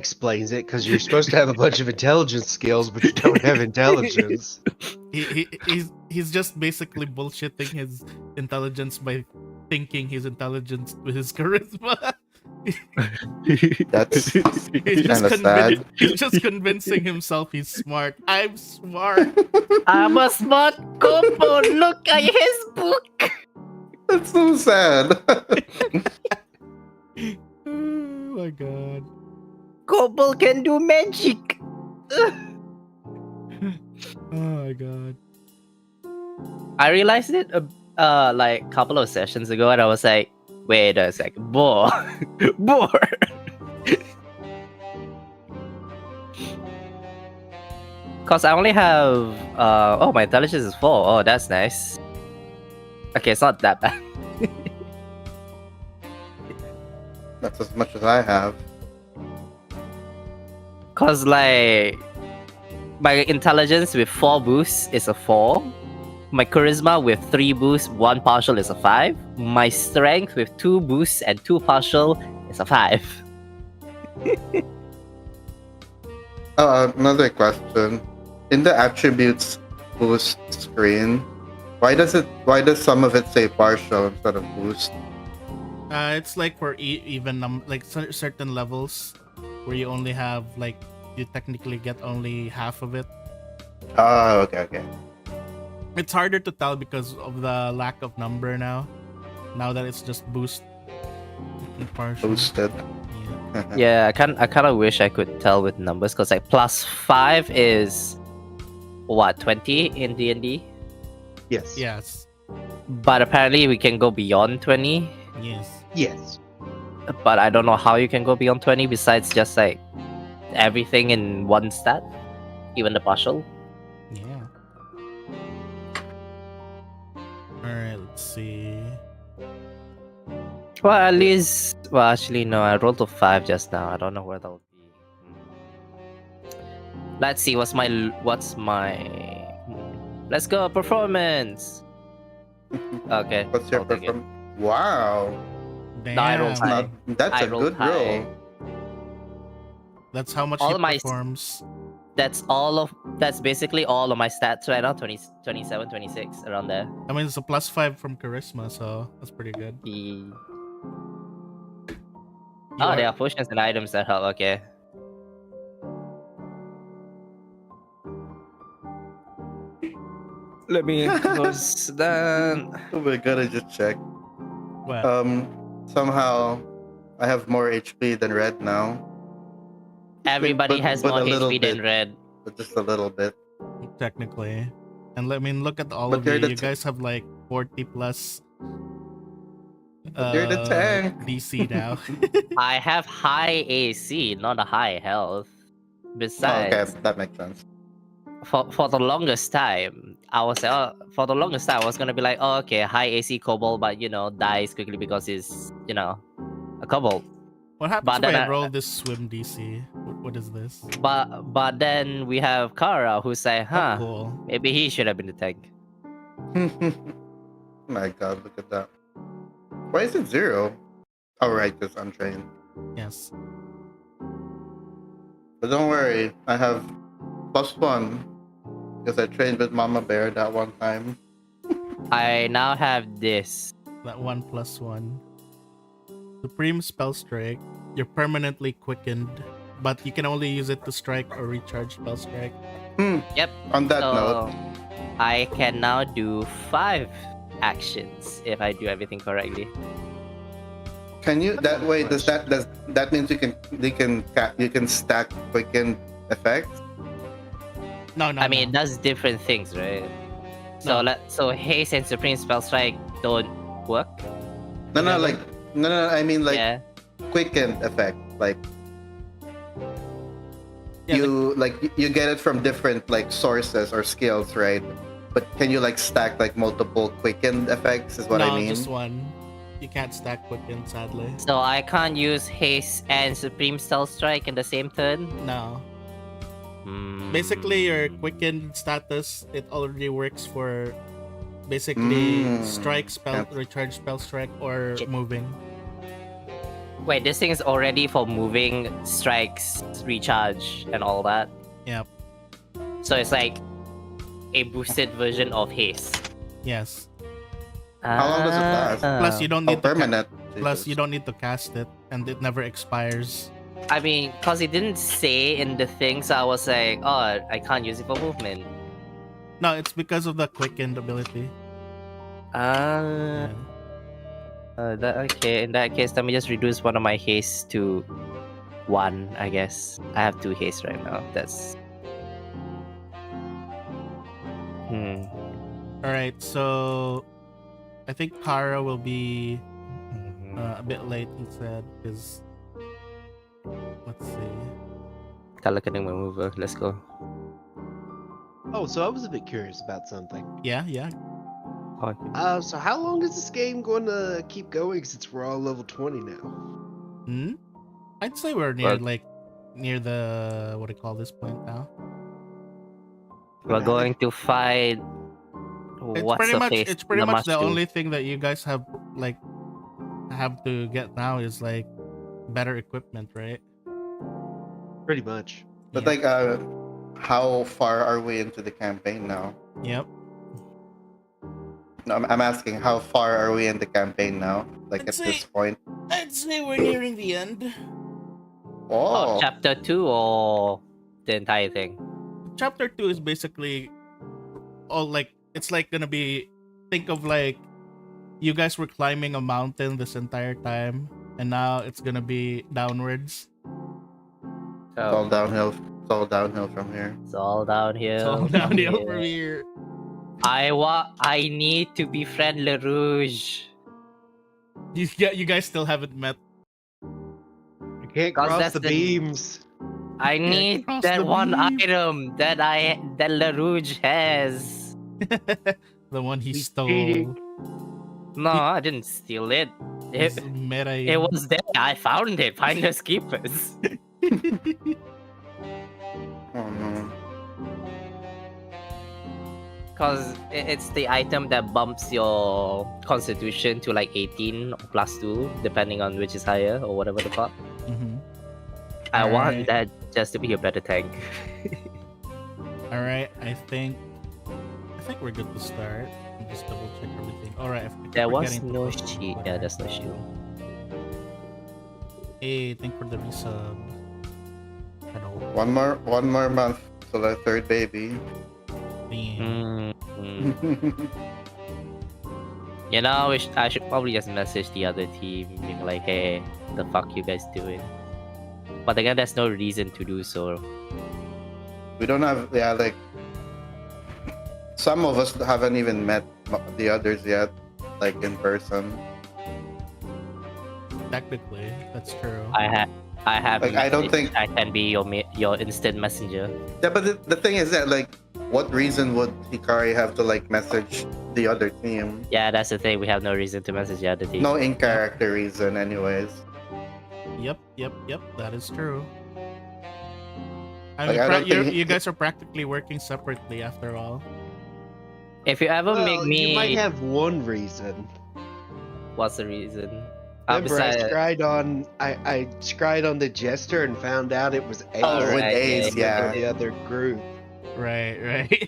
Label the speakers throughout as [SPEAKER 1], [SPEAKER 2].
[SPEAKER 1] explains it because you're supposed to have a bunch of intelligence skills, but you don't have intelligence.
[SPEAKER 2] He's just basically bullshitting his intelligence by thinking his intelligence with his charisma.
[SPEAKER 3] That's
[SPEAKER 2] He's just
[SPEAKER 3] kind of sad.
[SPEAKER 2] He's just convincing himself he's smart. I'm smart.
[SPEAKER 4] I'm a smart couple. Look at his book.
[SPEAKER 3] That's so sad.
[SPEAKER 2] Oh my god.
[SPEAKER 4] Couple can do magic.
[SPEAKER 2] Oh my god.
[SPEAKER 4] I realized it like a couple of sessions ago, and I was like, wait a second, boar. Boar. Because I only have oh, my intelligence is 4. Oh, that's nice. Okay, it's not that bad.
[SPEAKER 3] That's as much as I have.
[SPEAKER 4] Cause like my intelligence with 4 boosts is a 4. My charisma with 3 boosts, 1 partial is a 5. My strength with 2 boosts and 2 partial is a 5.
[SPEAKER 3] Another question. In the attributes boost screen, why does some of it say partial instead of boost?
[SPEAKER 2] It's like for even like certain levels where you only have like you technically get only half of it.
[SPEAKER 3] Oh, okay.
[SPEAKER 2] It's harder to tell because of the lack of number now. Now that it's just boost and partial.
[SPEAKER 3] Boosted.
[SPEAKER 2] Yeah.
[SPEAKER 4] Yeah, I kind of wish I could tell with numbers, because like +5 is what, 20 in D&D?
[SPEAKER 1] Yes.
[SPEAKER 2] Yes.
[SPEAKER 4] But apparently we can go beyond 20.
[SPEAKER 2] Yes.
[SPEAKER 1] Yes.
[SPEAKER 4] But I don't know how you can go beyond 20 besides just like everything in one stat, even the partial.
[SPEAKER 2] Yeah. Alright, let's see.
[SPEAKER 4] Well, at least, well, actually, no, I rolled a 5 just now. I don't know where that would be. Let's see, what's my, let's go, performance. Okay.
[SPEAKER 3] What's your
[SPEAKER 4] I'll take it.
[SPEAKER 3] performance? Wow.
[SPEAKER 2] Damn.
[SPEAKER 4] No, I rolled high.
[SPEAKER 3] That's
[SPEAKER 4] I
[SPEAKER 3] a
[SPEAKER 4] rolled
[SPEAKER 3] good
[SPEAKER 4] high.
[SPEAKER 3] roll.
[SPEAKER 2] That's how much
[SPEAKER 4] All
[SPEAKER 2] he
[SPEAKER 4] of my
[SPEAKER 2] performs.
[SPEAKER 4] That's basically all of my stats right now, 20, 27, 26, around there.
[SPEAKER 2] I mean, it's a +5 from charisma, so that's pretty good.
[SPEAKER 4] The...
[SPEAKER 2] You
[SPEAKER 4] Oh,
[SPEAKER 2] are-
[SPEAKER 4] there are potions and items that help, okay. Let me close that.
[SPEAKER 3] Oh my god, I just checked.
[SPEAKER 2] What?
[SPEAKER 3] Somehow I have more HP than Red now,
[SPEAKER 4] Everybody
[SPEAKER 3] but-
[SPEAKER 4] has
[SPEAKER 3] but
[SPEAKER 4] more
[SPEAKER 3] a little
[SPEAKER 4] HP than
[SPEAKER 3] bit.
[SPEAKER 4] Red.
[SPEAKER 3] but just a little bit.
[SPEAKER 2] Technically. And I mean, look at all
[SPEAKER 3] But
[SPEAKER 2] of
[SPEAKER 3] you're
[SPEAKER 2] you.
[SPEAKER 3] the
[SPEAKER 2] You guys have like 40 plus
[SPEAKER 3] But you're the tank.
[SPEAKER 2] DC now.
[SPEAKER 4] I have high AC, not a high health.
[SPEAKER 3] Oh,
[SPEAKER 4] Besides,
[SPEAKER 3] okay, that makes sense.
[SPEAKER 4] for the longest time, I was gonna be like, oh, okay, high AC kobold, but dies quickly because he's a kobold.
[SPEAKER 2] What happens
[SPEAKER 4] But
[SPEAKER 2] if
[SPEAKER 4] then
[SPEAKER 2] I roll this swim DC? What is this?
[SPEAKER 4] But then we have Kara, who's like,
[SPEAKER 2] Oh, cool.
[SPEAKER 4] maybe he should have been the tank.
[SPEAKER 3] My god, look at that. Why is it 0? Oh, right, because I'm trained.
[SPEAKER 2] Yes.
[SPEAKER 3] But don't worry, I have +1 because I trained with Mama Bear that one time.
[SPEAKER 4] I now have this.
[SPEAKER 2] That 1+1. Supreme Spell Strike. You're permanently quickened, but you can only use it to strike or recharge Spell Strike.
[SPEAKER 4] Yep.
[SPEAKER 3] On that
[SPEAKER 4] So
[SPEAKER 3] note,
[SPEAKER 4] I can now do 5 actions if I do everything correctly.
[SPEAKER 3] can you that way? Does that means you can stack quicken effects?
[SPEAKER 2] No, no.
[SPEAKER 4] I mean, it
[SPEAKER 2] no.
[SPEAKER 4] does different things, right? So
[SPEAKER 2] No.
[SPEAKER 4] so haste and supreme spell strike don't work.
[SPEAKER 3] No,
[SPEAKER 2] Together?
[SPEAKER 3] I mean like
[SPEAKER 4] Yeah.
[SPEAKER 3] quicken effect. Like
[SPEAKER 2] Yeah,
[SPEAKER 3] you get it from different like sources or skills, right? But can you like stack like multiple quicken effects? Is what
[SPEAKER 2] no,
[SPEAKER 3] I mean.
[SPEAKER 2] just one. You can't stack quicken, sadly.
[SPEAKER 4] So I can't use haste and supreme spell strike in the same turn.
[SPEAKER 2] No.
[SPEAKER 4] Hmm.
[SPEAKER 2] Basically, your quicken status, it already works for basically strike spell,
[SPEAKER 3] Can't-
[SPEAKER 2] recharge spell strike, or
[SPEAKER 4] Shit.
[SPEAKER 2] moving.
[SPEAKER 4] Wait, this thing is already for moving, strikes, recharge, and all that.
[SPEAKER 2] Yep.
[SPEAKER 4] So it's like a boosted version of haste.
[SPEAKER 2] Yes.
[SPEAKER 3] How long does it last?
[SPEAKER 2] Plus, you don't
[SPEAKER 3] Oh,
[SPEAKER 2] need to
[SPEAKER 3] permanent.
[SPEAKER 2] plus
[SPEAKER 3] Jesus.
[SPEAKER 2] you don't need to cast it, and it never expires.
[SPEAKER 4] I mean, cause it didn't say in the thing, so I was like, oh, I can't use it for movement.
[SPEAKER 2] No, it's because of the quickened ability.
[SPEAKER 4] Ah.
[SPEAKER 2] Yeah.
[SPEAKER 4] Okay, in that case, let me just reduce one of my haste to 1, I guess. I have 2 haste right now. That's...
[SPEAKER 2] All right, so I think Kara will be a bit late. He said, because let's see.
[SPEAKER 4] Talaga ng mover. Let's go.
[SPEAKER 1] Oh, so I was a bit curious about something.
[SPEAKER 2] Yeah.
[SPEAKER 1] So how long is this game going to keep going since we're all level 20 now?
[SPEAKER 2] I'd say we're near
[SPEAKER 4] Well-
[SPEAKER 2] near the what do you call this point now?
[SPEAKER 4] We're going to fight... What's the face?
[SPEAKER 2] It's pretty much the
[SPEAKER 4] Lamashtu.
[SPEAKER 2] only thing that you guys have to get now is like better equipment, right?
[SPEAKER 1] Pretty much.
[SPEAKER 3] But
[SPEAKER 2] Yeah.
[SPEAKER 3] like, how far are we into the campaign now?
[SPEAKER 2] Yep.
[SPEAKER 3] No, I'm asking how far are we in the campaign now? Like
[SPEAKER 2] Let's
[SPEAKER 3] at this
[SPEAKER 2] see.
[SPEAKER 3] point.
[SPEAKER 2] I'd say we're nearing the end.
[SPEAKER 3] Oh,
[SPEAKER 4] Chapter 2 or the entire thing?
[SPEAKER 2] Chapter 2 is basically all like it's like gonna be think of like you guys were climbing a mountain this entire time and now it's gonna be downwards.
[SPEAKER 3] it's all downhill. It's all downhill from here.
[SPEAKER 4] It's all downhill.
[SPEAKER 2] It's all
[SPEAKER 4] from
[SPEAKER 2] downhill
[SPEAKER 4] here.
[SPEAKER 2] from here.
[SPEAKER 4] I need to befriend LaRouge.
[SPEAKER 2] You guys still haven't met.
[SPEAKER 1] You can't
[SPEAKER 4] 'Cause
[SPEAKER 1] cross
[SPEAKER 4] that's
[SPEAKER 1] the
[SPEAKER 4] the-
[SPEAKER 1] beams.
[SPEAKER 4] I need
[SPEAKER 2] cross
[SPEAKER 4] that
[SPEAKER 2] the
[SPEAKER 4] one
[SPEAKER 2] beam.
[SPEAKER 4] item that LaRouge has.
[SPEAKER 2] The one he
[SPEAKER 1] He's
[SPEAKER 2] stole.
[SPEAKER 1] cheating.
[SPEAKER 4] No, I didn't steal it.
[SPEAKER 2] His
[SPEAKER 4] It,
[SPEAKER 2] meta.
[SPEAKER 4] it was there. I found it. Finders keepers.
[SPEAKER 3] Oh no.
[SPEAKER 4] Because it's the item that bumps your constitution to like 18 or +2, depending on which is higher or whatever the fuck.
[SPEAKER 2] Mhm.
[SPEAKER 4] I
[SPEAKER 2] Alright.
[SPEAKER 4] want that just to be a better tank.
[SPEAKER 2] All right, I think we're good to start. I'll just double check everything. All right, I keep
[SPEAKER 4] There was
[SPEAKER 2] forgetting to
[SPEAKER 4] no
[SPEAKER 2] put-
[SPEAKER 4] shield. Yeah, there's no shield.
[SPEAKER 2] Hey, thank for the resub. Hello.
[SPEAKER 3] One more month till our third baby.
[SPEAKER 2] Damn.
[SPEAKER 4] You know, I should probably just message the other team, being like, "Hey, the fuck you guys doing?" But again, there's no reason to do so.
[SPEAKER 3] We don't have, yeah, like some of us haven't even met the others yet, like in person.
[SPEAKER 2] Technically, that's true.
[SPEAKER 4] I have.
[SPEAKER 3] Like, I don't
[SPEAKER 4] messaged.
[SPEAKER 3] think-
[SPEAKER 4] I can be your instant messenger.
[SPEAKER 3] Yeah, but the thing is that, like, what reason would Hikari have to like message the other team?
[SPEAKER 4] Yeah, that's the thing. We have no reason to message the other team.
[SPEAKER 3] No in character reason, anyways.
[SPEAKER 2] Yep. That is true. I
[SPEAKER 3] Like,
[SPEAKER 2] mean,
[SPEAKER 3] I don't think-
[SPEAKER 2] you guys are practically working separately after all.
[SPEAKER 4] If you ever
[SPEAKER 1] Well,
[SPEAKER 4] make me,
[SPEAKER 1] you might have one reason.
[SPEAKER 4] what's the reason?
[SPEAKER 1] Remember, I
[SPEAKER 4] Besides-
[SPEAKER 1] scryed on the jester and found out it was Ace.
[SPEAKER 3] Oh, with
[SPEAKER 4] right,
[SPEAKER 3] Ace,
[SPEAKER 1] Yeah,
[SPEAKER 3] yeah.
[SPEAKER 1] the other group.
[SPEAKER 2] Right.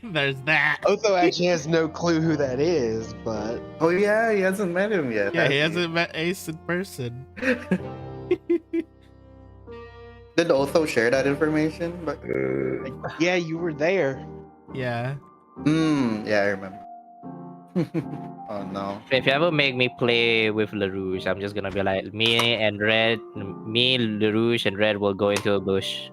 [SPEAKER 2] There's that.
[SPEAKER 1] Otho actually has no clue who that is, but
[SPEAKER 3] Oh yeah, he hasn't met him yet.
[SPEAKER 2] Yeah, he
[SPEAKER 3] has
[SPEAKER 2] hasn't met Ace in person.
[SPEAKER 3] Did Otho share that information? But
[SPEAKER 1] yeah, you were there.
[SPEAKER 2] Yeah.
[SPEAKER 3] yeah, I remember. Oh no.
[SPEAKER 4] If you ever make me play with LaRouge, I'm just gonna be like, me, LaRouge, and Red will go into a bush.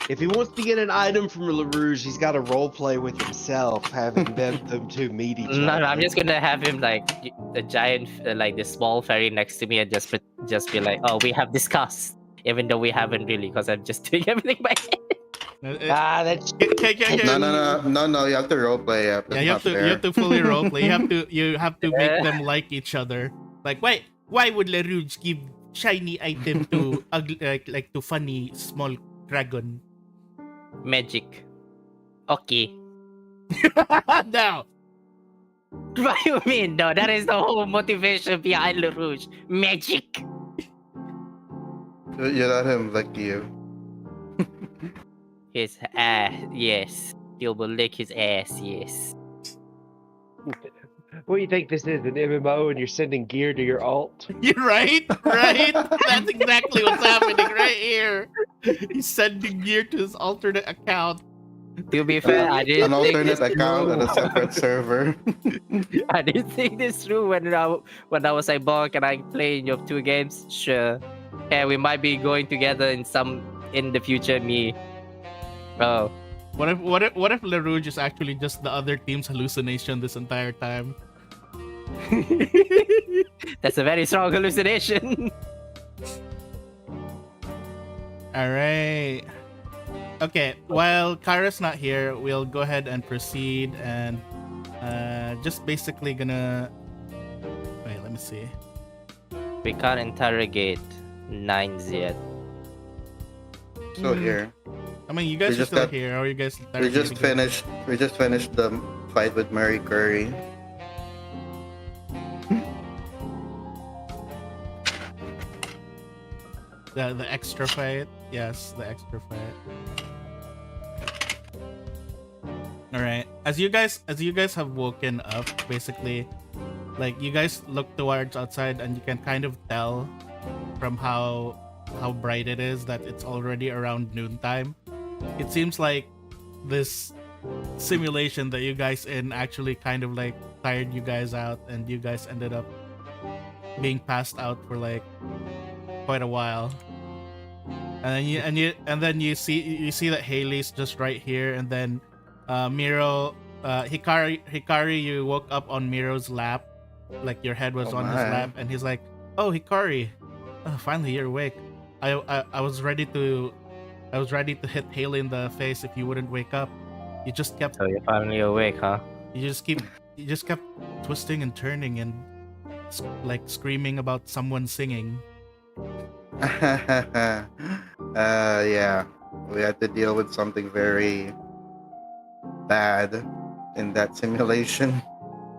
[SPEAKER 1] If he wants to get an item from LaRouge, he's got to role play with himself, having them two meet each
[SPEAKER 4] No,
[SPEAKER 1] other.
[SPEAKER 4] I'm just gonna have him like a giant, like the small fairy next to me, and just be like, oh, we have discussed, even though we haven't really, because I'm just doing everything by hand.
[SPEAKER 1] That's
[SPEAKER 3] No. You have to roleplay. Yeah,
[SPEAKER 2] Yeah, you have to fully roleplay. You have to make them like each other. Like, why would LaRouge give shiny item to ugly, like to funny small dragon?
[SPEAKER 4] Magic. Okay.
[SPEAKER 2] No.
[SPEAKER 4] What do you mean? No, that is the whole motivation behind LaRouche. Magic.
[SPEAKER 3] You let him lick you.
[SPEAKER 4] His ass, yes. He will lick his ass, yes.
[SPEAKER 1] What do you think this is, an MMO and you're sending gear to your alt?
[SPEAKER 2] You're right, right. That's exactly what's happening right here. He's sending gear to his alternate account.
[SPEAKER 4] To be fair, I
[SPEAKER 3] An
[SPEAKER 4] didn't think
[SPEAKER 3] alternate
[SPEAKER 4] this
[SPEAKER 3] account
[SPEAKER 4] through.
[SPEAKER 3] and a separate server.
[SPEAKER 4] I didn't think this through when I was like, "Boy, can I play in your 2 games?" Sure. Yeah, we might be going together in the future. Me. Oh,
[SPEAKER 2] What if LaRouge is actually just the other team's hallucination this entire time?
[SPEAKER 4] that's a very strong hallucination.
[SPEAKER 2] All right. Okay, while Kara's not here, we'll go ahead and proceed and just basically gonna wait, let me see.
[SPEAKER 4] We can't interrogate Nines yet.
[SPEAKER 3] Still here.
[SPEAKER 2] I mean, you guys
[SPEAKER 3] We
[SPEAKER 2] are
[SPEAKER 3] just
[SPEAKER 2] still
[SPEAKER 3] got-
[SPEAKER 2] here, or you guys
[SPEAKER 3] We just finished. We just finished the fight with Mary Curry.
[SPEAKER 2] the extra fight. Yes, the extra fight. All right. As you guys have woken up, basically, like you guys look towards outside, and you can kind of tell from how bright it is that it's already around noontime. It seems like this simulation that you guys in actually kind of like tired you guys out, and you guys ended up being passed out for like quite a while. And then you see that Haley's just right here, and then Miro, Hikari, you woke up on Miro's lap, like your head was
[SPEAKER 3] Oh
[SPEAKER 2] on his
[SPEAKER 3] my.
[SPEAKER 2] lap, and he's like, "Oh, Hikari, finally you're awake. I was ready to hit Haley in the face if you wouldn't wake up. You just kept
[SPEAKER 4] So you're finally awake, huh?
[SPEAKER 2] you just kept twisting and turning and like screaming about someone singing."
[SPEAKER 3] Yeah. We had to deal with something very bad in that simulation.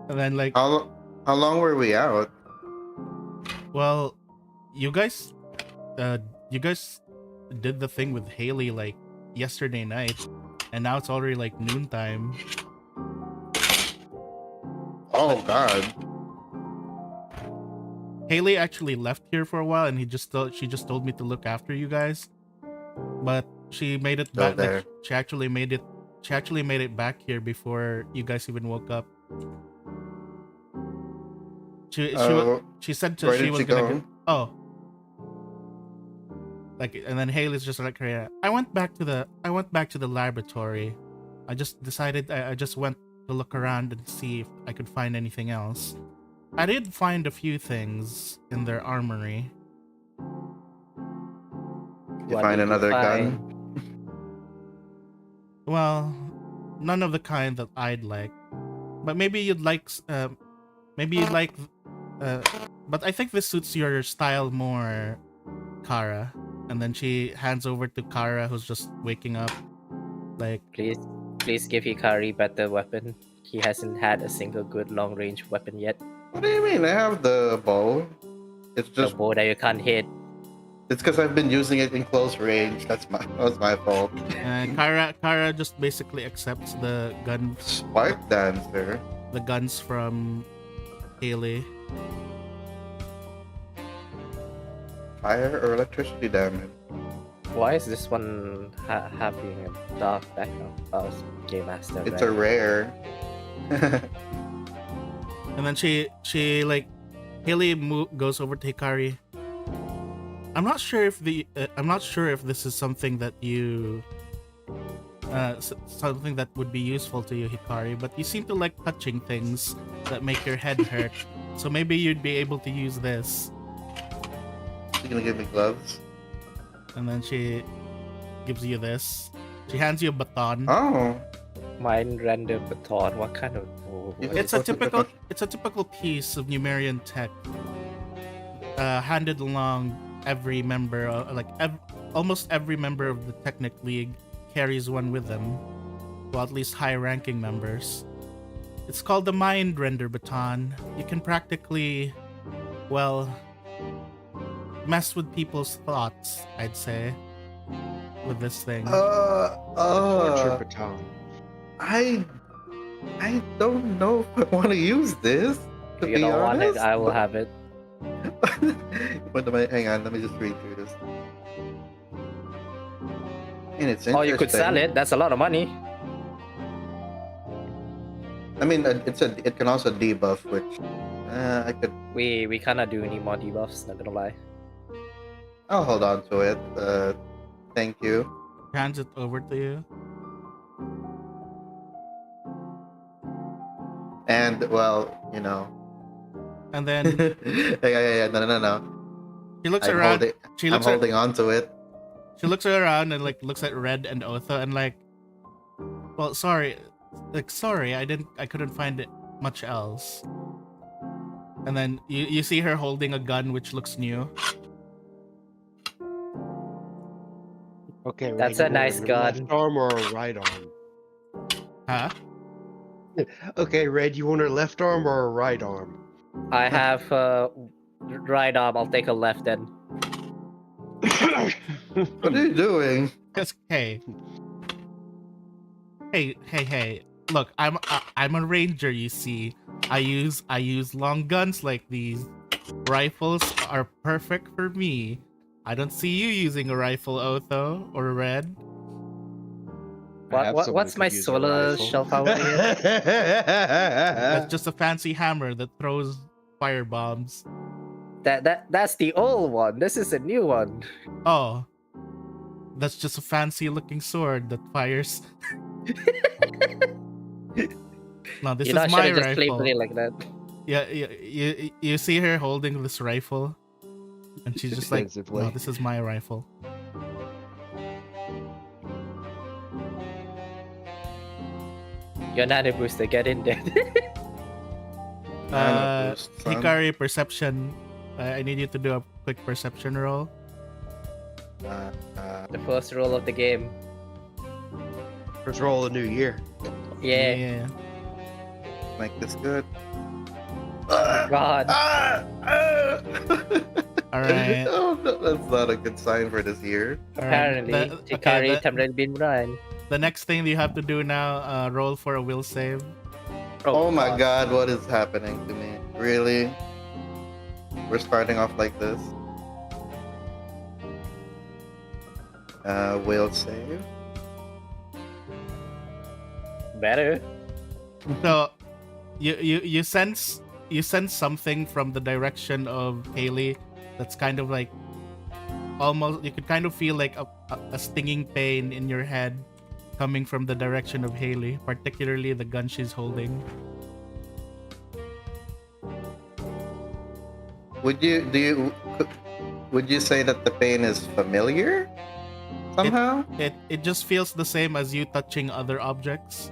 [SPEAKER 2] And then like,
[SPEAKER 3] How long were we out?
[SPEAKER 2] well, you guys did the thing with Haley like yesterday night, and now it's already like noontime.
[SPEAKER 3] Oh God.
[SPEAKER 2] Haley actually left here for a while, and she just told me to look after you guys, but she made it
[SPEAKER 3] Still
[SPEAKER 2] back.
[SPEAKER 3] there.
[SPEAKER 2] Like, she actually made it back here before you guys even woke up. She said
[SPEAKER 3] where
[SPEAKER 2] she
[SPEAKER 3] did
[SPEAKER 2] was
[SPEAKER 3] she
[SPEAKER 2] gonna
[SPEAKER 3] go?
[SPEAKER 2] go. Oh. Like, and then Haley's just like, "Yeah, I went back to the laboratory. I just decided I just went to look around and see if I could find anything else. I did find a few things in their armory."
[SPEAKER 3] You
[SPEAKER 4] What
[SPEAKER 3] find
[SPEAKER 4] did you
[SPEAKER 3] another
[SPEAKER 4] find?
[SPEAKER 3] gun?
[SPEAKER 2] Well, none of the kind that I'd like. But maybe you'd like but I think this suits your style more, Kara. And then she hands over to Kara, who's just waking up. Like,
[SPEAKER 4] Please give Hikari better weapon. He hasn't had a single good long range weapon yet.
[SPEAKER 3] What do you mean? I have the bow. It's
[SPEAKER 4] The
[SPEAKER 3] just
[SPEAKER 4] bow that you can't hit.
[SPEAKER 3] it's because I've been using it in close range. That was my fault.
[SPEAKER 2] Kara just basically accepts the
[SPEAKER 3] Spark Dancer.
[SPEAKER 2] guns from Haley.
[SPEAKER 3] Fire or electricity damage.
[SPEAKER 4] Why is this one having a dark background? Oh, it's Game Master.
[SPEAKER 3] It's
[SPEAKER 4] right?
[SPEAKER 3] a rare.
[SPEAKER 2] And then she like Haley goes over to Hikari. I'm not sure if this is something that you something that would be useful to you, Hikari, but you seem to like touching things that make your head hurt. So maybe you'd be able to use this.
[SPEAKER 3] She's gonna give me gloves.
[SPEAKER 2] And then she gives you this. She hands you a baton.
[SPEAKER 3] Oh.
[SPEAKER 4] Mind render baton. What kind of?
[SPEAKER 2] It's a typical piece of Numerian tech, handed along every member, almost every member of the Technic League carries one with them. Well, at least high-ranking members. It's called the Mind Render Baton. You can practically, well, mess with people's thoughts, I'd say, with this thing.
[SPEAKER 1] Torture baton.
[SPEAKER 3] I don't know if I want to use this. To
[SPEAKER 4] If you
[SPEAKER 3] be
[SPEAKER 4] don't want it,
[SPEAKER 3] honest,
[SPEAKER 4] I will have it.
[SPEAKER 3] Hang on, let me just read through this. And it's
[SPEAKER 4] Or you could sell
[SPEAKER 3] interesting.
[SPEAKER 4] it. That's a lot of money.
[SPEAKER 3] I mean, it can also debuff, which I could.
[SPEAKER 4] We kind of do need more debuffs. Not gonna lie.
[SPEAKER 3] I'll hold on to it. Thank you.
[SPEAKER 2] Hands it over to you.
[SPEAKER 3] And well, you know.
[SPEAKER 2] And then
[SPEAKER 3] yeah. No.
[SPEAKER 2] she looks around.
[SPEAKER 3] I'm holding on to it.
[SPEAKER 2] She looks around and like looks at Red and Otho and like, well, sorry, I couldn't find it much else. And then you see her holding a gun which looks new.
[SPEAKER 1] Okay,
[SPEAKER 4] That's
[SPEAKER 1] Red,
[SPEAKER 4] a nice
[SPEAKER 1] you want
[SPEAKER 4] gun.
[SPEAKER 1] Left arm or a right arm?
[SPEAKER 2] Huh?
[SPEAKER 1] Okay, Red, you want her left arm or a right arm?
[SPEAKER 4] I have right arm. I'll take a left then.
[SPEAKER 3] What are you doing?
[SPEAKER 2] Just hey. Look, I'm a ranger. You see, I use long guns like these. Rifles are perfect for me. I don't see you using a rifle, Otho or Red.
[SPEAKER 4] What's my solar shell power here?
[SPEAKER 2] That's just a fancy hammer that throws fire bombs.
[SPEAKER 4] That's the old one. This is a new one.
[SPEAKER 2] Oh, that's just a fancy looking sword that fires. No, this
[SPEAKER 4] You're
[SPEAKER 2] is
[SPEAKER 4] not
[SPEAKER 2] my
[SPEAKER 4] sure just
[SPEAKER 2] rifle.
[SPEAKER 4] play like that.
[SPEAKER 2] Yeah, you see her holding this rifle, and she's just like,
[SPEAKER 1] Defensively.
[SPEAKER 2] "No, this is my rifle."
[SPEAKER 4] Your nano booster, get in there.
[SPEAKER 3] Boost, son.
[SPEAKER 2] Hikari, perception. I need you to do a quick perception roll.
[SPEAKER 4] The first roll of the game.
[SPEAKER 1] First roll of the new year.
[SPEAKER 4] Yeah.
[SPEAKER 3] Make this good.
[SPEAKER 4] God.
[SPEAKER 2] All right.
[SPEAKER 3] Oh, that's not a good sign for this year.
[SPEAKER 4] Apparently, Hikari Tamrin bin Ryan.
[SPEAKER 2] The next thing you have to do now, roll for a will save.
[SPEAKER 3] Oh my god, what is happening to me? Really? We're starting off like this. Will save.
[SPEAKER 4] Better.
[SPEAKER 2] So, you sense something from the direction of Haley. That's kind of like almost, you could kind of feel like a stinging pain in your head coming from the direction of Haley, particularly the gun she's holding.
[SPEAKER 3] Would you say that the pain is familiar somehow?
[SPEAKER 2] It just feels the same as you touching other objects.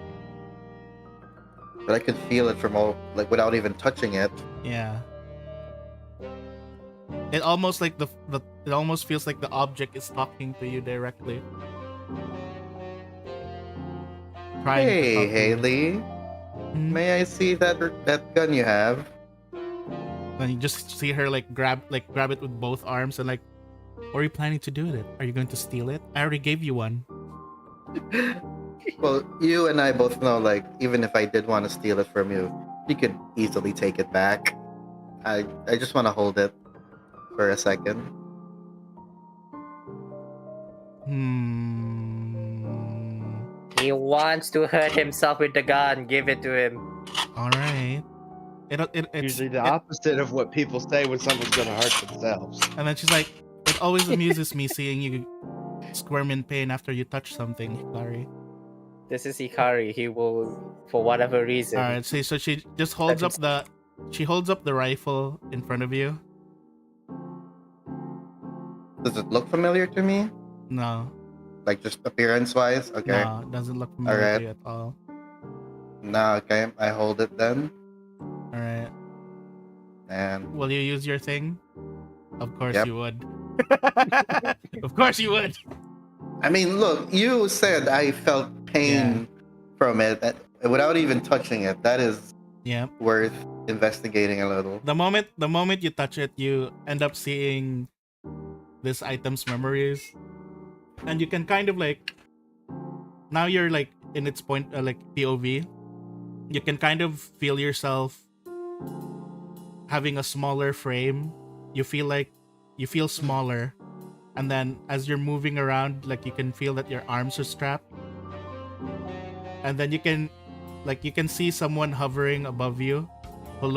[SPEAKER 3] But I could feel it from without even touching it.
[SPEAKER 2] Yeah. It almost like it almost feels like the object is talking to you directly. Trying to
[SPEAKER 3] Hey,
[SPEAKER 2] talk to you.
[SPEAKER 3] Haley.
[SPEAKER 2] Hmm?
[SPEAKER 3] May I see that gun you have?
[SPEAKER 2] And you just see her grab it with both arms and like, what are you planning to do with it? Are you going to steal it? I already gave you one.
[SPEAKER 3] Well, you and I both know, even if I did want to steal it from you, you could easily take it back. I just want to hold it for a second.
[SPEAKER 4] He wants to hurt himself with the gun. Give it to him.
[SPEAKER 2] All right. It's
[SPEAKER 1] Usually the opposite of what people say when someone's going to hurt themselves.
[SPEAKER 2] And then she's like, it always amuses me seeing you squirm in pain after you touch something, Hikari.
[SPEAKER 4] This is Hikari. He will, for whatever reason.
[SPEAKER 2] All right. So she just holds up the rifle in front of you.
[SPEAKER 3] Does it look familiar to me?
[SPEAKER 2] No.
[SPEAKER 3] Like just appearance-wise? Okay.
[SPEAKER 2] No, it doesn't look familiar
[SPEAKER 3] Alright.
[SPEAKER 2] to you at all.
[SPEAKER 3] No, okay. I hold it then.
[SPEAKER 2] All right.
[SPEAKER 3] And
[SPEAKER 2] Will you use your thing? Of course
[SPEAKER 3] Yep.
[SPEAKER 2] you would. Of course you would.
[SPEAKER 3] I mean, look, you said I felt pain from it, without even touching it, that is
[SPEAKER 2] Yeah.
[SPEAKER 3] worth investigating a little.
[SPEAKER 2] The moment you touch it, you end up seeing this item's memories, and you can kind of like, now you're like in its point, like POV, you can kind of feel yourself having a smaller frame. You feel smaller, and then as you're moving around, like you can feel that your arms are strapped, and then you can see someone hovering above you who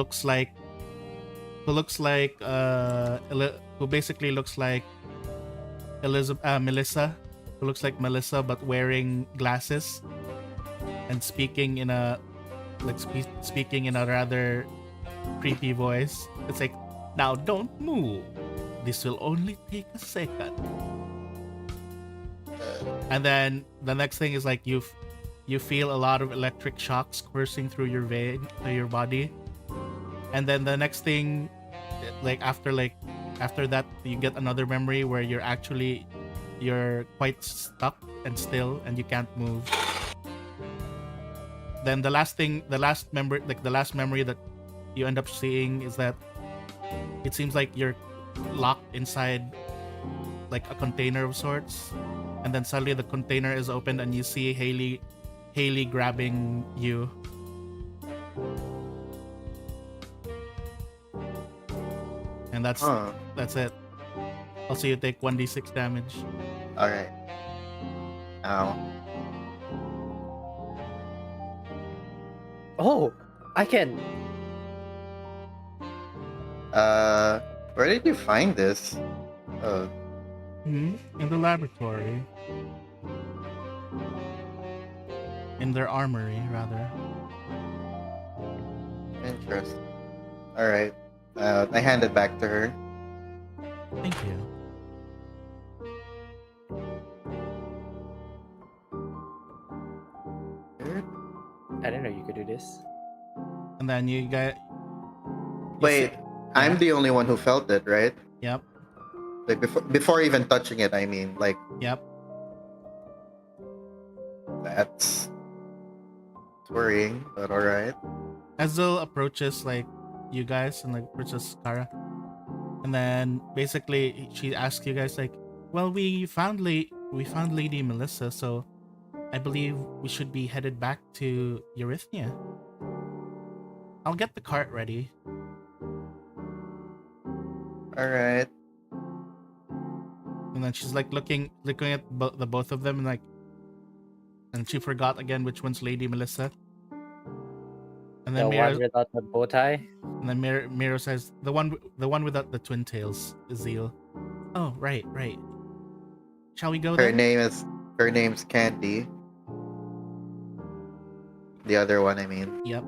[SPEAKER 2] basically looks like Melissa, who looks like Melissa but wearing glasses and speaking in a rather creepy voice. It's like, now don't move. This will only take a second. And then the next thing is like you feel a lot of electric shocks coursing through your body. And then the next thing, after that, you get another memory where you're quite stuck and still, and you can't move. Then the last memory that you end up seeing is that it seems like you're locked inside like a container of sorts, and then suddenly the container is opened and you see Haley grabbing you. And that's it. Also, you take 1d6 damage.
[SPEAKER 3] Alright. Ow.
[SPEAKER 4] Oh, I can.
[SPEAKER 3] Where did you find this? Oh,
[SPEAKER 2] In the laboratory. In their armory, rather.
[SPEAKER 3] interesting. Alright. I hand it back to her.
[SPEAKER 2] Thank you.
[SPEAKER 4] I didn't know you could do this.
[SPEAKER 2] And then you get.
[SPEAKER 3] Wait, I'm the only one who felt it, right?
[SPEAKER 2] Yep.
[SPEAKER 3] Like before even touching it, I mean, like
[SPEAKER 2] Yep.
[SPEAKER 3] that's worrying, but alright.
[SPEAKER 2] Azul approaches like you guys and like approaches Kara, and then basically she asks you guys like, "Well, we found Lady Melissa, so I believe we should be headed back to Eurythnia. I'll get the cart ready."
[SPEAKER 3] Alright.
[SPEAKER 2] And then she's like looking at the both of them, and she forgot again which one's Lady Melissa. And then
[SPEAKER 4] The
[SPEAKER 2] Mira,
[SPEAKER 4] one without the bow tie.
[SPEAKER 2] and then Miro says, the one without the twin tails, Azil. Oh, right. Shall we go
[SPEAKER 3] Her
[SPEAKER 2] then?
[SPEAKER 3] name's Candy. The other one, I mean.
[SPEAKER 2] Yep.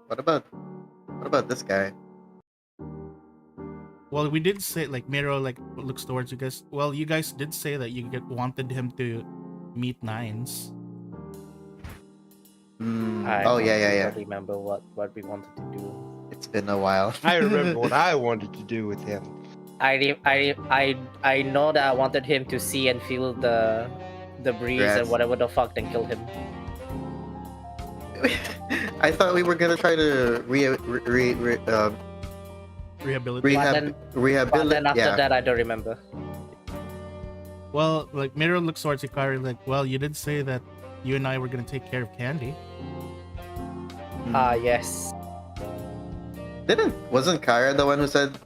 [SPEAKER 3] What about this guy?
[SPEAKER 2] Well, we did say like Miro like looks towards you guys. Well, you guys did say that you wanted him to meet Nines.
[SPEAKER 4] I
[SPEAKER 3] Oh yeah.
[SPEAKER 4] don't remember what we wanted to do.
[SPEAKER 3] It's been a while.
[SPEAKER 1] I remember what I wanted to do with him.
[SPEAKER 4] I know that I wanted him to see and feel the breeze
[SPEAKER 3] Grass.
[SPEAKER 4] and whatever the fuck, then kill him.
[SPEAKER 3] I thought we were gonna try to
[SPEAKER 2] Rehabilitate.
[SPEAKER 4] But
[SPEAKER 3] rehabilitate.
[SPEAKER 4] then after that, I don't remember.
[SPEAKER 2] Well, like Miro looks towards Hikari like, well, you did say that you and I were gonna take care of Candy.
[SPEAKER 4] Yes.
[SPEAKER 3] Wasn't Kara the one who said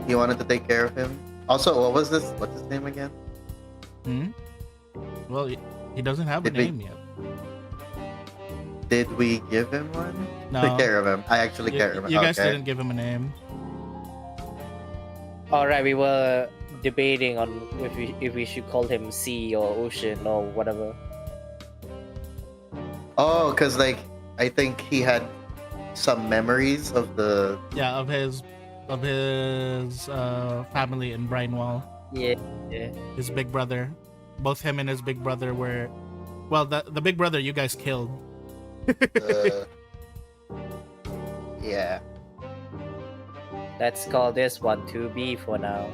[SPEAKER 3] he wanted to take care of him? Also, what's his name again?
[SPEAKER 2] Well, he doesn't have a
[SPEAKER 3] Did we-
[SPEAKER 2] name yet.
[SPEAKER 3] Did we give him one?
[SPEAKER 2] No.
[SPEAKER 3] Take care of him. I actually can't remember.
[SPEAKER 2] You guys
[SPEAKER 3] Okay.
[SPEAKER 2] didn't give him a name.
[SPEAKER 4] Alright, we were debating on if we should call him Sea or Ocean or whatever.
[SPEAKER 3] Oh, cause like I think he had some memories of the.
[SPEAKER 2] Yeah, of his family in Brinewall.
[SPEAKER 4] Yeah.
[SPEAKER 2] His big brother. Both him and his big brother were, well, the big brother you guys killed.
[SPEAKER 3] Yeah.
[SPEAKER 4] Let's call this one 2B for now.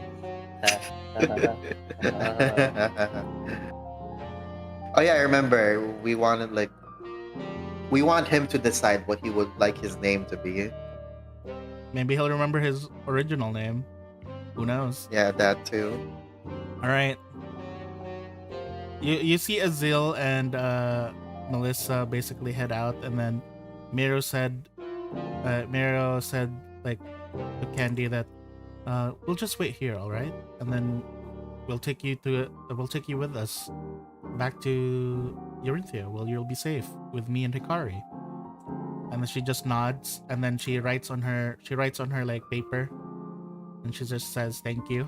[SPEAKER 3] Oh yeah, I remember. We want him to decide what he would like his name to be.
[SPEAKER 2] Maybe he'll remember his original name. Who knows?
[SPEAKER 3] Yeah, that too.
[SPEAKER 2] All right. You see Azil and Melissa basically head out, and then Miro said like to Candy that we'll just wait here, all right? And then we'll take you with us back to Eurythia. Well, you'll be safe with me and Hikari. And then she just nods, and then she writes on her like paper, and she just says thank you.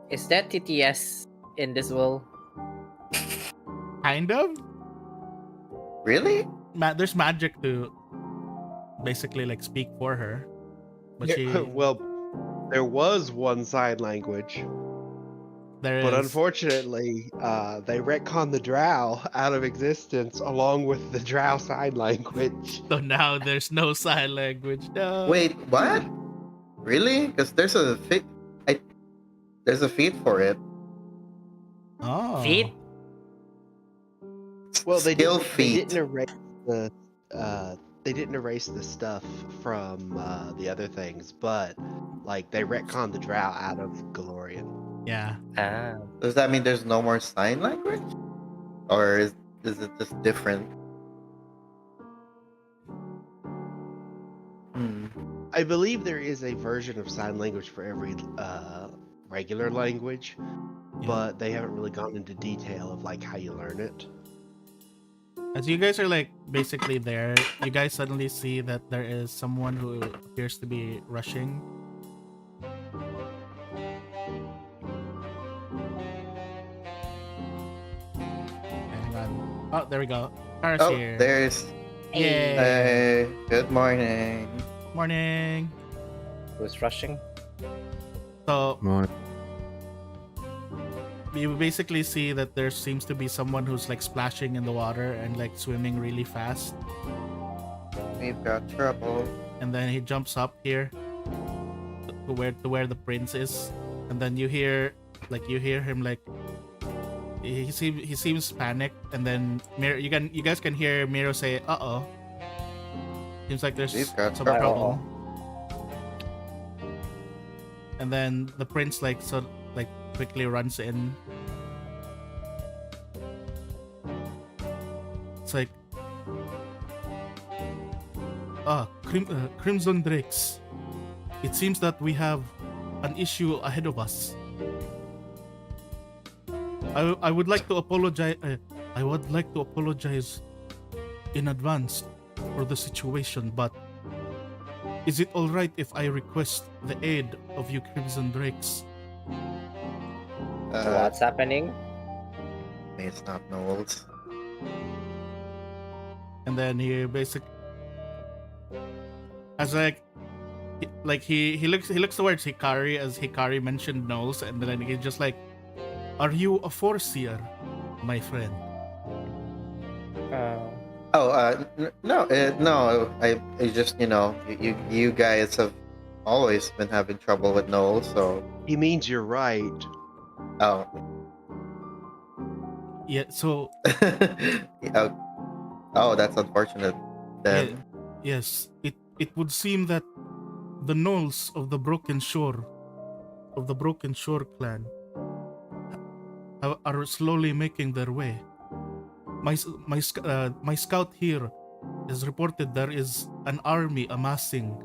[SPEAKER 4] Is that TTS in this world?
[SPEAKER 2] Kind of.
[SPEAKER 3] Really?
[SPEAKER 2] There's magic to basically like speak for her, but she
[SPEAKER 1] Well, there was one sign language, but unfortunately, they retconned the Drow out of existence along with the Drow sign language.
[SPEAKER 2] so now there's no sign language. No.
[SPEAKER 3] Wait, what? Really? Because there's a feat. There's a feat for it.
[SPEAKER 2] Oh.
[SPEAKER 4] Feet?
[SPEAKER 1] Well, they
[SPEAKER 3] Skill
[SPEAKER 1] didn't,
[SPEAKER 3] feat.
[SPEAKER 1] they didn't erase the stuff from the other things, but like they retconned the Drow out of Galorian.
[SPEAKER 2] Yeah.
[SPEAKER 4] Ah.
[SPEAKER 3] Does that mean there's no more sign language, or is it just different?
[SPEAKER 1] I believe there is a version of sign language for every regular language, but they haven't really gone into detail of like how you learn it.
[SPEAKER 2] As you guys are like basically there, you guys suddenly see that there is someone who appears to be rushing. Hang on. Oh, there we go. Kara's
[SPEAKER 3] Oh,
[SPEAKER 2] here.
[SPEAKER 3] there's.
[SPEAKER 2] Yay.
[SPEAKER 3] Hey, good morning.
[SPEAKER 2] Morning.
[SPEAKER 4] Who's rushing?
[SPEAKER 2] So you basically see that there seems to be someone who's like splashing in the water and like swimming really fast,
[SPEAKER 3] We've got trouble.
[SPEAKER 2] and then he jumps up here to where the prince is, and then you hear him like he seems panicked, and then you guys can hear Miro say uh-oh. Seems like there's
[SPEAKER 3] We've got
[SPEAKER 2] some
[SPEAKER 3] trouble.
[SPEAKER 2] problem. And then the prince quickly runs in. It's like Crimson Drakes. It seems that we have an issue ahead of us. I would like to apologize. I would like to apologize in advance for the situation, but is it all right if I request the aid of you Crimson Drakes?
[SPEAKER 4] What's happening?
[SPEAKER 3] It's not Knowles.
[SPEAKER 2] And then he basically, as he looks towards Hikari as Hikari mentioned Knowles, and then he's just like, "Are you a Foreseer, my friend?"
[SPEAKER 3] No. I just you guys have always been having trouble with Knowles, so.
[SPEAKER 1] He means you're right.
[SPEAKER 3] Oh.
[SPEAKER 2] Yeah. So.
[SPEAKER 3] Oh, that's unfortunate. Then.
[SPEAKER 2] Yes. It would seem that the Knolls of the Broken Shore clan are slowly making their way. My scout here has reported there is an army amassing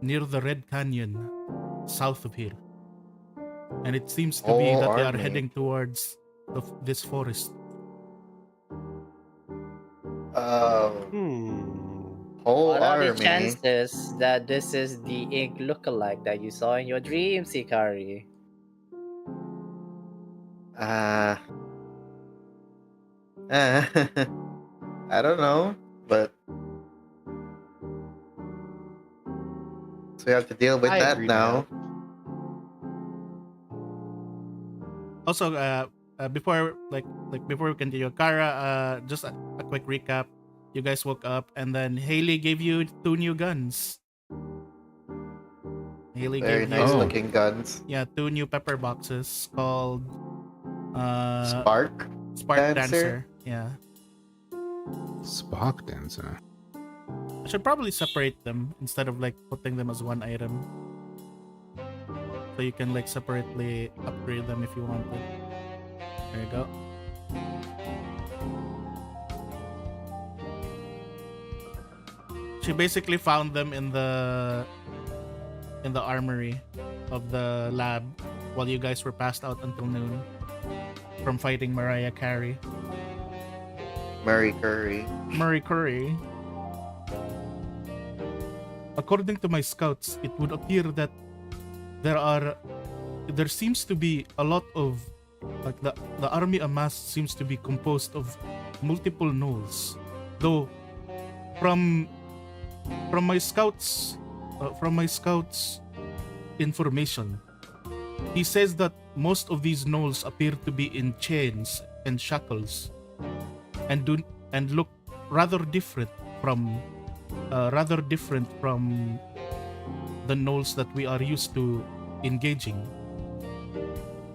[SPEAKER 2] near the Red Canyon, south of here, and it seems to be that they are heading towards this forest.
[SPEAKER 3] Whole
[SPEAKER 4] What are
[SPEAKER 3] army.
[SPEAKER 4] the chances that this is the ink lookalike that you saw in your dreams, Hikari?
[SPEAKER 3] I don't know, but so we have to deal with
[SPEAKER 1] I
[SPEAKER 3] that
[SPEAKER 1] agree
[SPEAKER 3] now.
[SPEAKER 2] Also, before we continue, Kara, just a quick recap. You guys woke up, and then Haley gave you 2 new guns. Haley
[SPEAKER 3] Very
[SPEAKER 2] gave
[SPEAKER 3] nice
[SPEAKER 2] you
[SPEAKER 3] looking guns.
[SPEAKER 2] 2 new pepper boxes called
[SPEAKER 3] Spark
[SPEAKER 2] Spark
[SPEAKER 3] Dancer?
[SPEAKER 2] Dancer. Yeah.
[SPEAKER 5] Spark Dancer.
[SPEAKER 2] I should probably separate them instead of like putting them as one item. So you can like separately upgrade them if you want it. There you go. She basically found them in the armory of the lab while you guys were passed out until noon from fighting Mariah Carey.
[SPEAKER 3] Murray Curry.
[SPEAKER 2] Murray Curry. According to my scouts, it would appear that there seems to be a lot of like the army amassed seems to be composed of multiple gnolls. Though from my scouts information, he says that most of these gnolls appear to be in chains and shackles and look rather different from the gnolls that we are used to engaging.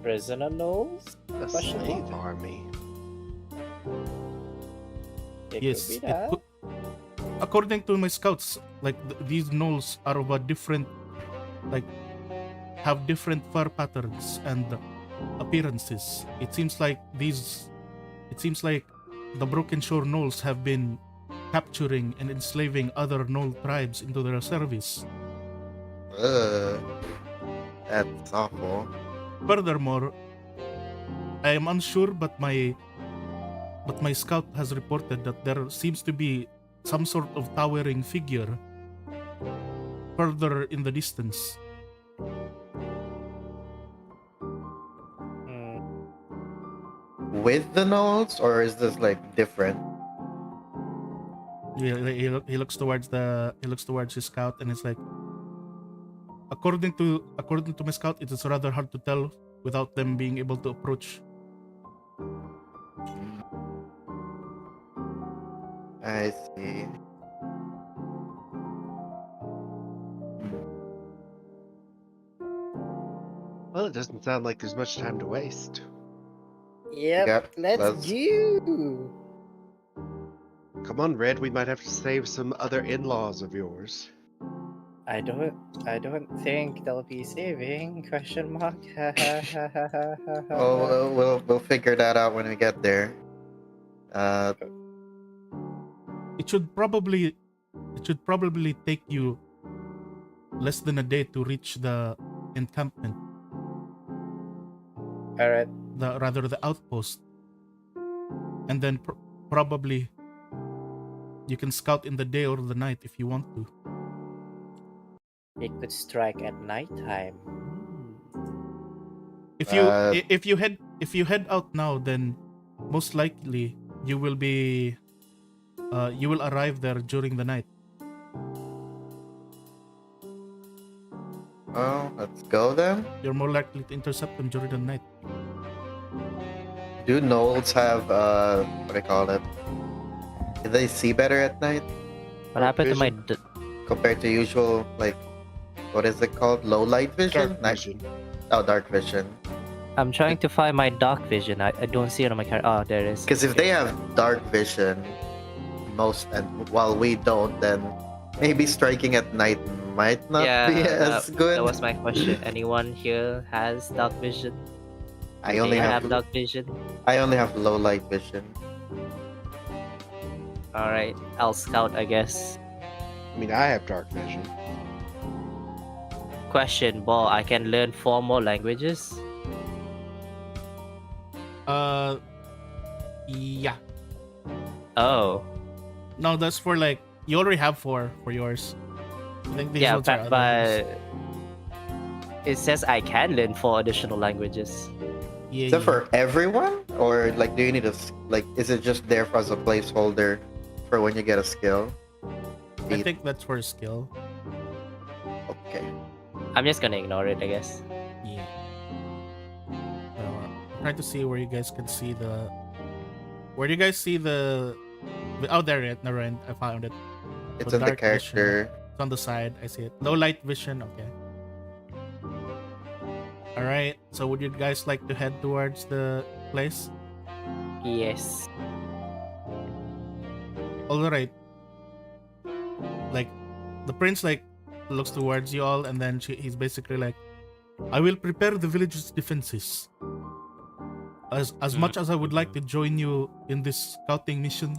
[SPEAKER 4] Prisoner knows?
[SPEAKER 1] A
[SPEAKER 4] Question
[SPEAKER 1] slave
[SPEAKER 4] mark?
[SPEAKER 1] army.
[SPEAKER 4] It
[SPEAKER 2] Yes,
[SPEAKER 4] could be that.
[SPEAKER 2] according to my scouts, like these gnolls are of a different, like, have different fur patterns and appearances. It seems like the Broken Shore gnolls have been capturing and enslaving other gnoll tribes into their service.
[SPEAKER 3] That's awful.
[SPEAKER 2] Furthermore, I am unsure, but my scout has reported that there seems to be some sort of towering figure further in the distance.
[SPEAKER 3] With the nodes, or is this like different?
[SPEAKER 2] He looks towards his scout, and it's like, according to my scout, it is rather hard to tell without them being able to approach.
[SPEAKER 3] I see.
[SPEAKER 1] Well, it doesn't sound like there's much time to waste.
[SPEAKER 4] Yep, let's
[SPEAKER 3] let's-
[SPEAKER 4] do.
[SPEAKER 1] Come on, Red, we might have to save some other in-laws of yours.
[SPEAKER 4] I don't think they'll be saving? Question mark.
[SPEAKER 3] Oh, we'll figure that out when we get there.
[SPEAKER 2] It should probably take you less than a day to reach the encampment,
[SPEAKER 4] All right.
[SPEAKER 2] the outpost, and then probably you can scout in the day or the night if you want to.
[SPEAKER 4] It could strike at nighttime.
[SPEAKER 2] If you head out now, then most likely you will arrive there during the night.
[SPEAKER 3] Well, let's go then.
[SPEAKER 2] You're more likely to intercept them during the night.
[SPEAKER 3] Do gnolls have what do I call it? Do they see better at night
[SPEAKER 4] What happened to my?
[SPEAKER 3] compared to usual, like, what is it called? Low light vision?
[SPEAKER 1] Dark vision.
[SPEAKER 3] Oh, dark vision.
[SPEAKER 4] I'm trying to find my dark vision. I don't see it on my character. Oh, there it is.
[SPEAKER 3] Because if they have dark vision, while we don't, then maybe striking at night might not be as good.
[SPEAKER 4] That was my question. Anyone here has dark vision?
[SPEAKER 3] I only have
[SPEAKER 4] dark vision.
[SPEAKER 3] I only have low light vision.
[SPEAKER 4] All right, I'll scout, I guess.
[SPEAKER 1] I mean, I have dark vision.
[SPEAKER 4] Question, Ball. I can learn 4 more languages.
[SPEAKER 2] Yeah.
[SPEAKER 4] Oh,
[SPEAKER 2] No, that's for like you already have 4 for yours. I think these
[SPEAKER 4] yeah,
[SPEAKER 2] ones are other
[SPEAKER 4] but
[SPEAKER 2] ones.
[SPEAKER 4] it says I can learn 4 additional languages.
[SPEAKER 2] Yeah,
[SPEAKER 3] Is that for everyone, or like, do you need is it just there as a placeholder for when you get a skill?
[SPEAKER 2] I think that's for skill.
[SPEAKER 3] Okay.
[SPEAKER 4] I'm just gonna ignore it, I guess.
[SPEAKER 2] Yeah. Trying to see where you guys can see the. Where do you guys see the? Oh, there it. Never mind. I found it.
[SPEAKER 3] It's
[SPEAKER 2] So
[SPEAKER 3] in the
[SPEAKER 2] dark vision.
[SPEAKER 3] character.
[SPEAKER 2] It's on the side. I see it. Low light vision. Okay. All right. So would you guys like to head towards the place?
[SPEAKER 4] Yes.
[SPEAKER 2] All right. Like the prince like looks towards you all, and then he's basically like, I will prepare the village's defenses. As much as I would like to join you in this scouting mission,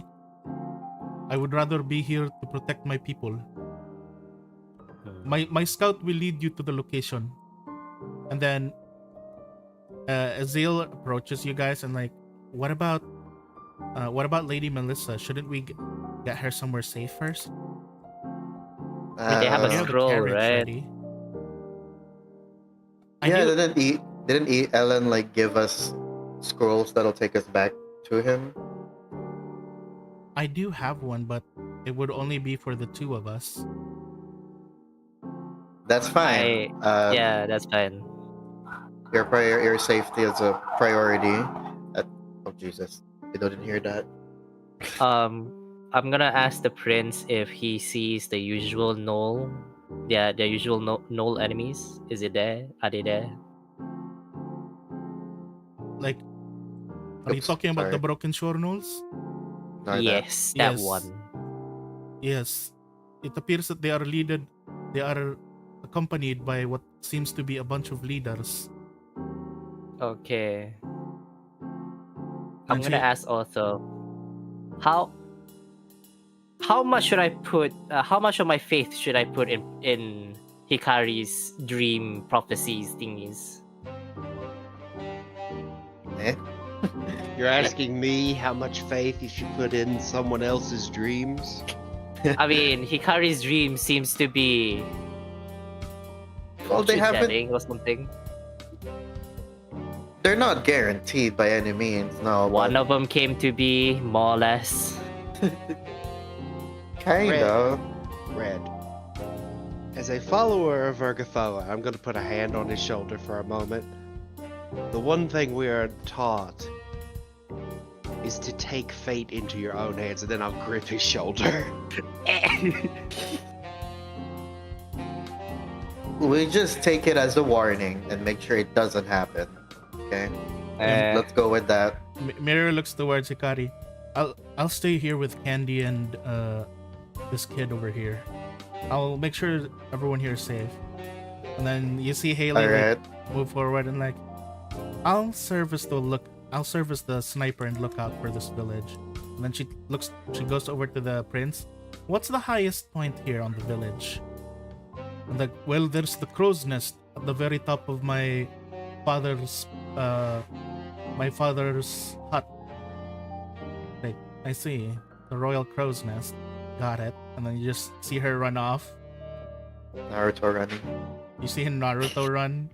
[SPEAKER 2] I would rather be here to protect my people. My scout will lead you to the location, and then Azil approaches you guys and like, what about Lady Melissa? Shouldn't we get her somewhere safe first?
[SPEAKER 4] They have a
[SPEAKER 2] We have the
[SPEAKER 4] scroll,
[SPEAKER 2] carriage
[SPEAKER 4] right?
[SPEAKER 2] ready.
[SPEAKER 3] Yeah, didn't Ellan like give us scrolls that'll take us back to him?
[SPEAKER 2] I do have one, but it would only be for the two of us.
[SPEAKER 3] That's fine.
[SPEAKER 4] Yeah, that's fine.
[SPEAKER 3] Your safety is a priority. Oh Jesus, you didn't hear that.
[SPEAKER 4] I'm gonna ask the prince if he sees the usual knoll. Yeah, the usual knoll enemies. Is it there? Are they there?
[SPEAKER 2] Like, are you
[SPEAKER 3] Oops,
[SPEAKER 2] talking about the
[SPEAKER 3] sorry.
[SPEAKER 2] Broken Shore Knolls?
[SPEAKER 3] No,
[SPEAKER 4] Yes, that
[SPEAKER 2] Yes.
[SPEAKER 4] one.
[SPEAKER 2] Yes. It appears that they are accompanied by what seems to be a bunch of leaders.
[SPEAKER 4] Okay. I'm
[SPEAKER 2] And
[SPEAKER 4] gonna ask also, how much should I put? How much of my faith should I put in Hikari's dream prophecies thingies?
[SPEAKER 3] Eh?
[SPEAKER 1] You're asking me how much faith you should put in someone else's dreams?
[SPEAKER 4] I mean, Hikari's dream seems to be
[SPEAKER 3] Well, they haven't.
[SPEAKER 4] fortune-telling or something.
[SPEAKER 3] They're not guaranteed by any means. No,
[SPEAKER 4] One of them came to be more or less.
[SPEAKER 3] kind of.
[SPEAKER 1] Red. As a follower of Ergothoa, I'm going to put a hand on his shoulder for a moment. The one thing we are taught is to take fate into your own hands, and then I'll grip his shoulder.
[SPEAKER 3] We just take it as a warning and make sure it doesn't happen. Okay, let's go with that.
[SPEAKER 2] Mirror looks towards Hikari. I'll stay here with Candy and this kid over here. I'll make sure everyone here is safe. And then you see Haley
[SPEAKER 3] All right.
[SPEAKER 2] like, move forward and like, I'll serve as the sniper and look out for this village. And then she goes over to the prince. What's the highest point here on the village? And like, well, there's the crow's nest at the very top of my father's hut. Like, I see. The royal crow's nest. Got it. And then you just see her run off.
[SPEAKER 3] Naruto running.
[SPEAKER 2] You see Naruto run,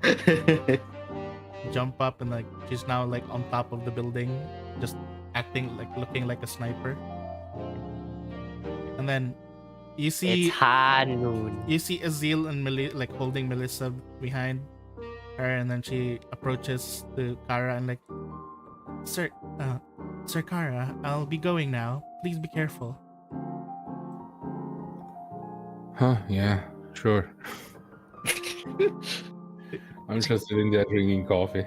[SPEAKER 2] jump up, and like she's now like on top of the building, just looking like a sniper. And then you see
[SPEAKER 4] It's high noon.
[SPEAKER 2] you see Azil and like holding Melissa behind her, and then she approaches to Kara and like, Sir Kara, I'll be going now. Please be careful.
[SPEAKER 5] Huh, yeah, sure. I'm just sitting there drinking coffee.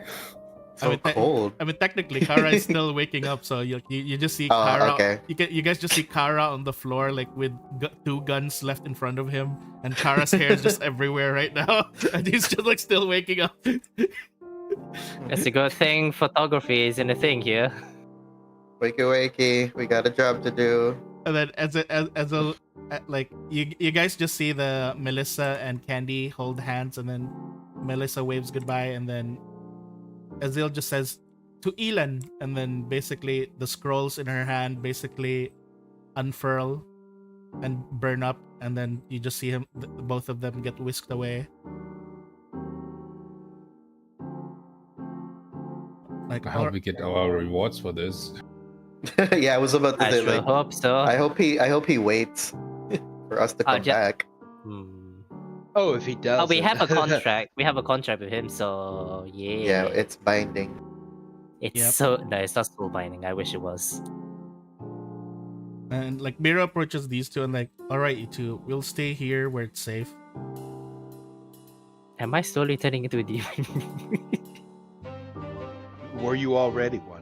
[SPEAKER 3] So cold.
[SPEAKER 2] I mean, technically, Kara is still waking up, so you just see
[SPEAKER 3] Oh,
[SPEAKER 2] Kara.
[SPEAKER 3] okay.
[SPEAKER 2] You guys just see Kara on the floor, like with two guns left in front of him, and Kara's hair is just everywhere right now, and he's just like still waking up.
[SPEAKER 4] It's a good thing photography isn't a thing here.
[SPEAKER 3] Wakey wakey, we got a job to do.
[SPEAKER 2] And then like you guys just see the Melissa and Candy hold hands, and then Melissa waves goodbye, and then Azil just says to Ellan, and then basically the scrolls in her hand basically unfurl and burn up, and then you just see both of them get whisked away. Like,
[SPEAKER 5] I hope we get our rewards for this.
[SPEAKER 3] Yeah, I was about to
[SPEAKER 4] I
[SPEAKER 3] say
[SPEAKER 4] sure
[SPEAKER 3] like,
[SPEAKER 4] hope so.
[SPEAKER 3] I hope he waits for us to come back.
[SPEAKER 4] Hmm.
[SPEAKER 1] Oh, if he does.
[SPEAKER 4] Oh, we have a contract. We have a contract with him, so yeah.
[SPEAKER 3] Yeah, it's binding.
[SPEAKER 4] It's
[SPEAKER 2] Yep.
[SPEAKER 4] so no, it's not soul binding. I wish it was.
[SPEAKER 2] And like Mira approaches these two and like, all right, you two, we'll stay here where it's safe.
[SPEAKER 4] Am I slowly turning into a demon?
[SPEAKER 1] Were you already one?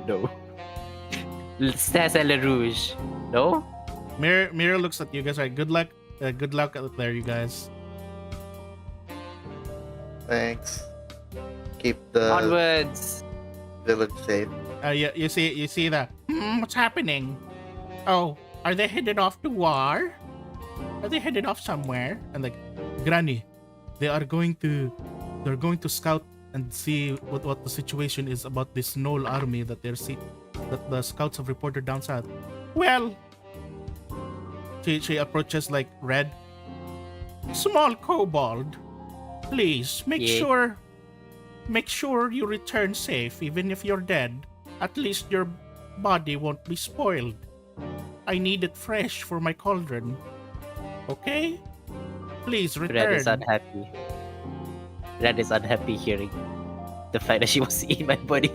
[SPEAKER 4] No. Stares at Le Rouge. No?
[SPEAKER 2] Mirror looks at you guys. Right, good luck. Good luck out there, you guys.
[SPEAKER 3] Thanks. Keep the
[SPEAKER 4] Onwards.
[SPEAKER 3] village safe.
[SPEAKER 2] You see that? What's happening? Oh, are they headed off to war? Are they headed off somewhere? And like, Granny, they're going to scout and see what the situation is about this Knoll army that that the scouts have reported down south. Well, she approaches like Red. Small kobold, please make sure you return safe, even if you're dead. At least your body won't be spoiled. I need it fresh for my cauldron. Okay? Please return.
[SPEAKER 4] Red is unhappy. Red is unhappy hearing the fact that she wants to eat my body.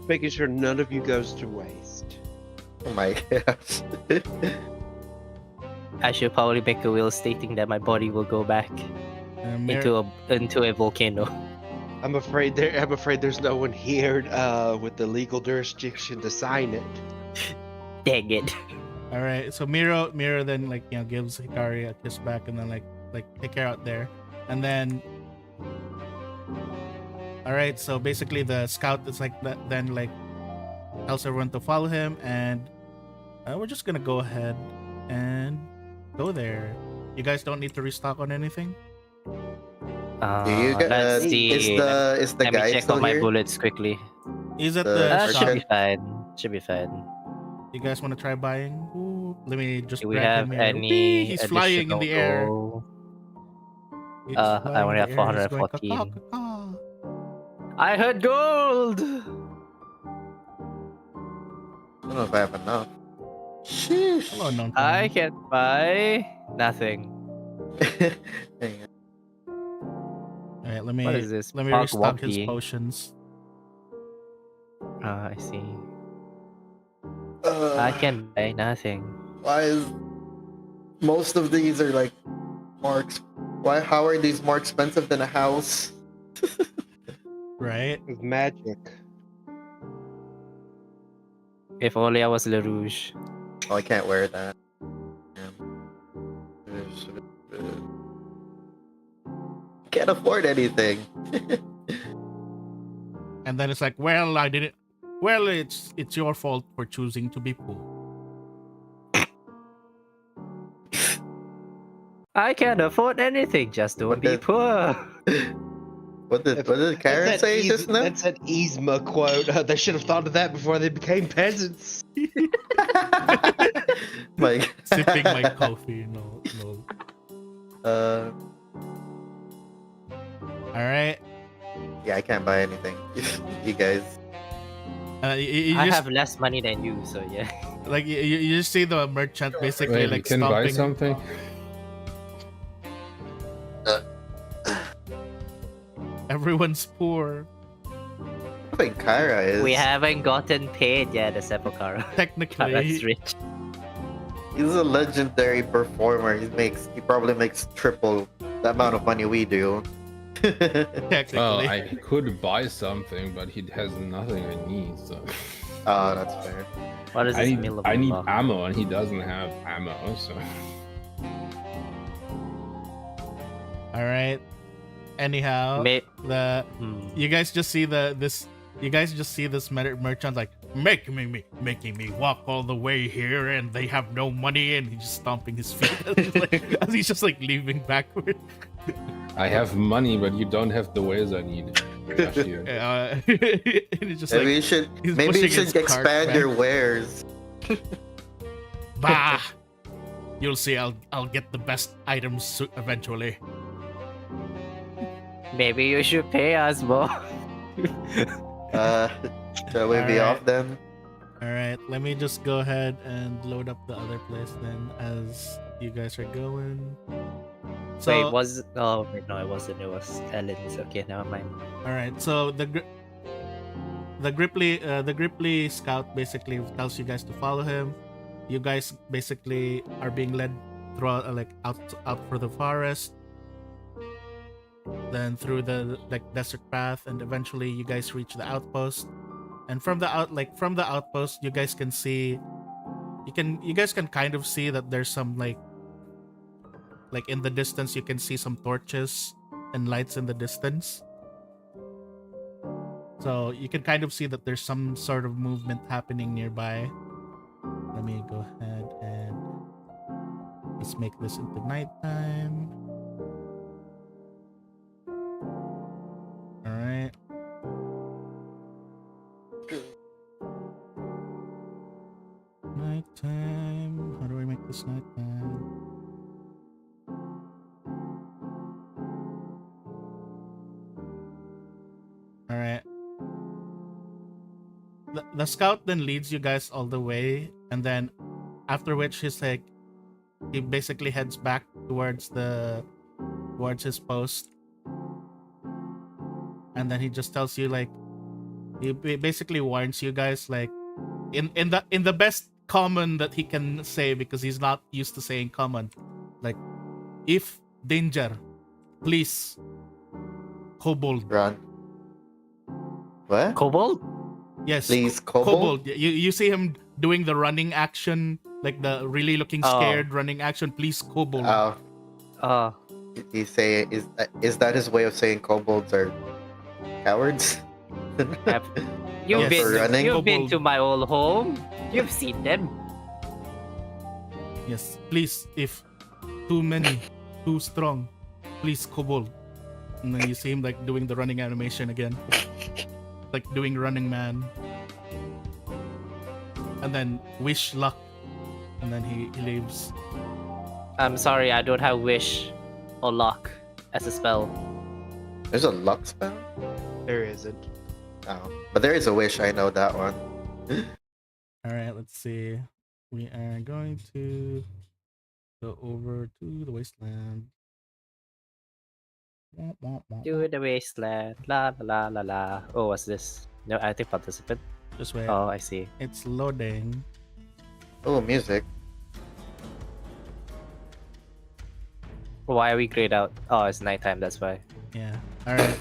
[SPEAKER 1] Making sure none of you goes to waste.
[SPEAKER 3] Oh my gosh.
[SPEAKER 4] I should probably make a will stating that my body will go back into a volcano.
[SPEAKER 1] I'm afraid there's no one here with the legal jurisdiction to sign it.
[SPEAKER 4] Dang it.
[SPEAKER 2] All right, so Miro then gives Hikari a kiss back and then like take her out there, and then all right, so basically the scout is like that, then like tells everyone to follow him, and we're just gonna go ahead and go there. You guys don't need to restock on anything.
[SPEAKER 4] Let's see.
[SPEAKER 3] Is the
[SPEAKER 4] Let
[SPEAKER 3] guy
[SPEAKER 4] me check
[SPEAKER 3] still
[SPEAKER 4] on my
[SPEAKER 3] here?
[SPEAKER 4] bullets quickly.
[SPEAKER 2] Is it the
[SPEAKER 4] Should
[SPEAKER 2] shop?
[SPEAKER 4] be fine. Should be fine.
[SPEAKER 2] You guys want to try buying? Ooh, let me just
[SPEAKER 4] Do we
[SPEAKER 2] grab
[SPEAKER 4] have
[SPEAKER 2] him here.
[SPEAKER 4] any?
[SPEAKER 2] He's flying in the air.
[SPEAKER 4] additional-
[SPEAKER 2] He's
[SPEAKER 4] I
[SPEAKER 2] flying
[SPEAKER 4] only
[SPEAKER 2] in
[SPEAKER 4] have
[SPEAKER 2] the air. He's going
[SPEAKER 4] 414.
[SPEAKER 2] caw, caw, caw.
[SPEAKER 4] I heard gold.
[SPEAKER 3] I don't know if I have enough. Sheesh.
[SPEAKER 2] Hello, non
[SPEAKER 4] I can buy nothing.
[SPEAKER 3] Hang on.
[SPEAKER 2] All right, let me
[SPEAKER 4] What is this?
[SPEAKER 2] let me
[SPEAKER 4] Pog
[SPEAKER 2] restock his
[SPEAKER 4] Wumpy.
[SPEAKER 2] potions.
[SPEAKER 4] I see. I can buy nothing.
[SPEAKER 3] Why is most of these are like how are these more expensive than a house?
[SPEAKER 2] Right?
[SPEAKER 1] With magic.
[SPEAKER 4] If only I was Le Rouge.
[SPEAKER 3] Oh, I can't wear that. Can't afford anything.
[SPEAKER 2] And then it's like, well, I didn't. Well, it's your fault for choosing to be poor.
[SPEAKER 4] I can't afford anything. Just don't
[SPEAKER 3] What
[SPEAKER 4] be
[SPEAKER 3] the-
[SPEAKER 4] poor.
[SPEAKER 3] What did Karen say just now?
[SPEAKER 1] That's an Yzma quote. They should have thought of that before they became peasants.
[SPEAKER 3] Like
[SPEAKER 2] Sipping my coffee. No. All right.
[SPEAKER 3] Yeah, I can't buy anything. You guys.
[SPEAKER 2] You
[SPEAKER 4] I
[SPEAKER 2] just,
[SPEAKER 4] have less money than you, so yeah.
[SPEAKER 2] like you just see the merchant basically
[SPEAKER 5] Wait, you
[SPEAKER 2] like
[SPEAKER 5] can buy
[SPEAKER 2] stomping.
[SPEAKER 5] something?
[SPEAKER 2] Everyone's poor.
[SPEAKER 3] I think Kyra is.
[SPEAKER 4] We haven't gotten paid yet, the Sepulchre.
[SPEAKER 2] Technically,
[SPEAKER 4] That's rich.
[SPEAKER 3] He's a legendary performer. He probably makes triple the amount of money we do.
[SPEAKER 2] technically.
[SPEAKER 5] Well, I could buy something, but he has nothing I need. So
[SPEAKER 3] Oh, that's fair.
[SPEAKER 4] What is
[SPEAKER 5] I
[SPEAKER 4] this
[SPEAKER 5] need,
[SPEAKER 4] meal of
[SPEAKER 5] I need
[SPEAKER 4] love?
[SPEAKER 5] ammo, and he doesn't have ammo. So
[SPEAKER 2] All right. Anyhow, you guys just see this merchant like making me walk all the way here, and they have no money, and he's just stomping his feet as he's just like leaving backward.
[SPEAKER 5] I have money, but you don't have the ways I need. Gosh, you.
[SPEAKER 2] And it's just
[SPEAKER 3] Maybe
[SPEAKER 2] like
[SPEAKER 3] you
[SPEAKER 2] pushing
[SPEAKER 3] should
[SPEAKER 2] his cart
[SPEAKER 3] expand
[SPEAKER 2] back.
[SPEAKER 3] your wares.
[SPEAKER 2] Bah! You'll see. I'll get the best items eventually.
[SPEAKER 4] Maybe you should pay us more.
[SPEAKER 3] Shall we be
[SPEAKER 2] Alright.
[SPEAKER 3] off then?
[SPEAKER 2] All right, let me just go ahead and load up the other place then as you guys are going. So,
[SPEAKER 4] Wait, wait, no, it wasn't. It was Ellan's. Okay, never mind.
[SPEAKER 2] all right, so the Gripply scout basically tells you guys to follow him. You guys basically are being led throughout like out for the forest, then through the like desert path, and eventually you guys reach the outpost. And from the outpost, you guys can see, you guys can kind of see that there's some like in the distance you can see some torches and lights in the distance. So you can kind of see that there's some sort of movement happening nearby. Let me go ahead and let's make this into nighttime. All right. Nighttime. How do I make this nighttime? All right. The scout then leads you guys all the way, and then after which he basically heads back towards his post, and then he just tells you like, he basically warns you guys like in the best common that he can say, because he's not used to saying common, like, if danger, please kobold
[SPEAKER 3] Run. What?
[SPEAKER 4] Kobold?
[SPEAKER 2] yes
[SPEAKER 3] Please, kobold?
[SPEAKER 2] you see him doing the running action, like the really looking scared running action, please kobold.
[SPEAKER 4] Oh.
[SPEAKER 3] You say is that his way of saying kobolds are cowards?
[SPEAKER 4] You've
[SPEAKER 2] Yes.
[SPEAKER 3] Running?
[SPEAKER 4] been to my old home. You've seen them.
[SPEAKER 2] Yes, please, if too many, too strong, please kobold. And then you see him like doing the running animation again, like doing Running Man. And then wish luck, and then he leaves.
[SPEAKER 4] I'm sorry, I don't have wish or luck as a spell.
[SPEAKER 3] There's a luck spell?
[SPEAKER 1] There isn't.
[SPEAKER 3] Oh. But there is a wish, I know that one.
[SPEAKER 2] All right, let's see. We are going to go over to the wasteland. Wah, wah, wah,
[SPEAKER 4] To
[SPEAKER 2] wah.
[SPEAKER 4] the wasteland. La la la la la. Oh, what's this? No, I think participant.
[SPEAKER 2] Just wait.
[SPEAKER 4] Oh, I see.
[SPEAKER 2] It's loading.
[SPEAKER 3] Oh, music.
[SPEAKER 4] Why are we grayed out? Oh, it's nighttime, that's why.
[SPEAKER 2] Yeah. All right.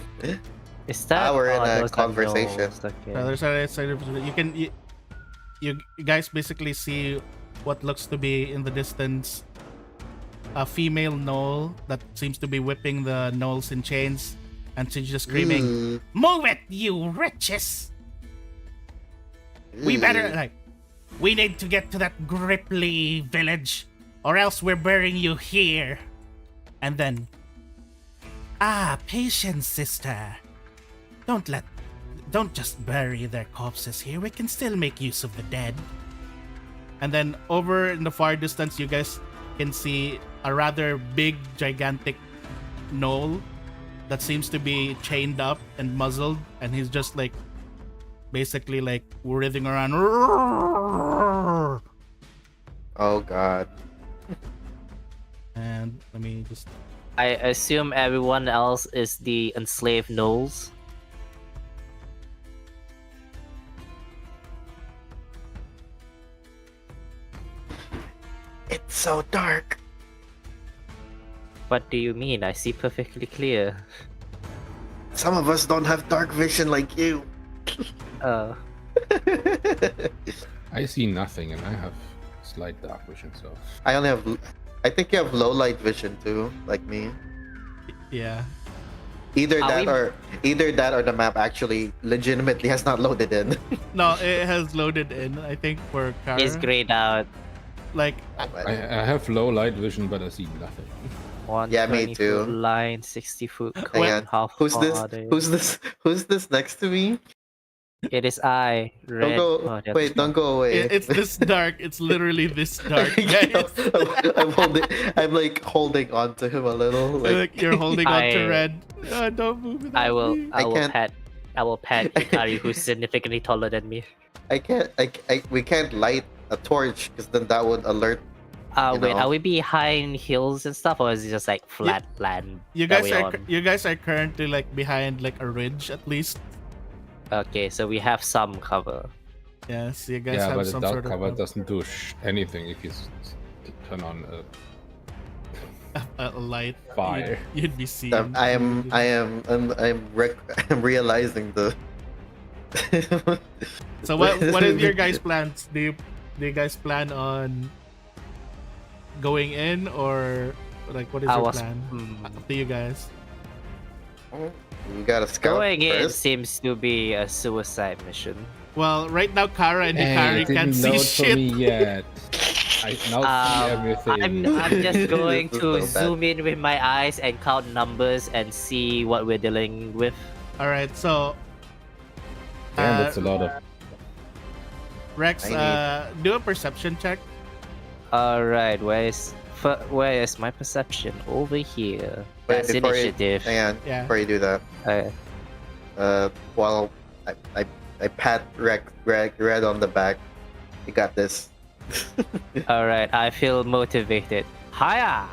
[SPEAKER 4] Is that?
[SPEAKER 3] We're in a
[SPEAKER 4] those are
[SPEAKER 3] conversation.
[SPEAKER 4] gnolls, okay.
[SPEAKER 2] So there's a side of you guys basically see what looks to be in the distance a female gnoll that seems to be whipping the gnolls in chains, and she's just screaming, "Move it, you wretches! We better we need to get to that Gripply village, or else we're burying you here." And then, patience, sister. Don't just bury their corpses here. We can still make use of the dead. And then over in the far distance, you guys can see a rather big, gigantic gnoll that seems to be chained up and muzzled, and he's just like basically like writhing around.
[SPEAKER 3] Oh god.
[SPEAKER 2] And let me just
[SPEAKER 4] I assume everyone else is the enslaved gnolls.
[SPEAKER 3] It's so dark.
[SPEAKER 4] What do you mean? I see perfectly clear.
[SPEAKER 3] Some of us don't have dark vision like you.
[SPEAKER 5] I see nothing, and I have slight dark vision, so
[SPEAKER 3] I only have. I think you have low light vision too, like me.
[SPEAKER 2] yeah.
[SPEAKER 3] Either
[SPEAKER 4] Are
[SPEAKER 3] that or the map actually legitimately has not loaded in.
[SPEAKER 2] No, it has loaded in. I think for Kara.
[SPEAKER 4] He's grayed out.
[SPEAKER 2] Like
[SPEAKER 5] I have low light vision, but I see nothing.
[SPEAKER 4] 120
[SPEAKER 3] Yeah, me too.
[SPEAKER 4] foot line, 60 foot
[SPEAKER 3] Hang
[SPEAKER 4] cone.
[SPEAKER 3] on.
[SPEAKER 4] How
[SPEAKER 3] Who's
[SPEAKER 4] far
[SPEAKER 3] this?
[SPEAKER 4] are they?
[SPEAKER 3] Who's this next to me?
[SPEAKER 4] It is I. Red.
[SPEAKER 3] Don't go.
[SPEAKER 4] Oh, that's-
[SPEAKER 3] Wait, don't go away.
[SPEAKER 2] it's this dark. It's literally this dark, guys.
[SPEAKER 3] I'm like holding on to him a little.
[SPEAKER 2] Like you're holding on to
[SPEAKER 4] I-
[SPEAKER 2] Red. Don't move without
[SPEAKER 4] I will.
[SPEAKER 2] me.
[SPEAKER 4] I will
[SPEAKER 3] can't-
[SPEAKER 4] pet. I will pet Ikari, who's significantly taller than me.
[SPEAKER 3] We can't light a torch because then that would alert. You
[SPEAKER 4] Wait,
[SPEAKER 3] know.
[SPEAKER 4] are we behind hills and stuff, or is it just like flat land?
[SPEAKER 2] You
[SPEAKER 4] that
[SPEAKER 2] guys
[SPEAKER 4] we're
[SPEAKER 2] are
[SPEAKER 4] on?
[SPEAKER 2] you guys are currently like behind like a ridge at least.
[SPEAKER 4] Okay, so we have some cover.
[SPEAKER 2] Yes, you guys
[SPEAKER 5] Yeah,
[SPEAKER 2] have
[SPEAKER 5] but the
[SPEAKER 2] some
[SPEAKER 5] dark
[SPEAKER 2] sort of
[SPEAKER 5] cover doesn't do anything if you turn on
[SPEAKER 2] a light,
[SPEAKER 5] Fire.
[SPEAKER 2] you'd be seeing.
[SPEAKER 3] I'm realizing the.
[SPEAKER 2] So what is your guys' plans? Do you guys plan on going in, or like what is your plan? Up to you guys.
[SPEAKER 3] You gotta scout
[SPEAKER 4] Going in
[SPEAKER 3] first.
[SPEAKER 4] seems to be a suicide mission.
[SPEAKER 2] Well, right now Kara and
[SPEAKER 5] Hey,
[SPEAKER 2] Hikari
[SPEAKER 5] it
[SPEAKER 2] can't
[SPEAKER 5] didn't
[SPEAKER 2] see
[SPEAKER 5] load for
[SPEAKER 2] shit.
[SPEAKER 5] me yet. I now see everything.
[SPEAKER 4] I'm just going
[SPEAKER 3] This is
[SPEAKER 4] to
[SPEAKER 3] so bad.
[SPEAKER 4] zoom in with my eyes and count numbers and see what we're dealing with.
[SPEAKER 2] All right, so
[SPEAKER 5] Damn, that's a lot of.
[SPEAKER 2] Rex,
[SPEAKER 3] I
[SPEAKER 2] do a perception check.
[SPEAKER 4] All right, where is my perception? Over here.
[SPEAKER 3] Wait,
[SPEAKER 4] That's
[SPEAKER 3] before
[SPEAKER 4] initiative.
[SPEAKER 3] Hang on,
[SPEAKER 2] Yeah.
[SPEAKER 3] before you do that. While I pat Red on the back. You got this.
[SPEAKER 4] All right, I feel motivated. Hiya!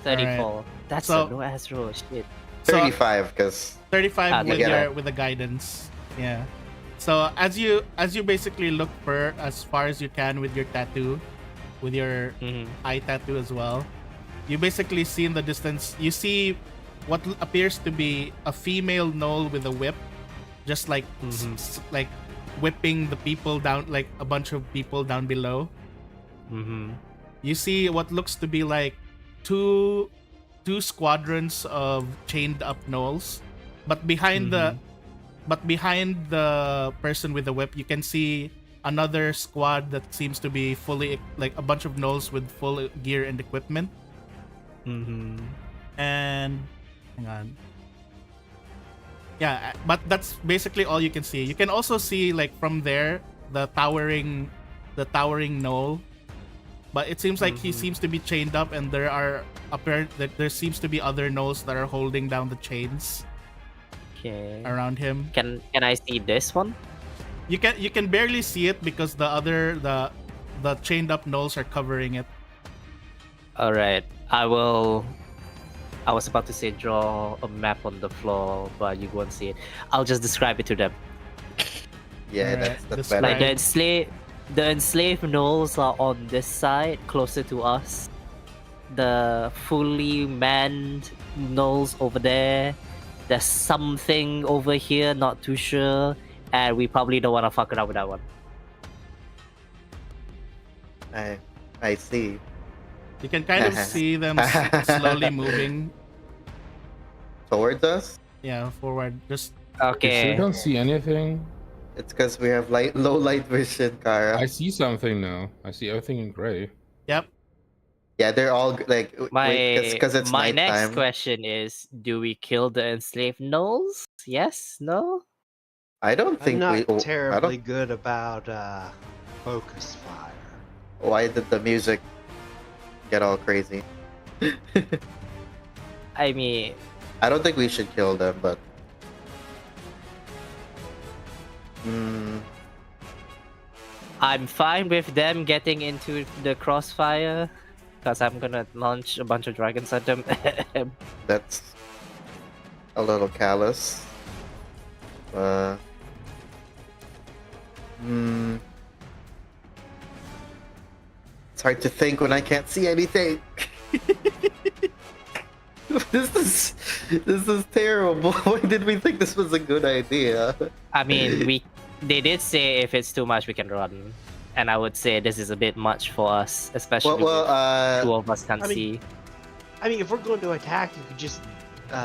[SPEAKER 4] 34. That's
[SPEAKER 2] So-
[SPEAKER 4] a low ass roll. Shit.
[SPEAKER 2] So
[SPEAKER 3] 35, because
[SPEAKER 2] 35 with
[SPEAKER 3] yeah.
[SPEAKER 2] your with the guidance. Yeah. So as you basically look for as far as you can with your tattoo, with your eye tattoo as well, you basically see in the distance, you see what appears to be a female gnoll with a whip, just like like whipping the people down, like a bunch of people down below. You see what looks to be like two squadrons of chained up gnolls, but behind the person with the whip, you can see another squad that seems to be fully, like a bunch of gnolls with full gear and equipment. And hang on. Yeah, but that's basically all you can see. You can also see, like, from there the towering gnoll, but it seems like he seems to be chained up, and there seems to be other gnolls that are holding down the chains
[SPEAKER 4] Okay.
[SPEAKER 2] around him.
[SPEAKER 4] Can I see this one?
[SPEAKER 2] You can barely see it because the chained up gnolls are covering it.
[SPEAKER 4] All right. I was about to say draw a map on the floor, but you won't see it. I'll just describe it to them.
[SPEAKER 3] yeah,
[SPEAKER 2] Alright,
[SPEAKER 3] that's
[SPEAKER 2] describe-
[SPEAKER 3] better.
[SPEAKER 4] Like the enslaved gnolls are on this side, closer to us. The fully manned gnolls over there. There's something over here, not too sure, and we probably don't want to fuck around with that one.
[SPEAKER 3] I see.
[SPEAKER 2] You can kind of see them slowly moving,
[SPEAKER 3] Towards us?
[SPEAKER 2] yeah, forward. Just
[SPEAKER 5] You
[SPEAKER 4] Okay.
[SPEAKER 5] sure don't see anything?
[SPEAKER 3] It's because we have low light vision, Kara.
[SPEAKER 5] I see something now. I see everything in gray.
[SPEAKER 2] yep.
[SPEAKER 3] Yeah, they're all like
[SPEAKER 4] My
[SPEAKER 3] because it's
[SPEAKER 4] my
[SPEAKER 3] nighttime.
[SPEAKER 4] next question is: do we kill the enslaved gnolls? Yes? No?
[SPEAKER 3] I don't
[SPEAKER 1] I'm
[SPEAKER 3] think
[SPEAKER 1] not
[SPEAKER 3] we. I
[SPEAKER 1] terribly
[SPEAKER 3] don't.
[SPEAKER 1] good about focus fire.
[SPEAKER 3] Why did the music get all crazy?
[SPEAKER 4] I mean,
[SPEAKER 3] I don't think we should kill them, but.
[SPEAKER 4] I'm fine with them getting into the crossfire, because I'm gonna launch a bunch of dragons at them.
[SPEAKER 3] That's a little callous. It's hard to think when I can't see anything. This is terrible. Why did we think this was a good idea?
[SPEAKER 4] I mean, they did say if it's too much we can run, and I would say this is a bit much for us, especially
[SPEAKER 3] Well,
[SPEAKER 4] if two of us can't
[SPEAKER 1] I mean,
[SPEAKER 4] see.
[SPEAKER 1] I mean, if we're going to attack, you could just.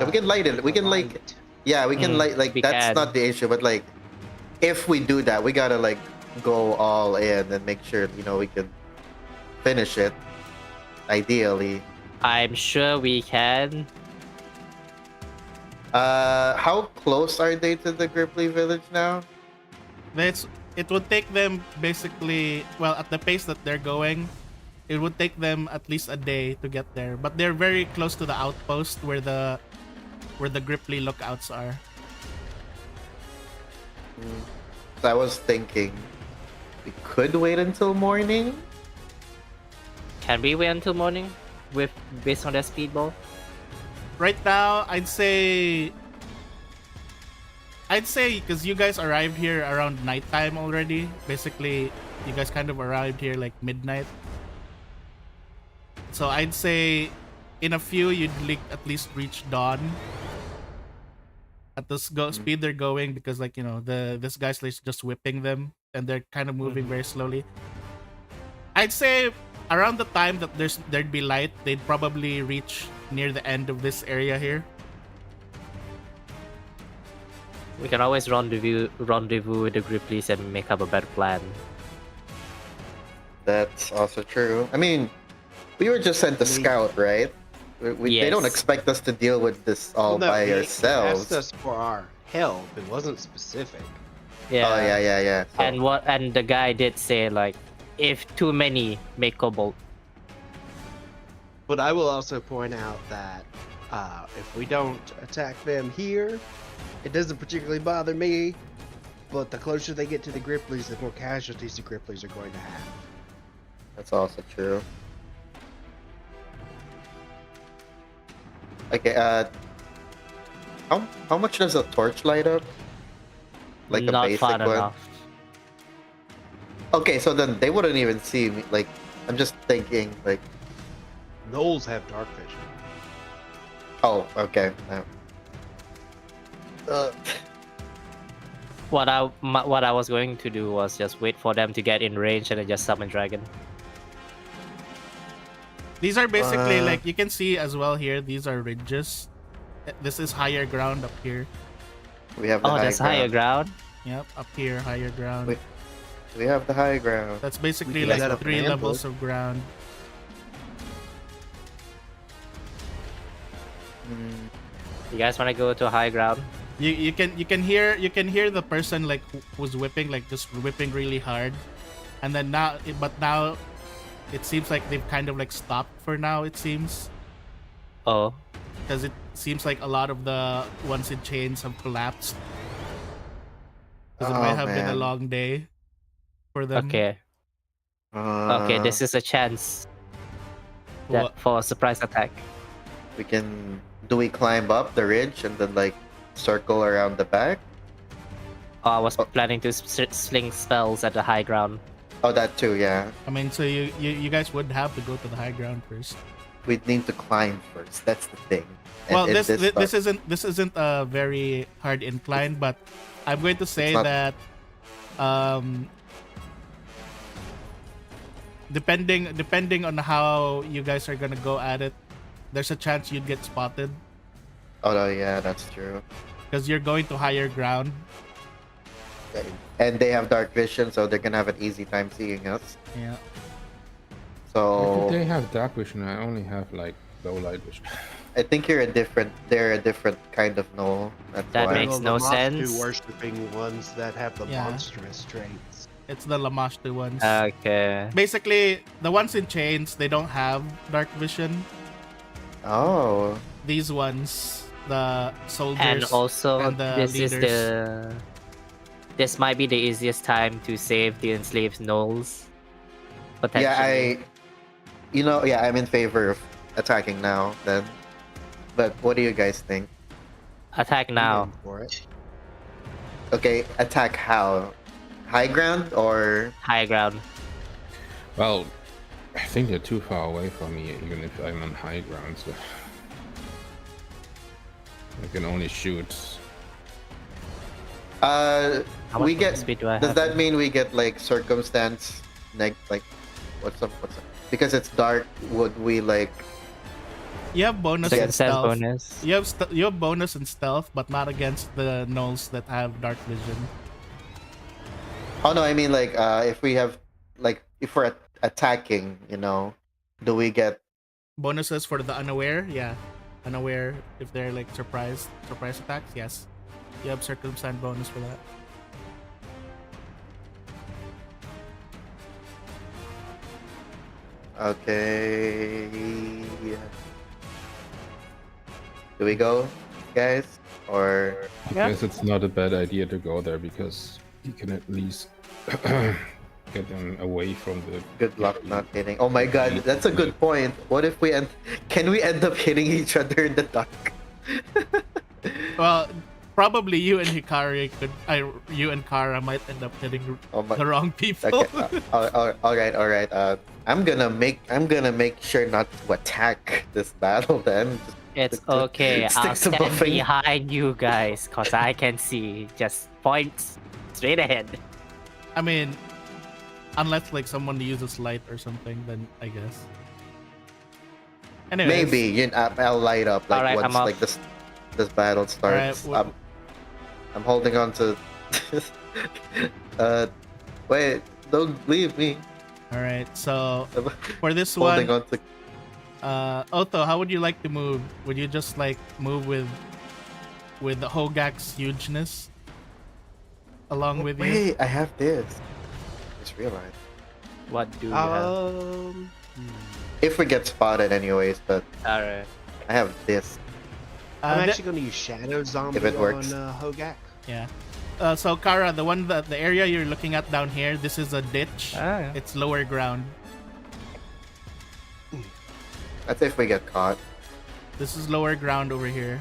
[SPEAKER 3] we can light it. We can like.
[SPEAKER 1] it.
[SPEAKER 3] Yeah, we can like
[SPEAKER 4] we
[SPEAKER 3] that's
[SPEAKER 4] can.
[SPEAKER 3] not the issue, but like if we do that, we gotta like go all in and make sure we can finish it. Ideally.
[SPEAKER 4] I'm sure we can.
[SPEAKER 3] How close are they to the Gripply village now?
[SPEAKER 2] It would take them basically, well, at the pace that they're going, it would take them at least a day to get there. But they're very close to the outpost where the Gripply lookouts are.
[SPEAKER 3] So I was thinking we could wait until morning.
[SPEAKER 4] Can we wait until morning based on their speedball?
[SPEAKER 2] Right now, I'd say because you guys arrived here around nighttime already. Basically, you guys kind of arrived here like midnight. So I'd say in a few you'd at least reach dawn. At this speed they're going, because like this guy's like just whipping them and they're kind of moving very slowly. I'd say around the time that there'd be light, they'd probably reach near the end of this area here.
[SPEAKER 4] We can always rendezvous with the Gripplies and make up a better plan.
[SPEAKER 3] That's also true. I mean, we were just sent to scout, right? They don't expect us to deal with this all by ourselves.
[SPEAKER 1] They asked us for our help. It wasn't specific.
[SPEAKER 4] Yeah.
[SPEAKER 3] Oh yeah. So,
[SPEAKER 4] And the guy did say like, if too many, make cobalt.
[SPEAKER 1] But I will also point out that if we don't attack them here, it doesn't particularly bother me. But the closer they get to the Gripplies, the more casualties the Gripplies are going to have.
[SPEAKER 3] that's also true. Okay, how much does a torch light up? Like
[SPEAKER 4] Not
[SPEAKER 3] a basic
[SPEAKER 4] far
[SPEAKER 3] one?
[SPEAKER 4] enough.
[SPEAKER 3] Okay, so then they wouldn't even see me. Like, I'm just thinking, like,
[SPEAKER 1] Gnolls have dark vision.
[SPEAKER 3] oh, okay.
[SPEAKER 4] What I was going to do was just wait for them to get in range and then just summon dragon.
[SPEAKER 2] These are basically like, you can see as well here, these are ridges. This is higher ground up here.
[SPEAKER 3] We have the
[SPEAKER 4] That's higher ground.
[SPEAKER 2] Yep, up here, higher ground.
[SPEAKER 3] Wait. We have the high ground.
[SPEAKER 2] That's basically
[SPEAKER 1] can
[SPEAKER 2] like
[SPEAKER 1] set up
[SPEAKER 2] 3
[SPEAKER 1] an
[SPEAKER 2] levels
[SPEAKER 1] ambush.
[SPEAKER 2] of ground.
[SPEAKER 4] You guys want to go to high ground?
[SPEAKER 2] You can hear the person like who's whipping, like just whipping really hard, and then now it seems like they've kind of like stopped for now. It seems
[SPEAKER 4] Oh,
[SPEAKER 2] because it seems like a lot of the ones in chains have collapsed. Because it might have been a long day for them.
[SPEAKER 4] okay. Okay, this is a chance for a surprise attack.
[SPEAKER 3] Do we climb up the ridge and then like circle around the back?
[SPEAKER 4] I was planning to sling spells at the high ground.
[SPEAKER 3] Oh, that too, yeah.
[SPEAKER 2] I mean, so you guys would have to go to the high ground first.
[SPEAKER 3] We'd need to climb first. That's the thing. And
[SPEAKER 2] Well,
[SPEAKER 3] if
[SPEAKER 2] this isn't a very hard incline, but I'm going to say that depending on how you guys are gonna go at it, there's a chance you'd get spotted
[SPEAKER 3] Oh no, yeah, that's true.
[SPEAKER 2] because you're going to higher ground.
[SPEAKER 3] And they have dark vision, so they're gonna have an easy time seeing us.
[SPEAKER 2] Yeah.
[SPEAKER 3] So
[SPEAKER 5] They have dark vision. I only have like low light vision.
[SPEAKER 3] I think they're a different kind of Gnoll. That's
[SPEAKER 4] That
[SPEAKER 3] why.
[SPEAKER 4] makes no sense.
[SPEAKER 1] Two worshipping ones that have the
[SPEAKER 2] Yeah.
[SPEAKER 1] monstrous traits.
[SPEAKER 2] It's the Lamashtu ones.
[SPEAKER 4] Okay.
[SPEAKER 2] Basically, the ones in chains, they don't have dark vision.
[SPEAKER 3] Oh.
[SPEAKER 2] These ones, the soldiers,
[SPEAKER 4] And also,
[SPEAKER 2] and the leaders.
[SPEAKER 4] This might be the easiest time to save the enslaved gnolls. Potentially.
[SPEAKER 3] Yeah, I'm in favor of attacking now then. But what do you guys think?
[SPEAKER 4] Attack now.
[SPEAKER 1] For it.
[SPEAKER 3] Okay, attack how? High ground or
[SPEAKER 4] High ground.
[SPEAKER 5] Well, I think they're too far away from me, even if I'm on high ground. So I can only shoot.
[SPEAKER 4] How much
[SPEAKER 3] we
[SPEAKER 4] movement
[SPEAKER 3] get
[SPEAKER 4] speed do I
[SPEAKER 3] does
[SPEAKER 4] have?
[SPEAKER 3] that mean we get like circumstance like what's up because it's dark, would we like
[SPEAKER 2] You have bonus
[SPEAKER 4] Second
[SPEAKER 2] and
[SPEAKER 4] sense
[SPEAKER 2] stealth.
[SPEAKER 4] bonus.
[SPEAKER 2] You have bonus and stealth, but not against the gnolls that have dark vision.
[SPEAKER 3] Oh no, I mean like if we have like if we're attacking, do we get
[SPEAKER 2] Bonuses for the unaware, yeah. Unaware if they're like surprise attacks, yes. You have circumstance bonus for that.
[SPEAKER 3] okay? Do we go, guys? Or
[SPEAKER 5] I
[SPEAKER 4] Yeah.
[SPEAKER 5] guess it's not a bad idea to go there because you can at least get them away from the.
[SPEAKER 3] good luck not hitting? Oh my god, that's a good point. What if can we end up hitting each other in the dark?
[SPEAKER 2] Well, probably you and Hikari you and Kara might end up hitting the wrong people.
[SPEAKER 3] Okay. All right. I'm gonna make sure not to attack this battle then.
[SPEAKER 4] It's okay.
[SPEAKER 3] stick
[SPEAKER 4] I'll
[SPEAKER 3] to
[SPEAKER 4] stand
[SPEAKER 3] buffing.
[SPEAKER 4] behind you guys because I can see. Just point straight ahead.
[SPEAKER 2] I mean, unless like someone uses light or something, then I guess. Anyways,
[SPEAKER 3] Maybe I'll light up like
[SPEAKER 4] Alright,
[SPEAKER 3] once
[SPEAKER 4] I'm
[SPEAKER 3] like this battle starts.
[SPEAKER 2] Alright,
[SPEAKER 3] I'm holding on to. Wait! Don't leave me.
[SPEAKER 2] all right. So for this
[SPEAKER 3] Holding
[SPEAKER 2] one,
[SPEAKER 3] on to.
[SPEAKER 2] Otho, how would you like to move? Would you just like move with the Hogak's hugeness along with you?
[SPEAKER 3] Wait, I have this. Just realized.
[SPEAKER 4] What do you have?
[SPEAKER 3] If we get spotted, anyways, but
[SPEAKER 4] Alright.
[SPEAKER 3] I have this.
[SPEAKER 1] I'm
[SPEAKER 2] that-
[SPEAKER 1] actually going to use Shadow Zombie
[SPEAKER 3] If it works.
[SPEAKER 1] on Hogak.
[SPEAKER 2] Yeah. So Kara, the area you're looking at down here, this is a ditch.
[SPEAKER 4] Ah.
[SPEAKER 2] It's lower ground.
[SPEAKER 3] That's if we get caught.
[SPEAKER 2] This is lower ground over here.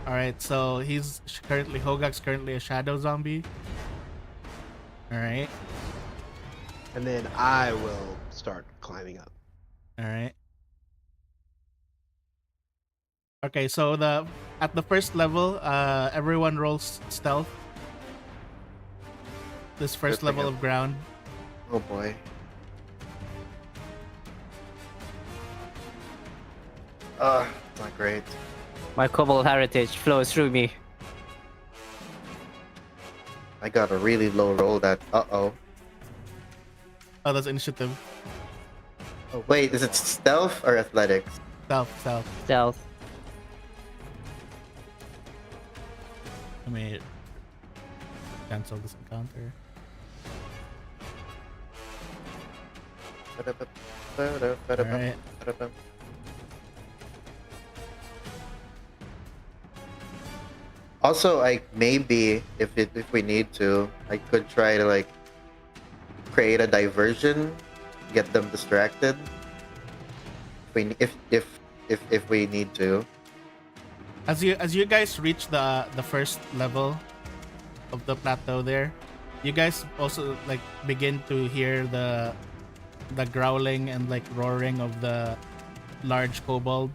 [SPEAKER 2] All right. So Hogak's currently a shadow zombie. All right.
[SPEAKER 1] And then I will start climbing up.
[SPEAKER 2] All right. Okay. So at the first level, everyone rolls stealth. This first
[SPEAKER 3] Good
[SPEAKER 2] level
[SPEAKER 3] thing
[SPEAKER 2] of ground.
[SPEAKER 3] Oh boy. It's not great.
[SPEAKER 4] My Kobold heritage flows through me.
[SPEAKER 3] I got a really low roll that.
[SPEAKER 2] Oh, that's initiative.
[SPEAKER 3] Oh, wait, is it stealth or athletics?
[SPEAKER 2] Stealth.
[SPEAKER 4] Stealth.
[SPEAKER 2] Let me cancel this encounter. Alright.
[SPEAKER 3] Also, like maybe if we need to, I could try to like create a diversion, get them distracted. If we need to.
[SPEAKER 2] As you guys reach the first level of the plateau there, you guys also like begin to hear the growling and like roaring of the large kobold,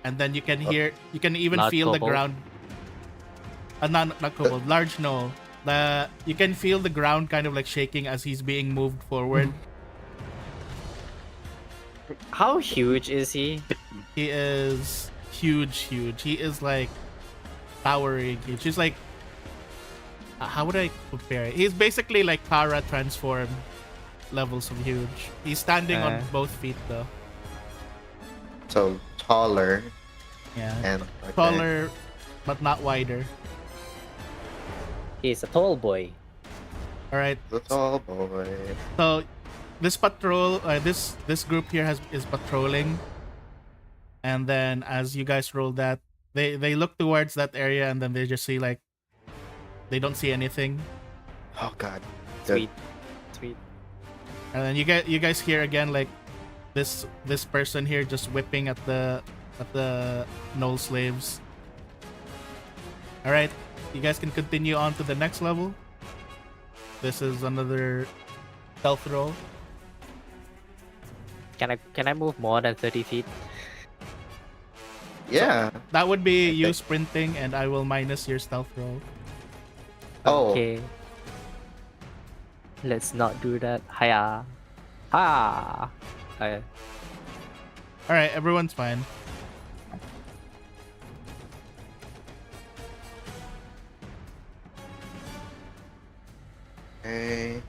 [SPEAKER 2] and then you can even
[SPEAKER 4] Large
[SPEAKER 2] feel the
[SPEAKER 4] kobold?
[SPEAKER 2] ground. Not kobold, large no. You can feel the ground kind of like shaking as he's being moved forward.
[SPEAKER 4] How huge is he?
[SPEAKER 2] He is huge. He is like towering huge. He's like, how would I compare it? He's basically like Kara transformed levels of huge. He's standing on both feet though.
[SPEAKER 3] So taller
[SPEAKER 2] Yeah.
[SPEAKER 3] and okay.
[SPEAKER 2] Taller, but not wider.
[SPEAKER 4] He's a tall boy.
[SPEAKER 2] All right.
[SPEAKER 3] The tall boy.
[SPEAKER 2] So this patrol, this group here is patrolling, and then as you guys roll that, they look towards that area, and then they just see like they don't see anything,
[SPEAKER 3] Oh god.
[SPEAKER 4] Sweet.
[SPEAKER 2] and then you guys hear again like this person here just whipping at the Knoll slaves. All right, you guys can continue on to the next level. This is another stealth roll.
[SPEAKER 4] Can I move more than 30 feet?
[SPEAKER 3] Yeah.
[SPEAKER 2] That would be you sprinting, and I will minus your stealth roll.
[SPEAKER 3] Oh.
[SPEAKER 4] Okay. Let's not do that. Hiya. Ha. Okay.
[SPEAKER 2] All right, everyone's fine.
[SPEAKER 3] Okay.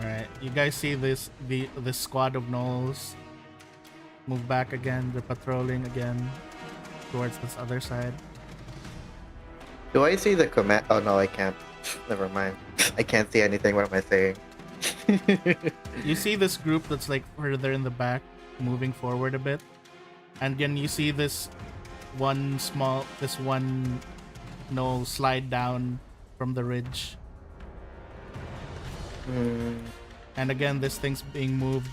[SPEAKER 2] All right, you guys see this squad of gnolls move back again. They're patrolling again towards this other side.
[SPEAKER 3] Do I see the command? Oh no, I can't. Never mind. I can't see anything. What am I saying?
[SPEAKER 2] You see this group that's like further in the back, moving forward a bit, and then you see this one gnoll slide down from the ridge,
[SPEAKER 3] Hmm.
[SPEAKER 2] and again this thing's being moved.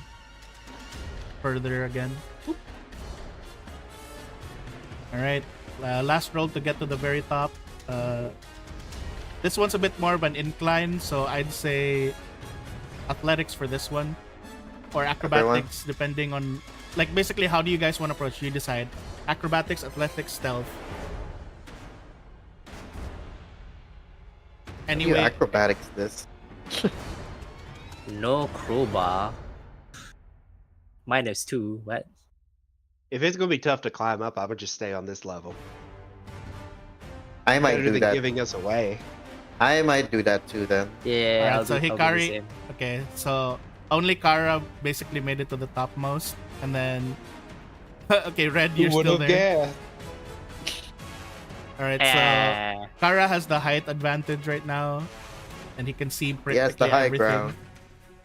[SPEAKER 2] further again. All right, last roll to get to the very top. This one's a bit more of an incline, so I'd say athletics for this one, or acrobatics, depending on like basically how do you guys want to approach? You decide. Acrobatics, athletics, stealth. Anyway,
[SPEAKER 3] acrobatics this.
[SPEAKER 4] No crowbar. -2. What?
[SPEAKER 1] If it's gonna be tough to climb up, I would just stay on this level.
[SPEAKER 3] I might
[SPEAKER 1] Better
[SPEAKER 3] do
[SPEAKER 1] than
[SPEAKER 3] that.
[SPEAKER 1] giving us away.
[SPEAKER 3] I might do that too then.
[SPEAKER 4] Yeah.
[SPEAKER 2] Alright, so
[SPEAKER 4] I'll do the
[SPEAKER 2] Hikari.
[SPEAKER 4] same.
[SPEAKER 2] Okay, so only Kara basically made it to the topmost, and then okay, Red, you're still there. All right, so Kara has the height advantage right now, and he can see practically
[SPEAKER 3] Yes, the high
[SPEAKER 2] everything.
[SPEAKER 3] ground.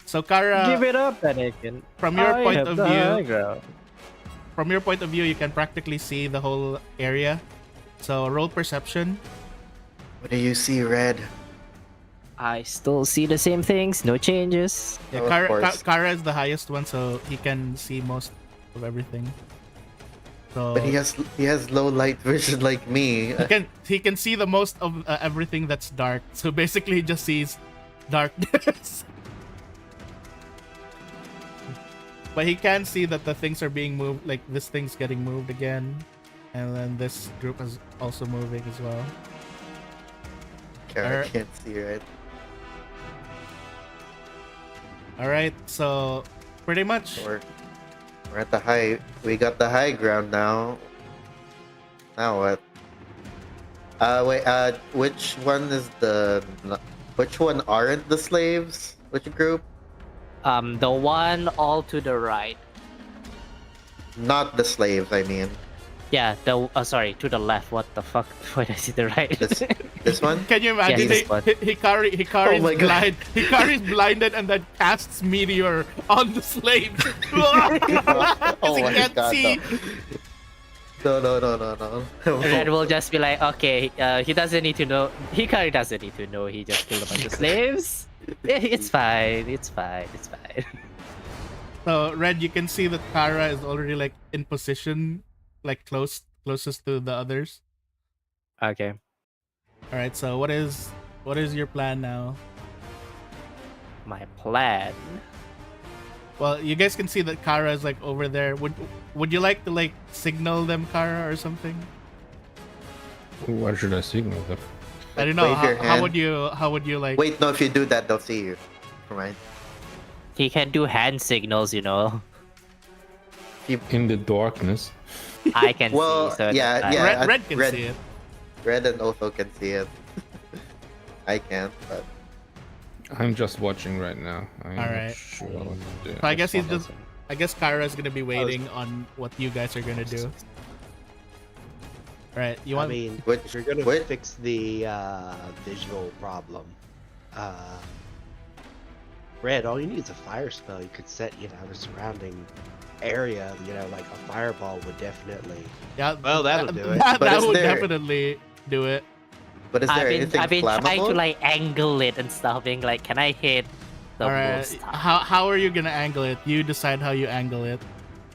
[SPEAKER 2] So Kara,
[SPEAKER 4] Give it up, Anakin.
[SPEAKER 2] from your point
[SPEAKER 4] have
[SPEAKER 2] of
[SPEAKER 4] the high
[SPEAKER 2] view,
[SPEAKER 4] ground.
[SPEAKER 2] you can practically see the whole area. So roll perception.
[SPEAKER 3] What do you see, Red?
[SPEAKER 4] I still see the same things. No changes.
[SPEAKER 2] Yeah,
[SPEAKER 3] Oh, of course.
[SPEAKER 2] Kara is the highest one, so he can see most of everything. So
[SPEAKER 3] But he has low light vision like me.
[SPEAKER 2] he can see the most of everything that's dark. So basically, he just sees darkness. But he can see that the things are being moved. Like this thing's getting moved again, and then this group is also moving as well.
[SPEAKER 3] I can't see, right?
[SPEAKER 2] All right, so pretty much.
[SPEAKER 3] We're at the high. We got the high ground now. Now what? Wait. Which one is the? Which one aren't the slaves? Which group?
[SPEAKER 4] The one all to the right.
[SPEAKER 3] Not the slaves. I mean,
[SPEAKER 4] Yeah, sorry, to the left. What the fuck? Why did I see the right?
[SPEAKER 3] this one.
[SPEAKER 2] Can you imagine?
[SPEAKER 4] this one.
[SPEAKER 2] Hikari's
[SPEAKER 3] Oh my God.
[SPEAKER 2] blind. Hikari's blinded and then casts meteor on the slave.
[SPEAKER 3] Oh
[SPEAKER 2] he
[SPEAKER 3] my
[SPEAKER 2] can't
[SPEAKER 3] God,
[SPEAKER 2] see.
[SPEAKER 3] No.
[SPEAKER 4] Red will just be like, okay, he doesn't need to know. Hikari doesn't need to know. He just killed a bunch of slaves. It's fine. It's fine. It's fine.
[SPEAKER 2] So Red, you can see that Kara is already like in position, like closest to the others.
[SPEAKER 4] Okay.
[SPEAKER 2] All right. So what is your plan now?
[SPEAKER 4] My plan.
[SPEAKER 2] Well, you guys can see that Kara is like over there. Would you like to like signal them, Kara, or something?
[SPEAKER 5] Why should I signal them?
[SPEAKER 2] I don't know.
[SPEAKER 3] Wave your
[SPEAKER 2] How
[SPEAKER 3] hand.
[SPEAKER 2] would you like?
[SPEAKER 3] Wait, no. If you do that, they'll see you. Right?
[SPEAKER 4] He can do hand signals, you know.
[SPEAKER 5] In the darkness.
[SPEAKER 4] I can
[SPEAKER 3] Well,
[SPEAKER 4] see. So it's
[SPEAKER 3] yeah,
[SPEAKER 4] fine.
[SPEAKER 3] yeah.
[SPEAKER 2] Red can see it.
[SPEAKER 3] Red and Otho can see it. I can't, but
[SPEAKER 5] I'm just watching right now. I'm not
[SPEAKER 2] Alright.
[SPEAKER 5] sure what to do.
[SPEAKER 2] So I guess he's just. I guess Kara's gonna be waiting on what you guys are gonna do. Right? You want?
[SPEAKER 1] I mean,
[SPEAKER 3] Which-
[SPEAKER 1] if you're gonna
[SPEAKER 3] which-
[SPEAKER 1] fix the visual problem, Red, all you need is a fire spell. You could set, the surrounding area. Like a fireball would definitely.
[SPEAKER 2] Yeah.
[SPEAKER 1] Well, that'll do it.
[SPEAKER 2] That
[SPEAKER 3] But is
[SPEAKER 2] would
[SPEAKER 3] there-
[SPEAKER 2] definitely do it.
[SPEAKER 3] but is there anything
[SPEAKER 4] I've been
[SPEAKER 3] flammable?
[SPEAKER 4] trying to like angle it and stuff, being like, can I hit the
[SPEAKER 2] All right.
[SPEAKER 4] most?
[SPEAKER 2] How are you gonna angle it? You decide how you angle it.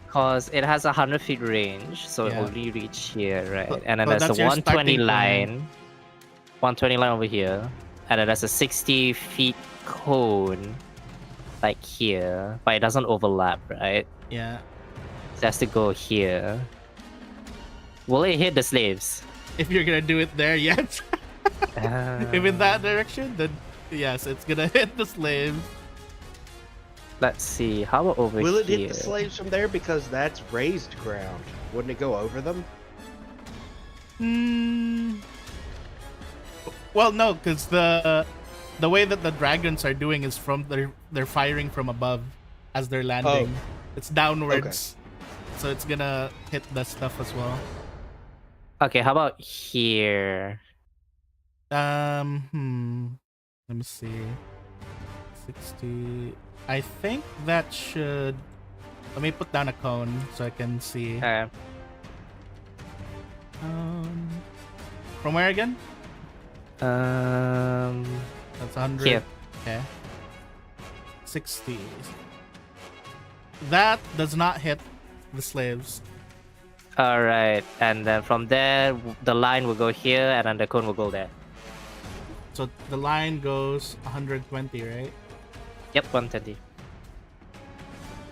[SPEAKER 4] Because it has 100 feet range, so it
[SPEAKER 2] Yeah.
[SPEAKER 4] will only reach here, right?
[SPEAKER 2] But-
[SPEAKER 4] And then
[SPEAKER 2] but
[SPEAKER 4] there's
[SPEAKER 2] that's
[SPEAKER 4] a
[SPEAKER 2] your
[SPEAKER 4] 120
[SPEAKER 2] starting
[SPEAKER 4] line. 120 line over here. And then there's a 60 feet cone, like here. But it doesn't overlap, right?
[SPEAKER 2] Yeah.
[SPEAKER 4] It has to go here. Will it hit the slaves?
[SPEAKER 2] If you're gonna do it there, yes. If in that direction, then yes, it's gonna hit the slaves.
[SPEAKER 4] Let's see. How about over
[SPEAKER 1] Will it
[SPEAKER 4] here?
[SPEAKER 1] hit the slaves from there because that's raised ground? Wouldn't it go over them?
[SPEAKER 2] Well, no, because the way that the dragons are doing is from they're firing from above as they're landing. It's downwards, so it's gonna hit the stuff as well.
[SPEAKER 4] Okay, how about here?
[SPEAKER 2] Let me see. 60. I think that should. Let me put down a cone so I can see. From where again? That's 100.
[SPEAKER 4] Here.
[SPEAKER 2] Okay. 60. that does not hit the slaves.
[SPEAKER 4] All right, and then from there, the line will go here, and then the cone will go there.
[SPEAKER 2] So the line goes 120, right?
[SPEAKER 4] Yep, 120.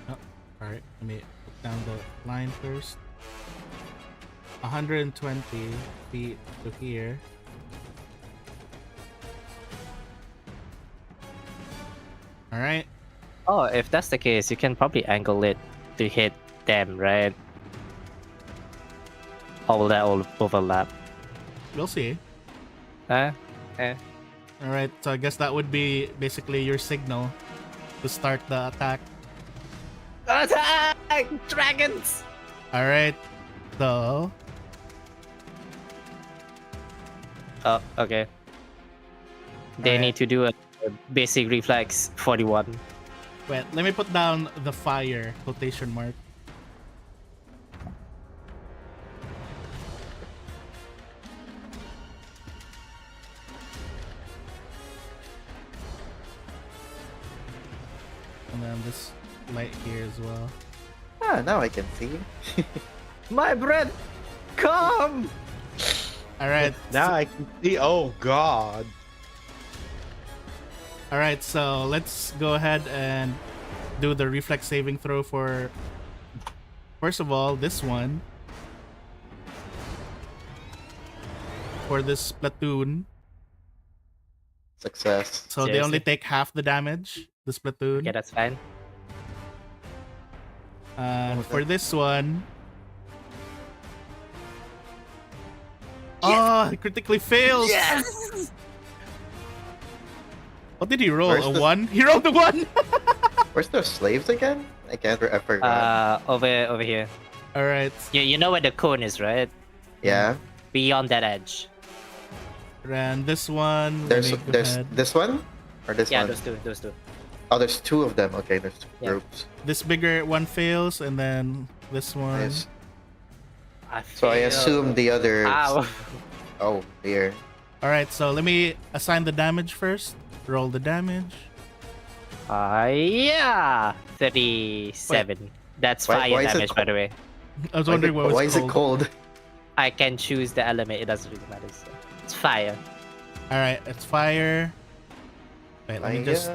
[SPEAKER 2] Oh, all right. Let me put down the line first. 120 feet to here. All right.
[SPEAKER 4] Oh, if that's the case, you can probably angle it to hit them, right? Or will that all overlap?
[SPEAKER 2] We'll see.
[SPEAKER 4] Eh.
[SPEAKER 2] All right. So I guess that would be basically your signal to start the attack.
[SPEAKER 4] Attack! Dragons!
[SPEAKER 2] All right. So
[SPEAKER 4] Oh, okay. They
[SPEAKER 2] Alright.
[SPEAKER 4] need to do a basic reflex 41.
[SPEAKER 2] wait, let me put down the fire quotation mark. And then this light here as well.
[SPEAKER 3] Ah, now I can see.
[SPEAKER 4] My bread! Come!
[SPEAKER 2] All right.
[SPEAKER 1] Now I can see. Oh God.
[SPEAKER 2] All right. So let's go ahead and do the reflex saving throw for. First of all, this one. For this platoon.
[SPEAKER 3] Success.
[SPEAKER 2] So they only
[SPEAKER 4] Seriously?
[SPEAKER 2] take half the damage. This platoon.
[SPEAKER 4] Okay, that's fine.
[SPEAKER 2] And for this one. Oh, he critically fails.
[SPEAKER 4] Yes!
[SPEAKER 2] What did he roll?
[SPEAKER 3] Where's
[SPEAKER 2] A
[SPEAKER 3] the-
[SPEAKER 2] 1? He rolled a 1.
[SPEAKER 3] Where's the slaves again? I forgot.
[SPEAKER 4] Over here.
[SPEAKER 2] All right.
[SPEAKER 4] You know where the cone is, right?
[SPEAKER 3] Yeah.
[SPEAKER 4] Beyond that edge.
[SPEAKER 2] And this one. let
[SPEAKER 3] There's
[SPEAKER 2] me go
[SPEAKER 3] there's
[SPEAKER 2] ahead.
[SPEAKER 3] this one or this
[SPEAKER 4] Yeah,
[SPEAKER 3] one.
[SPEAKER 4] those two.
[SPEAKER 3] Oh, there's two of them. Okay, there's two
[SPEAKER 4] Yeah.
[SPEAKER 3] groups.
[SPEAKER 2] This bigger one fails, and then this one.
[SPEAKER 3] Nice. So I assume the other.
[SPEAKER 4] Ow.
[SPEAKER 3] Oh dear.
[SPEAKER 2] All right. So let me assign the damage first. Roll the damage.
[SPEAKER 4] Yeah! 37. That's
[SPEAKER 3] Why-
[SPEAKER 4] fire
[SPEAKER 3] why is it
[SPEAKER 4] damage, by the way.
[SPEAKER 2] I was wondering what was
[SPEAKER 3] Why is it cold?
[SPEAKER 4] I can choose the element, it doesn't really matter. So. It's fire.
[SPEAKER 2] All right. It's fire. Wait. Let me just.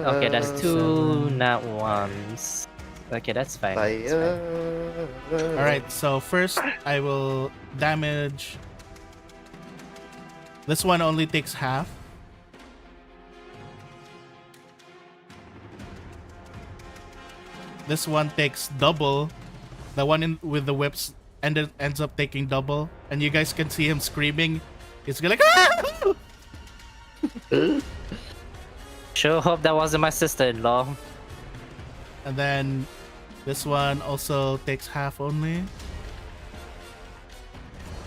[SPEAKER 4] Okay, that's two, not ones. Okay, that's fine. That's fine.
[SPEAKER 2] All right. So first, I will damage. This one only takes half. This one takes double. The one with the whips ends up taking double, and you guys can see him screaming. He's like, ah!
[SPEAKER 4] Sure hope that wasn't my sister-in-law.
[SPEAKER 2] And then this one also takes half only.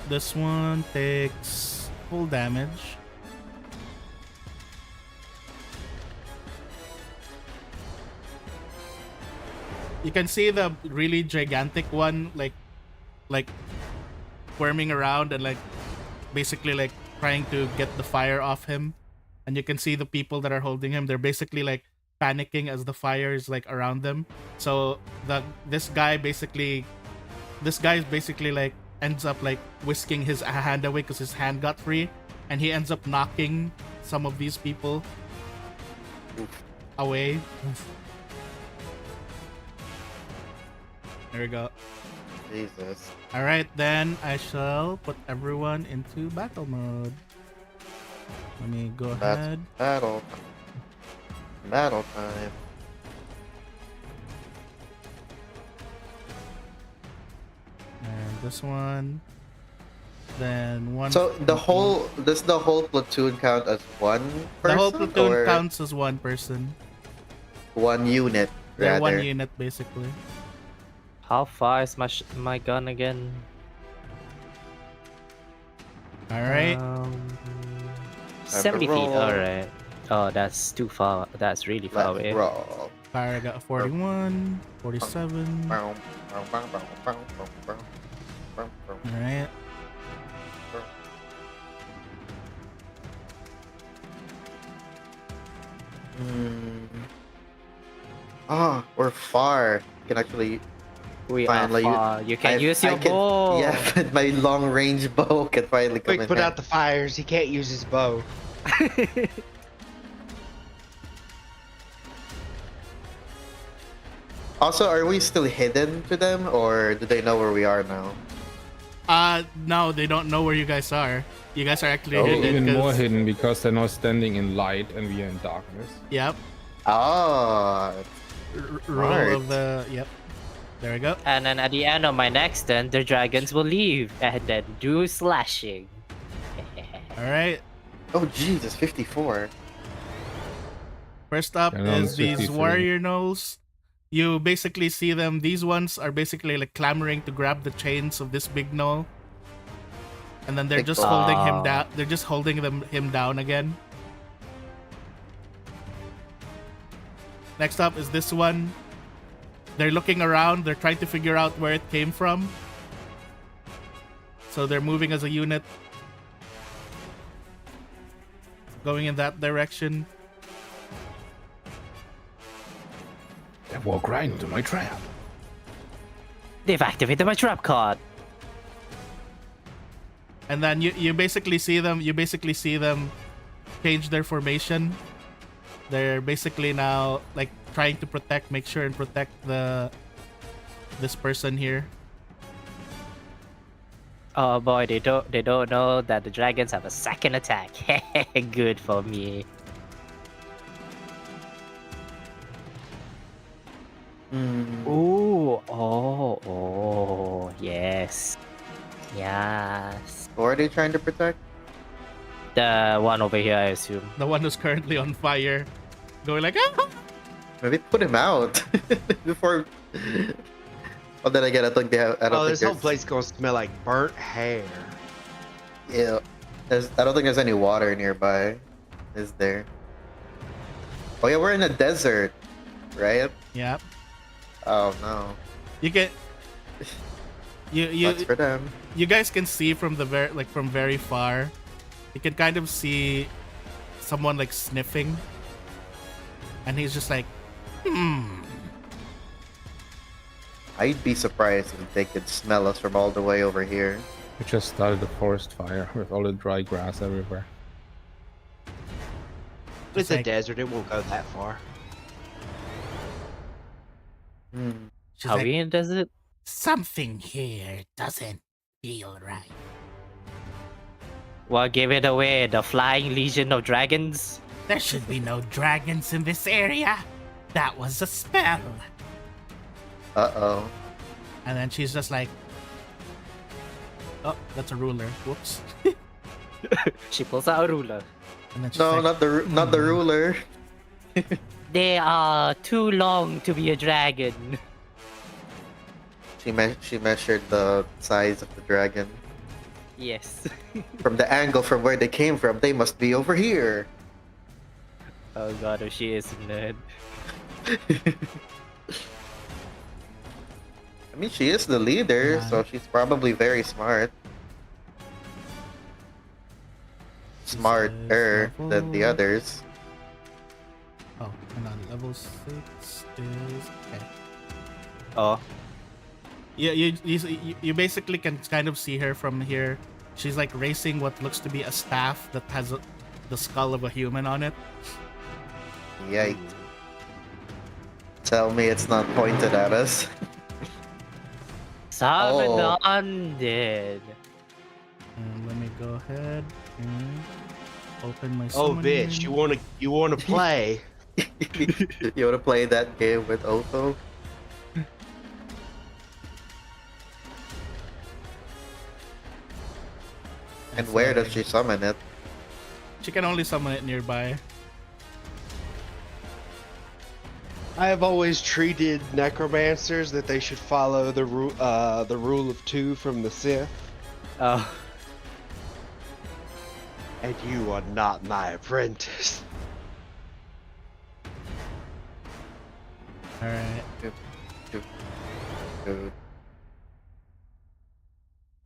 [SPEAKER 2] This one takes full damage. You can see the really gigantic one like squirming around and like basically like trying to get the fire off him. And you can see the people that are holding him, they're basically like panicking as the fire is like around them. So this guy basically like ends up like whisking his hand away because his hand got free, and he ends up knocking some of these people away. There we go.
[SPEAKER 3] Jesus.
[SPEAKER 2] Alright, then I shall put everyone into battle mode. Let me go ahead.
[SPEAKER 3] Battle. Battle time.
[SPEAKER 2] And this one. Then one.
[SPEAKER 3] So does the whole platoon count as one person?
[SPEAKER 2] The whole platoon
[SPEAKER 3] or
[SPEAKER 2] counts as one person.
[SPEAKER 3] one unit.
[SPEAKER 2] They're
[SPEAKER 3] Rather.
[SPEAKER 2] one unit basically.
[SPEAKER 4] How far is my gun again?
[SPEAKER 2] Alright.
[SPEAKER 4] 70 feet,
[SPEAKER 3] roll.
[SPEAKER 4] alright. Oh, that's too far. That's really far
[SPEAKER 3] Let's
[SPEAKER 4] away.
[SPEAKER 3] roll.
[SPEAKER 2] Fire got 41, 47. Alright.
[SPEAKER 3] Mm, Ah, we're far. You can actually
[SPEAKER 4] We
[SPEAKER 3] finally.
[SPEAKER 4] are far. You can use your
[SPEAKER 3] can,
[SPEAKER 4] bow.
[SPEAKER 3] Yeah, but my long range bow can finally come
[SPEAKER 1] Quick,
[SPEAKER 3] in
[SPEAKER 1] put
[SPEAKER 3] handy.
[SPEAKER 1] out the fires. He can't use his bow.
[SPEAKER 3] Also, are we still hidden to them, or do they know where we are now?
[SPEAKER 2] No, they don't know where you guys are. You guys are actually
[SPEAKER 5] They're
[SPEAKER 2] hidden.
[SPEAKER 5] even more
[SPEAKER 2] 'cause-
[SPEAKER 5] hidden because they're now standing in light and we are in darkness.
[SPEAKER 2] Yep.
[SPEAKER 3] Ah,
[SPEAKER 2] Roll of the. Yep. There we go.
[SPEAKER 4] And then at the end of my next turn, the dragons will leave and then do slashing.
[SPEAKER 2] All right.
[SPEAKER 3] oh Jesus, 54.
[SPEAKER 2] First up
[SPEAKER 5] And on
[SPEAKER 2] is these
[SPEAKER 5] 53.
[SPEAKER 2] warrior gnolls. You basically see them. These ones are basically like clamoring to grab the chains of this big gnoll, and then they're
[SPEAKER 3] Big
[SPEAKER 2] just
[SPEAKER 3] gnoll.
[SPEAKER 2] holding him down. They're just holding him down again. Next up is this one. They're looking around. They're trying to figure out where it came from. So they're moving as a unit, going in that direction.
[SPEAKER 5] They walk right into my trap.
[SPEAKER 4] They've activated my trap card.
[SPEAKER 2] And then you basically see them. You basically see them change their formation. They're basically now like trying to make sure and protect this person here.
[SPEAKER 4] Oh boy, they don't know that the dragons have a second attack. Good for me. Ooh, oh, yes. Yes.
[SPEAKER 3] Who are they trying to protect?
[SPEAKER 4] The one over here, I assume.
[SPEAKER 2] The one who's currently on fire, going like, ah!
[SPEAKER 3] Maybe put him out before. Well, then again, I think they have. I don't
[SPEAKER 1] Oh,
[SPEAKER 3] think
[SPEAKER 1] this whole
[SPEAKER 3] there's.
[SPEAKER 1] place gonna smell like burnt hair.
[SPEAKER 3] Yeah, I don't think there's any water nearby. Is there? Oh yeah, we're in a desert, right?
[SPEAKER 2] Yep.
[SPEAKER 3] Oh no.
[SPEAKER 2] You get
[SPEAKER 3] Sucks for them.
[SPEAKER 2] you guys can see from the from very far. You can kind of see someone like sniffing, and he's just like,
[SPEAKER 3] I'd be surprised if they could smell us from all the way over here.
[SPEAKER 5] We just started a forest fire with all the dry grass everywhere.
[SPEAKER 1] It's a
[SPEAKER 2] like-
[SPEAKER 1] desert. It won't go that far.
[SPEAKER 2] She's
[SPEAKER 4] Are
[SPEAKER 2] like,
[SPEAKER 4] we in desert?
[SPEAKER 2] something here doesn't feel right.
[SPEAKER 4] What gave it away? The flying legion of dragons?
[SPEAKER 2] There should be no dragons in this area. That was a spell.
[SPEAKER 3] Uh-oh.
[SPEAKER 2] And then she's just like, oh, that's a ruler. Whoops.
[SPEAKER 4] She pulls out a ruler.
[SPEAKER 2] And then she's
[SPEAKER 3] No,
[SPEAKER 2] like,
[SPEAKER 3] not the ruler.
[SPEAKER 4] They are too long to be a dragon.
[SPEAKER 3] She measured the size of the dragon.
[SPEAKER 4] Yes.
[SPEAKER 3] From the angle from where they came from, they must be over here.
[SPEAKER 4] Oh god, if she is a nerd.
[SPEAKER 3] I mean, she is the leader,
[SPEAKER 2] Yeah.
[SPEAKER 3] so she's probably very smart. Smarter than the others.
[SPEAKER 2] oh, hang on. Level 6 is okay.
[SPEAKER 4] Oh.
[SPEAKER 2] Yeah, you basically can kind of see her from here. She's like racing what looks to be a staff that has the skull of a human on it.
[SPEAKER 3] Yikes. Tell me it's not pointed at us.
[SPEAKER 4] Summon
[SPEAKER 3] Oh.
[SPEAKER 4] the undead.
[SPEAKER 2] And let me go ahead and open my.
[SPEAKER 1] Oh,
[SPEAKER 2] summoning.
[SPEAKER 1] bitch! You wanna play?
[SPEAKER 3] You wanna play that game with Otho? And where does she summon it?
[SPEAKER 2] She can only summon it nearby.
[SPEAKER 1] I have always treated necromancers that they should follow the rule of two from the Sith,
[SPEAKER 4] Oh.
[SPEAKER 1] and you are not my apprentice.
[SPEAKER 2] All right.
[SPEAKER 3] Dude.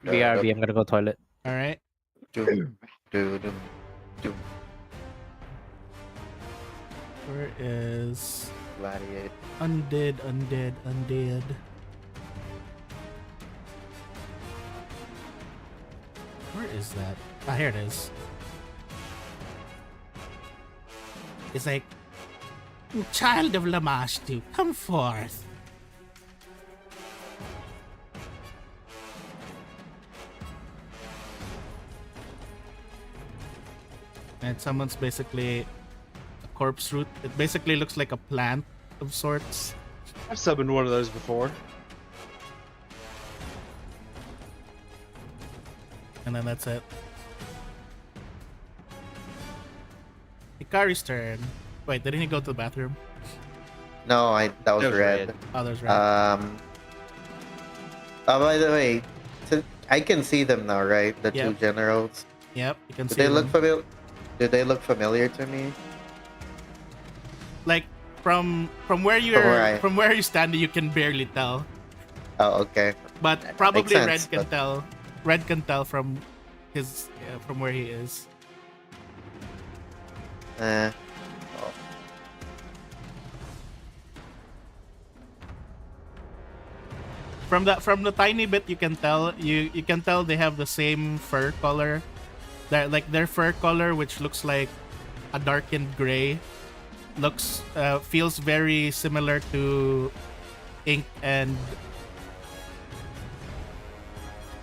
[SPEAKER 4] BRB, I'm gonna go toilet.
[SPEAKER 2] All right.
[SPEAKER 3] Dude.
[SPEAKER 2] Where is
[SPEAKER 3] gladiator.
[SPEAKER 2] Undead. Where is that? Ah, here it is. It's like, child of Lamashtu, come forth. And someone's basically a corpse root. It basically looks like a plant of sorts.
[SPEAKER 1] I've summoned one of those before.
[SPEAKER 2] And then that's it. Hikari's turn. Wait, didn't he go to the bathroom?
[SPEAKER 3] No, that was red.
[SPEAKER 2] Oh, there's red.
[SPEAKER 3] Oh, by the way, I can see them now, right? The two generals.
[SPEAKER 2] Yep, you can
[SPEAKER 3] Do
[SPEAKER 2] see
[SPEAKER 3] they
[SPEAKER 2] them.
[SPEAKER 3] look familiar? Do they look familiar to me?
[SPEAKER 2] Like from where from where you're standing, you can barely tell.
[SPEAKER 3] Oh, okay.
[SPEAKER 2] But
[SPEAKER 3] That
[SPEAKER 2] probably
[SPEAKER 3] makes sense,
[SPEAKER 2] Red can
[SPEAKER 3] but-
[SPEAKER 2] tell. Red can tell from his from where he is.
[SPEAKER 3] Oh.
[SPEAKER 2] From the tiny bit you can tell you can tell they have the same fur color. That like their fur color, which looks like a darkened gray, looks feels very similar to ink and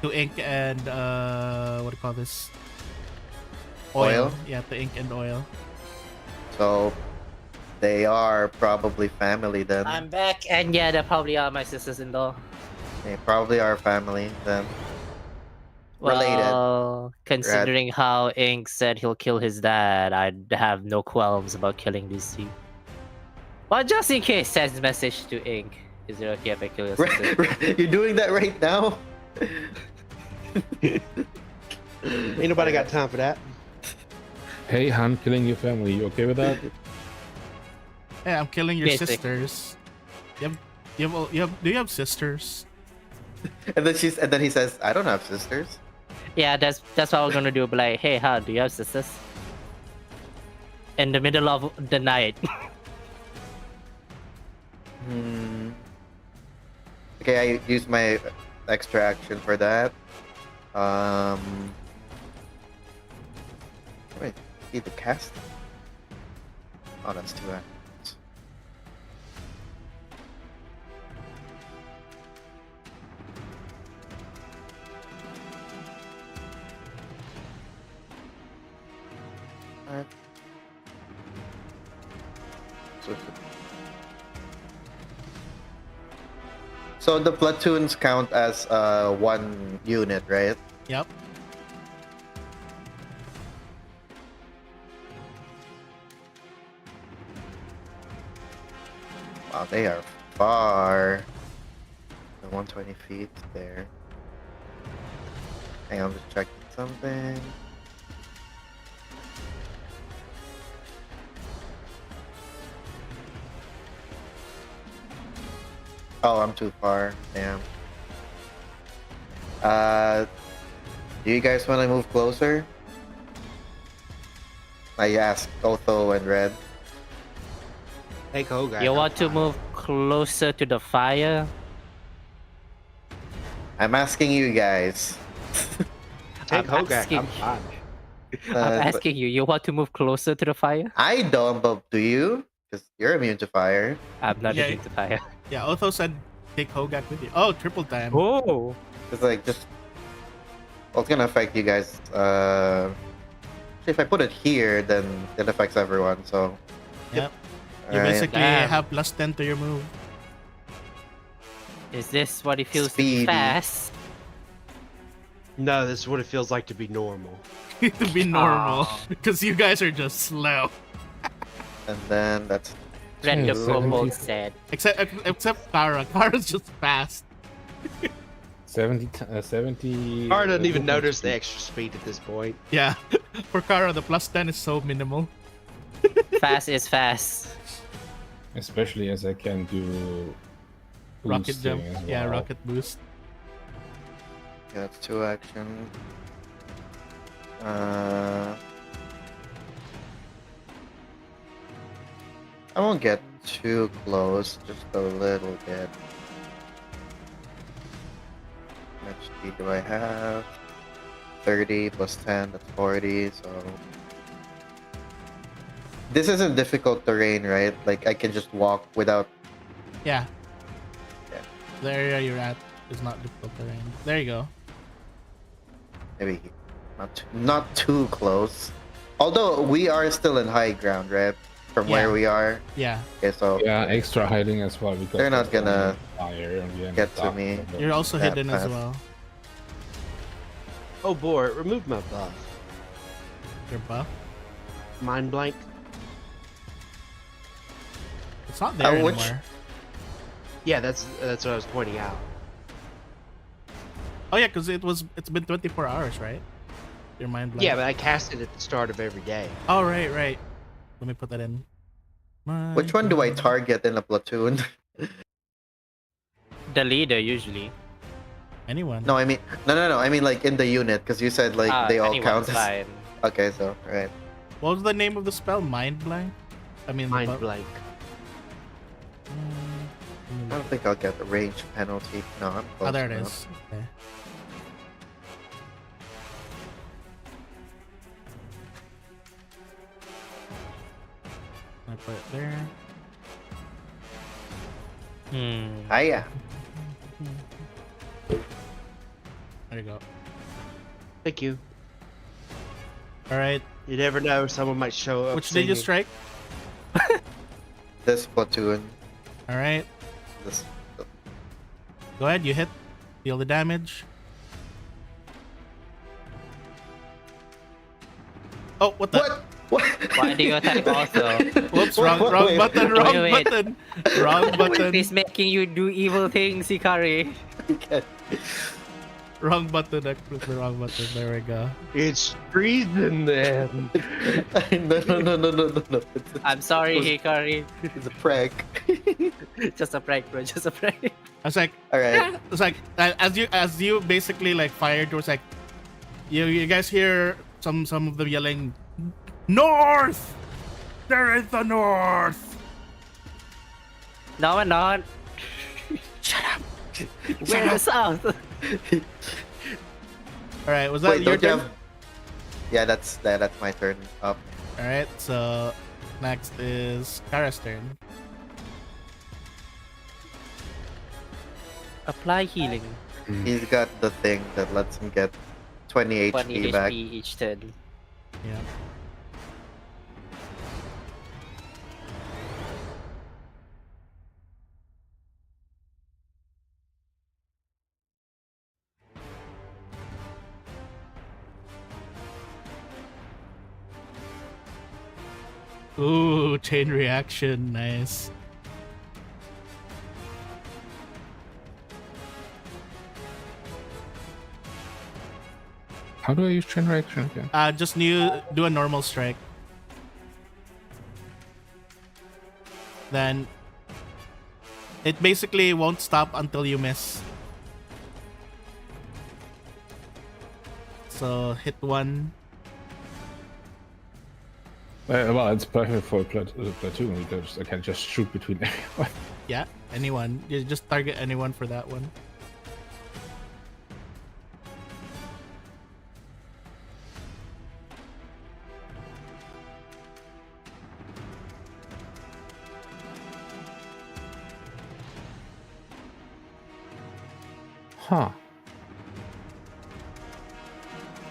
[SPEAKER 2] what do you call this?
[SPEAKER 3] Oil?
[SPEAKER 2] Yeah, to ink and oil.
[SPEAKER 3] So they are probably family then.
[SPEAKER 4] I'm back, and yeah, they probably are my sisters-in-law.
[SPEAKER 3] They probably are family then. Related.
[SPEAKER 4] Well, considering how Ink said he'll kill his dad, I'd have no qualms about killing these two. But just in case, send message to Ink. Is it okay if I kill your sister?
[SPEAKER 3] You're doing that right now?
[SPEAKER 1] Ain't nobody got time for that.
[SPEAKER 5] Hey, Han, killing your family. You okay with that?
[SPEAKER 2] Yeah, I'm killing your
[SPEAKER 4] Basic.
[SPEAKER 2] sisters. Do you have sisters?
[SPEAKER 3] And then he says, I don't have sisters.
[SPEAKER 4] Yeah, that's what I was gonna do. But like, hey, how do you have sisters? In the middle of the night.
[SPEAKER 3] Okay, I use my extra action for that. Wait, see the cast? Oh, that's 2 actions. Alright. So the platoons count as one unit, right?
[SPEAKER 2] Yep.
[SPEAKER 3] Wow, they are far. The 120 feet there. Hang on, I'm just checking something. Oh, I'm too far. Damn. Do you guys want to move closer? I asked Otho and Red.
[SPEAKER 1] Take Hoga.
[SPEAKER 4] You want to move closer to the fire?
[SPEAKER 3] I'm asking you guys.
[SPEAKER 1] Take
[SPEAKER 4] I'm
[SPEAKER 1] Hogak.
[SPEAKER 4] asking-
[SPEAKER 1] I'm fine.
[SPEAKER 4] I'm asking you. You want to move closer to the fire?
[SPEAKER 3] I don't, but do you? Because you're immune to fire.
[SPEAKER 4] I'm not
[SPEAKER 2] Yeah.
[SPEAKER 4] immune to fire.
[SPEAKER 2] Yeah, Otho said take Hogak with you. Oh, triple time.
[SPEAKER 4] Oh.
[SPEAKER 3] It's like just. Well, it's gonna affect you guys. If I put it here, then it affects everyone. So.
[SPEAKER 2] Yep. You
[SPEAKER 3] Alright.
[SPEAKER 2] basically
[SPEAKER 4] Damn.
[SPEAKER 2] have +10 to your move.
[SPEAKER 4] Is this what it feels
[SPEAKER 3] Speedy.
[SPEAKER 4] fast?
[SPEAKER 1] No, this is what it feels like to be normal.
[SPEAKER 2] To be normal.
[SPEAKER 4] Aw.
[SPEAKER 2] Because you guys are just slow.
[SPEAKER 3] And then that's.
[SPEAKER 4] Random
[SPEAKER 5] Yeah,
[SPEAKER 4] promo
[SPEAKER 5] 70.
[SPEAKER 4] said.
[SPEAKER 2] Except Kara. Kara's just fast.
[SPEAKER 5] 70.
[SPEAKER 1] Kara doesn't even notice the extra speed at this point.
[SPEAKER 2] Yeah. For Kara, the +10 is so minimal.
[SPEAKER 4] Fast is fast.
[SPEAKER 5] Especially as I can do
[SPEAKER 2] Rocket jump.
[SPEAKER 5] boosting as
[SPEAKER 2] Yeah,
[SPEAKER 5] well.
[SPEAKER 2] rocket boost.
[SPEAKER 3] Yeah, that's 2 action. I won't get too close, just a little bit. How much speed do I have? 30 plus 10, that's 40, so... This isn't difficult terrain, right? Like, I can just walk without...
[SPEAKER 2] Yeah.
[SPEAKER 3] Yeah.
[SPEAKER 2] The area you're at is not difficult terrain. There you go.
[SPEAKER 3] Maybe not too close. Although, we are still in high ground, right? From where we are.
[SPEAKER 2] Yeah.
[SPEAKER 3] Okay, so...
[SPEAKER 5] Yeah, extra hiding as well because
[SPEAKER 3] They're not gonna
[SPEAKER 5] fire and
[SPEAKER 3] get to me.
[SPEAKER 2] You're also
[SPEAKER 3] That
[SPEAKER 2] hidden as
[SPEAKER 3] fast.
[SPEAKER 2] well.
[SPEAKER 1] Oh boy, remove my buff.
[SPEAKER 2] Your buff.
[SPEAKER 1] Mind blank.
[SPEAKER 2] It's not there
[SPEAKER 3] which-
[SPEAKER 2] anymore.
[SPEAKER 1] Yeah, that's what I was pointing out.
[SPEAKER 2] Oh yeah, because it's been 24 hours, right? Your mind blank.
[SPEAKER 1] Yeah, but I cast it at the start of every day.
[SPEAKER 2] Oh right. Let me put that in.
[SPEAKER 3] Which one do I target in a platoon?
[SPEAKER 4] The leader usually.
[SPEAKER 2] Anyone.
[SPEAKER 3] No, I mean... No. I mean, like, in the unit, because you said, like, they all
[SPEAKER 4] anyone's
[SPEAKER 3] count as...
[SPEAKER 4] fine.
[SPEAKER 3] Okay, so, right.
[SPEAKER 2] What was the name of the spell? Mind blank? I mean, the
[SPEAKER 1] Mind
[SPEAKER 2] buff-
[SPEAKER 1] blank.
[SPEAKER 3] I don't think I'll get the range penalty. No, I'm close
[SPEAKER 2] Oh, there it
[SPEAKER 3] enough.
[SPEAKER 2] is. Okay. I put it there.
[SPEAKER 3] Ah, yeah.
[SPEAKER 2] There you go.
[SPEAKER 1] Thank you.
[SPEAKER 2] All right.
[SPEAKER 1] You never know, someone might show up.
[SPEAKER 2] Which did you
[SPEAKER 1] singing.
[SPEAKER 2] strike?
[SPEAKER 3] This platoon.
[SPEAKER 2] All right.
[SPEAKER 3] This...
[SPEAKER 2] Go ahead. You hit. Deal the damage. Oh, what the?
[SPEAKER 3] What?
[SPEAKER 4] Why do you attack also?
[SPEAKER 2] Whoops, wrong
[SPEAKER 3] Wait.
[SPEAKER 2] button,
[SPEAKER 4] Wait.
[SPEAKER 2] wrong button,
[SPEAKER 4] He's making you do evil things, Hikari.
[SPEAKER 2] wrong button. I pressed the wrong button. There we go.
[SPEAKER 1] It's treason then.
[SPEAKER 3] No.
[SPEAKER 4] I'm sorry, Hikari.
[SPEAKER 3] It's a prank.
[SPEAKER 4] Just a prank, bro. Just a prank.
[SPEAKER 2] I was like,
[SPEAKER 3] Alright.
[SPEAKER 2] it's like as you basically like fired. It was like, you guys hear some of them yelling, "North! They're in the north!"
[SPEAKER 4] No, we're not. Shut up. We're in the south.
[SPEAKER 2] All right, was that
[SPEAKER 3] Wait,
[SPEAKER 2] your
[SPEAKER 3] don't you
[SPEAKER 2] turn?
[SPEAKER 3] have... Yeah, that's my turn up.
[SPEAKER 2] All right, so next is Kara's turn.
[SPEAKER 4] Apply healing.
[SPEAKER 3] He's got the thing that lets him get 20
[SPEAKER 4] 20
[SPEAKER 3] HP back.
[SPEAKER 4] HP each turn.
[SPEAKER 2] Yeah. Ooh, chain reaction, nice.
[SPEAKER 5] How do I use chain reaction again?
[SPEAKER 2] Just do a normal strike. Then it basically won't stop until you miss. So hit one.
[SPEAKER 5] Well, it's perfect for a platoon because I can just shoot between everyone.
[SPEAKER 2] Yeah, anyone. You just target anyone for that one.
[SPEAKER 5] Huh.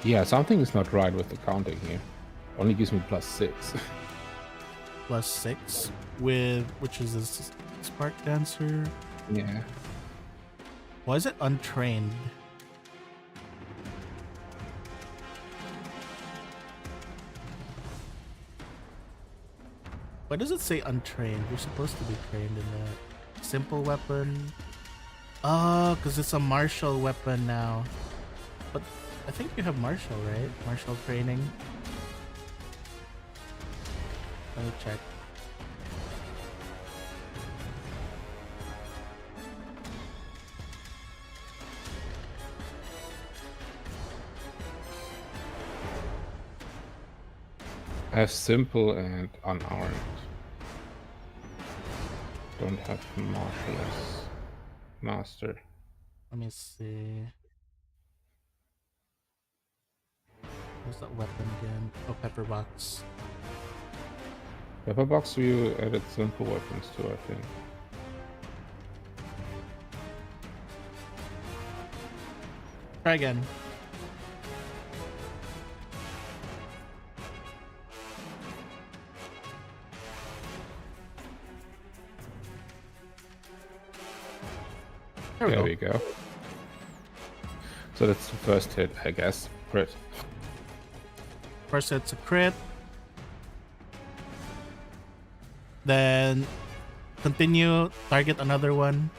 [SPEAKER 5] Yeah, something is not right with the counting here. Only gives me +6.
[SPEAKER 2] +6 with which is this Spark Dancer.
[SPEAKER 5] Yeah.
[SPEAKER 2] Why is it untrained? Why does it say untrained? You're supposed to be trained in that. Simple weapon. Oh, because it's a martial weapon now. But I think you have martial, right? Martial training. Let me check.
[SPEAKER 5] I have simple and unarmed. don't have martial as master.
[SPEAKER 2] Let me see. Where's that weapon again? Oh, pepper box.
[SPEAKER 5] Pepper box, you added simple weapons too, I think.
[SPEAKER 2] Try again.
[SPEAKER 5] There we go. So that's the first hit, I guess. Crit.
[SPEAKER 2] First hit's a crit. Then continue, target another one.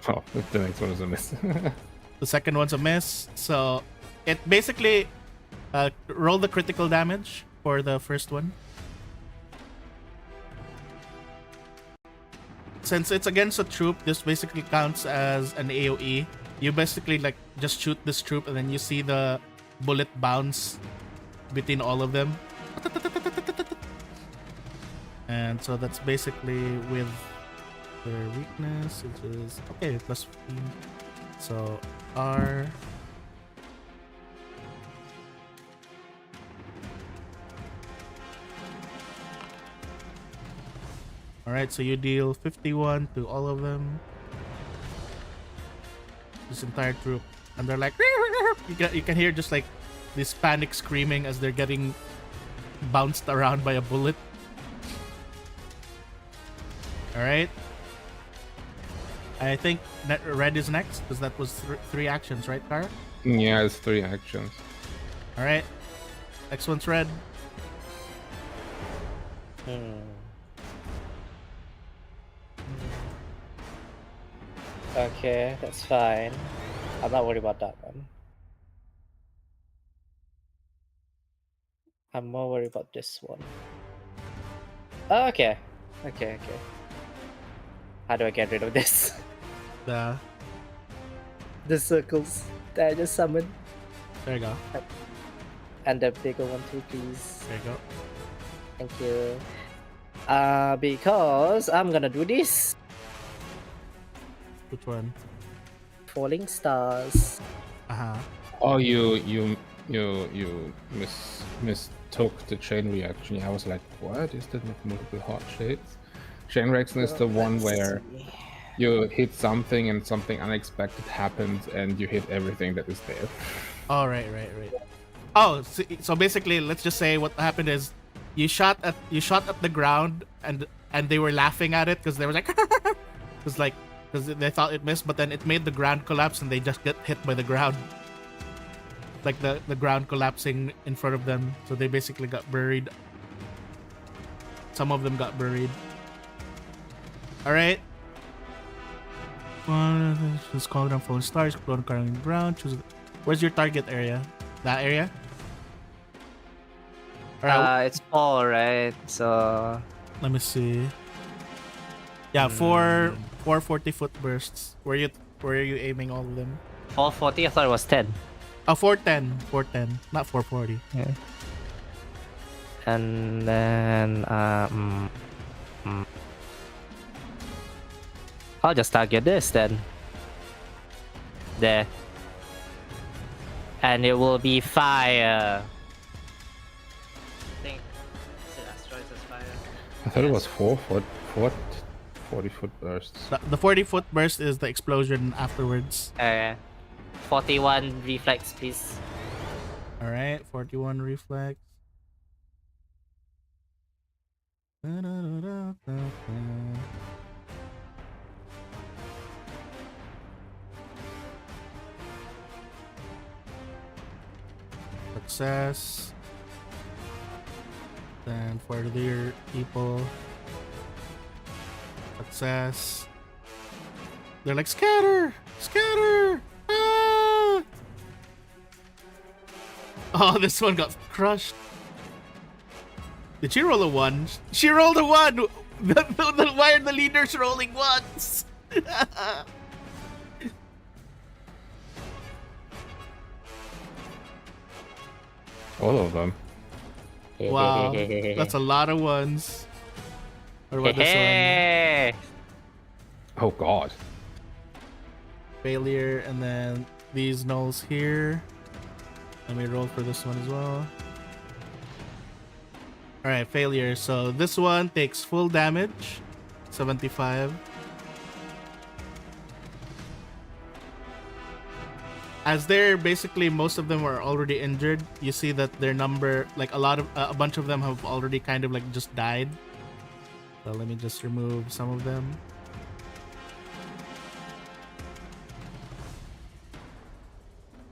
[SPEAKER 5] Oh, the next one is a miss.
[SPEAKER 2] The second one's a miss. So it basically roll the critical damage for the first one. Since it's against a troop, this basically counts as an AoE. You basically like just shoot this troop and then you see the bullet bounce between all of them. And so that's basically with their weakness, which is okay, plus 15. So R. Alright, so you deal 51 to all of them. This entire troop. And they're like, you can hear just like this panic screaming as they're getting bounced around by a bullet. Alright. I think red is next, because that was three actions, right, Kara?
[SPEAKER 5] Yeah, it's 3 actions.
[SPEAKER 2] Alright. Next one's red.
[SPEAKER 4] Okay, that's fine. I'm not worried about that one. I'm more worried about this one. Oh, okay. Okay. How do I get rid of this?
[SPEAKER 2] The
[SPEAKER 4] circles that I just summoned.
[SPEAKER 2] There you go.
[SPEAKER 4] And the bigger one too, please.
[SPEAKER 2] There you go.
[SPEAKER 4] Thank you. Because I'm gonna do this.
[SPEAKER 2] Which one?
[SPEAKER 4] Falling stars.
[SPEAKER 5] Oh, you mistook the chain reaction. Yeah, I was like, what is that with multiple hot shades? Chain reaction is the one where you hit something and something unexpected happens and you hit everything that is there.
[SPEAKER 2] Oh, right. Oh, so basically, let's just say what happened is you shot at the ground and they were laughing at it because they were like, because they thought it missed, but then it made the ground collapse and they just get hit by the ground. Like the ground collapsing in front of them, so they basically got buried. Some of them got buried. All right. Just call down falling stars. Clone current ground. Choose. Where's your target area? That area. All right.
[SPEAKER 4] It's all right. So
[SPEAKER 2] Let me see. Yeah, four 40-foot bursts. Where are you aiming all of them?
[SPEAKER 4] 440. I thought it was 10.
[SPEAKER 2] 410, not 440.
[SPEAKER 4] Yeah. And then I'll just target this then. There. And it will be fire. I think asteroids is fire.
[SPEAKER 5] I thought it was 40-foot bursts.
[SPEAKER 2] The 40-foot burst is the explosion afterwards.
[SPEAKER 4] 41 reflex, please.
[SPEAKER 2] All right, 41 reflex. Success. Then for their people, success. They're like, scatter! Ah! Oh, this one got crushed. Did she roll a 1? She rolled a 1! Why are the leaders rolling ones?
[SPEAKER 5] All of them.
[SPEAKER 2] Wow, that's a lot of ones. What about this one?
[SPEAKER 5] Oh god.
[SPEAKER 2] Failure, and then these nulls here. Let me roll for this one as well. Alright, failure. So this one takes full damage, 75. As they're basically, most of them are already injured, you see that their number, like a bunch of them have already kind of like just died. So let me just remove some of them.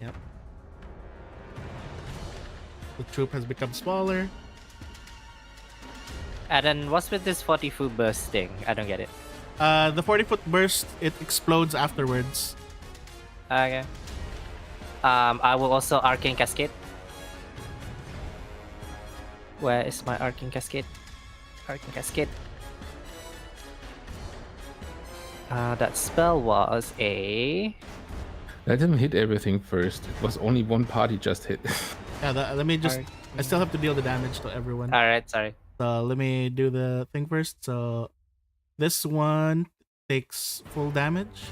[SPEAKER 2] Yep. The troop has become smaller.
[SPEAKER 4] And then what's with this 40-foot burst thing? I don't get it.
[SPEAKER 2] The 40-foot burst, it explodes afterwards.
[SPEAKER 4] Okay. I will also Arcane Cascade. Where is my Arcane Cascade? Arcane Cascade. That spell was a...
[SPEAKER 5] Let him hit everything first. It was only one party just hit.
[SPEAKER 2] Yeah, let me just... I still have to deal the damage to everyone.
[SPEAKER 4] Alright, sorry.
[SPEAKER 2] So let me do the thing first. So this one takes full damage.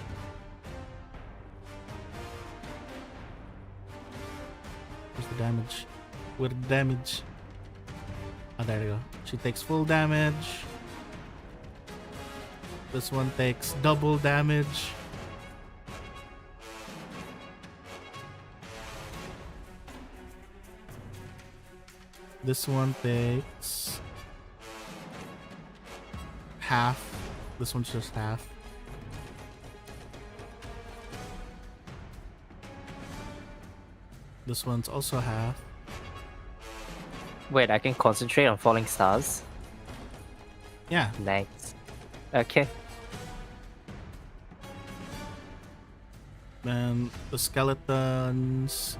[SPEAKER 2] Where's the damage? Where's the damage? Oh, there you go. She takes full damage. This one takes double damage. This one takes half. This one's just half. This one's also half.
[SPEAKER 4] Wait, I can concentrate on falling stars?
[SPEAKER 2] Yeah.
[SPEAKER 4] Nice. Okay.
[SPEAKER 2] And the skeletons,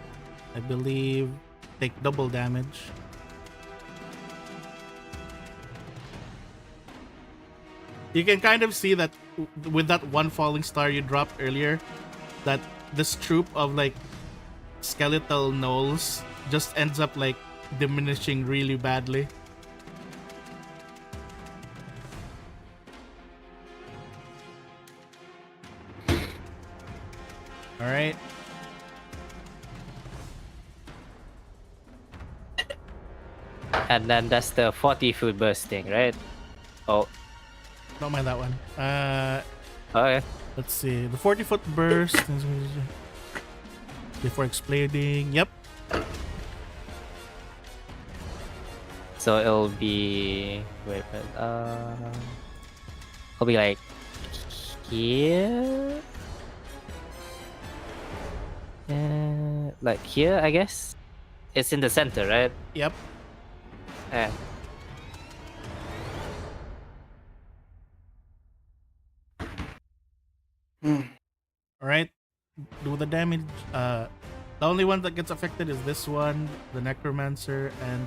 [SPEAKER 2] I believe, take double damage. You can kind of see that with that one falling star you dropped earlier, that this troop of like skeletal gnolls just ends up like diminishing really badly. All right.
[SPEAKER 4] And then that's the 40-foot burst thing, right? Oh,
[SPEAKER 2] Don't mind that one.
[SPEAKER 4] okay.
[SPEAKER 2] Let's see. The 40-foot burst before exploding. Yep.
[SPEAKER 4] So it'll be... Wait, it'll be like... Here? Like here, I guess? It's in the center, right?
[SPEAKER 2] Yep.
[SPEAKER 4] Yeah.
[SPEAKER 2] All right. Do the damage. The only one that gets affected is this one, the necromancer, and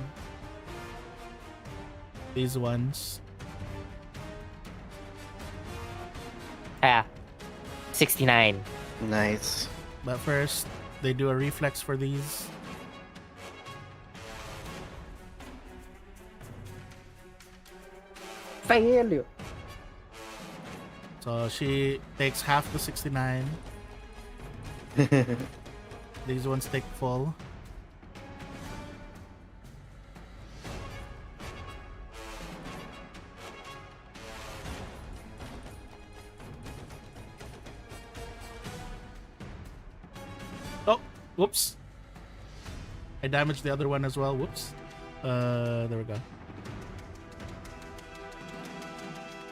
[SPEAKER 2] these ones.
[SPEAKER 4] 69.
[SPEAKER 3] Nice.
[SPEAKER 2] But first, they do a reflex for these.
[SPEAKER 4] Failure.
[SPEAKER 2] So she takes half the 69. These ones take full. Oh, whoops. I damaged the other one as well. Whoops. There we go.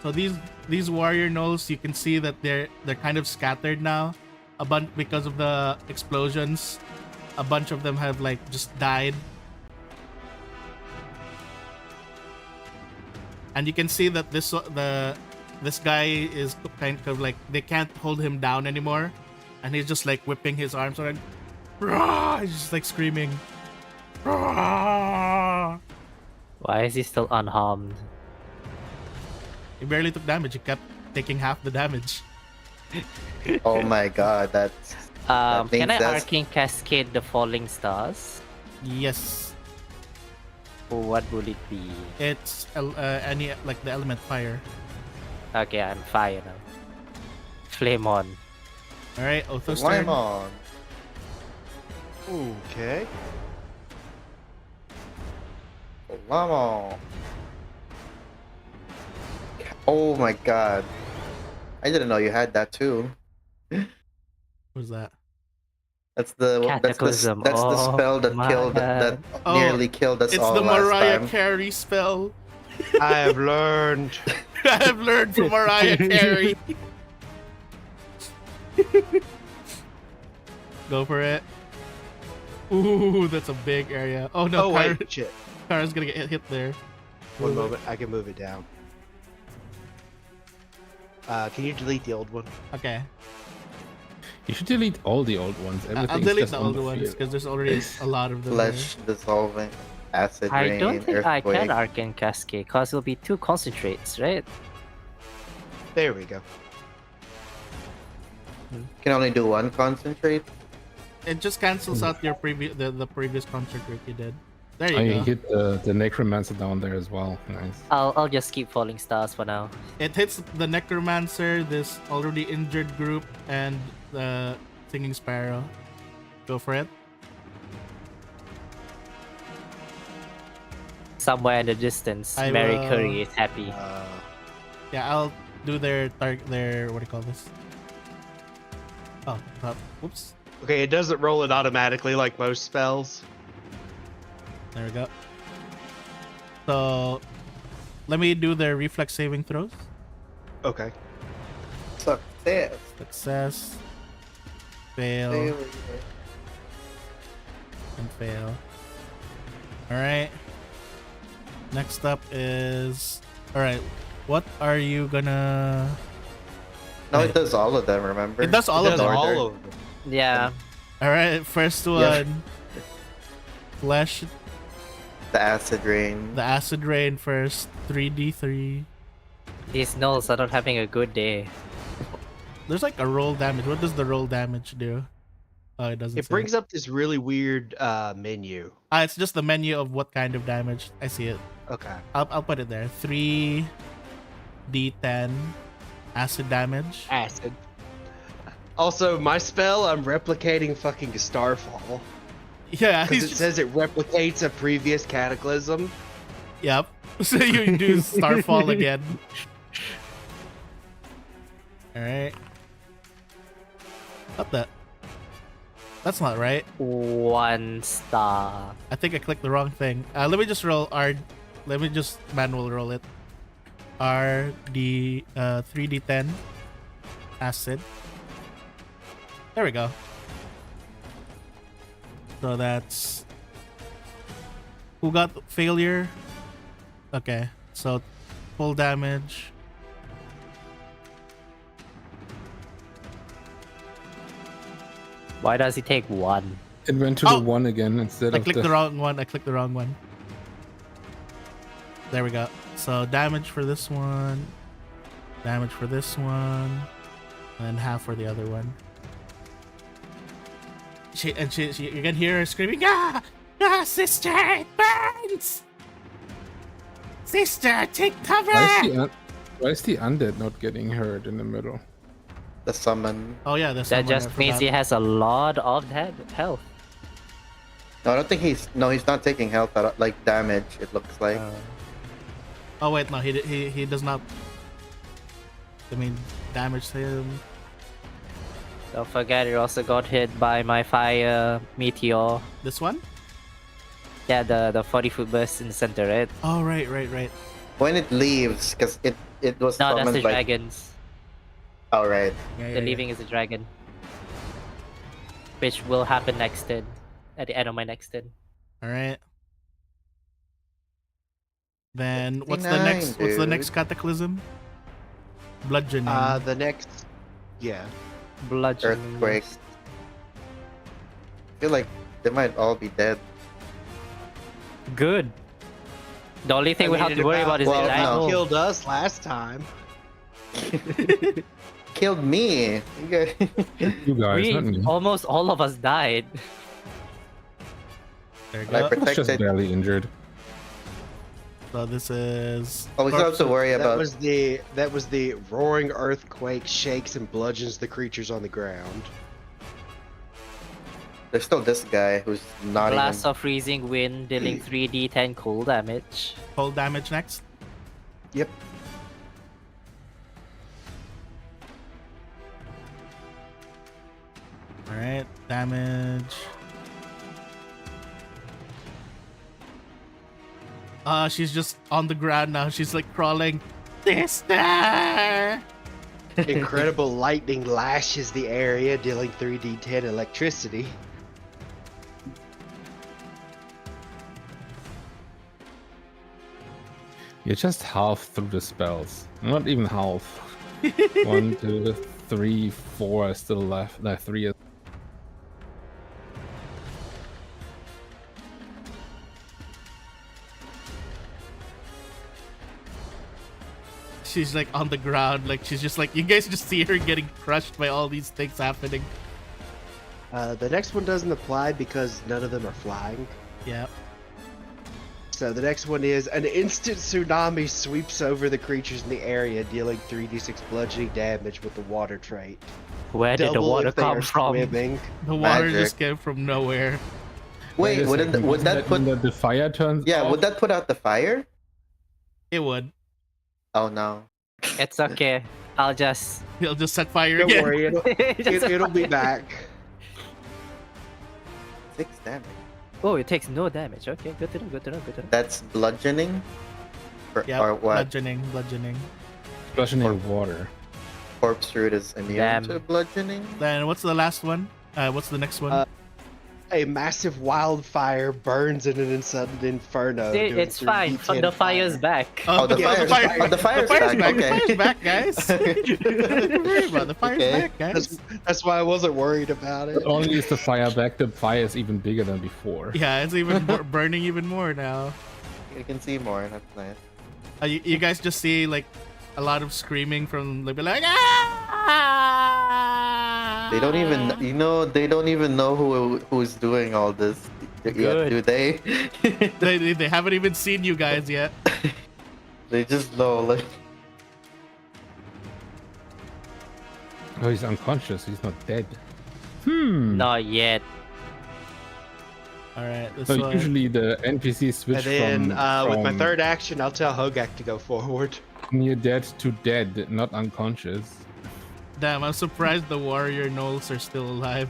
[SPEAKER 2] So these warrior gnolls, you can see that they're kind of scattered now. A bunch because of the explosions. A bunch of them have like just died. And you can see that this guy is kind of like, they can't hold him down anymore, and he's just like whipping his arms around. Rah! He's just like screaming. Rah!
[SPEAKER 4] Why is he still unharmed?
[SPEAKER 2] He barely took damage. He kept taking half the damage.
[SPEAKER 3] Oh my god, that's...
[SPEAKER 4] Can I
[SPEAKER 3] that's-
[SPEAKER 4] Arcane Cascade the falling stars?
[SPEAKER 2] Yes,
[SPEAKER 4] What would it be?
[SPEAKER 2] it's any like the element fire.
[SPEAKER 4] Okay, I'm fire now. Flame on.
[SPEAKER 2] All right, Otho's
[SPEAKER 3] Flame
[SPEAKER 2] turn.
[SPEAKER 3] on.
[SPEAKER 1] Okay.
[SPEAKER 3] Flame on. Oh my god. I didn't know you had that too.
[SPEAKER 2] What's that?
[SPEAKER 3] That's the
[SPEAKER 4] Cataclysm.
[SPEAKER 3] that's the
[SPEAKER 4] Oh
[SPEAKER 3] spell that
[SPEAKER 4] my
[SPEAKER 3] killed that
[SPEAKER 2] Oh,
[SPEAKER 3] nearly killed us
[SPEAKER 2] It's
[SPEAKER 3] all
[SPEAKER 2] the
[SPEAKER 3] last
[SPEAKER 2] Mariah
[SPEAKER 3] time.
[SPEAKER 2] Carey spell.
[SPEAKER 1] I have learned.
[SPEAKER 2] I have learned from Mariah Carey. Go for it. Ooh, that's a big area. Oh no,
[SPEAKER 1] Oh wait, shit.
[SPEAKER 2] Kara's gonna get hit there.
[SPEAKER 1] One moment, I can move it down. Can you delete the old one?
[SPEAKER 2] Okay.
[SPEAKER 5] You should delete all the old ones.
[SPEAKER 2] I'll
[SPEAKER 5] Everything's
[SPEAKER 2] delete
[SPEAKER 5] just
[SPEAKER 2] the
[SPEAKER 5] on
[SPEAKER 2] older
[SPEAKER 5] the
[SPEAKER 2] ones
[SPEAKER 5] field.
[SPEAKER 2] because there's already a lot of them.
[SPEAKER 3] Flesh dissolving, acid
[SPEAKER 4] I
[SPEAKER 3] rain,
[SPEAKER 4] don't think I
[SPEAKER 3] earthquake.
[SPEAKER 4] can Arcane Cascade because it'll be 2 concentrates, right?
[SPEAKER 1] There we go.
[SPEAKER 3] Can only do 1 concentrate.
[SPEAKER 2] It just cancels out your previous the previous concentrate you did. There
[SPEAKER 5] Oh,
[SPEAKER 2] you
[SPEAKER 5] you
[SPEAKER 2] go.
[SPEAKER 5] hit the Necromancer down there as well. Nice.
[SPEAKER 4] I'll just keep falling stars for now.
[SPEAKER 2] It hits the Necromancer, this already injured group, and the Singing Sparrow. Go for it.
[SPEAKER 4] Somewhere in the distance,
[SPEAKER 2] I
[SPEAKER 4] Mary
[SPEAKER 2] will-
[SPEAKER 4] Curry is happy.
[SPEAKER 2] Yeah, I'll do their what do you call this? Oh, whoops.
[SPEAKER 1] Okay, it doesn't roll it automatically like most spells.
[SPEAKER 2] There we go. So, let me do their reflex saving throws.
[SPEAKER 1] Okay.
[SPEAKER 3] Success.
[SPEAKER 2] Success. Fail.
[SPEAKER 3] Failure.
[SPEAKER 2] And fail. Alright. Next up is... Alright, what are you gonna...
[SPEAKER 3] No, it does all of them, remember?
[SPEAKER 2] It does all
[SPEAKER 1] It
[SPEAKER 2] of
[SPEAKER 1] does
[SPEAKER 2] them.
[SPEAKER 1] all of them.
[SPEAKER 4] Yeah.
[SPEAKER 2] Alright, first one.
[SPEAKER 3] Yeah.
[SPEAKER 2] Flesh,
[SPEAKER 3] The acid rain.
[SPEAKER 2] the acid rain first. 3d3.
[SPEAKER 4] These gnolls are not having a good day.
[SPEAKER 2] There's like a roll damage. What does the roll damage do? Oh, it doesn't
[SPEAKER 1] It
[SPEAKER 2] say.
[SPEAKER 1] brings up this really weird menu.
[SPEAKER 2] It's just the menu of what kind of damage. I see it.
[SPEAKER 1] Okay.
[SPEAKER 2] I'll put it there. 3d10 acid damage.
[SPEAKER 1] Acid. Also, my spell, I'm replicating fucking Starfall.
[SPEAKER 2] Yeah,
[SPEAKER 1] Because
[SPEAKER 2] he's
[SPEAKER 1] it
[SPEAKER 2] just,
[SPEAKER 1] says it replicates a previous cataclysm.
[SPEAKER 2] yep. So you do Starfall again. Alright. What the? That's not right.
[SPEAKER 4] 1 star.
[SPEAKER 2] I think I clicked the wrong thing. Let me just roll R. Let me just manual roll it. RD 3d10 acid. There we go. So that's who got failure. Okay, so full damage.
[SPEAKER 4] Why does he take 1?
[SPEAKER 5] It went to
[SPEAKER 2] Oh!
[SPEAKER 5] the 1 again instead
[SPEAKER 2] I
[SPEAKER 5] of
[SPEAKER 2] clicked the wrong one. I clicked the wrong one. There we go. So damage for this one, damage for this one, and half for the other one. She you can hear her screaming, "Ah, ah, sister, it burns! Sister, take cover!"
[SPEAKER 5] Why is the undead not getting hurt in the middle?
[SPEAKER 3] The summon.
[SPEAKER 2] Oh yeah, there's
[SPEAKER 4] That
[SPEAKER 2] someone there
[SPEAKER 4] just
[SPEAKER 2] for
[SPEAKER 4] means
[SPEAKER 2] that.
[SPEAKER 4] he has a lot of health.
[SPEAKER 3] No, I don't think he's. No, he's not taking health, like damage, it looks like.
[SPEAKER 2] Oh wait, no, he does not. I mean, damage to him.
[SPEAKER 4] Don't forget, it also got hit by my fire meteor.
[SPEAKER 2] This one?
[SPEAKER 4] Yeah, the 40-foot burst in the center, right?
[SPEAKER 2] Oh right.
[SPEAKER 3] When it leaves, because it was
[SPEAKER 4] No, that's
[SPEAKER 3] summoned
[SPEAKER 4] the
[SPEAKER 3] like.
[SPEAKER 4] dragons.
[SPEAKER 3] Oh, right.
[SPEAKER 2] Yeah,
[SPEAKER 4] The leaving is a dragon. Which will happen next turn. At the end of my next turn.
[SPEAKER 2] All right. Then what's the
[SPEAKER 3] 59,
[SPEAKER 2] next? What's the
[SPEAKER 3] dude.
[SPEAKER 2] next cataclysm? Bludgeoning.
[SPEAKER 1] The next, yeah.
[SPEAKER 4] Bludgeoning.
[SPEAKER 3] Earthquake. I feel like they might all be dead.
[SPEAKER 4] Good. The only thing we have to worry about is
[SPEAKER 3] well,
[SPEAKER 4] the
[SPEAKER 3] no.
[SPEAKER 4] dice.
[SPEAKER 1] Killed us last time.
[SPEAKER 3] Killed me. You guys.
[SPEAKER 5] You guys, not me.
[SPEAKER 4] Almost all of us died.
[SPEAKER 2] There you
[SPEAKER 3] I
[SPEAKER 2] go.
[SPEAKER 5] I was just
[SPEAKER 3] protected.
[SPEAKER 5] barely injured.
[SPEAKER 2] So this is.
[SPEAKER 3] Oh, we still have to worry
[SPEAKER 1] That
[SPEAKER 3] about.
[SPEAKER 1] was the roaring earthquake shakes and bludgeons the creatures on the ground.
[SPEAKER 3] There's still this guy who's not
[SPEAKER 4] Blast
[SPEAKER 3] even.
[SPEAKER 4] of freezing wind, dealing 3d10 cold damage.
[SPEAKER 2] Cold damage next.
[SPEAKER 1] Yep.
[SPEAKER 2] Alright, damage. She's just on the ground now. She's like crawling. Sister!
[SPEAKER 1] Incredible lightning lashes the area, dealing 3d10 electricity.
[SPEAKER 5] You're just half through the spells. Not even half. 1, 2, 3, 4 are still left. No, 3 is.
[SPEAKER 2] She's like on the ground. Like she's just like, you guys just see her getting crushed by all these things happening.
[SPEAKER 1] The next one doesn't apply because none of them are flying.
[SPEAKER 2] Yeah.
[SPEAKER 1] So the next one is an instant tsunami sweeps over the creatures in the area, dealing 3d6 bludgeoning damage with the water trait.
[SPEAKER 4] Where did the
[SPEAKER 1] Double
[SPEAKER 4] water
[SPEAKER 1] if they
[SPEAKER 4] come
[SPEAKER 1] are
[SPEAKER 4] from?
[SPEAKER 1] swimming.
[SPEAKER 2] The water
[SPEAKER 3] Magic.
[SPEAKER 2] just came from nowhere.
[SPEAKER 3] Wait,
[SPEAKER 5] a
[SPEAKER 3] would
[SPEAKER 5] second,
[SPEAKER 3] would that put?
[SPEAKER 5] when the fire turns
[SPEAKER 3] Yeah,
[SPEAKER 5] off?
[SPEAKER 3] would that put out the fire?
[SPEAKER 2] It would.
[SPEAKER 3] Oh no.
[SPEAKER 4] It's okay. I'll just.
[SPEAKER 2] He'll just set fire
[SPEAKER 1] Don't
[SPEAKER 2] again.
[SPEAKER 1] worry,
[SPEAKER 4] Just set
[SPEAKER 1] it'll be
[SPEAKER 4] fire.
[SPEAKER 1] back.
[SPEAKER 3] 6 damage.
[SPEAKER 4] Oh, it takes no damage. Okay, good to know. Good to know. Good to know.
[SPEAKER 3] That's bludgeoning.
[SPEAKER 2] Yeah,
[SPEAKER 3] Or what?
[SPEAKER 2] bludgeoning.
[SPEAKER 5] Flushing water.
[SPEAKER 3] Corpse root is immune
[SPEAKER 4] Damn.
[SPEAKER 3] to bludgeoning.
[SPEAKER 2] Then what's the last one? What's the next one?
[SPEAKER 1] A massive wildfire burns in an sudden inferno.
[SPEAKER 4] See,
[SPEAKER 1] doing
[SPEAKER 4] it's fine.
[SPEAKER 1] 3d10
[SPEAKER 4] The fire's
[SPEAKER 1] fire.
[SPEAKER 4] back.
[SPEAKER 3] Oh, the
[SPEAKER 1] yeah,
[SPEAKER 3] fire's
[SPEAKER 1] the
[SPEAKER 3] back. Oh, the fire's back.
[SPEAKER 2] The
[SPEAKER 3] Okay.
[SPEAKER 2] fire's back, guys. Don't worry about it. The fire's
[SPEAKER 3] Okay.
[SPEAKER 2] back, guys.
[SPEAKER 1] That's why I wasn't worried about it.
[SPEAKER 5] Not only is the fire back, the fire is even bigger than before.
[SPEAKER 2] Yeah, it's even burning even more now.
[SPEAKER 3] You can see more. That's nice.
[SPEAKER 2] You guys just see like a lot of screaming from like ah!
[SPEAKER 3] They don't even, they don't even know who's doing all this. Yeah,
[SPEAKER 4] Good.
[SPEAKER 3] do they?
[SPEAKER 2] They haven't even seen you guys yet.
[SPEAKER 3] They just know, like.
[SPEAKER 5] Oh, he's unconscious. He's not dead.
[SPEAKER 4] Not yet.
[SPEAKER 2] All right, this
[SPEAKER 5] So
[SPEAKER 2] one.
[SPEAKER 5] usually the NPC switch
[SPEAKER 1] And then with my
[SPEAKER 5] from
[SPEAKER 1] third action, I'll tell Hogak to go forward.
[SPEAKER 5] near dead to dead, not unconscious.
[SPEAKER 2] Damn, I'm surprised the warrior gnolls are still alive.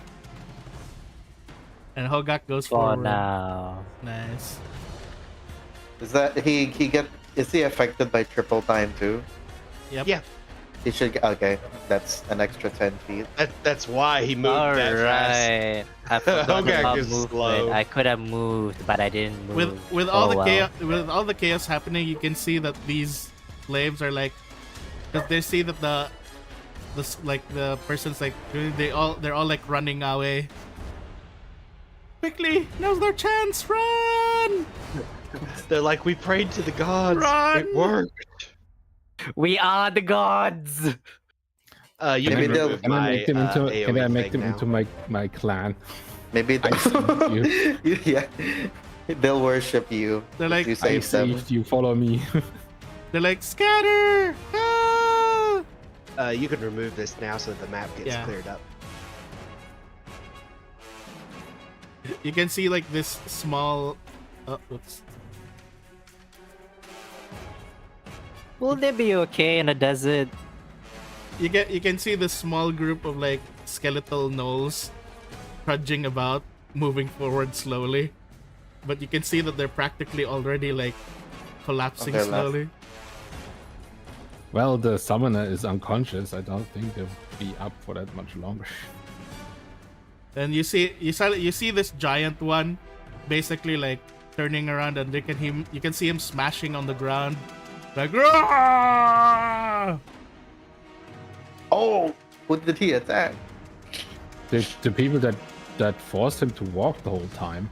[SPEAKER 2] And Hogak goes
[SPEAKER 4] For
[SPEAKER 2] forward.
[SPEAKER 4] now.
[SPEAKER 2] Nice.
[SPEAKER 3] Is that is he affected by triple time too?
[SPEAKER 2] Yep.
[SPEAKER 1] Yeah.
[SPEAKER 3] He should get, okay. That's an extra 10 feet.
[SPEAKER 1] That's why he moved that fast.
[SPEAKER 4] Alright. I forgot
[SPEAKER 1] Hogak
[SPEAKER 4] about
[SPEAKER 1] is
[SPEAKER 4] movement.
[SPEAKER 1] slow.
[SPEAKER 4] I could have moved, but I didn't move.
[SPEAKER 2] With all
[SPEAKER 4] Oh,
[SPEAKER 2] the
[SPEAKER 4] well.
[SPEAKER 2] chaos happening, you can see that these slaves are like, because they see that the person's like they're all like running away. Quickly, now's their chance, run!
[SPEAKER 1] They're like, we prayed to the gods.
[SPEAKER 2] Run!
[SPEAKER 1] It worked.
[SPEAKER 4] We are the gods!
[SPEAKER 1] You
[SPEAKER 3] Maybe
[SPEAKER 1] can
[SPEAKER 3] they'll-
[SPEAKER 1] remove
[SPEAKER 5] Can I
[SPEAKER 1] my
[SPEAKER 5] make them into? Can I
[SPEAKER 1] AoE
[SPEAKER 5] make
[SPEAKER 1] thing
[SPEAKER 5] them
[SPEAKER 1] now.
[SPEAKER 5] into my clan?
[SPEAKER 3] Maybe
[SPEAKER 5] I saved
[SPEAKER 3] yeah. They'll worship you.
[SPEAKER 2] They're like,
[SPEAKER 3] you
[SPEAKER 5] I
[SPEAKER 3] save them.
[SPEAKER 5] saved you. Follow me.
[SPEAKER 2] they're like, scatter! Ah!
[SPEAKER 1] You can remove this now so that the map gets
[SPEAKER 2] Yeah.
[SPEAKER 1] cleared up.
[SPEAKER 2] You can see like this small. Oh, oops.
[SPEAKER 4] Will they be okay in a desert?
[SPEAKER 2] You can see this small group of like skeletal gnolls trudging about, moving forward slowly, but you can see that they're practically already like collapsing
[SPEAKER 3] Okay, left.
[SPEAKER 2] slowly.
[SPEAKER 5] Well, the summoner is unconscious. I don't think they'll be up for that much longer.
[SPEAKER 2] Then you see this giant one, basically like turning around, and you can see him smashing on the ground, like. "Rah!"
[SPEAKER 3] Oh, who did he attack?
[SPEAKER 5] The people that forced him to walk the whole time.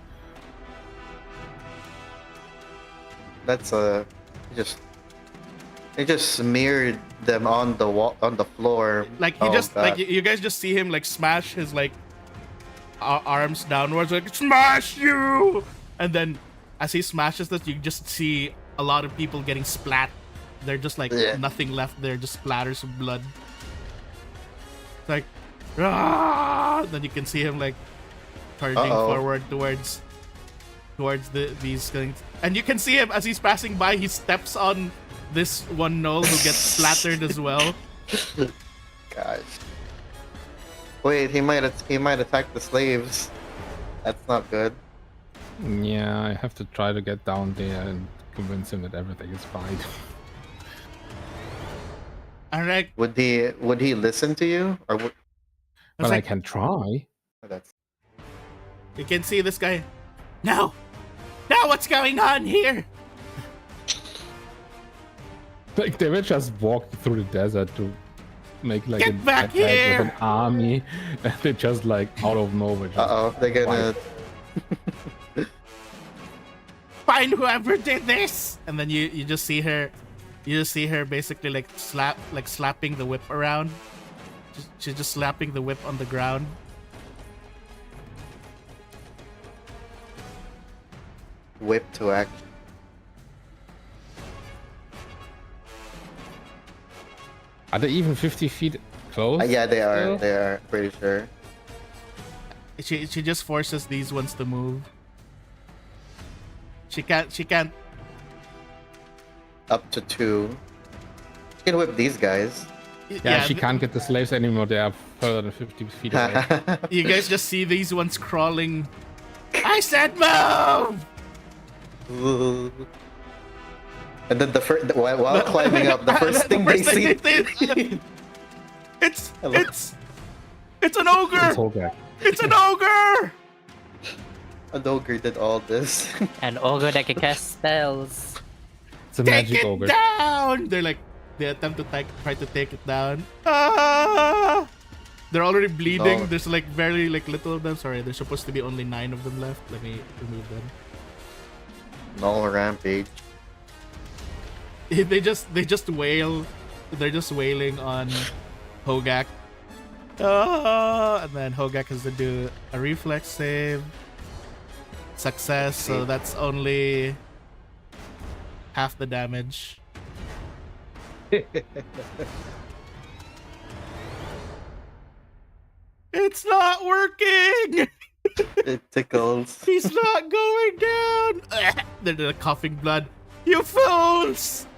[SPEAKER 3] That's They just smeared them on the on the floor.
[SPEAKER 2] Like he
[SPEAKER 3] Oh,
[SPEAKER 2] just like
[SPEAKER 3] God.
[SPEAKER 2] you guys just see him like smash his like arms downwards, like smash you, and then as he smashes this, you just see a lot of people getting splat. They're just like nothing left there, just splatters of blood. It's like, ah! Then you can see him like charging forward towards these things, and you can see him as he's passing by. He steps on this one knoll who gets splattered as well.
[SPEAKER 3] Gosh. Wait, he might attack the slaves. That's not good.
[SPEAKER 5] Yeah, I have to try to get down there and convince him that everything is fine.
[SPEAKER 2] Alright.
[SPEAKER 3] Would he listen to you, or would?
[SPEAKER 5] But I can try.
[SPEAKER 2] You can see this guy. Now, what's going on here?
[SPEAKER 5] Like they were just walking through the desert to make like
[SPEAKER 2] Get back
[SPEAKER 5] with
[SPEAKER 2] here!
[SPEAKER 5] an army, and they just like out of nowhere.
[SPEAKER 3] They're gonna
[SPEAKER 2] find whoever did this, and then you just see her. You just see her basically like slapping the whip around. She's just slapping the whip on the ground.
[SPEAKER 3] whip to action.
[SPEAKER 5] Are they even 50 feet close?
[SPEAKER 3] Yeah, they are. They are, pretty sure.
[SPEAKER 2] She just forces these ones to move. She can't.
[SPEAKER 3] Up to 2. She can whip these guys.
[SPEAKER 5] Yeah, she can't get the slaves anymore. They are further than 50 feet away.
[SPEAKER 2] You guys just see these ones crawling. I said move!
[SPEAKER 3] And then while climbing up, the first thing they see.
[SPEAKER 2] It's an ogre! It's an ogre!
[SPEAKER 3] An ogre did all this.
[SPEAKER 4] An ogre that can cast spells.
[SPEAKER 5] It's a
[SPEAKER 2] Take
[SPEAKER 5] magic
[SPEAKER 2] it
[SPEAKER 5] ogre.
[SPEAKER 2] down! They attempt to try to take it down. Ah! They're already bleeding.
[SPEAKER 3] No.
[SPEAKER 2] There's like very little of them. Sorry, there's supposed to be only 9 of them left. Let me remove them.
[SPEAKER 3] Null rampage.
[SPEAKER 2] They just wail. They're just wailing on Hogak. And then Hogak has to do a reflex save. Success, so that's only half the damage. It's not working!
[SPEAKER 3] It tickles.
[SPEAKER 2] He's not going down! They're coughing blood. You fools!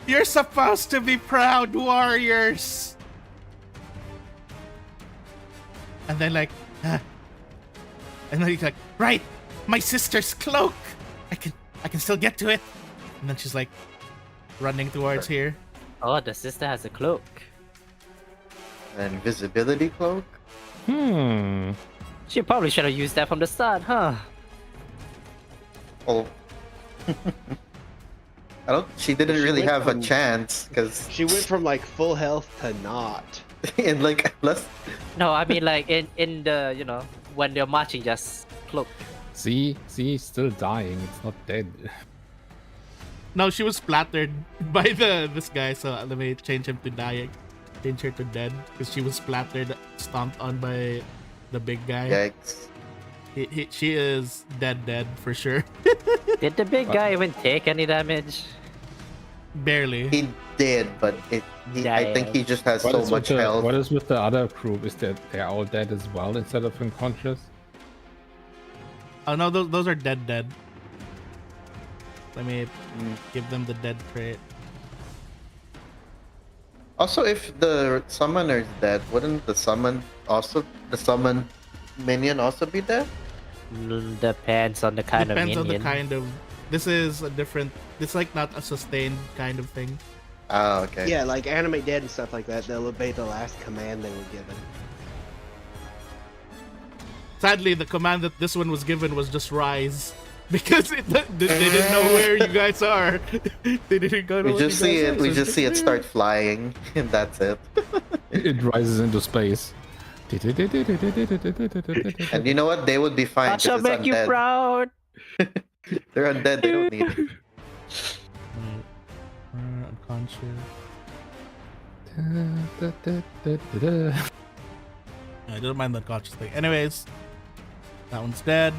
[SPEAKER 2] You're supposed to be proud warriors! And then and then he's like, right, my sister's cloak! I can still get to it! And then she's like running towards here.
[SPEAKER 4] Oh, the sister has a cloak.
[SPEAKER 3] An invisibility cloak?
[SPEAKER 4] She probably should have used that from the start, huh?
[SPEAKER 3] Oh. She didn't really have a chance, because
[SPEAKER 1] she went from like full health to not.
[SPEAKER 3] in like less.
[SPEAKER 4] No, I mean like in the, you know, when they're marching, just cloak.
[SPEAKER 5] See, still dying. It's not dead.
[SPEAKER 2] No, she was splattered by this guy, so let me change him to dying. Change her to dead, because she was splattered, stomped on by the big guy.
[SPEAKER 3] Yikes.
[SPEAKER 2] She is dead for sure.
[SPEAKER 4] Did the big guy even take any damage?
[SPEAKER 2] Barely.
[SPEAKER 3] He did, but I think he just has so much health.
[SPEAKER 5] What is with the other group? Is that they're all dead as well instead of unconscious?
[SPEAKER 2] Oh no, those are dead. Let me give them the dead trait.
[SPEAKER 3] Also, if the summoner is dead, wouldn't the summon minion also be dead?
[SPEAKER 4] Depends on the kind of minion.
[SPEAKER 2] Depends on the kind of. This is a different. It's like not a sustained kind of thing.
[SPEAKER 3] Oh, okay.
[SPEAKER 1] Yeah, like animate dead and stuff like that. They'll obey the last command they were given.
[SPEAKER 2] Sadly, the command that this one was given was just rise, because they didn't know where you guys are. They didn't go to.
[SPEAKER 3] We just see it start flying, and that's it.
[SPEAKER 5] It rises into space.
[SPEAKER 3] And you know what? They would be fine.
[SPEAKER 4] I shall make
[SPEAKER 3] undead.
[SPEAKER 4] you proud.
[SPEAKER 3] They're undead. They don't need it.
[SPEAKER 2] Unconscious. I don't mind the unconscious thing. Anyways, that one's dead.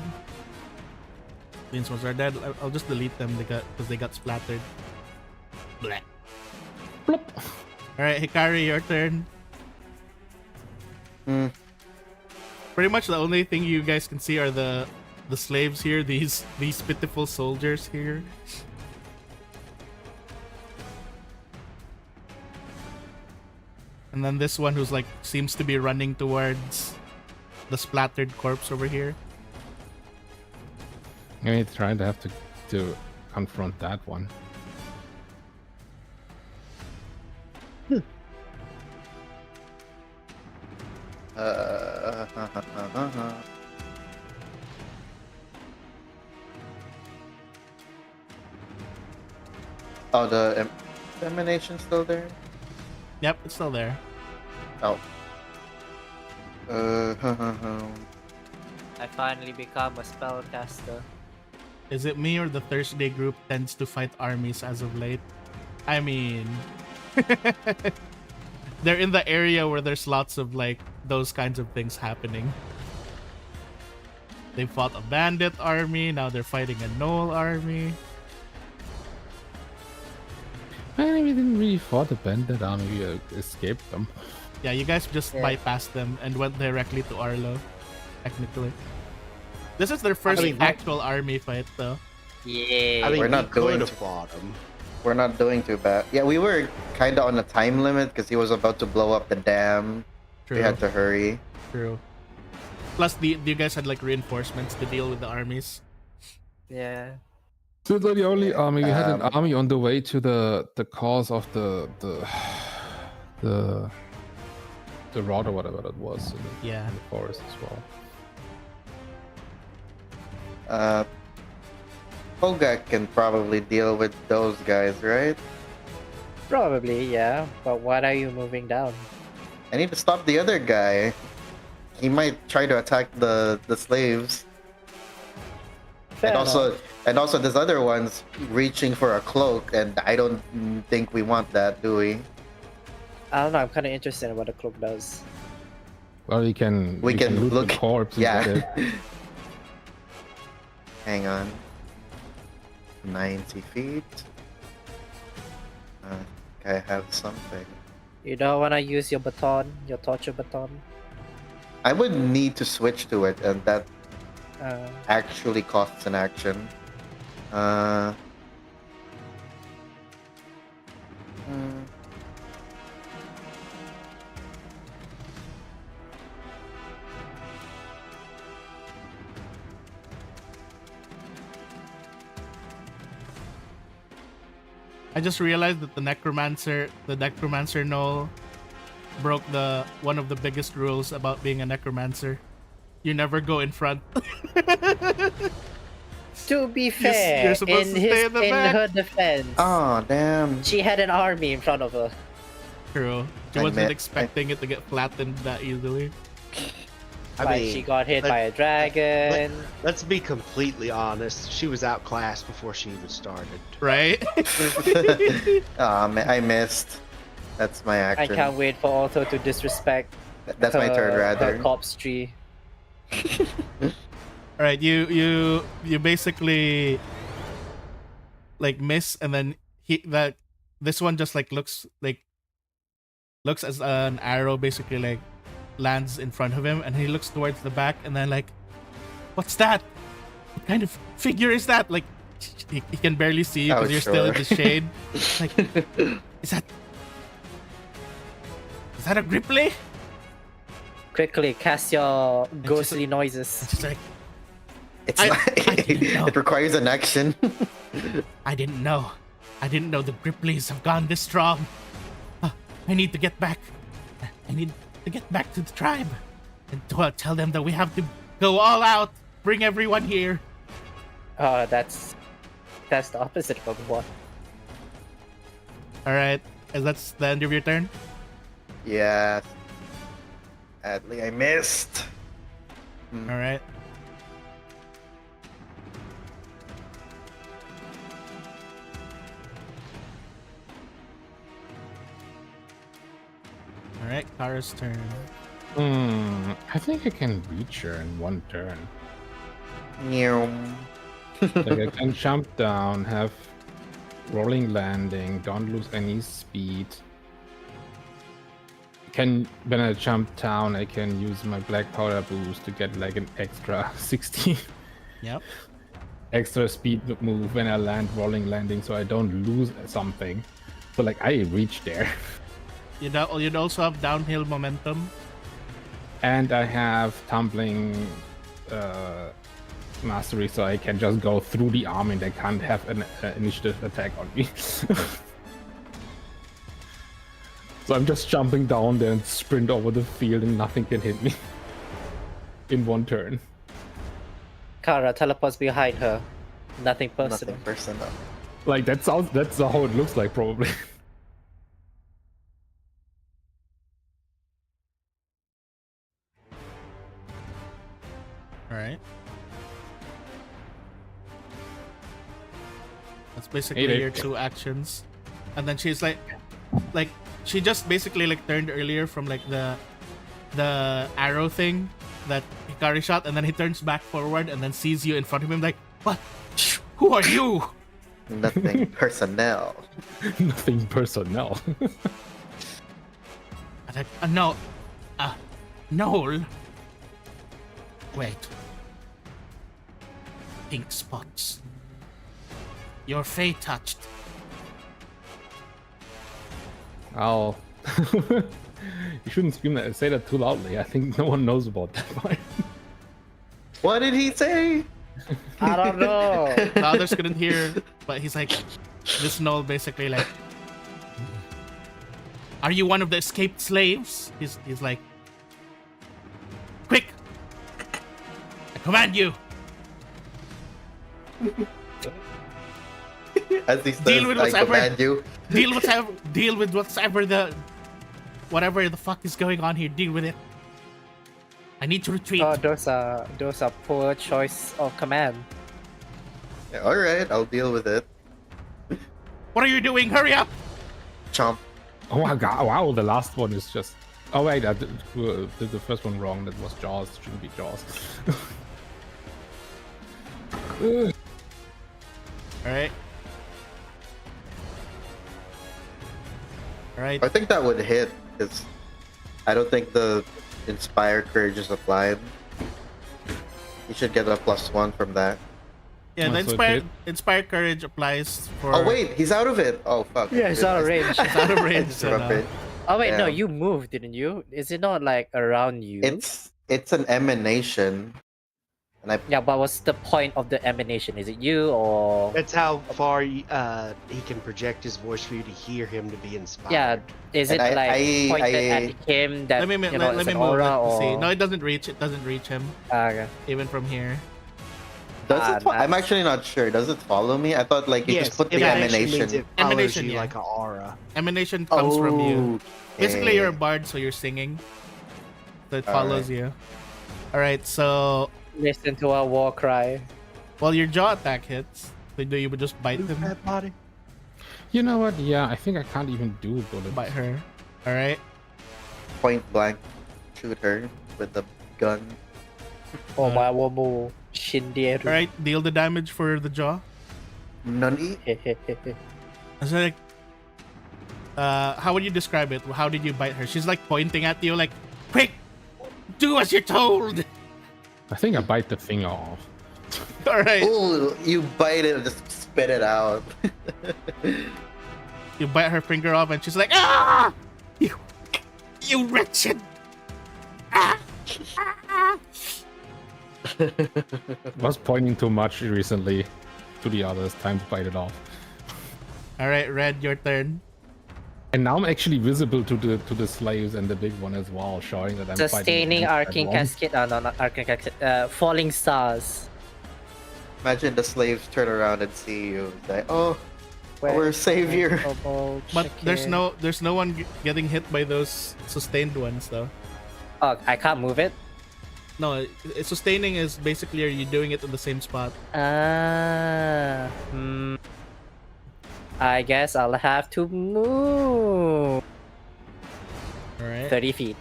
[SPEAKER 2] These ones are dead. I'll just delete them because they got splattered. Blech.
[SPEAKER 5] Plop.
[SPEAKER 2] Alright, Hikari, your turn. Pretty much the only thing you guys can see are the slaves here, these pitiful soldiers here. And then this one who's like seems to be running towards the splattered corpse over here.
[SPEAKER 5] I mean, trying to have to confront that one.
[SPEAKER 3] Oh, the emanation's still there?
[SPEAKER 2] Yep, it's still there.
[SPEAKER 3] Oh.
[SPEAKER 4] I finally become a spellcaster.
[SPEAKER 2] Is it me or the Thursday group tends to fight armies as of late? I mean, they're in the area where there's lots of like those kinds of things happening. They fought a bandit army, now they're fighting a gnoll army.
[SPEAKER 5] I mean, we didn't really fight the bandit army, we escaped them.
[SPEAKER 2] Yeah, you guys just bypassed them and went directly to Arlo, technically. This is their first actual army fight, though.
[SPEAKER 4] Yeah.
[SPEAKER 1] I mean,
[SPEAKER 3] We're not going to
[SPEAKER 1] fought him.
[SPEAKER 3] We're not doing too bad. Yeah, we were kind of on a time limit because he was about to blow up the dam.
[SPEAKER 2] True.
[SPEAKER 3] We had to hurry.
[SPEAKER 2] True. Plus, you guys had like reinforcements to deal with the armies.
[SPEAKER 4] Yeah.
[SPEAKER 5] So the only army we had an army on the way to the cause of the rod or whatever that was in the forest as well.
[SPEAKER 3] Hogak can probably deal with those guys, right?
[SPEAKER 4] Probably, yeah. But why are you moving down?
[SPEAKER 3] I need to stop the other guy. He might try to attack the slaves.
[SPEAKER 4] Fair
[SPEAKER 3] And also this other one's reaching for a cloak, and I don't think we want that, do we?
[SPEAKER 4] I don't know, I'm kind of interested in what the cloak does.
[SPEAKER 5] Well, we can loot
[SPEAKER 3] look
[SPEAKER 5] the corpse.
[SPEAKER 3] Yeah. Hang on. 90 feet. I have something.
[SPEAKER 4] You don't want to use your baton, your torture baton?
[SPEAKER 3] I would need to switch to it, and that actually costs an action.
[SPEAKER 2] I just realized that the necromancer Noel broke one of the biggest rules about being a necromancer. You never go in front.
[SPEAKER 4] To be fair,
[SPEAKER 2] you're supposed to stay in the back.
[SPEAKER 4] her defense,
[SPEAKER 3] Oh, damn.
[SPEAKER 4] she had an army in front of her.
[SPEAKER 2] True. She wasn't expecting it to get flattened that easily.
[SPEAKER 4] She got hit by a dragon.
[SPEAKER 1] Let's be completely honest. She was outclassed before she even started.
[SPEAKER 2] Right?
[SPEAKER 3] I missed. That's my action.
[SPEAKER 4] I can't wait for Otto to disrespect
[SPEAKER 3] That's my turn, rather.
[SPEAKER 4] her corpse tree.
[SPEAKER 2] Alright, you basically like miss, and then this one just like looks as an arrow basically like lands in front of him, and he looks towards the back, and then like, what's that? What kind of figure is that? Like, he can barely see you because you're still in the shade. Like, is that a Gripply?
[SPEAKER 4] Quickly cast your ghostly noises.
[SPEAKER 2] It's just like,
[SPEAKER 3] It requires an action.
[SPEAKER 2] I didn't know the Gripplys have gone this strong. I need to get back. I need to get back to the tribe and tell them that we have to go all out. Bring everyone here.
[SPEAKER 4] That's the opposite of what.
[SPEAKER 2] All right, and that's the end of your turn.
[SPEAKER 3] Yeah. Sadly, I missed.
[SPEAKER 2] All right. All right, Kara's turn.
[SPEAKER 5] I think I can reach her in one turn.
[SPEAKER 3] Meow.
[SPEAKER 5] Like I can jump down, have rolling landing, don't lose any speed. When I jump down, I can use my black powder boost to get like an extra 60
[SPEAKER 2] Yep.
[SPEAKER 5] extra speed move when I land rolling landing, so I don't lose something. So like I reach there.
[SPEAKER 2] You'd also have downhill momentum.
[SPEAKER 5] And I have tumbling mastery, so I can just go through the army and they can't have an initiative attack on me. So I'm just jumping down there and sprint over the field and nothing can hit me in one turn.
[SPEAKER 4] Kara teleports behind her. Nothing personal.
[SPEAKER 3] Nothing personal.
[SPEAKER 5] Like that's how it looks like probably.
[SPEAKER 2] All right. That's basically
[SPEAKER 5] Hey,
[SPEAKER 2] your two actions, and then she's like she just basically like turned earlier from like the arrow thing that Hikari shot, and then he turns back forward and then sees you in front of him like, what? Who are you?
[SPEAKER 3] Nothing personnel.
[SPEAKER 5] Nothing personnel.
[SPEAKER 2] I'm like, no, Noel. Wait. Pink spots. Your fate touched.
[SPEAKER 5] Oh. You shouldn't say that too loudly. I think no one knows about that part.
[SPEAKER 3] What did he say?
[SPEAKER 4] I don't know.
[SPEAKER 2] The others couldn't hear, but he's like, this Noel basically like, are you one of the escaped slaves? He's like, quick! I command you!
[SPEAKER 3] As he says,
[SPEAKER 2] Deal with
[SPEAKER 3] I
[SPEAKER 2] whatever.
[SPEAKER 3] command you.
[SPEAKER 2] Deal with whatever the fuck is going on here. Deal with it. I need to retreat.
[SPEAKER 4] Oh, those are poor choice of command.
[SPEAKER 3] Yeah, all right, I'll deal with it.
[SPEAKER 2] What are you doing? Hurry up!
[SPEAKER 3] Chomp.
[SPEAKER 5] Oh my god! Wow, the last one is just. Oh wait, I did the first one wrong. That was Jaws. It shouldn't be Jaws.
[SPEAKER 2] Alright. Alright.
[SPEAKER 3] I think that would hit, because I don't think the Inspire Courage is applied. You should get a +1 from that.
[SPEAKER 2] Yeah, the
[SPEAKER 5] Oh, so
[SPEAKER 2] inspired courage applies for.
[SPEAKER 3] Oh wait, he's out of it. Oh fuck.
[SPEAKER 4] Yeah, it's out of range.
[SPEAKER 2] It's out of range.
[SPEAKER 3] It's
[SPEAKER 2] So
[SPEAKER 3] out of range.
[SPEAKER 4] Oh wait, no,
[SPEAKER 3] Yeah.
[SPEAKER 4] you moved, didn't you? Is it not like around you?
[SPEAKER 3] It's an emanation, and I
[SPEAKER 4] Yeah, but what's the point of the emanation? Is it you or?
[SPEAKER 1] That's how far he can project his voice for you to hear him to be inspired.
[SPEAKER 4] Yeah, is it
[SPEAKER 3] And
[SPEAKER 4] pointed at him that
[SPEAKER 2] let me
[SPEAKER 4] you know,
[SPEAKER 2] let
[SPEAKER 4] it's
[SPEAKER 2] me
[SPEAKER 4] an
[SPEAKER 2] move
[SPEAKER 4] aura
[SPEAKER 2] it to
[SPEAKER 4] or?
[SPEAKER 2] see. No, it doesn't reach. It doesn't reach him
[SPEAKER 4] Okay.
[SPEAKER 2] even from here.
[SPEAKER 3] does it. I'm
[SPEAKER 4] nice.
[SPEAKER 3] actually not sure. Does it follow me? I thought like you
[SPEAKER 1] Yes,
[SPEAKER 3] just put the
[SPEAKER 1] emanation means
[SPEAKER 3] emanation.
[SPEAKER 1] it follows
[SPEAKER 2] Emanation,
[SPEAKER 1] you
[SPEAKER 2] yeah.
[SPEAKER 1] like an aura.
[SPEAKER 2] Emanation comes from you. Basically,
[SPEAKER 3] Okay.
[SPEAKER 2] you're a bard, so you're singing. So it
[SPEAKER 3] All
[SPEAKER 2] follows you. All right. So,
[SPEAKER 4] Listen to our war cry.
[SPEAKER 2] well, your jaw attack hits. So do you would just bite them?
[SPEAKER 1] That body.
[SPEAKER 5] You know what? Yeah, I think I can't even do bullets.
[SPEAKER 2] Bite her. All right.
[SPEAKER 3] Point blank, shoot her with the gun.
[SPEAKER 4] Omawomu Shinderu.
[SPEAKER 2] All right. Deal the damage for the jaw.
[SPEAKER 3] Nani?
[SPEAKER 2] So like, how would you describe it? How did you bite her? She's like pointing at you, like, quick, do as you're told.
[SPEAKER 5] I think I bite the thing off.
[SPEAKER 2] All right.
[SPEAKER 3] Ooh, you bite it and just spit it out.
[SPEAKER 2] You bite her finger off, and she's like, ah, you wretched. Ah, ah.
[SPEAKER 5] Was pointing too much recently to the others. Time to bite it off.
[SPEAKER 2] All right, Red, your turn.
[SPEAKER 5] And now I'm actually visible to the slaves and the big one as well, showing that I'm
[SPEAKER 4] Sustaining
[SPEAKER 5] fighting
[SPEAKER 4] Arcane
[SPEAKER 5] against that
[SPEAKER 4] Cascade. No, not Arcane Cascade. Falling Stars.
[SPEAKER 3] Imagine the slaves turn around and see you. Like, oh,
[SPEAKER 4] Where-
[SPEAKER 3] our savior.
[SPEAKER 2] But there's no one getting hit by those sustained ones, though.
[SPEAKER 4] Oh, I can't move it.
[SPEAKER 2] No, sustaining is basically are you doing it in the same spot?
[SPEAKER 4] I guess I'll have to move
[SPEAKER 2] All right.
[SPEAKER 4] 30 feet.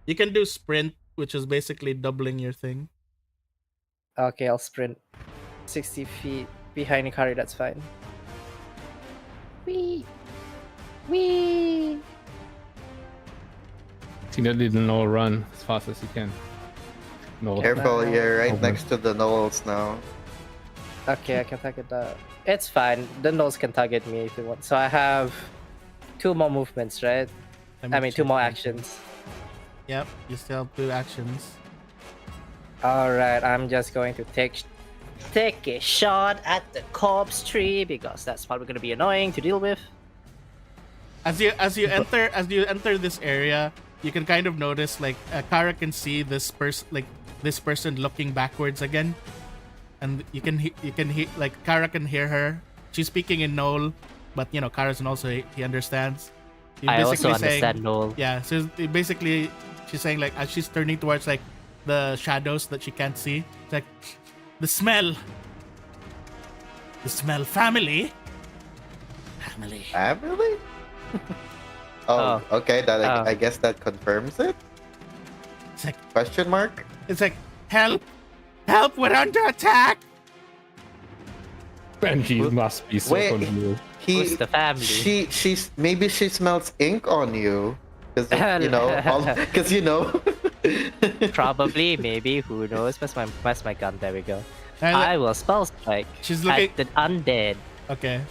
[SPEAKER 2] You can do sprint, which is basically doubling your thing.
[SPEAKER 4] Okay, I'll sprint 60 feet behind Ikari. That's fine. Wee, wee.
[SPEAKER 5] Tina did the Knoll run as fast as you can. Knoll.
[SPEAKER 3] Careful, you're right
[SPEAKER 5] Over.
[SPEAKER 3] next to the knolls now.
[SPEAKER 4] Okay, I can target that. It's fine. The nose can target me if you want. So I have 2 more movements, right?
[SPEAKER 2] Let me
[SPEAKER 4] I mean, 2
[SPEAKER 2] check
[SPEAKER 4] more
[SPEAKER 2] my-
[SPEAKER 4] actions.
[SPEAKER 2] Yep, you still have 2 actions.
[SPEAKER 4] All right, I'm just going to take a shot at the corpse tree because that's probably gonna be annoying to deal with.
[SPEAKER 2] As you enter this area, you can kind of notice like Kara can see this person looking backwards again, and you can like Kara can hear her. She's speaking in Knoll, but you know Kara's also he understands. She's
[SPEAKER 4] I also
[SPEAKER 2] basically saying-
[SPEAKER 4] understand Noel.
[SPEAKER 2] Yeah, so basically she's saying like as she's turning towards like the shadows that she can't see, it's like the smell, family.
[SPEAKER 3] Family? Oh, okay. That I guess that confirms it.
[SPEAKER 2] It's like
[SPEAKER 3] Question mark?
[SPEAKER 2] help, we're under attack.
[SPEAKER 5] Benji must be so
[SPEAKER 3] Wait.
[SPEAKER 5] confused.
[SPEAKER 4] Who's the family?
[SPEAKER 3] She's maybe she smells ink on you, because because you know.
[SPEAKER 4] Probably, maybe, who knows? Where's my gun? There we go.
[SPEAKER 2] And,
[SPEAKER 4] I will spell strike
[SPEAKER 2] She's looking.
[SPEAKER 4] at the undead.
[SPEAKER 2] Okay.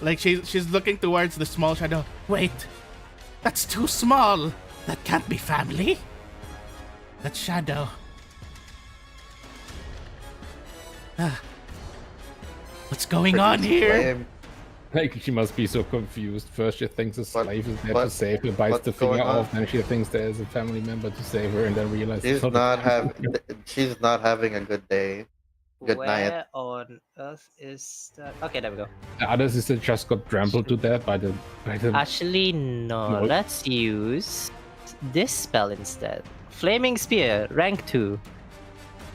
[SPEAKER 2] Like she's looking towards the small shadow. Wait, that's too small. That can't be family. That's shadow. What's going on here?
[SPEAKER 3] Flame.
[SPEAKER 5] Like, she must be so confused. First she thinks a slave is there
[SPEAKER 3] what-
[SPEAKER 5] to save her, bites
[SPEAKER 3] what's
[SPEAKER 5] the finger
[SPEAKER 3] going on?
[SPEAKER 5] off, then she thinks there's a family member to save her, and then realizes
[SPEAKER 3] She's not having a good day. Good
[SPEAKER 4] Where
[SPEAKER 3] night.
[SPEAKER 4] on earth is that? Okay, there we go.
[SPEAKER 5] The other sister just got trampled to death by the
[SPEAKER 4] Actually, no.
[SPEAKER 5] No.
[SPEAKER 4] Let's use this spell instead. Flaming Spear, rank 2.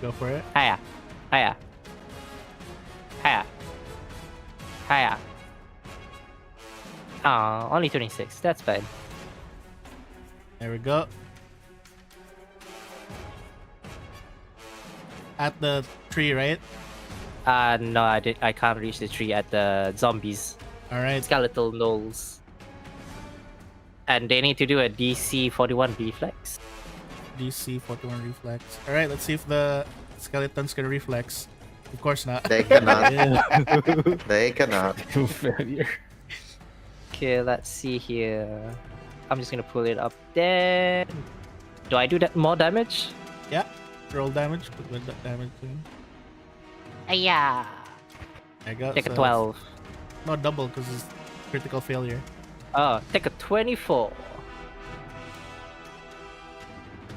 [SPEAKER 2] Go for it.
[SPEAKER 4] Hiya. Hiya. Hiya. Hiya. Aw, only 26. That's fine.
[SPEAKER 2] There we go. At the tree, right?
[SPEAKER 4] No, I can't reach the tree at the zombies.
[SPEAKER 2] All right.
[SPEAKER 4] Skeletal gnolls. And they need to do a DC 41 reflex.
[SPEAKER 2] DC 41 reflex. All right. Let's see if the skeletons can reflex. Of course not.
[SPEAKER 3] They cannot. They cannot.
[SPEAKER 5] failure.
[SPEAKER 4] Okay, let's see here. I'm just gonna pull it up there. Do I do that more damage?
[SPEAKER 2] Yeah. Roll damage. Put with that damage too.
[SPEAKER 4] Yeah.
[SPEAKER 2] There you go.
[SPEAKER 4] Take a
[SPEAKER 2] So
[SPEAKER 4] 12.
[SPEAKER 2] No double because it's critical failure.
[SPEAKER 4] Oh, take a 24.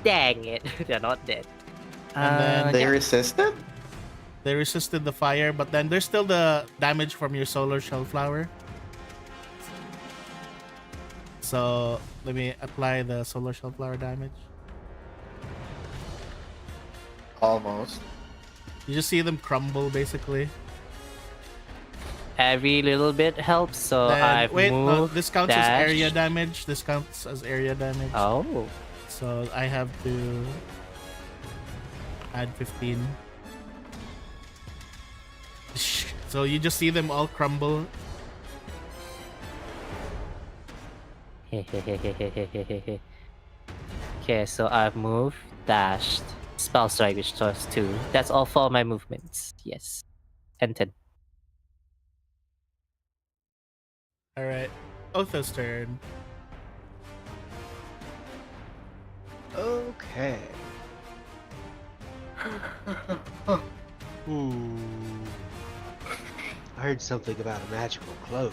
[SPEAKER 4] Dang it. They're not dead.
[SPEAKER 2] And then-
[SPEAKER 3] They resisted?
[SPEAKER 2] They resisted the fire, but then there's still the damage from your solar shell flower. So let me apply the solar shell flower damage.
[SPEAKER 3] Almost.
[SPEAKER 2] You just see them crumble basically.
[SPEAKER 4] Every little bit helps, so
[SPEAKER 2] Then,
[SPEAKER 4] I've
[SPEAKER 2] wait, no,
[SPEAKER 4] moved,
[SPEAKER 2] this counts as area
[SPEAKER 4] dashed.
[SPEAKER 2] damage. This counts as area damage.
[SPEAKER 4] Oh.
[SPEAKER 2] So I have to add 15. So you just see them all crumble.
[SPEAKER 4] Okay, so I've moved, dashed, spell strike, which does 2. That's all 4 of my movements. Yes. And 10.
[SPEAKER 2] Alright. Otho's turn.
[SPEAKER 1] Okay. I heard something about a magical cloak.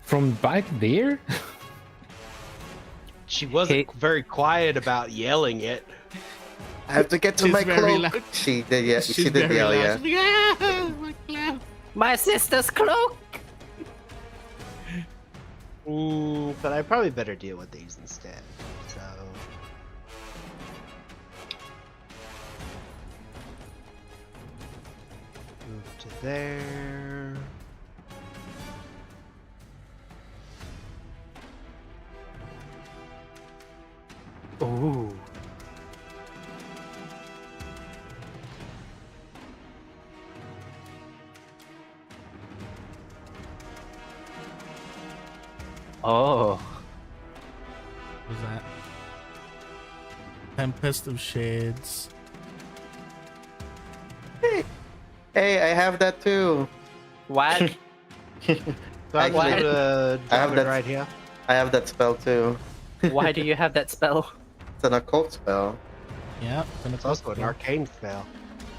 [SPEAKER 5] From back there?
[SPEAKER 1] She wasn't
[SPEAKER 4] Okay.
[SPEAKER 1] very quiet about yelling it.
[SPEAKER 3] I have to get to
[SPEAKER 2] She's
[SPEAKER 3] my
[SPEAKER 2] very
[SPEAKER 3] cloak.
[SPEAKER 2] loud.
[SPEAKER 3] She did, yeah.
[SPEAKER 2] She's
[SPEAKER 3] She did
[SPEAKER 2] very
[SPEAKER 3] yell, yeah.
[SPEAKER 2] loud. She's like, "Ah, my cloak."
[SPEAKER 4] My sister's cloak!
[SPEAKER 1] But I probably better deal with these instead. So. Move to there. Ooh.
[SPEAKER 4] Oh.
[SPEAKER 2] What's that? Tempest of Shades.
[SPEAKER 3] Hey, I have that too.
[SPEAKER 4] What?
[SPEAKER 1] So I'm
[SPEAKER 3] Actually,
[SPEAKER 1] gonna
[SPEAKER 3] I have
[SPEAKER 1] drop it
[SPEAKER 3] that-
[SPEAKER 1] right here.
[SPEAKER 3] I have that spell too.
[SPEAKER 4] Why do you have that spell?
[SPEAKER 3] It's an occult spell.
[SPEAKER 2] Yeah,
[SPEAKER 1] It's also an arcane spell.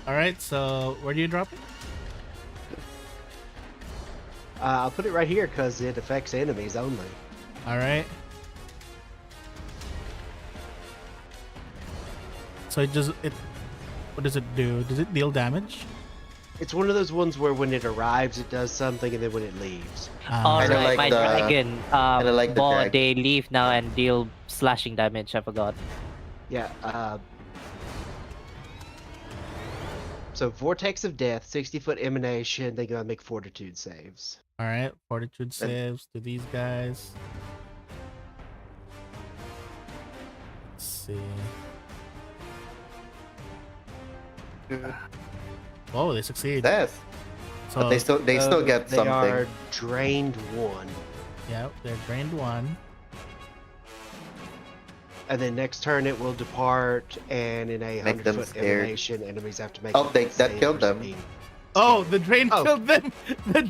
[SPEAKER 2] Alright, so where do you drop it?
[SPEAKER 1] I'll put it right here because it affects enemies only.
[SPEAKER 2] Alright. So it just what does it do? Does it deal damage?
[SPEAKER 1] It's one of those ones where when it arrives, it does something, and then when it leaves.
[SPEAKER 4] Alright,
[SPEAKER 3] like
[SPEAKER 4] my
[SPEAKER 3] the-
[SPEAKER 4] dragon.
[SPEAKER 3] I like the
[SPEAKER 4] ball,
[SPEAKER 3] dragon.
[SPEAKER 4] they leave now and deal slashing damage. I forgot.
[SPEAKER 1] Yeah. So Vortex of Death, 60-foot emanation. They gotta make Fortitude saves.
[SPEAKER 2] Alright, fortitude saves to these guys. Let's see. Oh, they succeed.
[SPEAKER 3] Death.
[SPEAKER 2] So
[SPEAKER 3] But they still get
[SPEAKER 1] They
[SPEAKER 3] something.
[SPEAKER 1] are drained 1.
[SPEAKER 2] yeah, they're drained 1.
[SPEAKER 1] And then next turn it will depart, and in a
[SPEAKER 3] Make them
[SPEAKER 1] 100-foot
[SPEAKER 3] scared.
[SPEAKER 1] emanation, enemies have to make.
[SPEAKER 3] Oh,
[SPEAKER 1] a
[SPEAKER 3] that
[SPEAKER 1] save
[SPEAKER 3] killed
[SPEAKER 1] or
[SPEAKER 3] them.
[SPEAKER 1] something.
[SPEAKER 2] Oh, the drain
[SPEAKER 1] Oh.
[SPEAKER 2] killed them. The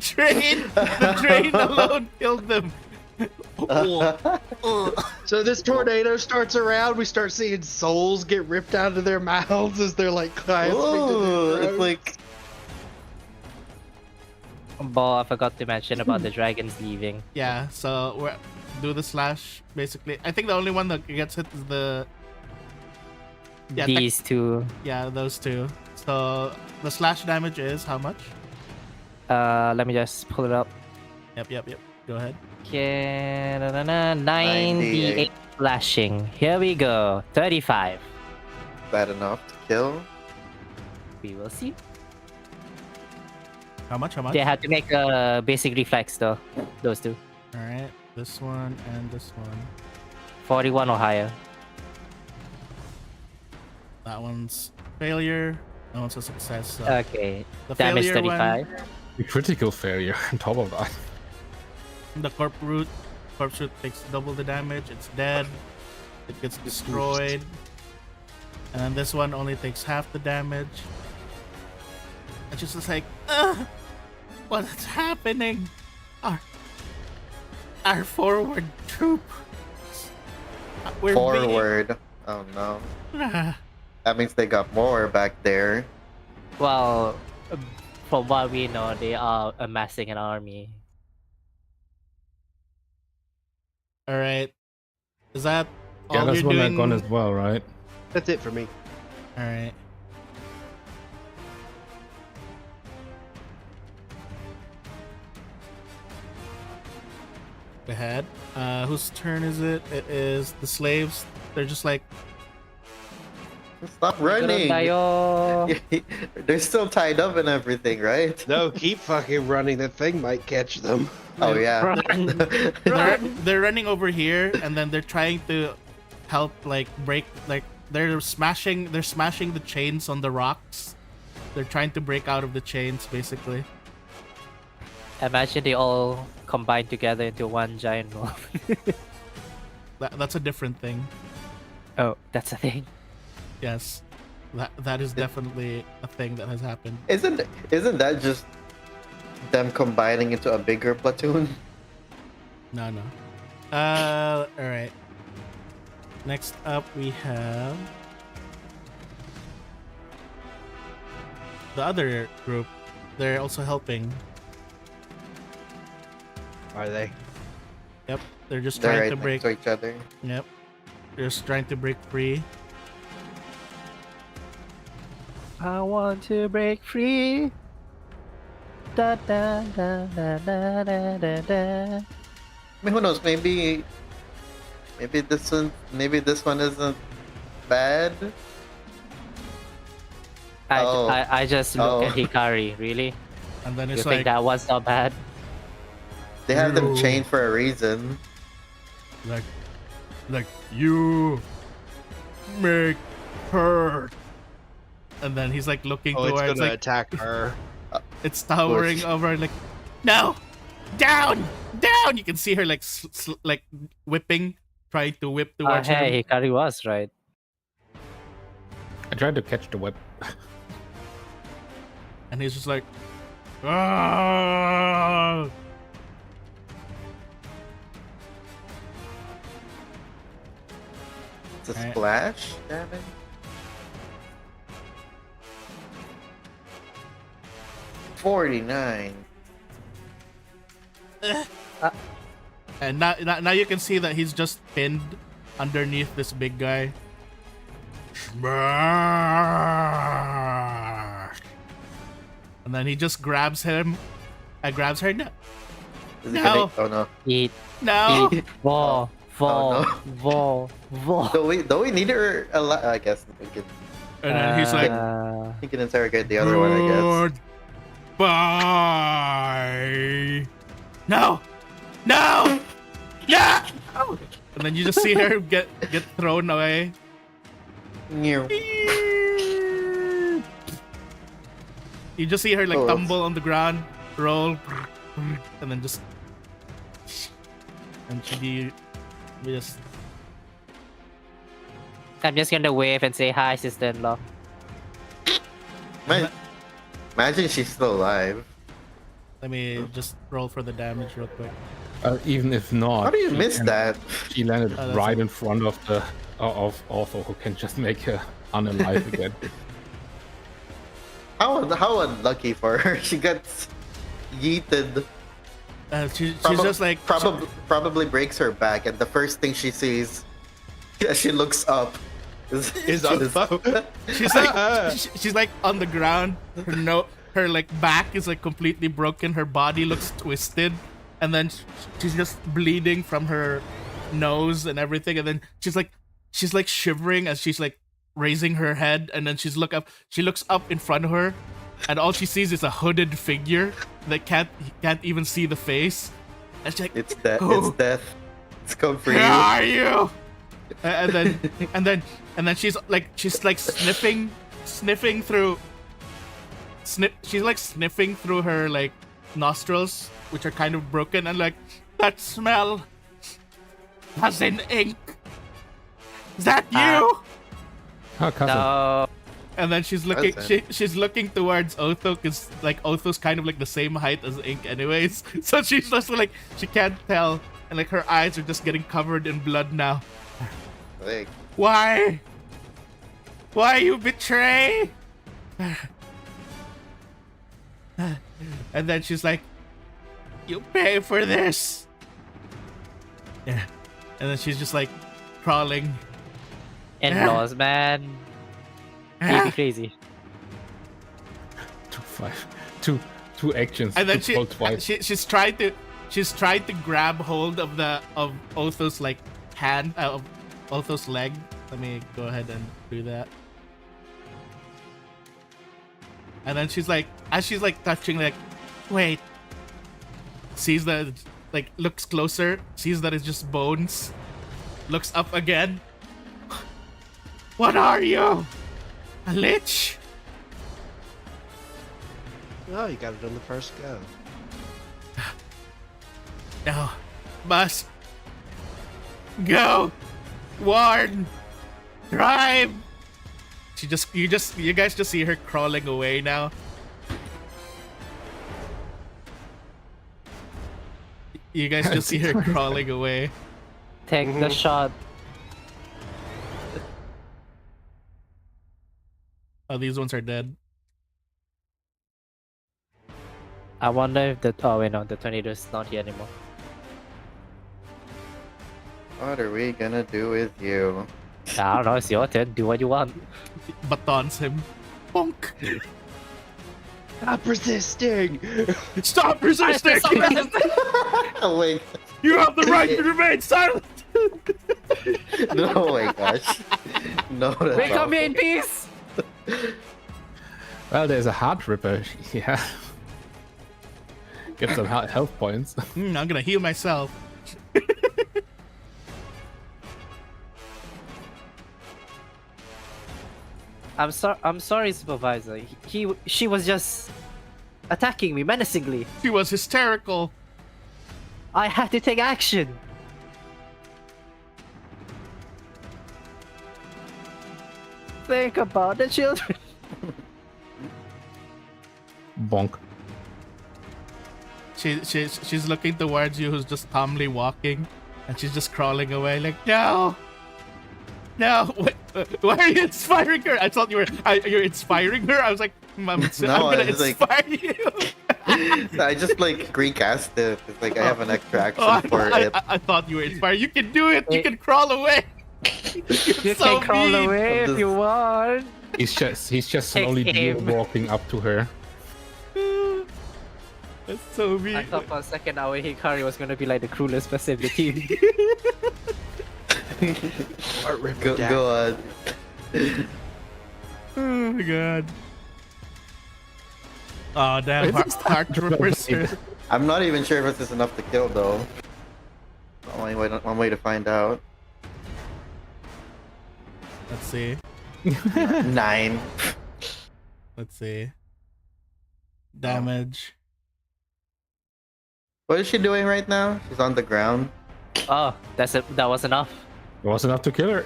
[SPEAKER 2] drain alone killed them.
[SPEAKER 1] So this tornado starts around. We start seeing souls get ripped out of their mouths as they're like clasping to
[SPEAKER 3] Ooh,
[SPEAKER 1] their
[SPEAKER 3] it's
[SPEAKER 1] throats.
[SPEAKER 3] like
[SPEAKER 4] Ball, I forgot to mention about the dragons leaving.
[SPEAKER 2] Yeah, so we're do the slash basically. I think the only one that gets hit is the yeah,
[SPEAKER 4] These two.
[SPEAKER 2] yeah, those two. So the slash damage is how much?
[SPEAKER 4] Let me just pull it up.
[SPEAKER 2] Yep. Go ahead.
[SPEAKER 4] Okay, 98 slashing. Here we go. 35.
[SPEAKER 3] bad enough to kill.
[SPEAKER 4] We will see.
[SPEAKER 2] How much?
[SPEAKER 4] They had to make a basic reflex though. Those two.
[SPEAKER 2] All right, this one and this one.
[SPEAKER 4] 41 or higher.
[SPEAKER 2] That one's failure. That one's a success. So
[SPEAKER 4] Okay.
[SPEAKER 2] the
[SPEAKER 4] Damage
[SPEAKER 2] failure one,
[SPEAKER 4] 35.
[SPEAKER 5] A critical failure on top of that.
[SPEAKER 2] the corpse root takes double the damage. It's dead. It gets destroyed. And then this one only takes half the damage. It's just like, what's happening? Our forward troop. We're
[SPEAKER 3] Forward. Oh no.
[SPEAKER 2] being-
[SPEAKER 3] That means they got more back there.
[SPEAKER 4] Well, from what we know, they are amassing an army.
[SPEAKER 2] All right. Is that
[SPEAKER 5] Yeah,
[SPEAKER 2] all
[SPEAKER 5] that's
[SPEAKER 2] you're
[SPEAKER 5] one
[SPEAKER 2] doing?
[SPEAKER 5] I gone as well, right?
[SPEAKER 1] That's it for me.
[SPEAKER 2] All right. Go ahead. Whose turn is it? It is the slaves. They're just like,
[SPEAKER 3] Stop running.
[SPEAKER 4] Tayo.
[SPEAKER 3] They're still tied up and everything, right?
[SPEAKER 1] No, keep fucking running. That thing might catch them.
[SPEAKER 3] Oh yeah.
[SPEAKER 2] they're running over here, and then they're trying to help, like break, like they're smashing the chains on the rocks. They're trying to break out of the chains, basically.
[SPEAKER 4] Imagine they all combine together into one giant mob.
[SPEAKER 2] That's a different thing.
[SPEAKER 4] Oh, that's a thing.
[SPEAKER 2] Yes, that is definitely a thing that has happened.
[SPEAKER 3] Isn't that just them combining into a bigger platoon?
[SPEAKER 2] No. All right. Next up, we have the other group. They're also helping.
[SPEAKER 1] Are they?
[SPEAKER 2] Yep. They're just
[SPEAKER 3] They're
[SPEAKER 2] trying
[SPEAKER 3] right
[SPEAKER 2] to break.
[SPEAKER 3] next to each other.
[SPEAKER 2] Yep. They're just trying to break free.
[SPEAKER 4] I want to break free. Da, da, da, da, da, da, da, da.
[SPEAKER 3] I mean, who knows? Maybe this one isn't bad.
[SPEAKER 4] I just look at
[SPEAKER 3] Oh.
[SPEAKER 4] Hikari. Really?
[SPEAKER 2] And then
[SPEAKER 4] You
[SPEAKER 2] it's
[SPEAKER 4] think
[SPEAKER 2] like,
[SPEAKER 4] that one's not bad?
[SPEAKER 3] They have them
[SPEAKER 2] Ooh.
[SPEAKER 3] chained for a reason.
[SPEAKER 2] like you make her. And then he's like looking
[SPEAKER 1] Oh, it's
[SPEAKER 2] towards,
[SPEAKER 1] gonna
[SPEAKER 2] like
[SPEAKER 1] attack her.
[SPEAKER 2] it's towering
[SPEAKER 3] Push.
[SPEAKER 2] over, like, no, down, down. You can see her like like whipping, trying to whip towards
[SPEAKER 4] Hey,
[SPEAKER 2] him.
[SPEAKER 4] Hikari was right.
[SPEAKER 5] I tried to catch the whip.
[SPEAKER 2] And he's just like, ah.
[SPEAKER 3] It's a
[SPEAKER 2] Alright.
[SPEAKER 3] splash, damn it. $49.
[SPEAKER 2] And now you can see that he's just pinned underneath this big guy. Smash! And then he just grabs him and grabs her. No,
[SPEAKER 3] Is it
[SPEAKER 2] No.
[SPEAKER 3] Oh no.
[SPEAKER 4] Eat,
[SPEAKER 2] no.
[SPEAKER 4] eat, ball, ball,
[SPEAKER 3] Oh,
[SPEAKER 4] ball, ball.
[SPEAKER 3] Don't we need her a lot? I guess
[SPEAKER 2] And then he's like,
[SPEAKER 3] we can interrogate the other one, I guess.
[SPEAKER 2] Bye. No, no, no. And then you just see her get thrown away.
[SPEAKER 3] New.
[SPEAKER 2] You just see her like
[SPEAKER 3] Oh.
[SPEAKER 2] tumble on the ground, roll, and then just and we just
[SPEAKER 4] I'm just gonna wave and say hi, sister-in-law.
[SPEAKER 3] Imagine she's still alive.
[SPEAKER 2] let me just roll for the damage real quick.
[SPEAKER 5] Even if not,
[SPEAKER 3] How do you
[SPEAKER 5] she
[SPEAKER 3] miss
[SPEAKER 5] can-
[SPEAKER 3] that?
[SPEAKER 5] She landed
[SPEAKER 2] Oh, that's
[SPEAKER 5] right
[SPEAKER 2] it.
[SPEAKER 5] in front of the of Arthur, who can just make her unalive again.
[SPEAKER 3] How unlucky for her. She gets yeeted.
[SPEAKER 2] She's just like
[SPEAKER 3] Probably breaks her back, and the first thing she sees as she looks up is
[SPEAKER 1] Otho.
[SPEAKER 2] she's like on the ground. Her like back is like completely broken. Her body looks twisted, and then she's just bleeding from her nose and everything. And then she's like shivering as she's like raising her head, and then she looks up in front of her, and all she sees is a hooded figure that can't even see the face. And she's like,
[SPEAKER 3] It's death.
[SPEAKER 2] "Who-
[SPEAKER 3] It's death. It's come for
[SPEAKER 2] Where
[SPEAKER 3] you.
[SPEAKER 2] are you? And then she's like sniffing through. She's like sniffing through her like nostrils, which are kind of broken, and like, that smell as in ink. Is that you?
[SPEAKER 5] Her cousin.
[SPEAKER 4] No.
[SPEAKER 2] And then she's looking.
[SPEAKER 3] Cousin.
[SPEAKER 2] She's looking towards Otho, because like Otho's kind of like the same height as Ink, anyways. So she's just like, she can't tell, and like her eyes are just getting covered in blood now.
[SPEAKER 3] Like,
[SPEAKER 2] Why? Why you betray? And then she's like, you pay for this. Yeah. And then she's just like crawling.
[SPEAKER 4] In-laws, man. Be crazy.
[SPEAKER 5] 2 actions.
[SPEAKER 2] And then
[SPEAKER 5] to roll twice.
[SPEAKER 2] she's tried to grab hold of Otho's like hand, of Otho's leg. Let me go ahead and do that. And then she's like, as she's like touching, like, wait, sees that, like, looks closer, sees that it's just bones, looks up again. What are you? A lich?
[SPEAKER 1] Oh, you got it on the first go.
[SPEAKER 2] No, must go, warn, drive. You guys just see her crawling away now. You guys just see her crawling away.
[SPEAKER 4] Take the shot.
[SPEAKER 2] Oh, these ones are dead.
[SPEAKER 4] I wonder if the tornado is not here anymore.
[SPEAKER 3] what are we gonna do with you?
[SPEAKER 4] I don't know, it's your turn. Do what you want.
[SPEAKER 2] Batons him. Bonk.
[SPEAKER 1] Stop resisting!
[SPEAKER 2] Stop resisting!
[SPEAKER 3] Oh my,
[SPEAKER 2] You have the right to remain silent!
[SPEAKER 3] no, oh my gosh. No, that's
[SPEAKER 4] We come here in
[SPEAKER 3] awful.
[SPEAKER 4] peace!
[SPEAKER 5] Well, there's a heart ripper. Yeah. Get some health points.
[SPEAKER 2] I'm gonna heal myself.
[SPEAKER 4] I'm sorry, supervisor. She was just attacking me menacingly.
[SPEAKER 2] She was hysterical.
[SPEAKER 4] I had to take action. Think about the children.
[SPEAKER 5] Bonk.
[SPEAKER 2] She's looking towards you, who's just calmly walking, and she's just crawling away like, no, why are you inspiring her? I thought you're inspiring her. I was like, I'm gonna inspire you.
[SPEAKER 3] I just like recast it. It's like I have an extra action for it.
[SPEAKER 2] I thought you were inspired. You can do it. You can crawl away.
[SPEAKER 4] You can crawl away if you want.
[SPEAKER 5] He's just slowly walking up to her.
[SPEAKER 2] That's so mean.
[SPEAKER 4] I thought for a second our Hikari was gonna be like the cruelest person in the team.
[SPEAKER 3] Go on.
[SPEAKER 2] Oh my god. Oh damn, heart troopers.
[SPEAKER 3] I'm not even sure if this is enough to kill though. One way to find out.
[SPEAKER 2] Let's see.
[SPEAKER 3] 9.
[SPEAKER 2] Let's see. Damage.
[SPEAKER 3] What is she doing right now? She's on the ground.
[SPEAKER 4] Oh, that's it. That was enough.
[SPEAKER 5] It was enough to kill her.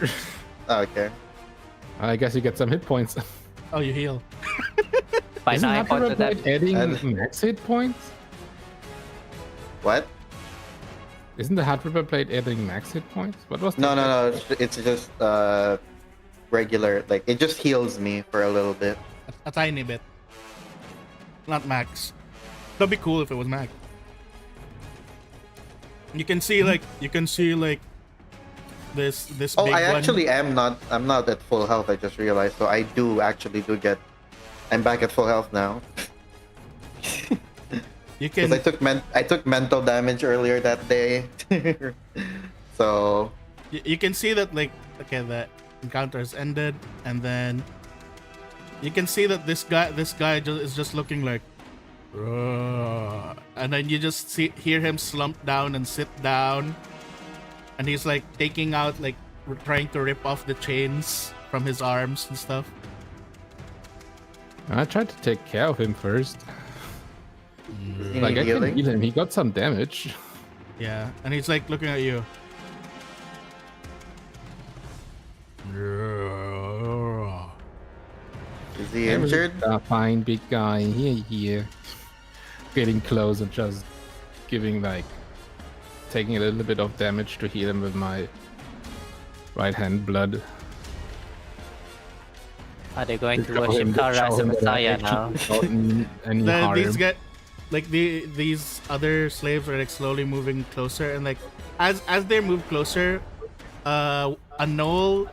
[SPEAKER 3] Oh, okay.
[SPEAKER 5] I guess you get some hit points.
[SPEAKER 2] Oh, you heal.
[SPEAKER 4] By
[SPEAKER 5] Isn't
[SPEAKER 4] 9 points of
[SPEAKER 5] Blade
[SPEAKER 4] damage.
[SPEAKER 5] adding max hit points?
[SPEAKER 3] What?
[SPEAKER 5] Isn't the Hat Ripper Blade adding max hit points? What was that?
[SPEAKER 3] No. It's just regular. Like it just heals me for a little bit.
[SPEAKER 2] A tiny bit. Not max. That'd be cool if it was max. You can see like this
[SPEAKER 3] Oh,
[SPEAKER 2] big
[SPEAKER 3] I
[SPEAKER 2] one.
[SPEAKER 3] actually am not. I'm not at full health. I just realized. So I do get. I'm back at full health now.
[SPEAKER 2] You can.
[SPEAKER 3] Because I took mental damage earlier that day. So.
[SPEAKER 2] You can see that like the encounter has ended, and then you can see that this guy is just looking like. And then you just hear him slump down and sit down, and he's like taking out like trying to rip off the chains from his arms and stuff.
[SPEAKER 5] I tried to take care of him first.
[SPEAKER 3] You
[SPEAKER 5] Like
[SPEAKER 3] need
[SPEAKER 5] I can
[SPEAKER 3] healing?
[SPEAKER 5] heal him. He got some damage.
[SPEAKER 2] Yeah, and he's like looking at you.
[SPEAKER 3] Is he injured?
[SPEAKER 5] Fine, big guy. Here. Getting close and just taking a little bit of damage to heal him with my right hand blood.
[SPEAKER 4] Are they going to worship Kara as a messiah now?
[SPEAKER 2] These get like these other slaves are like slowly moving closer, and like as they move closer, a knoll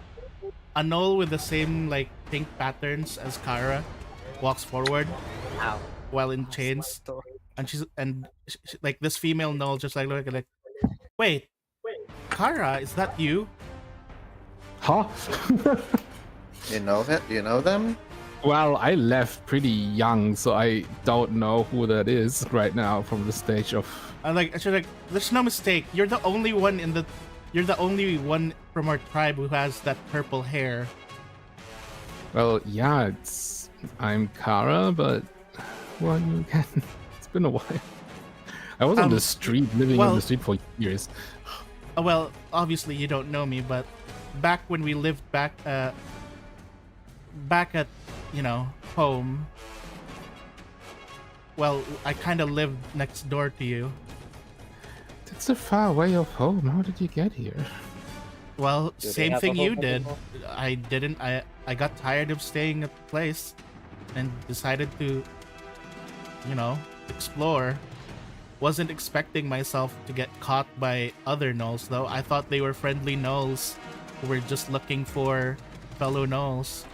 [SPEAKER 2] with the same like pink patterns as Kara walks forward.
[SPEAKER 4] Ow.
[SPEAKER 2] While in chains, and she, like this female knoll just like looking like, wait, Kara, is that you?
[SPEAKER 5] Huh?
[SPEAKER 3] You know that? Do you know them?
[SPEAKER 5] Well, I left pretty young, so I don't know who that is right now from the stage of.
[SPEAKER 2] I'm like, actually, like, there's no mistake. You're the only one from our tribe who has that purple hair.
[SPEAKER 5] Well, yeah, I'm Kara, but what again? It's been a while. I was on the street, living on the street for years.
[SPEAKER 2] Well, obviously you don't know me, but back when we lived back at home. Well, I kind of lived next door to you.
[SPEAKER 5] It's a far way of home. How did you get here?
[SPEAKER 2] Well, same thing you did. I didn't. I got tired of staying at the place, and decided to, explore. Wasn't expecting myself to get caught by other gnolls though. I thought they were friendly gnolls who were just looking for fellow gnolls.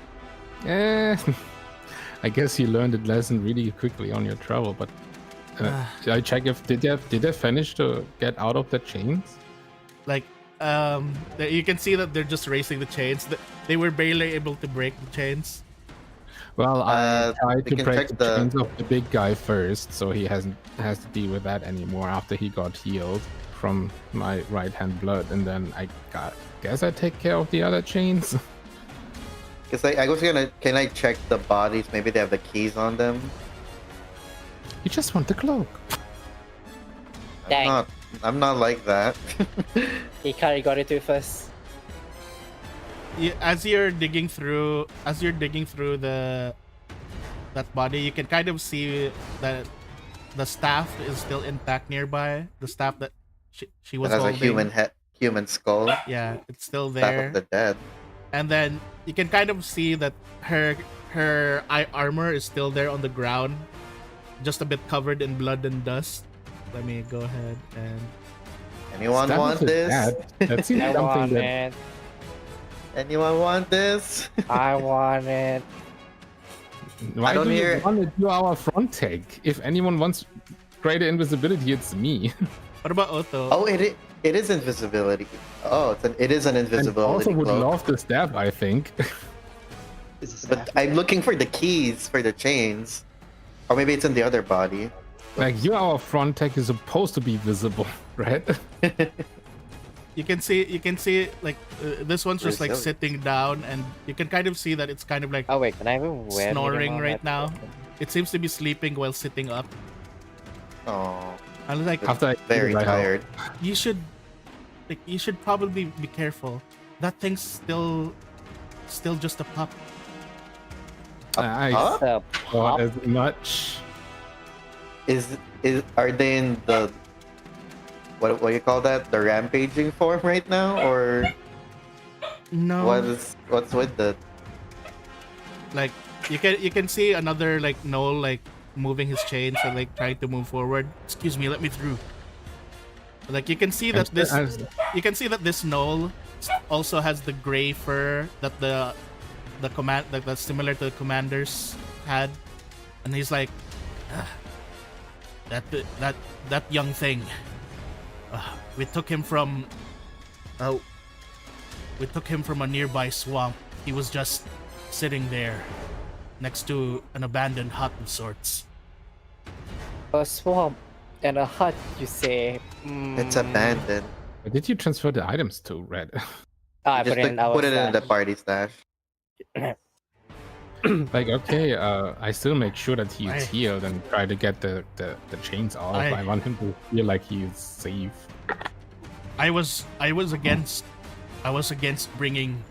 [SPEAKER 5] I guess you learned a lesson really quickly on your travel, but did I check if did they finish to get out of the chains?
[SPEAKER 2] Like, you can see that they're just racing the chains. They were barely able to break the chains.
[SPEAKER 5] Well, I tried to break the chains
[SPEAKER 3] the-
[SPEAKER 5] of the big guy first, so he has to deal with that anymore after he got healed from my right hand blood, and then guess I take care of the other chains.
[SPEAKER 3] Because I was gonna, can I check the bodies? Maybe they have the keys on them.
[SPEAKER 5] You just want the cloak.
[SPEAKER 4] Dang.
[SPEAKER 3] I'm not like that.
[SPEAKER 4] Hikari got it too first.
[SPEAKER 2] As you're digging through that body, you can kind of see that the staff is still intact nearby. The staff that she was
[SPEAKER 3] It has a
[SPEAKER 2] holding.
[SPEAKER 3] human head, human skull.
[SPEAKER 2] Yeah, it's still
[SPEAKER 3] Staff
[SPEAKER 2] there.
[SPEAKER 3] of the dead.
[SPEAKER 2] And then you can kind of see that her armor is still there on the ground, just a bit covered in blood and dust. Let me go ahead and.
[SPEAKER 3] Anyone
[SPEAKER 5] Staff
[SPEAKER 3] want
[SPEAKER 5] of the
[SPEAKER 3] this?
[SPEAKER 5] Dead? That seems
[SPEAKER 4] I
[SPEAKER 5] something
[SPEAKER 4] want
[SPEAKER 5] that
[SPEAKER 4] it.
[SPEAKER 3] Anyone want this?
[SPEAKER 4] I want it.
[SPEAKER 5] why
[SPEAKER 3] don't
[SPEAKER 5] do you
[SPEAKER 3] hear-
[SPEAKER 5] want to do our front take? If anyone wants greater invisibility, it's me.
[SPEAKER 2] What about Otto?
[SPEAKER 3] Oh, it is invisibility. Oh, it is an
[SPEAKER 5] And
[SPEAKER 3] invisibility
[SPEAKER 5] also would
[SPEAKER 3] cloak.
[SPEAKER 5] love the staff, I think.
[SPEAKER 1] Is the
[SPEAKER 3] But
[SPEAKER 1] staff
[SPEAKER 3] I'm looking for the keys for the chains, or maybe it's in the other body.
[SPEAKER 5] Like, our front tech is supposed to be visible, right?
[SPEAKER 2] You can see like this one's just like
[SPEAKER 3] Resilient.
[SPEAKER 2] sitting down, and you can kind of see that it's kind of like
[SPEAKER 4] Oh wait, can I even wear
[SPEAKER 2] snoring
[SPEAKER 4] medium
[SPEAKER 2] right
[SPEAKER 4] armor?
[SPEAKER 2] now. It seems to be sleeping while sitting up.
[SPEAKER 3] Oh,
[SPEAKER 2] I was like,
[SPEAKER 5] After I
[SPEAKER 3] very
[SPEAKER 5] figured out-
[SPEAKER 3] tired.
[SPEAKER 2] you should probably be careful. That thing's still just a pup.
[SPEAKER 5] I
[SPEAKER 3] Huh?
[SPEAKER 4] The
[SPEAKER 5] thought
[SPEAKER 4] pop?
[SPEAKER 5] as much.
[SPEAKER 3] Are they in the what do you call that? The rampaging form right now, or
[SPEAKER 2] No,
[SPEAKER 3] what's with the?
[SPEAKER 2] like you can see another like Noel like moving his chains and like trying to move forward. Excuse me, let me through. Like you can see that this Noel also has the gray fur that the command that's similar to the commanders had, and he's like, "Ah, that young thing. We took him from a nearby swamp. He was just sitting there next to an abandoned hut of sorts.
[SPEAKER 4] A swamp and a hut, you say?
[SPEAKER 3] It's abandoned.
[SPEAKER 5] Where did you transfer the items to, Red?
[SPEAKER 4] I
[SPEAKER 3] Just
[SPEAKER 4] put it in our
[SPEAKER 3] put it in the
[SPEAKER 4] stash.
[SPEAKER 3] party stash.
[SPEAKER 5] Like, okay, I still make sure that he's
[SPEAKER 2] I-
[SPEAKER 5] healed and try to get the chains off.
[SPEAKER 2] I-
[SPEAKER 5] I want him to feel like he's safe.
[SPEAKER 2] I was against bringing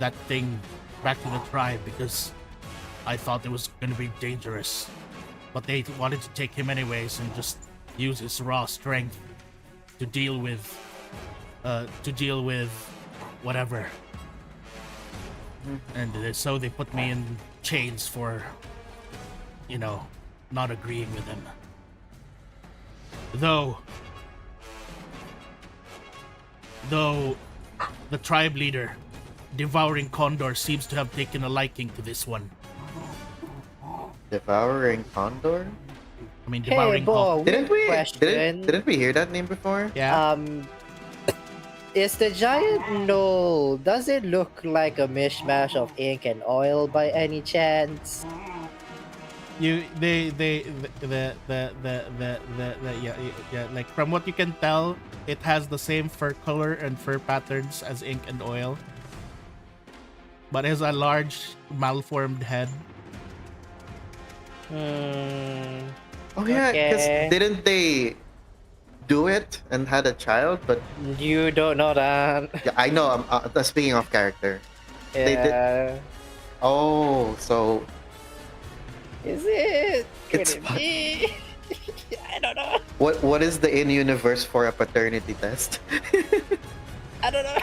[SPEAKER 2] that thing back to the tribe because I thought it was going to be dangerous. But they wanted to take him anyways and just use his raw strength to deal with whatever. And so they put me in chains for, not agreeing with him. Though the tribe leader, Devouring Condor, seems to have taken a liking to this one.
[SPEAKER 3] Devouring Condor.
[SPEAKER 2] I mean,
[SPEAKER 4] Hey,
[SPEAKER 2] Devouring
[SPEAKER 4] boy,
[SPEAKER 3] Didn't we?
[SPEAKER 4] question.
[SPEAKER 3] Didn't we hear that name before?
[SPEAKER 2] Yeah.
[SPEAKER 4] Is the giant knoll, does it look like a mishmash of ink and oil by any chance?
[SPEAKER 2] Like from what you can tell, it has the same fur color and fur patterns as ink and oil, but it has a large malformed head.
[SPEAKER 3] Oh yeah, because
[SPEAKER 4] Okay.
[SPEAKER 3] didn't they do it and had a child? But
[SPEAKER 4] You don't know that.
[SPEAKER 3] yeah, I know. I'm speaking of character. They did-
[SPEAKER 4] Yeah.
[SPEAKER 3] Oh, so
[SPEAKER 4] Is it? Could
[SPEAKER 3] It's
[SPEAKER 4] it
[SPEAKER 3] fun.
[SPEAKER 4] be? I don't know.
[SPEAKER 3] what is the in-universe for a paternity test?
[SPEAKER 4] I don't know.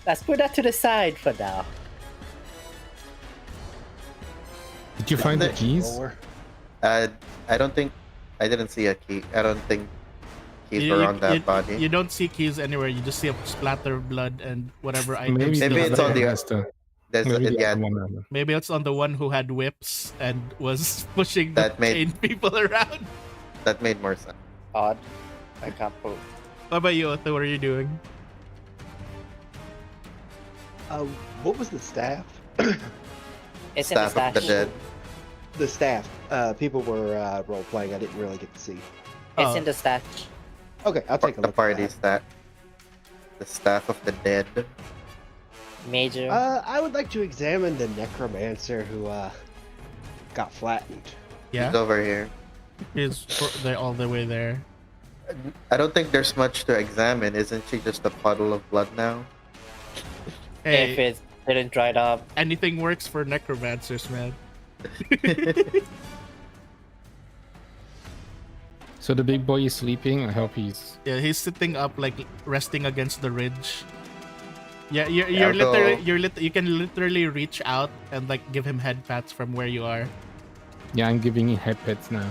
[SPEAKER 4] Let's put that to the side for now.
[SPEAKER 5] Did you find the keys?
[SPEAKER 1] lower?
[SPEAKER 3] I don't think I didn't see a key. I don't think keys were on that body.
[SPEAKER 2] You don't see keys anywhere. You just see a splatter of blood and whatever items.
[SPEAKER 5] Maybe,
[SPEAKER 3] Maybe
[SPEAKER 5] the
[SPEAKER 3] it's
[SPEAKER 5] other
[SPEAKER 3] on the-
[SPEAKER 5] one has to-
[SPEAKER 3] There's
[SPEAKER 5] maybe the
[SPEAKER 3] yeah,
[SPEAKER 5] other one has to-
[SPEAKER 2] Maybe it's on the one who had whips and was pushing the
[SPEAKER 3] That made-
[SPEAKER 2] chained people around.
[SPEAKER 3] that made more sense.
[SPEAKER 4] Odd. I can't prove.
[SPEAKER 2] What about you, Otto? What are you doing?
[SPEAKER 1] What was the staff?
[SPEAKER 4] It's in the
[SPEAKER 3] Staff of the
[SPEAKER 4] stash.
[SPEAKER 3] dead.
[SPEAKER 1] The staff. People were role playing. I didn't really get to see.
[SPEAKER 4] It's
[SPEAKER 2] Oh.
[SPEAKER 4] in the stash.
[SPEAKER 1] Okay, I'll take a
[SPEAKER 3] The
[SPEAKER 1] look.
[SPEAKER 3] party
[SPEAKER 1] At
[SPEAKER 3] stat. The staff of the dead.
[SPEAKER 4] Major.
[SPEAKER 1] that. I would like to examine the necromancer who got flattened.
[SPEAKER 2] Yeah,
[SPEAKER 3] He's over here.
[SPEAKER 2] they're all the way there.
[SPEAKER 3] I don't think there's much to examine. Isn't she just a puddle of blood now?
[SPEAKER 4] If
[SPEAKER 2] Hey,
[SPEAKER 4] it didn't dry up.
[SPEAKER 2] anything works for necromancers, man.
[SPEAKER 5] So the big boy is sleeping. I hope he's.
[SPEAKER 2] Yeah, he's sitting up, like resting against the ridge. Yeah, you're
[SPEAKER 3] Yeah,
[SPEAKER 2] literally
[SPEAKER 3] although-
[SPEAKER 2] you can literally reach out and like give him head pats from where you are.
[SPEAKER 5] Yeah, I'm giving him head pets now.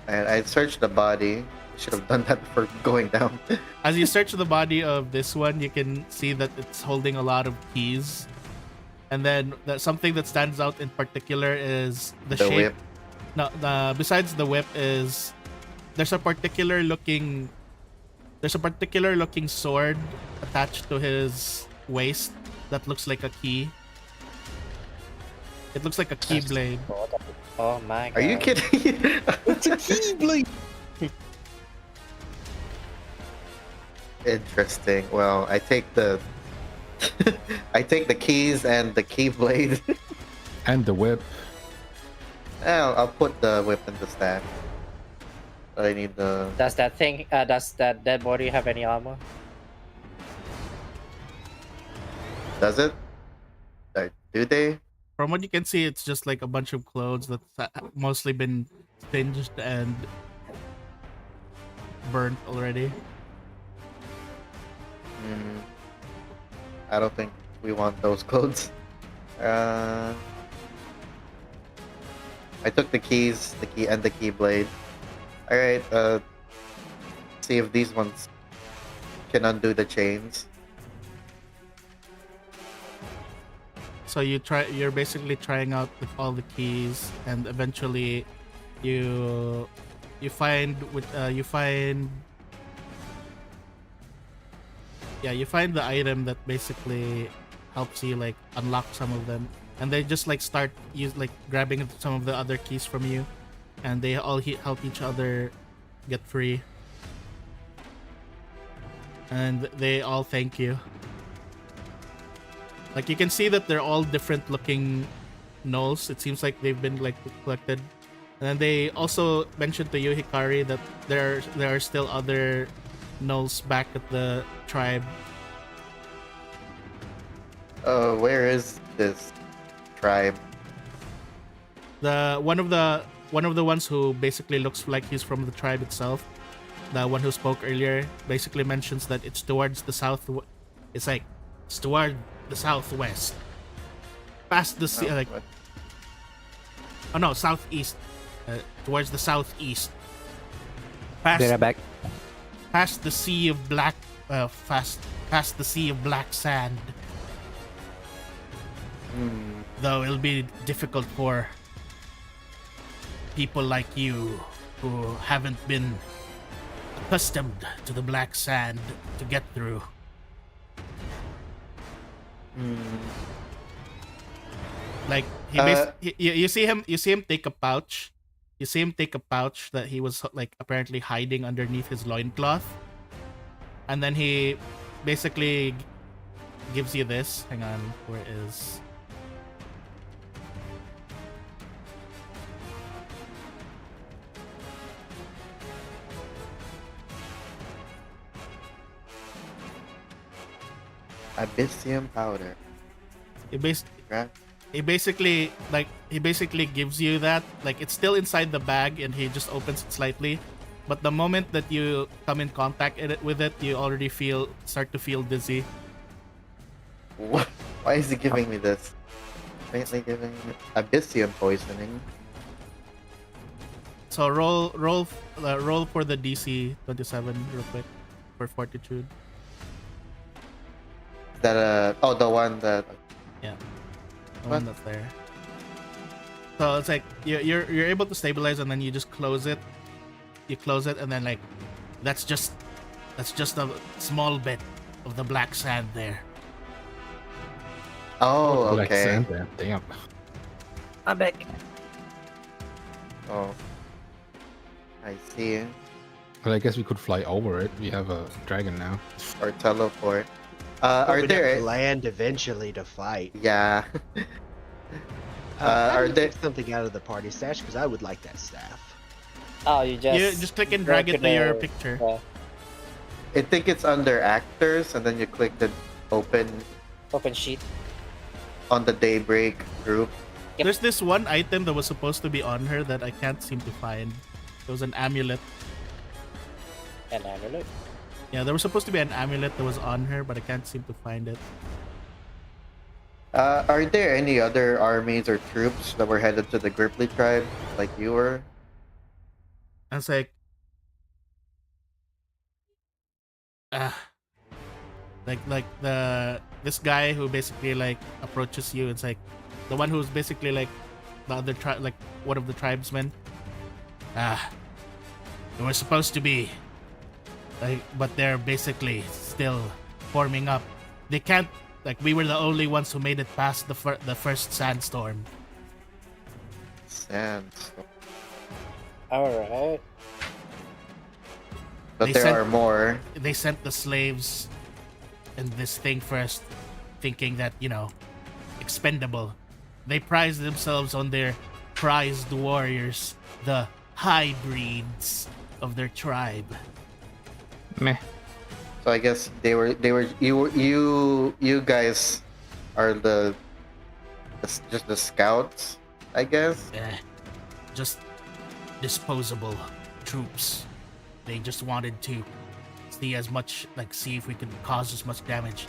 [SPEAKER 3] And I searched the body. Should have done that before going down.
[SPEAKER 2] As you search the body of this one, you can see that it's holding a lot of keys. And then something that stands out in particular is the shape.
[SPEAKER 3] Whip.
[SPEAKER 2] No, besides the whip is there's a particular looking sword attached to his waist that looks like a key. It looks like a keyblade.
[SPEAKER 4] Oh my god.
[SPEAKER 3] Are you kidding?
[SPEAKER 1] It's a keyblade.
[SPEAKER 3] Interesting. Well, I take the I take the keys and the keyblade.
[SPEAKER 5] And the whip.
[SPEAKER 3] I'll put the whip in the stack. I need the.
[SPEAKER 4] Does that thing? Does that dead body have any armor?
[SPEAKER 3] Does it? Do they?
[SPEAKER 2] From what you can see, it's just like a bunch of clothes that's mostly been singed and burnt already.
[SPEAKER 3] I don't think we want those clothes. I took the keys, the key, and the keyblade. All right. See if these ones can undo the chains.
[SPEAKER 2] So you're basically trying out with all the keys, and eventually you find the item that basically helps you like unlock some of them, and they just like start grabbing some of the other keys from you, and they all help each other get free, and they all thank you. Like you can see that they're all different looking gnolls. It seems like they've been like collected. And then they also mentioned to you, Hikari, that there are still other gnolls back at the tribe.
[SPEAKER 3] Where is this tribe?
[SPEAKER 2] The one of the ones who basically looks like he's from the tribe itself. The one who spoke earlier basically mentions that it's towards the south. It's like it's toward the southwest, past the sea.
[SPEAKER 3] What?
[SPEAKER 2] Oh no, southeast. Towards the southeast.
[SPEAKER 4] Back.
[SPEAKER 2] Past the sea of black. Past the sea of black sand. Though it'll be difficult for people like you who haven't been accustomed to the black sand to get through. Like you see him take a pouch. You see him take a pouch that he was like apparently hiding underneath his loincloth. And then he basically gives you this. Hang on, where is
[SPEAKER 3] Abyssium powder.
[SPEAKER 2] he
[SPEAKER 3] Right?
[SPEAKER 2] he basically gives you that. Like it's still inside the bag and he just opens it slightly. But the moment that you come in contact with it, you already start to feel dizzy.
[SPEAKER 3] What? Why is he giving me this? Faintly giving me Abyssium poisoning.
[SPEAKER 2] So roll for the DC 27 real quick for fortitude.
[SPEAKER 3] That the one that.
[SPEAKER 2] Yeah, the one that's there. So it's like you're able to stabilize and then you just close it. You close it and then like that's just a small bit of the black sand there.
[SPEAKER 3] Oh,
[SPEAKER 5] Black
[SPEAKER 3] okay.
[SPEAKER 5] sand there. Damn.
[SPEAKER 4] I'm back.
[SPEAKER 3] Oh, I see.
[SPEAKER 5] Well, I guess we could fly over it. We have a dragon now.
[SPEAKER 3] Or teleport. Are
[SPEAKER 1] We'd have
[SPEAKER 3] there?
[SPEAKER 1] to land eventually to fight?
[SPEAKER 3] Yeah.
[SPEAKER 1] I
[SPEAKER 3] are
[SPEAKER 1] would
[SPEAKER 3] there?
[SPEAKER 1] take something out of the party stash because I would like that staff.
[SPEAKER 4] Oh, you
[SPEAKER 2] just click and drag it to your picture.
[SPEAKER 3] I think it's under actors, and then you click the open
[SPEAKER 4] sheet
[SPEAKER 3] on the Daybreak group.
[SPEAKER 4] Yep.
[SPEAKER 2] There's this one item that was supposed to be on her that I can't seem to find. It was an amulet.
[SPEAKER 4] An amulet?
[SPEAKER 2] Yeah, there was supposed to be an amulet that was on her, but I can't seem to find it.
[SPEAKER 3] Are there any other armies or troops that were headed to the Gripply tribe, like you were?
[SPEAKER 2] I was like, this guy who basically like approaches you. It's like the one who's basically like the other tribe, like one of the tribesmen. They were supposed to be like, but they're basically still forming up. They can't, like, we were the only ones who made it past the first sandstorm.
[SPEAKER 3] Sandstorm.
[SPEAKER 4] Alright.
[SPEAKER 3] But there are more.
[SPEAKER 2] They sent the slaves and this thing first, thinking that, you know, expendable. They prized themselves on their prized warriors, the high breeds of their tribe.
[SPEAKER 5] Meh.
[SPEAKER 3] So I guess you guys are just the scouts, I guess.
[SPEAKER 2] Just disposable troops. They just wanted to see if we could cause as much damage.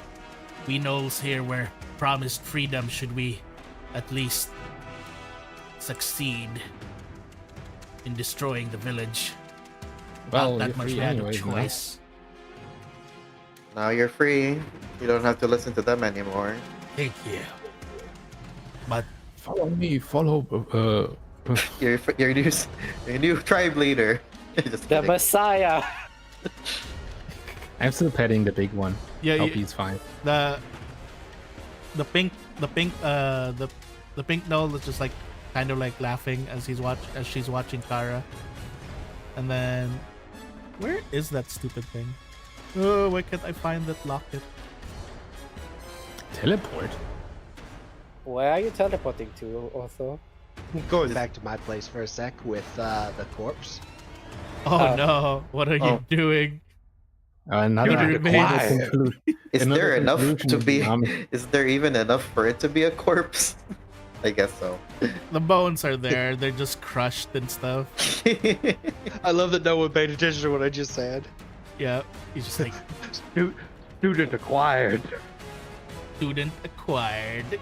[SPEAKER 2] We gnolls here were promised freedom should we at least succeed in destroying the village.
[SPEAKER 5] Well,
[SPEAKER 2] Not that much
[SPEAKER 5] free
[SPEAKER 2] we had no
[SPEAKER 5] anyways, no?
[SPEAKER 2] choice.
[SPEAKER 3] Now you're free. You don't have to listen to them anymore.
[SPEAKER 2] Thank you. But
[SPEAKER 5] Follow me. Follow.
[SPEAKER 3] Your new tribe leader. Just
[SPEAKER 4] The
[SPEAKER 3] kidding.
[SPEAKER 4] Messiah!
[SPEAKER 5] I'm still petting the big one.
[SPEAKER 2] yeah,
[SPEAKER 5] Hope he's fine.
[SPEAKER 2] the pink gnoll is just like kind of like laughing as she's watching Kara. And then where is that stupid thing? Oh, why can't I find that locket?
[SPEAKER 5] Teleport.
[SPEAKER 4] Where are you teleporting to, also?
[SPEAKER 1] Going back to my place for a sec with the corpse.
[SPEAKER 2] Oh no, what are you doing?
[SPEAKER 5] Another
[SPEAKER 2] You're
[SPEAKER 1] quiet.
[SPEAKER 3] Is
[SPEAKER 5] Another
[SPEAKER 3] there enough
[SPEAKER 5] conclusion
[SPEAKER 3] to
[SPEAKER 5] of
[SPEAKER 3] be?
[SPEAKER 5] the
[SPEAKER 3] Is there even enough for it to be a corpse? I guess so.
[SPEAKER 2] The bones are there, they're just crushed and stuff.
[SPEAKER 1] I love that no one paid attention to what I just said.
[SPEAKER 2] Yeah, he's just like,
[SPEAKER 1] Student acquired.
[SPEAKER 2] student acquired.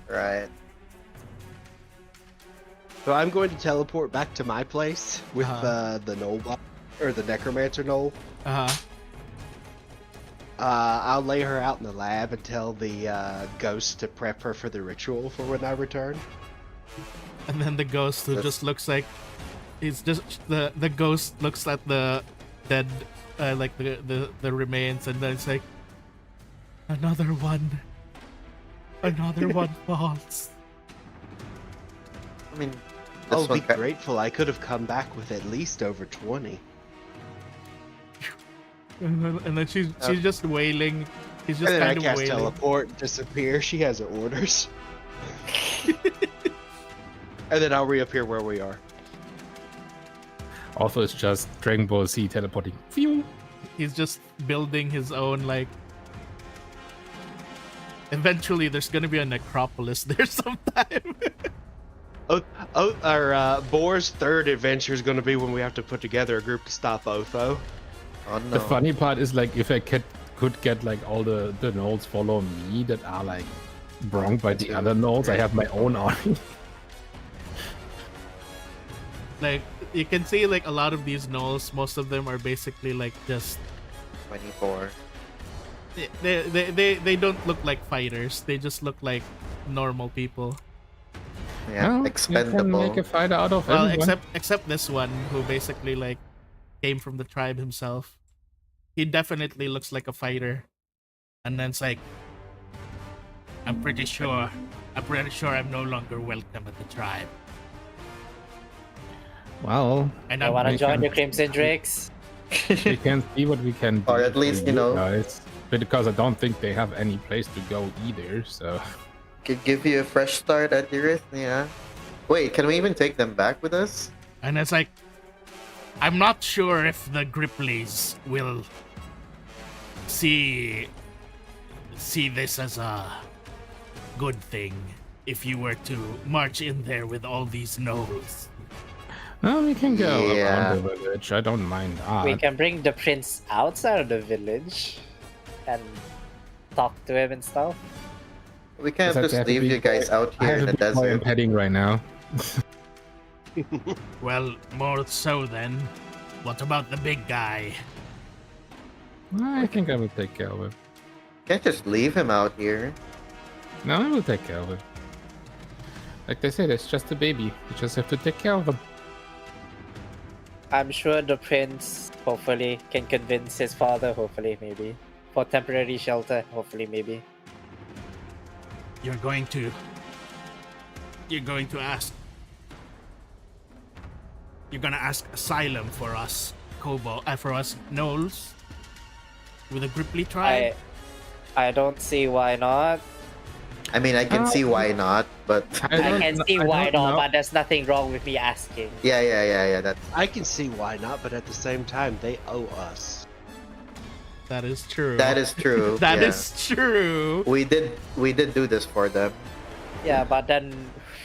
[SPEAKER 3] Right.
[SPEAKER 1] So I'm going to teleport back to my place with the Knoll or the Necromancer Knoll. I'll lay her out in the lab and tell the ghost to prep her for the ritual for when I return.
[SPEAKER 2] And then the ghost who just looks like he's just the ghost looks at the dead like the remains, and then it's like another one falls.
[SPEAKER 3] I mean,
[SPEAKER 1] I'll be grateful. I could have come back with at least over 20.
[SPEAKER 2] And then she's just wailing. He's just
[SPEAKER 1] And then I
[SPEAKER 2] kind of
[SPEAKER 1] cast
[SPEAKER 2] wailing.
[SPEAKER 1] teleport, disappear. She has orders. And then I'll reappear where we are.
[SPEAKER 5] Also, it's just Dragon Ball Z teleporting. Phew.
[SPEAKER 2] He's just building his own, like. Eventually, there's gonna be a necropolis there sometime.
[SPEAKER 1] Boar's third adventure is going to be when we have to put together a group to stop Otho.
[SPEAKER 3] Oh no.
[SPEAKER 5] The funny part is, like, if I could get like all the gnolls follow me that are like wronged by the other gnolls, I have my own army.
[SPEAKER 2] Like, you can see, like, a lot of these gnolls, most of them are basically like just
[SPEAKER 3] 24.
[SPEAKER 2] they don't look like fighters. They just look like normal people.
[SPEAKER 3] Yeah,
[SPEAKER 5] Well,
[SPEAKER 3] expendable.
[SPEAKER 5] You can make a fighter out of
[SPEAKER 2] Well,
[SPEAKER 5] anyone.
[SPEAKER 2] except this one who basically like came from the tribe himself. He definitely looks like a fighter. And then it's like, I'm pretty sure I'm no longer welcome at the tribe.
[SPEAKER 5] Well,
[SPEAKER 2] And
[SPEAKER 4] I
[SPEAKER 2] I'm
[SPEAKER 4] wanna
[SPEAKER 5] we
[SPEAKER 4] join
[SPEAKER 5] can-
[SPEAKER 4] the Crimson Drakes?
[SPEAKER 5] we can see what we can do.
[SPEAKER 3] Or at least,
[SPEAKER 5] for
[SPEAKER 3] you know-
[SPEAKER 5] guys. Because I don't think they have any place to go either. So
[SPEAKER 3] Could give you a fresh start at your yeah. Wait, can we even take them back with us?
[SPEAKER 2] And it's like, I'm not sure if the Grippleys will see this as a good thing if you were to march in there with all these gnolls.
[SPEAKER 5] No, we can go
[SPEAKER 3] Yeah.
[SPEAKER 5] around the village. I don't mind that.
[SPEAKER 4] We can bring the prince outside of the village and talk to him and stuff.
[SPEAKER 3] We can't
[SPEAKER 5] Because I
[SPEAKER 3] just
[SPEAKER 5] have to
[SPEAKER 3] leave
[SPEAKER 5] be-
[SPEAKER 3] you guys out
[SPEAKER 5] I
[SPEAKER 3] here
[SPEAKER 5] have
[SPEAKER 3] in
[SPEAKER 5] a
[SPEAKER 3] the
[SPEAKER 5] big boy I'm
[SPEAKER 3] desert.
[SPEAKER 5] heading right now.
[SPEAKER 2] Well, more so then. What about the big guy?
[SPEAKER 5] I think I will take care of it.
[SPEAKER 3] Can't just leave him out here.
[SPEAKER 5] No, I will take care of it. Like they said, it's just a baby. You just have to take care of them.
[SPEAKER 4] I'm sure the prince hopefully can convince his father, hopefully, maybe. For temporary shelter, hopefully, maybe.
[SPEAKER 2] You're going to ask. You're gonna ask asylum for us, for us gnolls, with a Gripply tribe.
[SPEAKER 4] I don't see why not.
[SPEAKER 3] I mean, I can see why not, but
[SPEAKER 4] I can see why not, but there's nothing wrong with me asking.
[SPEAKER 3] yeah. That's
[SPEAKER 1] I can see why not, but at the same time, they owe us.
[SPEAKER 2] That is true.
[SPEAKER 3] that is true.
[SPEAKER 2] That
[SPEAKER 3] yeah.
[SPEAKER 2] is true.
[SPEAKER 3] We did do this for them.
[SPEAKER 4] Yeah, but then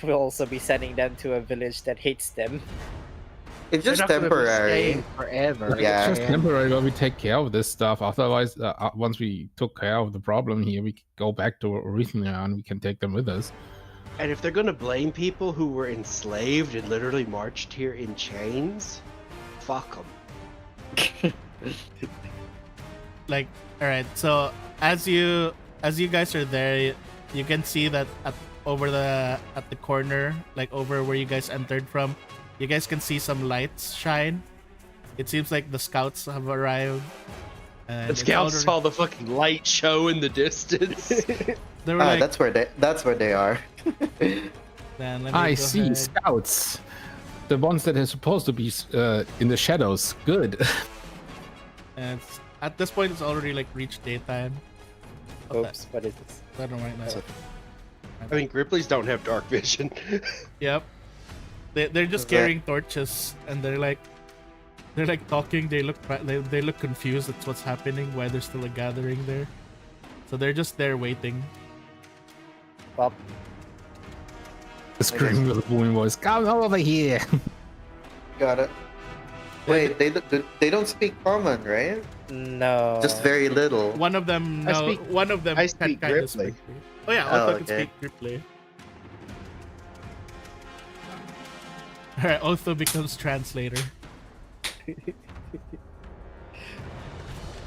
[SPEAKER 4] we'll also be sending them to a village that hates them.
[SPEAKER 3] It's
[SPEAKER 1] They're
[SPEAKER 3] just
[SPEAKER 1] not gonna be
[SPEAKER 3] temporary.
[SPEAKER 1] staying forever.
[SPEAKER 3] Yeah.
[SPEAKER 5] It's just temporary while we take care of this stuff. Otherwise, once we took care of the problem here, we can go back to Orithnia and we can take them with us.
[SPEAKER 1] And if they're gonna blame people who were enslaved and literally marched here in chains, fuck them.
[SPEAKER 2] Like, all right. So as you guys are there, you can see that at the corner, like over where you guys entered from, you guys can see some lights shine. It seems like the scouts have arrived. And
[SPEAKER 1] The
[SPEAKER 2] it's
[SPEAKER 1] scouts
[SPEAKER 2] already-
[SPEAKER 1] saw the fucking light show in the distance.
[SPEAKER 2] They were like,
[SPEAKER 3] That's where they are.
[SPEAKER 2] "Man, let me
[SPEAKER 5] I
[SPEAKER 2] go
[SPEAKER 5] see
[SPEAKER 2] ahead."
[SPEAKER 5] scouts. The ones that are supposed to be in the shadows. Good.
[SPEAKER 2] And at this point, it's already like reached daytime.
[SPEAKER 4] Oops, what is this?
[SPEAKER 2] I don't right now.
[SPEAKER 1] I mean, Grippleys don't have dark vision.
[SPEAKER 2] Yep. They're just carrying torches, and they're like talking. They look confused. That's what's happening. Why there's still a gathering there. So they're just there waiting.
[SPEAKER 4] Well,
[SPEAKER 5] The screaming with a booming voice. Come over here.
[SPEAKER 3] Got it. Wait, they don't speak common, right?
[SPEAKER 4] no.
[SPEAKER 3] Just very little.
[SPEAKER 2] One of them,
[SPEAKER 1] I
[SPEAKER 2] no.
[SPEAKER 1] speak-
[SPEAKER 2] One of them
[SPEAKER 1] I
[SPEAKER 2] can
[SPEAKER 1] speak
[SPEAKER 2] kind of
[SPEAKER 1] Gripply.
[SPEAKER 2] speak. Oh yeah,
[SPEAKER 3] Oh,
[SPEAKER 2] Otho can
[SPEAKER 3] okay.
[SPEAKER 2] speak Gripply. Alright, Otho becomes translator.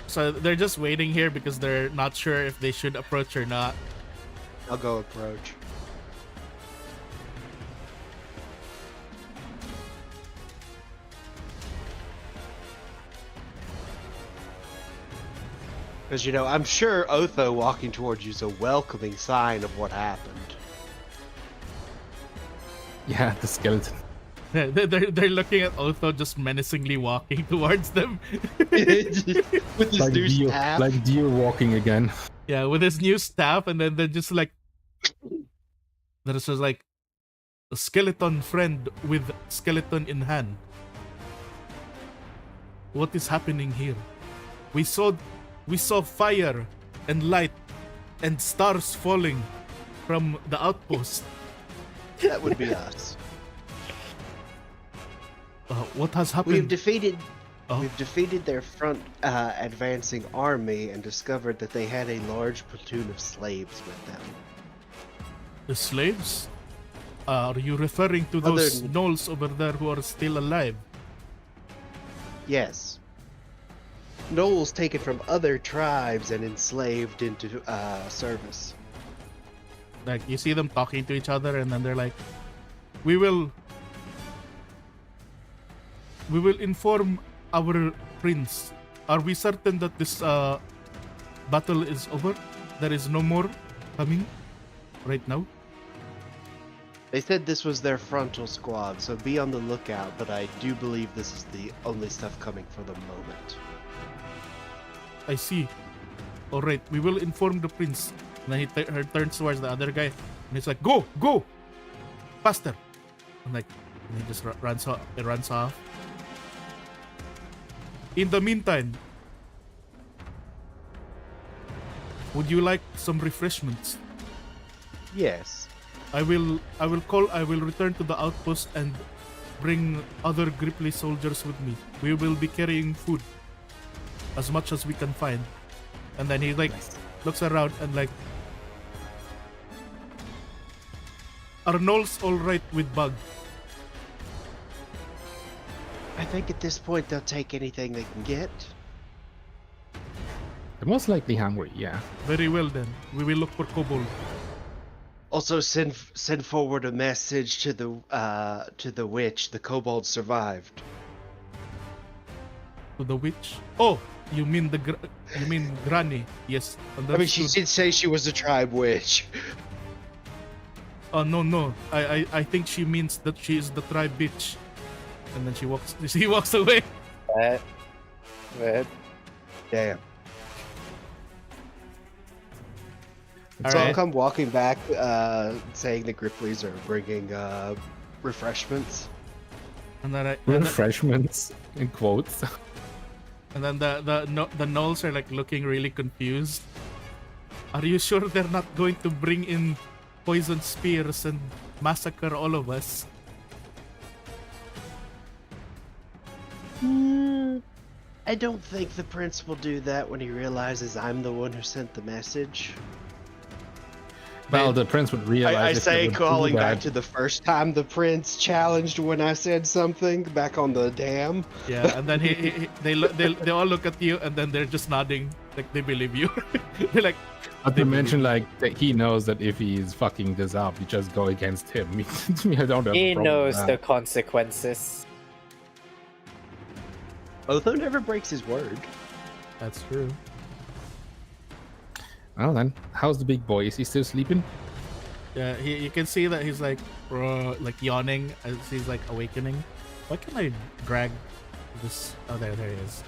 [SPEAKER 2] So they're just waiting here because they're not sure if they should approach or not.
[SPEAKER 1] I'll go approach. Because, I'm sure Otho walking towards you is a welcoming sign of what happened.
[SPEAKER 5] Yeah, the skeleton.
[SPEAKER 2] They're looking at Otho just menacingly walking towards them.
[SPEAKER 1] With his new staff.
[SPEAKER 5] Like deer walking again.
[SPEAKER 2] Yeah, with his new staff, and then they're just like, there's just like a skeleton friend with skeleton in hand. What is happening here? We saw fire and light and stars falling from the outpost.
[SPEAKER 1] That would be us.
[SPEAKER 2] What has happened?
[SPEAKER 1] We've defeated
[SPEAKER 2] Oh.
[SPEAKER 1] We've defeated their front advancing army and discovered that they had a large platoon of slaves with them.
[SPEAKER 2] The slaves? Are you referring to
[SPEAKER 1] Other
[SPEAKER 2] those
[SPEAKER 1] than-
[SPEAKER 2] gnolls over there who are still alive?
[SPEAKER 1] Yes. Gnolls taken from other tribes and enslaved into service.
[SPEAKER 2] Like, you see them talking to each other, and then they're like, we will inform our prince. Are we certain that this battle is over? There is no more coming right now?
[SPEAKER 1] They said this was their frontal squad, so be on the lookout, but I do believe this is the only stuff coming for the moment.
[SPEAKER 2] I see. Alright, we will inform the prince. And then he turns towards the other guy. And it's like, go, faster. And like, and he just runs off. It runs off. In the meantime, would you like some refreshments?
[SPEAKER 1] Yes.
[SPEAKER 2] I will return to the outpost and bring other Gripply soldiers with me. We will be carrying food as much as we can find. And then he like looks around and like, are Knolls alright with Bug?
[SPEAKER 1] I think at this point they'll take anything they can get.
[SPEAKER 5] They're most likely hungry, yeah.
[SPEAKER 2] Very well then. We will look for Kobold.
[SPEAKER 1] Also, send forward a message to the witch. The kobold survived.
[SPEAKER 2] To the witch? Oh, you mean Granny? Yes.
[SPEAKER 1] I mean, she did say she was a tribe witch.
[SPEAKER 2] Oh no. I think she means that she is the tribe bitch. And then she walks away.
[SPEAKER 3] Red.
[SPEAKER 1] Damn.
[SPEAKER 2] All
[SPEAKER 1] So I'll
[SPEAKER 2] right.
[SPEAKER 1] come walking back, saying the Gripplies are bringing refreshments.
[SPEAKER 2] And then
[SPEAKER 5] Refreshments in quotes.
[SPEAKER 2] and then the Knolls are like looking really confused. Are you sure they're not going to bring in poison spears and massacre all of us?
[SPEAKER 1] I don't think the prince will do that when he realizes I'm the one who sent the message.
[SPEAKER 5] Well, the prince would realize.
[SPEAKER 1] I
[SPEAKER 5] if they
[SPEAKER 1] say,
[SPEAKER 5] would do
[SPEAKER 1] calling back
[SPEAKER 5] that.
[SPEAKER 1] to the first time the prince challenged when I said something back on the dam.
[SPEAKER 2] Yeah, and then they all look at you and then they're just nodding like they believe you. They're like,
[SPEAKER 5] Not to mention, like, that he knows that if he's fucking this up, you just go against him. I don't have
[SPEAKER 4] He
[SPEAKER 5] a problem with
[SPEAKER 4] knows
[SPEAKER 5] that.
[SPEAKER 4] the consequences.
[SPEAKER 1] Otho never breaks his word.
[SPEAKER 2] that's true.
[SPEAKER 5] Well then, how's the big boy? Is he still sleeping?
[SPEAKER 2] Yeah, you can see that he's like yawning as he's like awakening. Why can I drag this? Oh, there he is.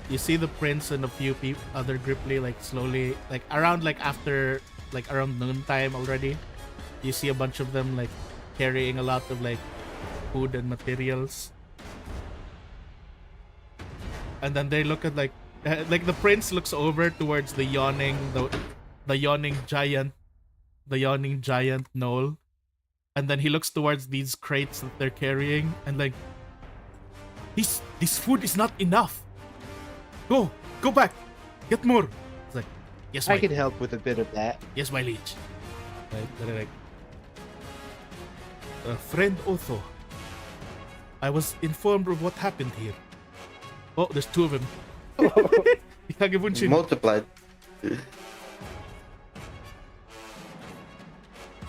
[SPEAKER 2] You see the prince and a few other Gripply like slowly like around like after like around noontime already. You see a bunch of them like carrying a lot of like food and materials. And then they look at like the prince looks over towards the yawning giant knoll, and then he looks towards these crates that they're carrying and like, this food is not enough. Go back, get more. It's like, yes,
[SPEAKER 1] I
[SPEAKER 2] my,
[SPEAKER 1] can help with a bit of that.
[SPEAKER 2] yes, my liege. Like, friend Otho, I was informed of what happened here. Oh, there's two of them.
[SPEAKER 3] Multiplied.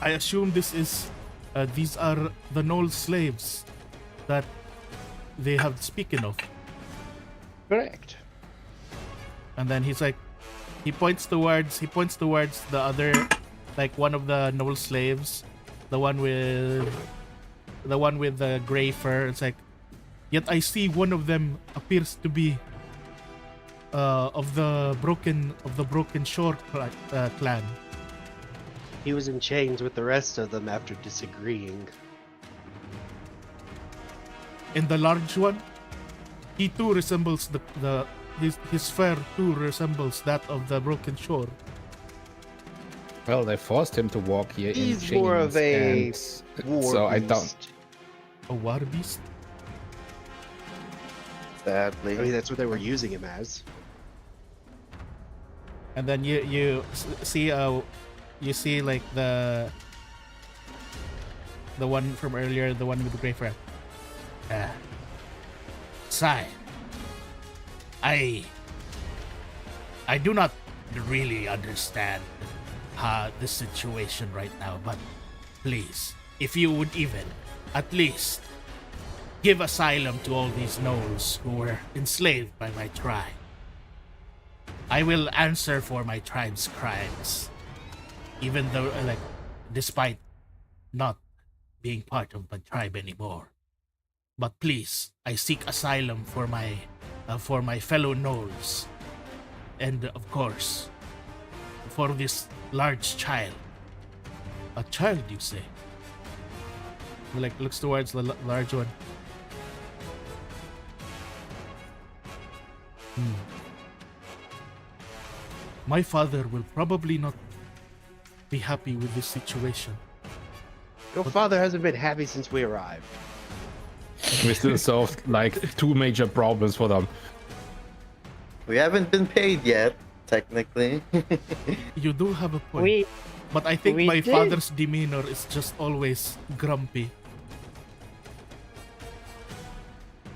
[SPEAKER 2] I assume these are the Knoll slaves that they have spoken of.
[SPEAKER 1] Correct.
[SPEAKER 2] And then he's like, he points towards the other, like one of the Knoll slaves, the one with the gray fur. It's like, yet I see one of them appears to be of the broken shore clan.
[SPEAKER 1] He was in chains with the rest of them after disagreeing.
[SPEAKER 2] And the large one, he too resembles his fur too resembles that of the broken shore.
[SPEAKER 5] Well, they forced him to walk here in
[SPEAKER 1] He's
[SPEAKER 5] chains.
[SPEAKER 1] more of a
[SPEAKER 5] and
[SPEAKER 1] war
[SPEAKER 5] so I don't.
[SPEAKER 1] beast.
[SPEAKER 2] A water beast?
[SPEAKER 3] Sadly.
[SPEAKER 1] I mean, that's what they were using him as.
[SPEAKER 2] And then you see like the one from earlier, the one with the gray fur. Sai, I do not really understand the situation right now, but please, if you would even at least give asylum to all these Knolls who were enslaved by my tribe, I will answer for my tribe's crimes, even though, like, despite not being part of my tribe anymore. But please, I seek asylum for my fellow Knolls. And of course, for this large child. A child, you say? He like looks towards the large one. My father will probably not be happy with this situation.
[SPEAKER 1] Your father hasn't been happy since we arrived.
[SPEAKER 5] We still solved like 2 major problems for them.
[SPEAKER 3] We haven't been paid yet, technically.
[SPEAKER 2] You do have a point. But I think my father's demeanor is just always grumpy.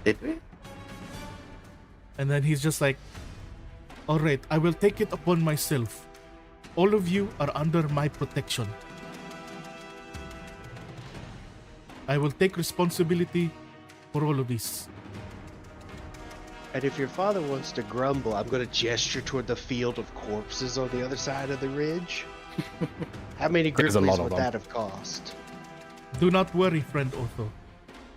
[SPEAKER 3] Did we?
[SPEAKER 2] And then he's just like, alright, I will take it upon myself. All of you are under my protection. I will take responsibility for all of this.
[SPEAKER 1] And if your father wants to grumble, I'm going to gesture toward the field of corpses on the other side of the ridge. How many
[SPEAKER 5] There's a lot
[SPEAKER 1] Grippers
[SPEAKER 5] of
[SPEAKER 1] would
[SPEAKER 5] them.
[SPEAKER 1] that have cost?
[SPEAKER 2] Do not worry, friend Otho.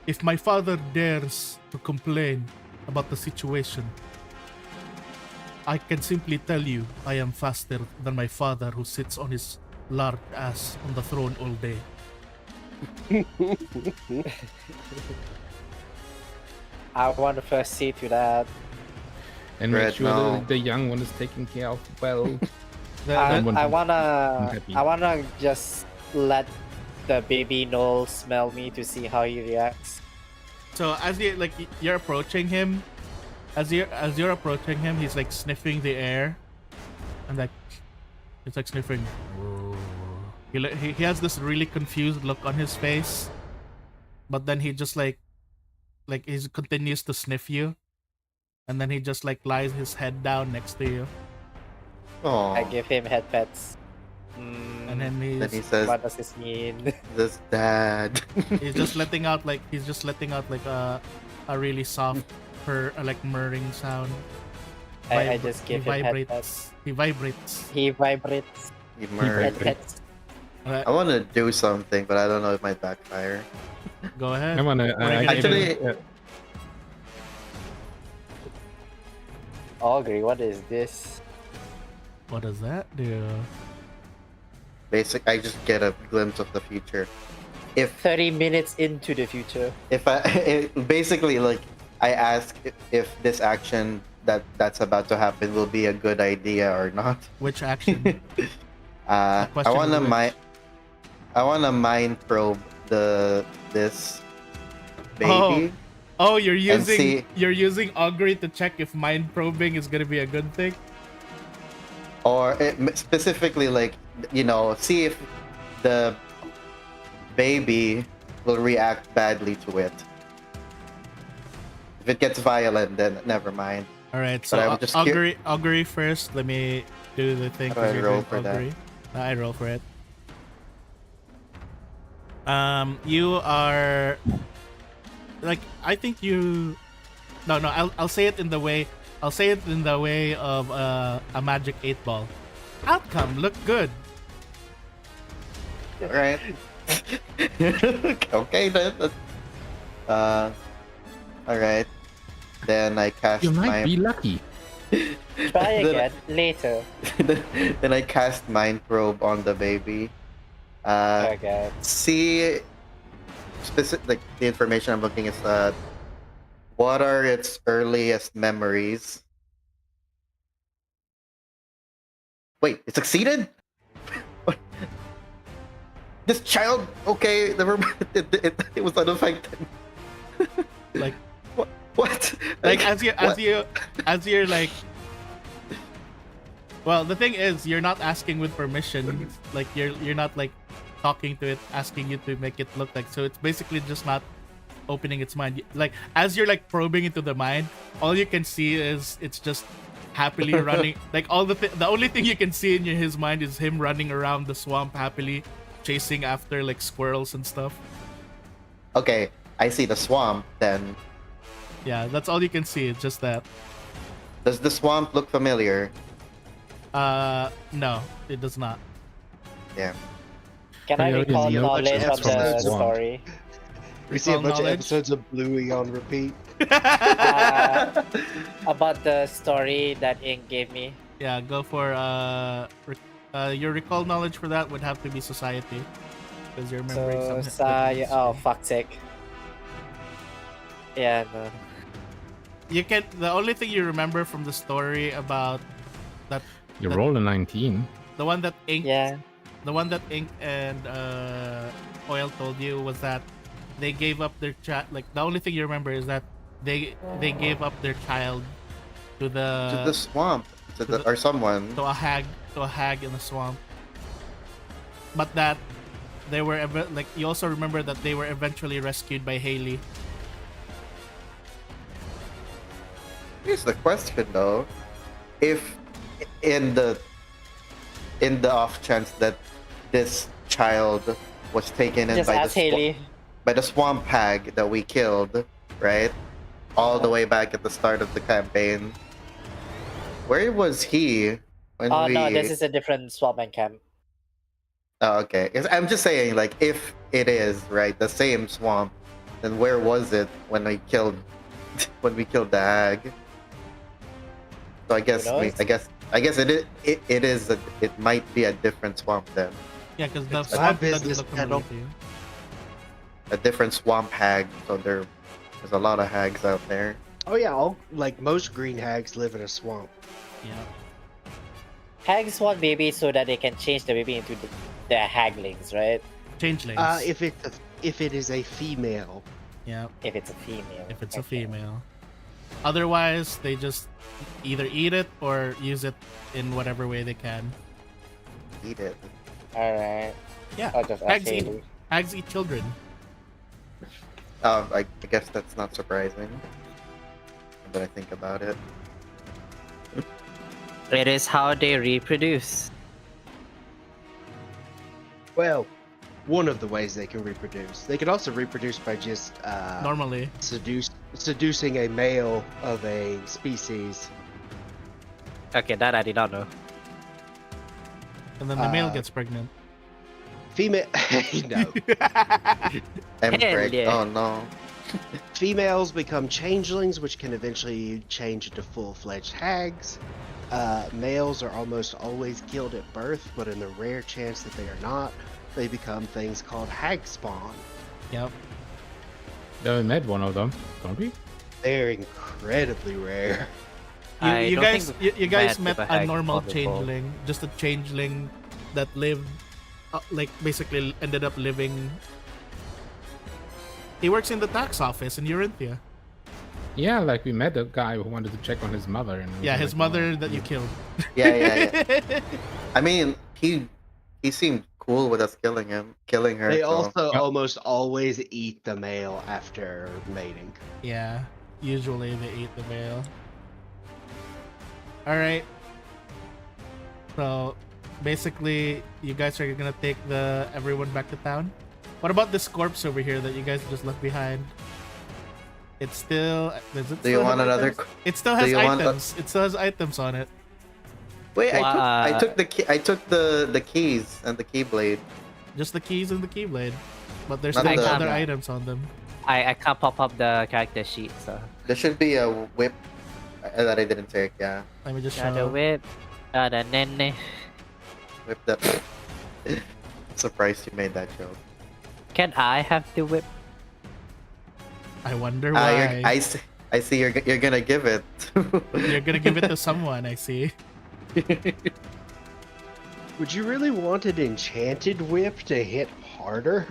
[SPEAKER 2] If my father dares to complain about the situation, I can simply tell you I am faster than my father who sits on his large ass on the throne all day.
[SPEAKER 6] I want to first see to that.
[SPEAKER 5] And make
[SPEAKER 3] Right
[SPEAKER 5] sure
[SPEAKER 3] now.
[SPEAKER 5] the young one is taken care of well.
[SPEAKER 6] I,
[SPEAKER 5] want
[SPEAKER 6] I
[SPEAKER 5] to-
[SPEAKER 6] wanna
[SPEAKER 5] happy.
[SPEAKER 6] I wanna just let the baby Noel smell me to see how he reacts.
[SPEAKER 2] So as you like you're approaching him, as you're approaching him, he's like sniffing the air, and like it's like sniffing. He has this really confused look on his face, but then he just like he continues to sniff you, and then he just like lies his head down next to you,
[SPEAKER 6] I
[SPEAKER 3] Oh,
[SPEAKER 6] give him head pets.
[SPEAKER 2] and then
[SPEAKER 3] then he
[SPEAKER 2] he's
[SPEAKER 3] says,
[SPEAKER 6] What does this mean?
[SPEAKER 3] "This dad."
[SPEAKER 2] he's just letting out like a really soft like murring sound.
[SPEAKER 6] I just give him head pets.
[SPEAKER 2] He vibrates.
[SPEAKER 6] He vibrates.
[SPEAKER 3] You
[SPEAKER 6] Head
[SPEAKER 3] murdered.
[SPEAKER 6] pets.
[SPEAKER 3] I want to do something, but I don't know if it might backfire.
[SPEAKER 2] Go ahead.
[SPEAKER 5] I wanna. I
[SPEAKER 3] Actually-
[SPEAKER 6] Augury, what is this?
[SPEAKER 2] What does that do?
[SPEAKER 3] I just get a glimpse of the future. If
[SPEAKER 6] 30 minutes into the future.
[SPEAKER 3] basically like I ask if this action that's about to happen will be a good idea or not.
[SPEAKER 2] Which action?
[SPEAKER 3] I
[SPEAKER 2] question
[SPEAKER 3] want to
[SPEAKER 2] of which?
[SPEAKER 3] I want to mind probe this baby.
[SPEAKER 2] Oh, you're
[SPEAKER 3] see-
[SPEAKER 2] using augury to check if mind probing is gonna be a good thing.
[SPEAKER 3] Or specifically like see if the baby will react badly to it. If it gets violent, then never mind.
[SPEAKER 2] All right, so
[SPEAKER 3] But I'm just
[SPEAKER 2] augury first. Let me do the thing.
[SPEAKER 3] How do I
[SPEAKER 2] 'cause you're
[SPEAKER 3] roll
[SPEAKER 2] doing
[SPEAKER 3] for that?
[SPEAKER 2] augury. I roll for it. You are like I think you. No. I'll say it in the way. I'll say it in the way of a magic 8-ball. Outcome look good.
[SPEAKER 3] All right. Okay then. All right. Then I cast
[SPEAKER 5] You might
[SPEAKER 3] my.
[SPEAKER 5] be lucky.
[SPEAKER 6] Try
[SPEAKER 3] Then-
[SPEAKER 6] again later.
[SPEAKER 3] then I cast mind probe on the baby.
[SPEAKER 6] Okay.
[SPEAKER 3] See, like the information I'm looking is what are its earliest memories? Wait, it succeeded? What? This child, okay, never mind. It was unaffected.
[SPEAKER 2] Like
[SPEAKER 3] What?
[SPEAKER 2] like as
[SPEAKER 3] what?
[SPEAKER 2] you're like. Well, the thing is, you're not asking with permission. Like you're not like talking to it, asking you to make it look like. So it's basically just not opening its mind. Like as you're like probing into the mind, all you can see is it's just happily running. Like the only thing you can see in his mind is him running around the swamp happily, chasing after like squirrels and stuff.
[SPEAKER 3] Okay, I see the swamp then.
[SPEAKER 2] Yeah, that's all you can see. It's just that.
[SPEAKER 3] Does the swamp look familiar?
[SPEAKER 2] No, it does not.
[SPEAKER 3] Yeah.
[SPEAKER 6] Can I
[SPEAKER 5] Yeah,
[SPEAKER 6] recall
[SPEAKER 5] yeah,
[SPEAKER 6] knowledge
[SPEAKER 1] that's
[SPEAKER 6] of
[SPEAKER 1] from
[SPEAKER 6] the
[SPEAKER 1] the
[SPEAKER 5] swamp.
[SPEAKER 6] story?
[SPEAKER 1] We see a bunch of
[SPEAKER 2] Knowledge?
[SPEAKER 1] episodes of Bluey on repeat.
[SPEAKER 6] About the story that Ink gave me
[SPEAKER 2] Yeah, go for your recall knowledge for that would have to be society. Because you're remembering
[SPEAKER 6] So,
[SPEAKER 2] some
[SPEAKER 6] oh, fuck's sake. Yeah, no.
[SPEAKER 2] You can the only thing you remember from the story about that
[SPEAKER 5] You
[SPEAKER 2] that-
[SPEAKER 5] rolled a 19.
[SPEAKER 2] the one that Ink
[SPEAKER 6] Yeah.
[SPEAKER 2] the one that Ink and Oil told you was that they gave up their child. Like the only thing you remember is that they gave up their child to
[SPEAKER 3] to the swamp, or someone.
[SPEAKER 2] to a hag in the swamp. But that they were like you also remember that they were eventually rescued by Haley.
[SPEAKER 3] Here's the question though: if in the off chance that this child was taken in
[SPEAKER 6] Just ask Haley.
[SPEAKER 3] by the swamp hag that we killed, right? All the way back at the start of the campaign. Where was he when
[SPEAKER 6] Oh
[SPEAKER 3] we?
[SPEAKER 6] no, this is a different Swapman camp.
[SPEAKER 3] Oh, okay. I'm just saying, like, if it is right, the same swamp, then where was it when we killed the hag? So I guess
[SPEAKER 6] knows?
[SPEAKER 3] I guess it might be a different swamp then.
[SPEAKER 2] Yeah, because the
[SPEAKER 3] It's
[SPEAKER 1] my
[SPEAKER 2] swamp doesn't
[SPEAKER 1] business
[SPEAKER 2] look familiar
[SPEAKER 1] panel.
[SPEAKER 2] to you.
[SPEAKER 3] A different swamp hag. So there's a lot of hags out there.
[SPEAKER 1] Oh yeah, like most green hags live in a swamp.
[SPEAKER 2] Yeah.
[SPEAKER 6] Hags want babies so that they can change the baby into the haglings, right?
[SPEAKER 2] Changelings.
[SPEAKER 1] If it is a female.
[SPEAKER 2] Yeah,
[SPEAKER 6] If it's a female.
[SPEAKER 2] if it's a
[SPEAKER 6] Okay.
[SPEAKER 2] female. Otherwise, they just either eat it or use it in whatever way they can.
[SPEAKER 3] Eat it.
[SPEAKER 6] Alright.
[SPEAKER 2] Yeah,
[SPEAKER 6] I'll just ask
[SPEAKER 2] hags eat,
[SPEAKER 6] Haley.
[SPEAKER 2] hags eat children.
[SPEAKER 3] I guess that's not surprising. But I think about it.
[SPEAKER 4] It is how they reproduce.
[SPEAKER 1] Well, one of the ways they can reproduce. They can also reproduce by just
[SPEAKER 2] Normally.
[SPEAKER 1] seducing a male of a species.
[SPEAKER 4] Okay, that I did not know.
[SPEAKER 2] And then the male
[SPEAKER 1] Uh,
[SPEAKER 2] gets pregnant.
[SPEAKER 1] Female, no.
[SPEAKER 3] I'm
[SPEAKER 4] Hell
[SPEAKER 3] correct.
[SPEAKER 4] yeah.
[SPEAKER 3] Oh no.
[SPEAKER 1] Females become changelings, which can eventually change into full-fledged hags. Males are almost always killed at birth, but in the rare chance that they are not, they become things called hag spawn.
[SPEAKER 2] Yep.
[SPEAKER 5] Yeah, we met one of them, don't we?
[SPEAKER 1] They're incredibly rare.
[SPEAKER 2] You
[SPEAKER 4] don't
[SPEAKER 2] guys,
[SPEAKER 4] think we've
[SPEAKER 2] you guys
[SPEAKER 4] met
[SPEAKER 2] met
[SPEAKER 4] with a
[SPEAKER 2] a
[SPEAKER 4] hag
[SPEAKER 2] normal
[SPEAKER 4] before.
[SPEAKER 2] changeling, just a changeling that lived, like basically ended up living. He works in the tax office in Eurinthia.
[SPEAKER 5] Yeah, like we met a guy who wanted to check on his mother. And we
[SPEAKER 2] Yeah,
[SPEAKER 5] were
[SPEAKER 2] his
[SPEAKER 5] like,
[SPEAKER 2] mother
[SPEAKER 5] "Oh,
[SPEAKER 2] that you killed.
[SPEAKER 3] Yeah. I mean, he seemed cool with us killing her.
[SPEAKER 1] They
[SPEAKER 3] so-
[SPEAKER 1] also
[SPEAKER 5] Yep.
[SPEAKER 1] almost always eat the male after mating.
[SPEAKER 2] Yeah, usually they eat the male. All right. So basically, you guys are gonna take everyone back to town. What about this corpse over here that you guys just left behind? It's still. Does it
[SPEAKER 3] Do you
[SPEAKER 2] still
[SPEAKER 3] want
[SPEAKER 2] have
[SPEAKER 3] another?
[SPEAKER 2] items? It still has
[SPEAKER 3] you want a-
[SPEAKER 2] items. It still has items on it.
[SPEAKER 3] Wait, I
[SPEAKER 4] Wha-
[SPEAKER 3] took the key. I took the keys and the keyblade.
[SPEAKER 2] Just the keys and the keyblade, but there's
[SPEAKER 3] Not
[SPEAKER 2] still
[SPEAKER 3] the-
[SPEAKER 2] other items on them.
[SPEAKER 4] I can't pop up the character sheet, so.
[SPEAKER 3] There should be a whip that I didn't take. Yeah,
[SPEAKER 2] Let me just
[SPEAKER 4] Got the
[SPEAKER 2] show.
[SPEAKER 4] whip, got the nene.
[SPEAKER 3] whip that. Surprised you made that joke.
[SPEAKER 4] Can I have the whip?
[SPEAKER 2] I wonder why.
[SPEAKER 3] I see. You're gonna give it.
[SPEAKER 2] You're gonna give it to someone. I see.
[SPEAKER 1] Would you really want an enchanted whip to hit harder?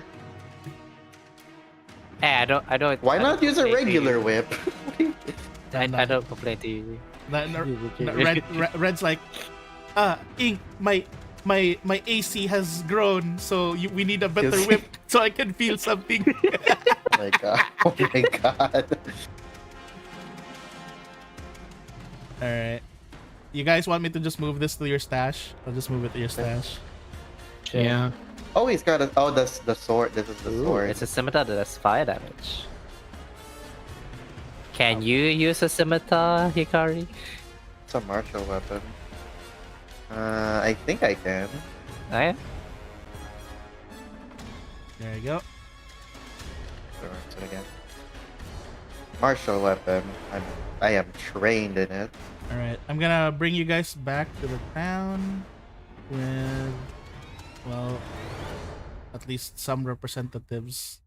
[SPEAKER 4] Hey, I don't.
[SPEAKER 3] Why
[SPEAKER 4] I
[SPEAKER 3] not
[SPEAKER 4] don't
[SPEAKER 3] use a
[SPEAKER 4] complain to
[SPEAKER 3] regular
[SPEAKER 4] you.
[SPEAKER 3] whip?
[SPEAKER 4] I don't complain to you.
[SPEAKER 2] Red's like, Ink, my AC has grown, so we need a better
[SPEAKER 3] Yes.
[SPEAKER 2] whip so I can feel something.
[SPEAKER 3] Oh my god! Oh my god!
[SPEAKER 2] All right. You guys want me to just move this to your stash? I'll just move it to your stash.
[SPEAKER 5] Yeah.
[SPEAKER 3] Oh, he's got a. Oh, that's the sword. This is the
[SPEAKER 4] Ooh,
[SPEAKER 3] sword.
[SPEAKER 4] it's a scimitar that does fire damage. Can you use a scimitar, Hikari?
[SPEAKER 3] It's a martial weapon. I think I can.
[SPEAKER 4] Oh, yeah?
[SPEAKER 2] There you go.
[SPEAKER 3] Sure, it's it again. Martial weapon. I am trained in it.
[SPEAKER 2] All right, I'm gonna bring you guys back to the town with, well, at least some representatives.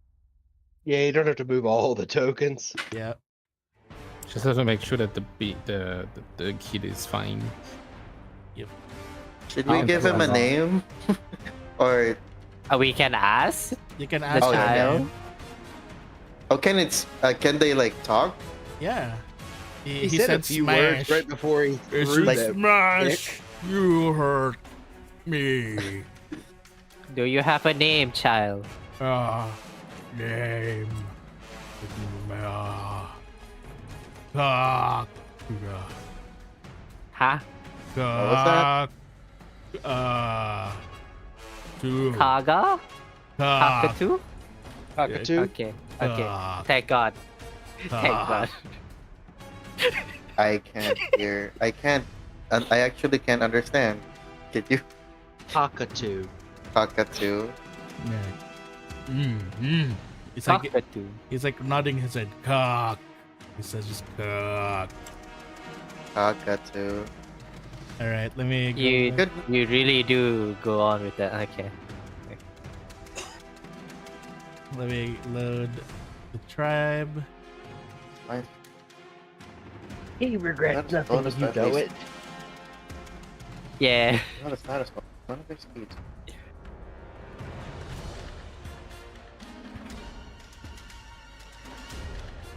[SPEAKER 1] Yeah, you don't have to move all the tokens.
[SPEAKER 2] Yeah.
[SPEAKER 5] Just have to make sure that the kid is fine.
[SPEAKER 3] Should we give him a name? Or
[SPEAKER 4] We can ask.
[SPEAKER 2] You can ask
[SPEAKER 3] Oh,
[SPEAKER 2] the
[SPEAKER 3] yeah.
[SPEAKER 2] child.
[SPEAKER 3] oh, can they like talk?
[SPEAKER 2] Yeah.
[SPEAKER 1] He said a few words right before he threw
[SPEAKER 3] like-
[SPEAKER 1] them.
[SPEAKER 2] Smash! You hurt me.
[SPEAKER 4] Do you have a name, child?
[SPEAKER 2] Name.
[SPEAKER 4] Huh?
[SPEAKER 3] was
[SPEAKER 4] Kaga? Cockatoo?
[SPEAKER 1] Cockatoo?
[SPEAKER 4] Okay. Thank God. Thank God.
[SPEAKER 3] I can't hear. I can't. I actually can't understand. Did you?
[SPEAKER 1] Cockatoo.
[SPEAKER 3] Cockatoo.
[SPEAKER 2] It's like
[SPEAKER 4] Cockatoo.
[SPEAKER 2] he's like nodding his head. Cock. He says just cock.
[SPEAKER 3] Cockatoo.
[SPEAKER 2] All right, let me. Go.
[SPEAKER 4] You
[SPEAKER 3] Good.
[SPEAKER 4] you really do go on with that. Okay.
[SPEAKER 2] Let me load the tribe.
[SPEAKER 3] Fine.
[SPEAKER 1] He regrets
[SPEAKER 3] That's
[SPEAKER 1] nothing.
[SPEAKER 3] bonus
[SPEAKER 1] You
[SPEAKER 3] at
[SPEAKER 1] know
[SPEAKER 3] least.
[SPEAKER 1] it.
[SPEAKER 4] Yeah.
[SPEAKER 3] Not a status bar. None of their speeds.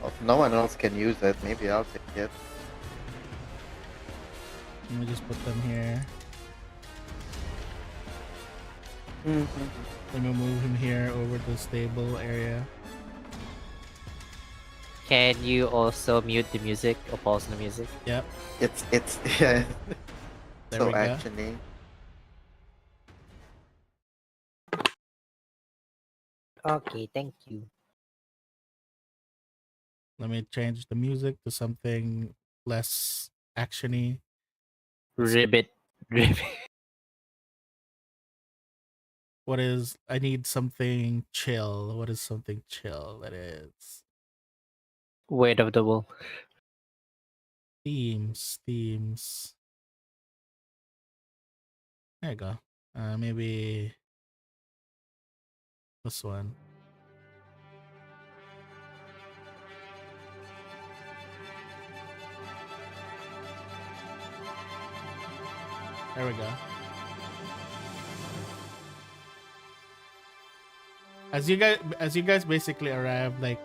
[SPEAKER 3] Well, if no one else can use it, maybe I'll take it.
[SPEAKER 2] Let me just put them here. Let me move him here over the stable area.
[SPEAKER 4] Can you also mute the music or pause the music?
[SPEAKER 2] Yep.
[SPEAKER 3] It's yeah.
[SPEAKER 2] There
[SPEAKER 3] So
[SPEAKER 2] we go.
[SPEAKER 3] actiony.
[SPEAKER 4] Okay, thank you.
[SPEAKER 2] Let me change the music to something less actiony.
[SPEAKER 4] Ribbit. Ribbit.
[SPEAKER 2] What is? I need something chill. What is something chill? That is
[SPEAKER 4] Weight of the Bull.
[SPEAKER 2] themes. There you go. Maybe this one. There we go. As you guys basically arrive, like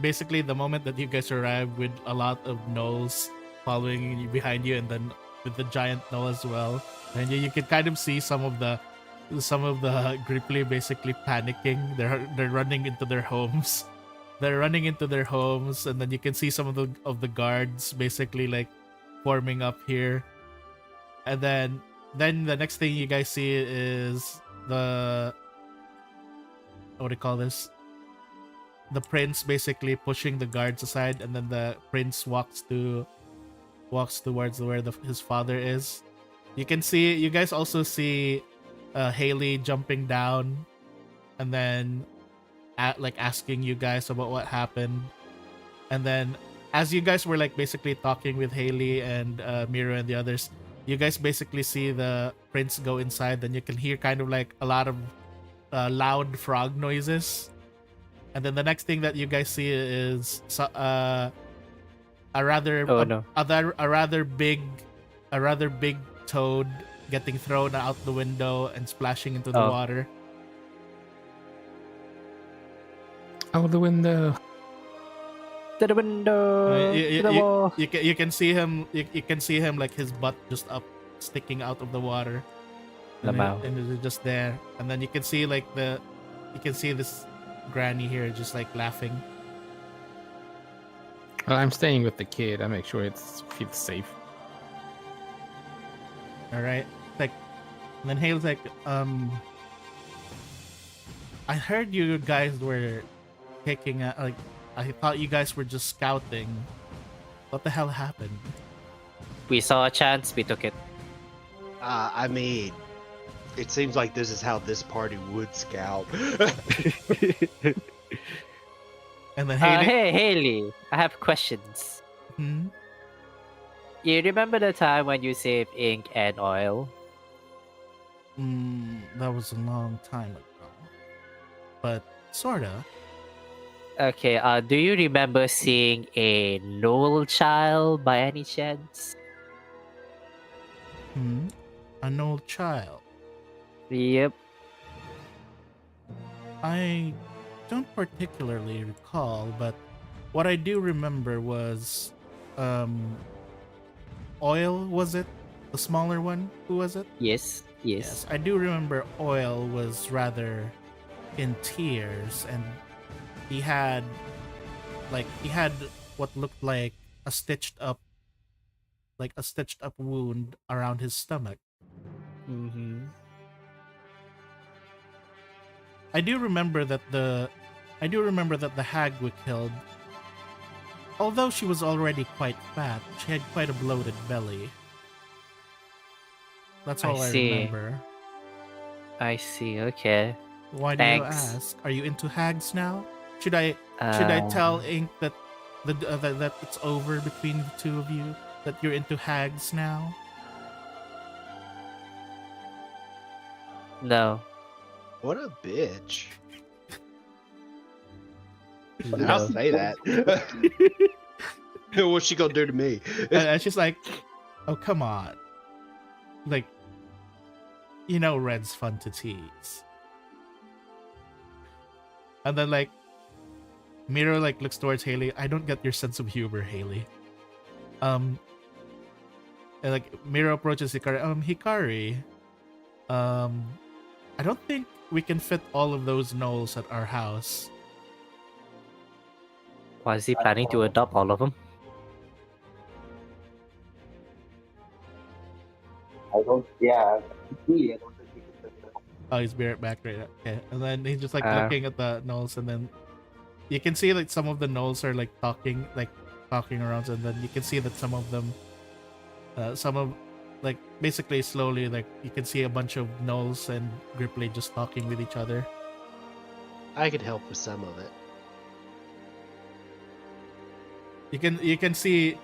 [SPEAKER 2] basically the moment that you guys arrive with a lot of gnolls following you behind you, and then with the giant gnoll as well, and you can kind of see some of the Gripply basically panicking. They're running into their homes. They're running into their homes, and then you can see some of the guards basically like forming up here. And then the next thing you guys see is the, what do you call this? The prince basically pushing the guards aside, and then the prince walks towards where his father is. You guys also see Haley jumping down, and then asking you guys about what happened. And then as you guys were like basically talking with Haley and Miro and the others, you guys basically see the prince go inside. Then you can hear kind of like a lot of loud frog noises. And then the next thing that you guys see is a rather big toad getting thrown out the window and splashing into the water.
[SPEAKER 5] Out the window.
[SPEAKER 4] To the window. To the wall.
[SPEAKER 2] You can see him. You can see him like his butt just up, sticking out of the water, and it's just there. And then you can see like you can see this granny here just like laughing.
[SPEAKER 5] Well, I'm staying with the kid. I make sure it feels safe.
[SPEAKER 2] All right, like, and then Hale's like, I heard you guys were kicking at, like, I thought you guys were just scouting. What the hell happened?
[SPEAKER 4] We saw a chance, we took it.
[SPEAKER 1] I mean, it seems like this is how this party would scout.
[SPEAKER 2] And then Haley,
[SPEAKER 4] Hey, Haley, I have questions. You remember the time when you saved ink and oil?
[SPEAKER 2] That was a long time ago. But sorta.
[SPEAKER 4] Okay, do you remember seeing a Noel child by any chance?
[SPEAKER 2] An old child.
[SPEAKER 4] Yep.
[SPEAKER 2] I don't particularly recall, but what I do remember was Oil, was it? The smaller one? Who was it?
[SPEAKER 4] Yes. Yes.
[SPEAKER 2] I do remember Oil was rather in tears, and he had what looked like a stitched up wound around his stomach.
[SPEAKER 4] Mm-hmm.
[SPEAKER 2] I do remember that the hag we killed, although she was already quite fat, she had quite a bloated belly. That's all I remember.
[SPEAKER 4] I see. Okay.
[SPEAKER 2] Why do you ask? Are you into hags now? Should I tell Ink that that it's over between the two of you? That you're into hags now?
[SPEAKER 4] No.
[SPEAKER 1] What a bitch.
[SPEAKER 4] No.
[SPEAKER 1] I'll say that. What's she gonna do to me?
[SPEAKER 2] And she's like, oh, come on. Like, you know Red's fun to tease. And then, like, Miro, like, looks towards Haley. I don't get your sense of humor, Haley. And, like, Miro approaches Hikari. Hikari, I don't think we can fit all of those gnolls at our house.
[SPEAKER 4] Was he planning to adopt all of them?
[SPEAKER 7] I don't think we can fit it.
[SPEAKER 2] Oh, he's right back right now. Okay. And then he's just like looking at the gnolls, and then you can see like some of the gnolls are like talking around, and then you can see that some of them like basically slowly, like you can see a bunch of gnolls and Gripply just talking with each other.
[SPEAKER 1] I could help with some of it.
[SPEAKER 2] You can see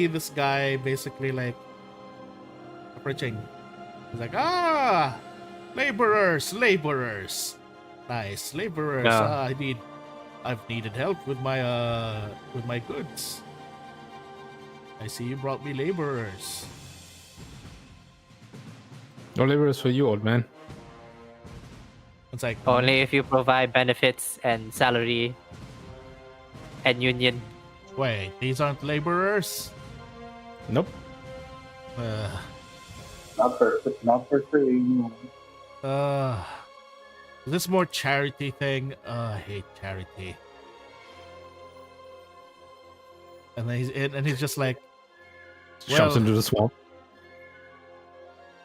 [SPEAKER 2] this guy basically like approaching. He's like, laborers, nice laborers.
[SPEAKER 4] Yeah.
[SPEAKER 2] I've needed help with my goods. I see you brought me laborers.
[SPEAKER 5] No laborers for you, old man.
[SPEAKER 2] It's like
[SPEAKER 4] Only if you provide benefits and salary and union.
[SPEAKER 2] wait, these aren't laborers.
[SPEAKER 5] Nope.
[SPEAKER 7] Not for free.
[SPEAKER 2] This more charity thing. I hate charity. And then he's just like,
[SPEAKER 5] Jumps into the swamp.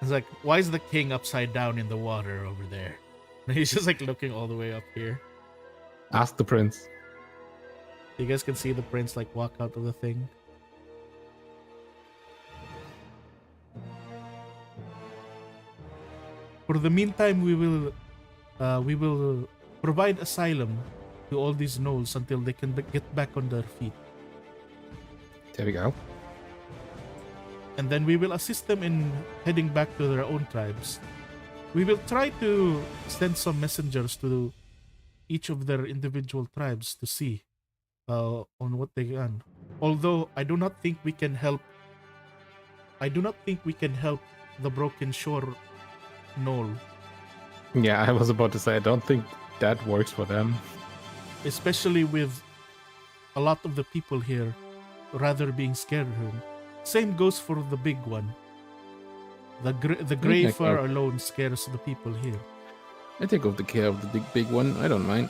[SPEAKER 2] he's like, why is the king upside down in the water over there? And he's just like looking all the way up here.
[SPEAKER 5] Ask the prince.
[SPEAKER 2] You guys can see the prince like walk out of the thing. For the meantime, we will provide asylum to all these gnolls until they can get back on their feet.
[SPEAKER 5] There we go.
[SPEAKER 2] And then we will assist them in heading back to their own tribes. We will try to send some messengers to each of their individual tribes to see on what they can. Although I do not think we can help the Broken Shore Gnoll.
[SPEAKER 5] Yeah, I was about to say, I don't think that works for them.
[SPEAKER 2] Especially with a lot of the people here rather being scared of him. Same goes for the big one. The gray fur alone scares the people here.
[SPEAKER 5] I take off the care of the big one. I don't mind.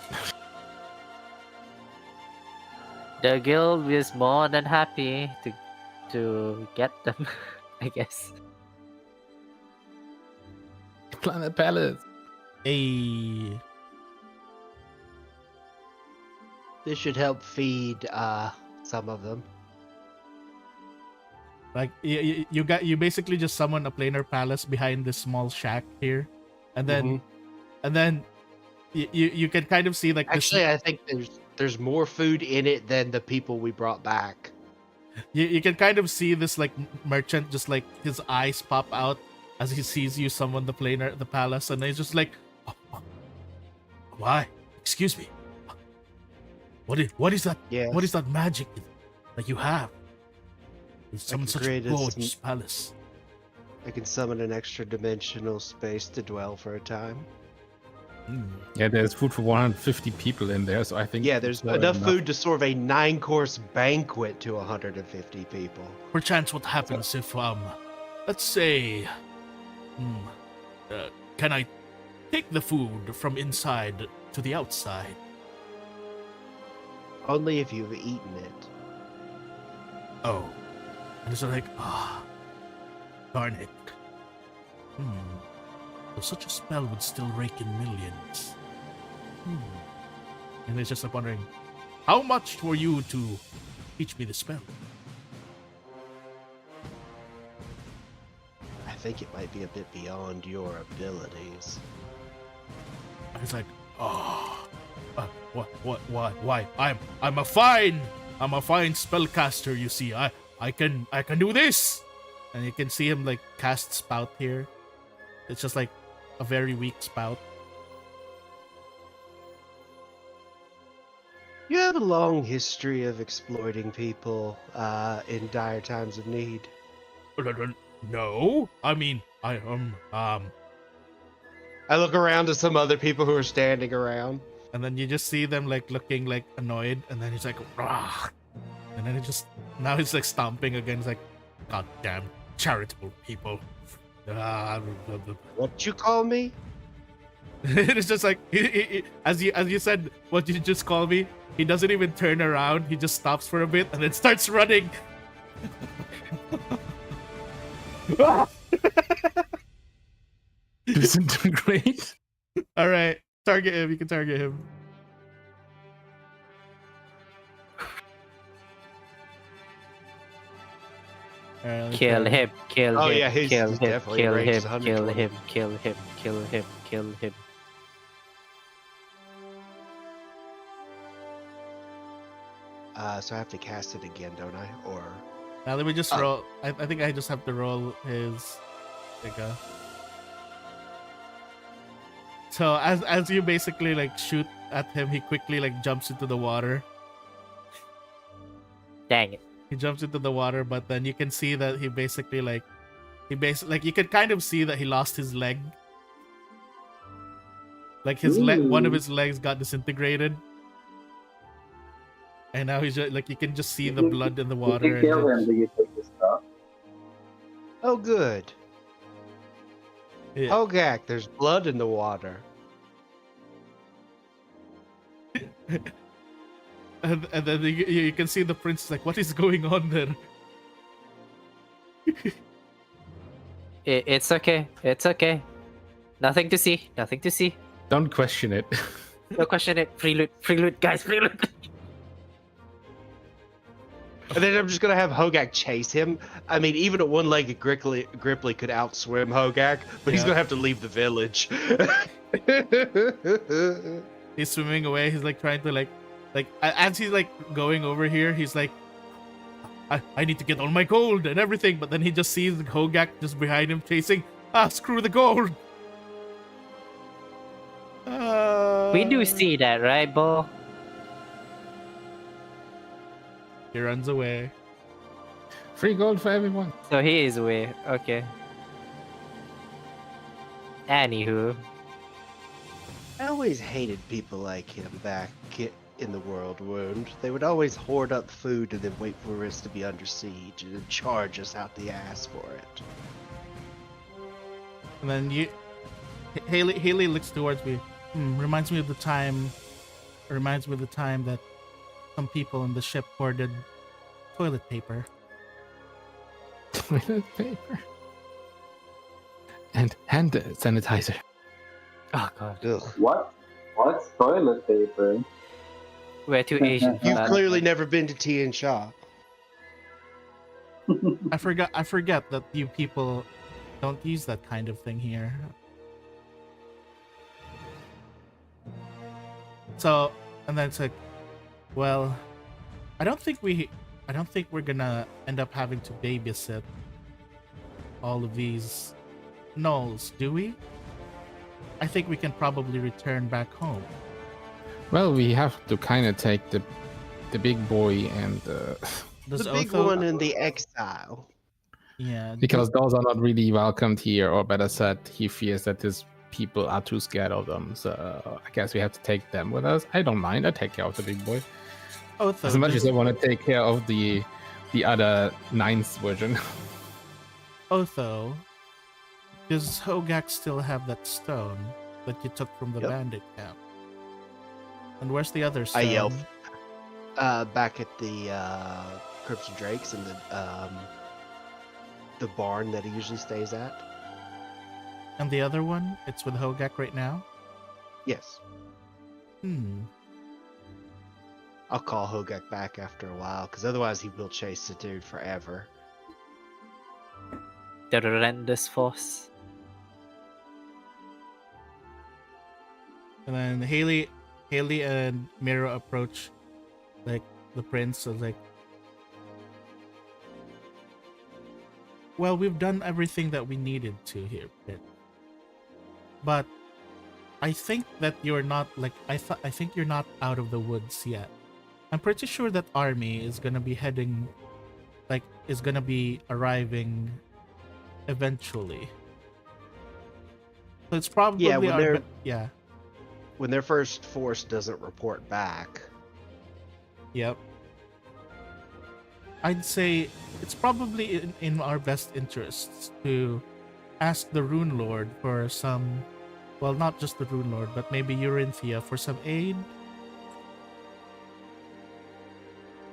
[SPEAKER 4] The guild is more than happy to get them, I guess.
[SPEAKER 5] Planet Palace.
[SPEAKER 2] Hey.
[SPEAKER 1] This should help feed some of them.
[SPEAKER 2] Like you basically just summon a planar palace behind this small shack here, and then you can kind of see like
[SPEAKER 1] actually I think there's more food in it than the people we brought back.
[SPEAKER 2] You can kind of see this like merchant, just like his eyes pop out as he sees you summon the planar at the palace, and he's just like, why? Excuse me. What is that?
[SPEAKER 1] Yes.
[SPEAKER 2] What is that magic that you have? You summon such a
[SPEAKER 1] create a
[SPEAKER 2] gorgeous palace.
[SPEAKER 1] I can summon an extra dimensional space to dwell for a time.
[SPEAKER 5] Yeah, there's food for 150 people in there, so I think.
[SPEAKER 1] Yeah, there's
[SPEAKER 5] it's
[SPEAKER 1] enough food to serve a 9-course banquet to 150 people.
[SPEAKER 2] Perchance, what happens if let's say, can I take the food from inside to the outside?
[SPEAKER 1] Only if you've eaten it.
[SPEAKER 2] Oh, and it's like, darn it. So such a spell would still rake in millions. And it's just like wondering, how much for you to teach me the spell?
[SPEAKER 1] I think it might be a bit beyond your abilities.
[SPEAKER 2] And it's like, why? I'm a fine spellcaster. You see, I can do this. And you can see him like cast spout here. It's just like a very weak spout.
[SPEAKER 1] You have a long history of exploiting people in dire times of need.
[SPEAKER 2] No, I mean I
[SPEAKER 1] look around to some other people who are standing around.
[SPEAKER 2] And then you just see them like looking like annoyed, and then he's like, "Rah!" And then now he's like stomping again. He's like, goddamn charitable people.
[SPEAKER 1] What you call me?
[SPEAKER 2] It's just like as you said, what did you just call me? He doesn't even turn around. He just stops for a bit and then starts running.
[SPEAKER 5] Disintegrate.
[SPEAKER 2] All right, target him. You can target him.
[SPEAKER 4] Kill him. Kill
[SPEAKER 1] Oh
[SPEAKER 4] him.
[SPEAKER 1] yeah, he's
[SPEAKER 4] Kill him.
[SPEAKER 1] definitely
[SPEAKER 4] Kill
[SPEAKER 1] range
[SPEAKER 4] him.
[SPEAKER 1] is
[SPEAKER 4] Kill
[SPEAKER 1] 120.
[SPEAKER 4] him. Kill him. Kill him. Kill him.
[SPEAKER 1] So I have to cast it again, don't I? Or
[SPEAKER 2] Now let me just roll. I think I just have to roll his. There. So as you basically like shoot at him, he quickly like jumps into the water.
[SPEAKER 4] Dang it.
[SPEAKER 2] He jumps into the water, but then you can see that he basically you can kind of see that he lost his leg. Like his one of his legs got disintegrated. And now he's just, like, you can just see the blood in the water.
[SPEAKER 7] You can kill him, do you take the stuff?
[SPEAKER 1] oh, good.
[SPEAKER 2] Yeah.
[SPEAKER 1] Hogak, there's blood in the water.
[SPEAKER 2] And then you can see the prince like, what is going on there?
[SPEAKER 4] It's okay. It's okay. Nothing to see. Nothing to see.
[SPEAKER 5] Don't question it.
[SPEAKER 4] No question it. Free loot, guys. Free loot.
[SPEAKER 1] And then I'm just gonna have Hogak chase him. I mean, even a one-legged Gripply could outswim Hogak, but he's
[SPEAKER 2] Yeah.
[SPEAKER 1] gonna have to leave the village.
[SPEAKER 2] He's swimming away. He's like trying to like as he's like going over here, he's like, I need to get all my gold and everything. But then he just sees Hogak just behind him chasing. Screw the gold.
[SPEAKER 4] We do see that, right, Bo?
[SPEAKER 2] He runs away.
[SPEAKER 5] Free gold for everyone.
[SPEAKER 4] So he is away. Okay. Anywho.
[SPEAKER 1] I always hated people like him back in the World Wound. They would always hoard up food and then wait for us to be under siege and then charge us out the ass for it.
[SPEAKER 2] And then Haley looks towards me. Reminds me of the time that some people in the ship hoarded toilet paper.
[SPEAKER 5] Toilet paper. And hand sanitizer.
[SPEAKER 4] Oh god.
[SPEAKER 1] Ugh.
[SPEAKER 7] What? What's toilet paper?
[SPEAKER 4] We're too Asian for
[SPEAKER 1] You've
[SPEAKER 4] that.
[SPEAKER 1] clearly never been to Tea and Shaw.
[SPEAKER 2] I forget that you people don't use that kind of thing here. So, and then it's like, well, I don't think we I don't think we're gonna end up having to babysit all of these gnolls, do we? I think we can probably return back home.
[SPEAKER 5] Well, we have to kind of take the big boy and
[SPEAKER 2] Does
[SPEAKER 1] The big
[SPEAKER 2] Otho,
[SPEAKER 1] one in the exile.
[SPEAKER 2] yeah,
[SPEAKER 5] because those are not really welcomed here, or better said, he fears that his people are too scared of them. So I guess we have to take them with us. I don't mind. I take care of the big boy.
[SPEAKER 2] Otho,
[SPEAKER 5] As much as I want to take care of the other ninth version.
[SPEAKER 2] Otho, does Hogak still have that stone that you took from the
[SPEAKER 1] Yep.
[SPEAKER 2] bandit camp? And where's the other
[SPEAKER 1] I
[SPEAKER 2] stone?
[SPEAKER 1] yell back at the Crimson Drakes and the barn that he usually stays at.
[SPEAKER 2] And the other one? It's with Hogak right now?
[SPEAKER 1] Yes. I'll call Hogak back after a while, because otherwise he will chase the dude forever.
[SPEAKER 4] The relentless force.
[SPEAKER 2] And then Haley and Mira approach like the prince. So like, well, we've done everything that we needed to here, Prince. But I think that you're not like I think you're not out of the woods yet. I'm pretty sure that army is gonna be arriving eventually. So it's probably
[SPEAKER 1] when their first force doesn't report back.
[SPEAKER 2] Yep. I'd say it's probably in our best interests to ask the Rune Lord for some, well, not just the Rune Lord, but maybe Eurinthia for some aid.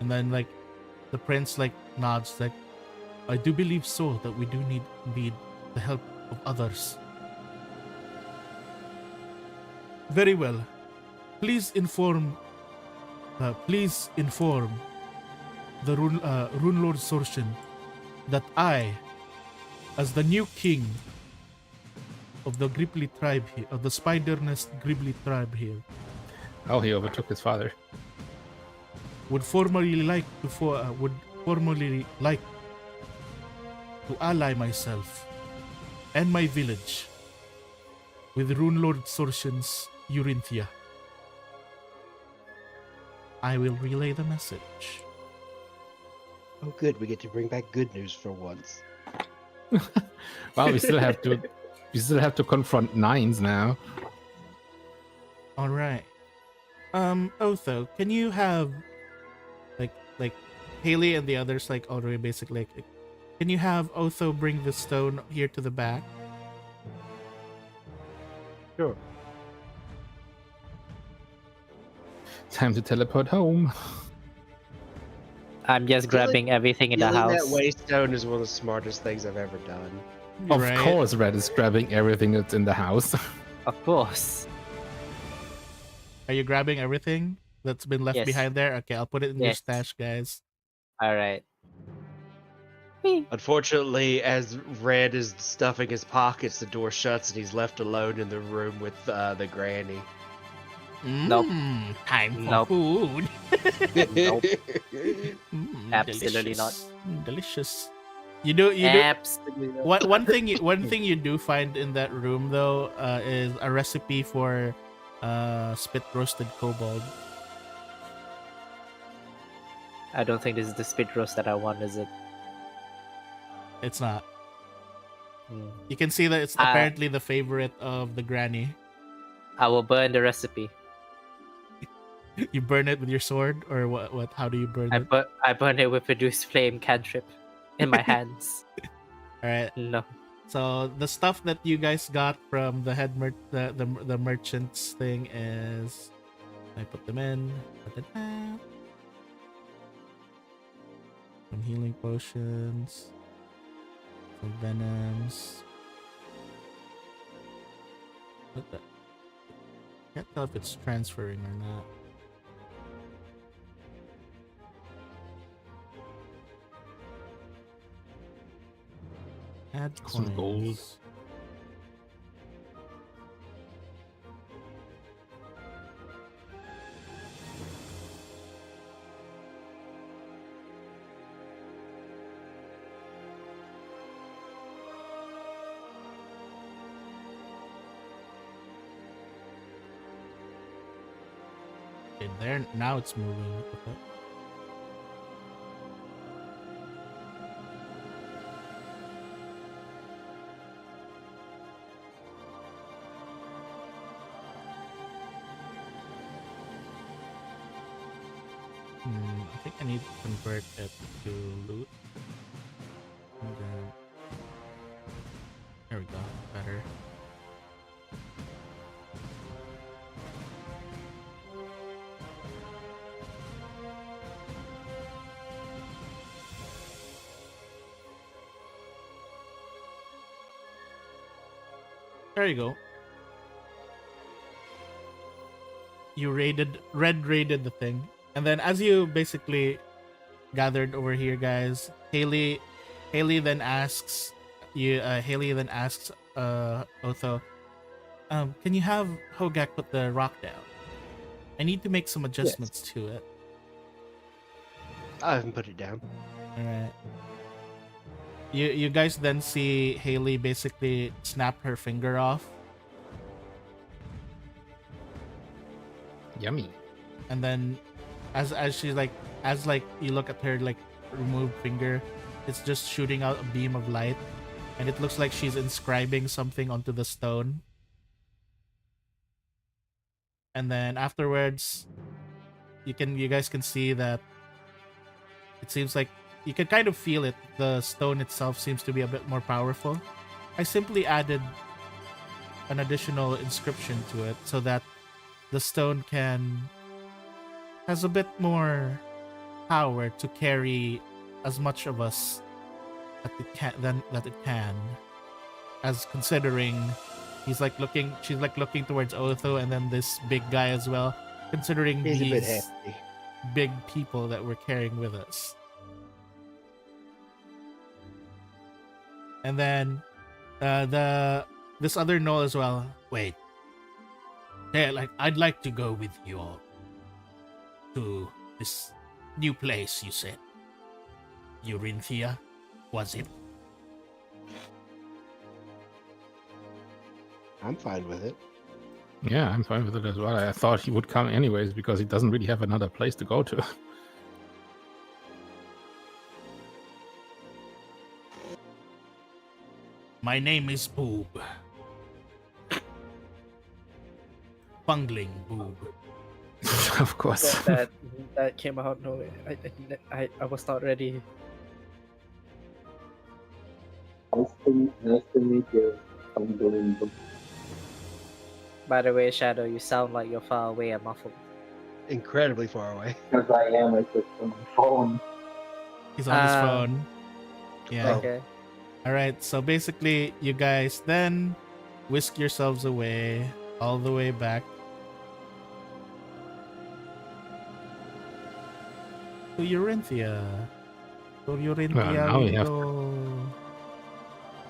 [SPEAKER 2] And then like the prince like nods like, I do believe so, that we do need the help of others. Very well. Please inform the Rune Lord Sorshin that I, as the new king of the Gribbly tribe here, of the Spider Nest Gribbly tribe here,
[SPEAKER 5] Oh, he overtook his father.
[SPEAKER 2] would formally like to ally myself and my village with Rune Lord Sorshin's Eurinthia. I will relay the message.
[SPEAKER 1] Oh, good. We get to bring back good news for once.
[SPEAKER 5] Well, we still have to confront nines now.
[SPEAKER 2] All right. Otho, can you have like Haley and the others like already basically like, can you have Otho bring the stone here to the back?
[SPEAKER 1] Sure.
[SPEAKER 5] Time to teleport home.
[SPEAKER 4] I'm just grabbing everything in the
[SPEAKER 1] Stealing
[SPEAKER 4] house.
[SPEAKER 1] that waystone is one of the smartest things I've ever done.
[SPEAKER 5] Of
[SPEAKER 2] Right.
[SPEAKER 5] course, Red is grabbing everything that's in the house.
[SPEAKER 4] Of course.
[SPEAKER 2] Are you grabbing everything that's been left
[SPEAKER 4] Yes.
[SPEAKER 2] behind there? Okay, I'll put it in your
[SPEAKER 4] Yes.
[SPEAKER 2] stash, guys.
[SPEAKER 4] All right.
[SPEAKER 1] Unfortunately, as Red is stuffing his pockets, the door shuts and he's left alone in the room with the granny.
[SPEAKER 4] Nope.
[SPEAKER 2] Time for
[SPEAKER 4] Nope.
[SPEAKER 2] food.
[SPEAKER 4] Nope.
[SPEAKER 2] Mm,
[SPEAKER 4] Absolutely not.
[SPEAKER 2] delicious. Delicious. You do.
[SPEAKER 4] Absolutely. not.
[SPEAKER 2] One thing you do find in that room though is a recipe for spit roasted kobold.
[SPEAKER 4] I don't think this is the spit roast that I want, is it?
[SPEAKER 2] It's not.
[SPEAKER 4] Hmm.
[SPEAKER 2] You can see that it's apparently the favorite of the granny.
[SPEAKER 4] I will burn the recipe.
[SPEAKER 2] You burn it with your sword, or what? What? How do you burn it?
[SPEAKER 4] I burn it with reduced flame cantrip in my hands.
[SPEAKER 2] All right.
[SPEAKER 4] No.
[SPEAKER 2] So the stuff that you guys got from the the merchants thing is, I put them in. Some healing potions, some venoms. What the? Can't tell if it's transferring or not. Add
[SPEAKER 5] Some
[SPEAKER 2] coins.
[SPEAKER 5] gold.
[SPEAKER 2] Okay, there now it's moving. Okay. I think I need to convert it to loot. And then there we go. Better. There you go. You raided the thing. And then as you basically gathered over here, guys, Haley then asks Otho, can you have Hogak put the rock down? I need to make some adjustments to it.
[SPEAKER 1] I haven't put it down.
[SPEAKER 2] Alright. You guys then see Haley basically snap her finger off.
[SPEAKER 5] Yummy.
[SPEAKER 2] And then as she's like you look at her like removed finger, it's just shooting out a beam of light, and it looks like she's inscribing something onto the stone. And then afterwards, you guys can see that it seems like you can kind of feel it. The stone itself seems to be a bit more powerful. I simply added an additional inscription to it so that the stone has a bit more power to carry as much of us that it can. As considering she's like looking towards Otho and then this big guy as well. Considering
[SPEAKER 1] He's a bit
[SPEAKER 2] these
[SPEAKER 1] hefty.
[SPEAKER 2] big people that we're carrying with us. And then this other knoll as well. Wait. Yeah, I'd like to go with you all to this new place you said. Eurinthia, was it?
[SPEAKER 1] I'm fine with it.
[SPEAKER 5] Yeah, I'm fine with it as well. I thought he would come anyways because he doesn't really have another place to go to.
[SPEAKER 2] My name is Boob. Bungling Boob.
[SPEAKER 5] Of course.
[SPEAKER 6] That came out no way. I was not ready.
[SPEAKER 7] Nice to meet you. Unbelievable.
[SPEAKER 6] By the way, Shadow, you sound like you're far away and muffled.
[SPEAKER 1] Incredibly far away.
[SPEAKER 7] Because I am, it's just on my phone.
[SPEAKER 2] He's on his phone. Yeah.
[SPEAKER 6] Okay.
[SPEAKER 2] Alright, so basically you guys then whisk yourselves away all the way back to Eurinthia. To Eurinthia
[SPEAKER 5] Well, now we have-
[SPEAKER 2] go.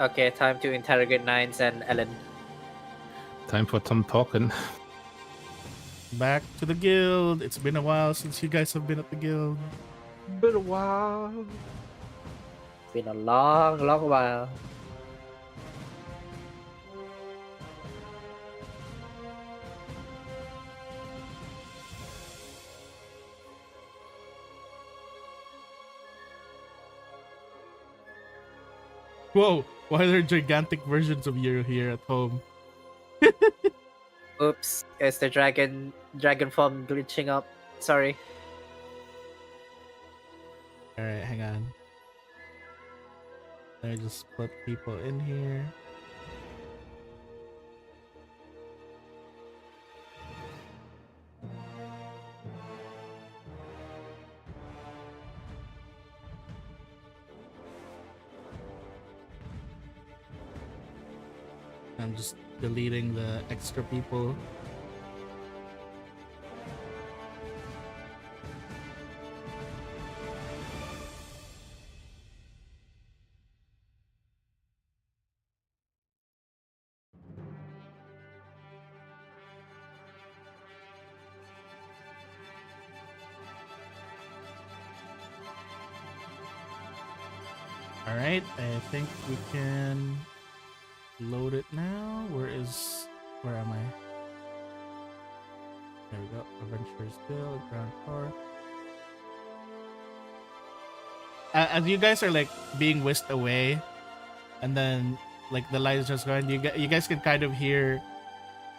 [SPEAKER 6] Okay, time to interrogate Nines and Ellan.
[SPEAKER 5] Time for some talking.
[SPEAKER 2] Back to the guild. It's been a while since you guys have been at the guild.
[SPEAKER 1] Been a while.
[SPEAKER 6] It's been a long, long while.
[SPEAKER 2] Whoa, why are there gigantic versions of you here at home?
[SPEAKER 6] Oops, it's the dragon form glitching up. Sorry.
[SPEAKER 2] Alright, hang on. I just put people in here. I'm just deleting the extra people. Alright, I think we can load it now. Where am I? There we go. Adventurers Guild, ground floor. As you guys are like being whisked away, and then like the light is just going, you guys can kind of hear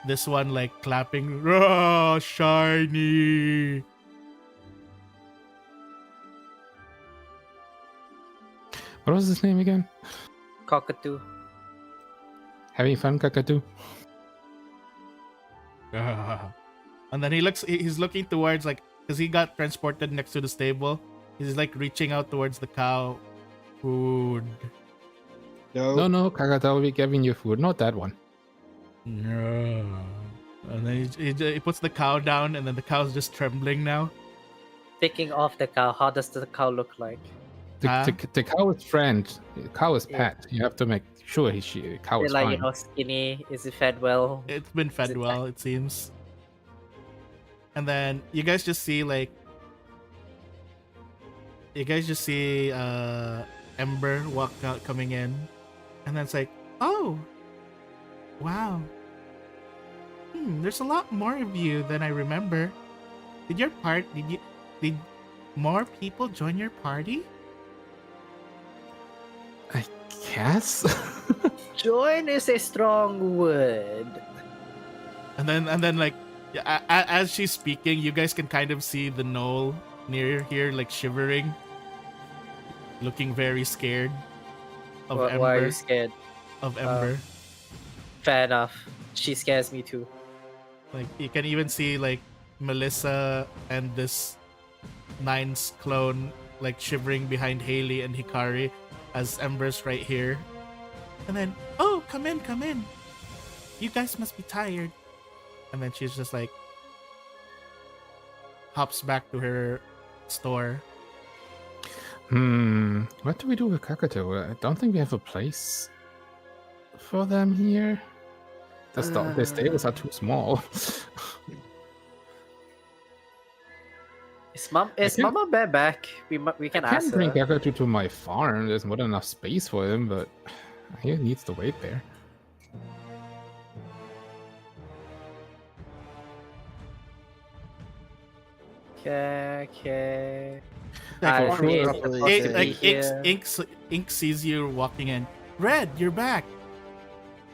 [SPEAKER 2] this one like clapping. Oh, shiny!
[SPEAKER 5] What was his name again?
[SPEAKER 6] Cockatoo.
[SPEAKER 5] Having fun, Kakadu?
[SPEAKER 2] And then he's looking towards like, because he got transported next to the stable. He's like reaching out towards the cow. Food.
[SPEAKER 5] No, Kakadu will be giving you food, not that one.
[SPEAKER 2] No. And then he puts the cow down, and then the cow's just trembling now.
[SPEAKER 6] Picking off the cow, how does the cow look like?
[SPEAKER 5] The cow is friend. The cow is pet. You have to make sure cow is
[SPEAKER 6] Like,
[SPEAKER 5] fine.
[SPEAKER 6] you know, skinny. Is it fed well?
[SPEAKER 2] It's been fed well, it seems. And then you guys just see like Ember walk out coming in, and then it's like, oh, wow. There's a lot more of you than I remember. Did more people join your party?
[SPEAKER 5] I guess.
[SPEAKER 6] Join is a strong word.
[SPEAKER 2] And then like as she's speaking, you guys can kind of see the gnoll near here like shivering, looking very scared of Ember.
[SPEAKER 6] Why are you scared?
[SPEAKER 2] Of Ember.
[SPEAKER 6] Fair enough. She scares me too.
[SPEAKER 2] Like you can even see like Melissa and this Nines clone like shivering behind Haley and Hikari as Ember's right here. And then, oh, come in. You guys must be tired. And then she's just like hops back to her store.
[SPEAKER 5] What do we do with Kakadu? I don't think we have a place for them here. The stables are too small.
[SPEAKER 6] Is Mama Bear back? We can
[SPEAKER 5] I
[SPEAKER 6] ask
[SPEAKER 5] can bring
[SPEAKER 6] her.
[SPEAKER 5] Kakadu to my farm. There's more than enough space for him, but he needs to wait there.
[SPEAKER 6] Okay.
[SPEAKER 2] Like,
[SPEAKER 5] for sure.
[SPEAKER 2] Ink sees you walking in. Red, you're back.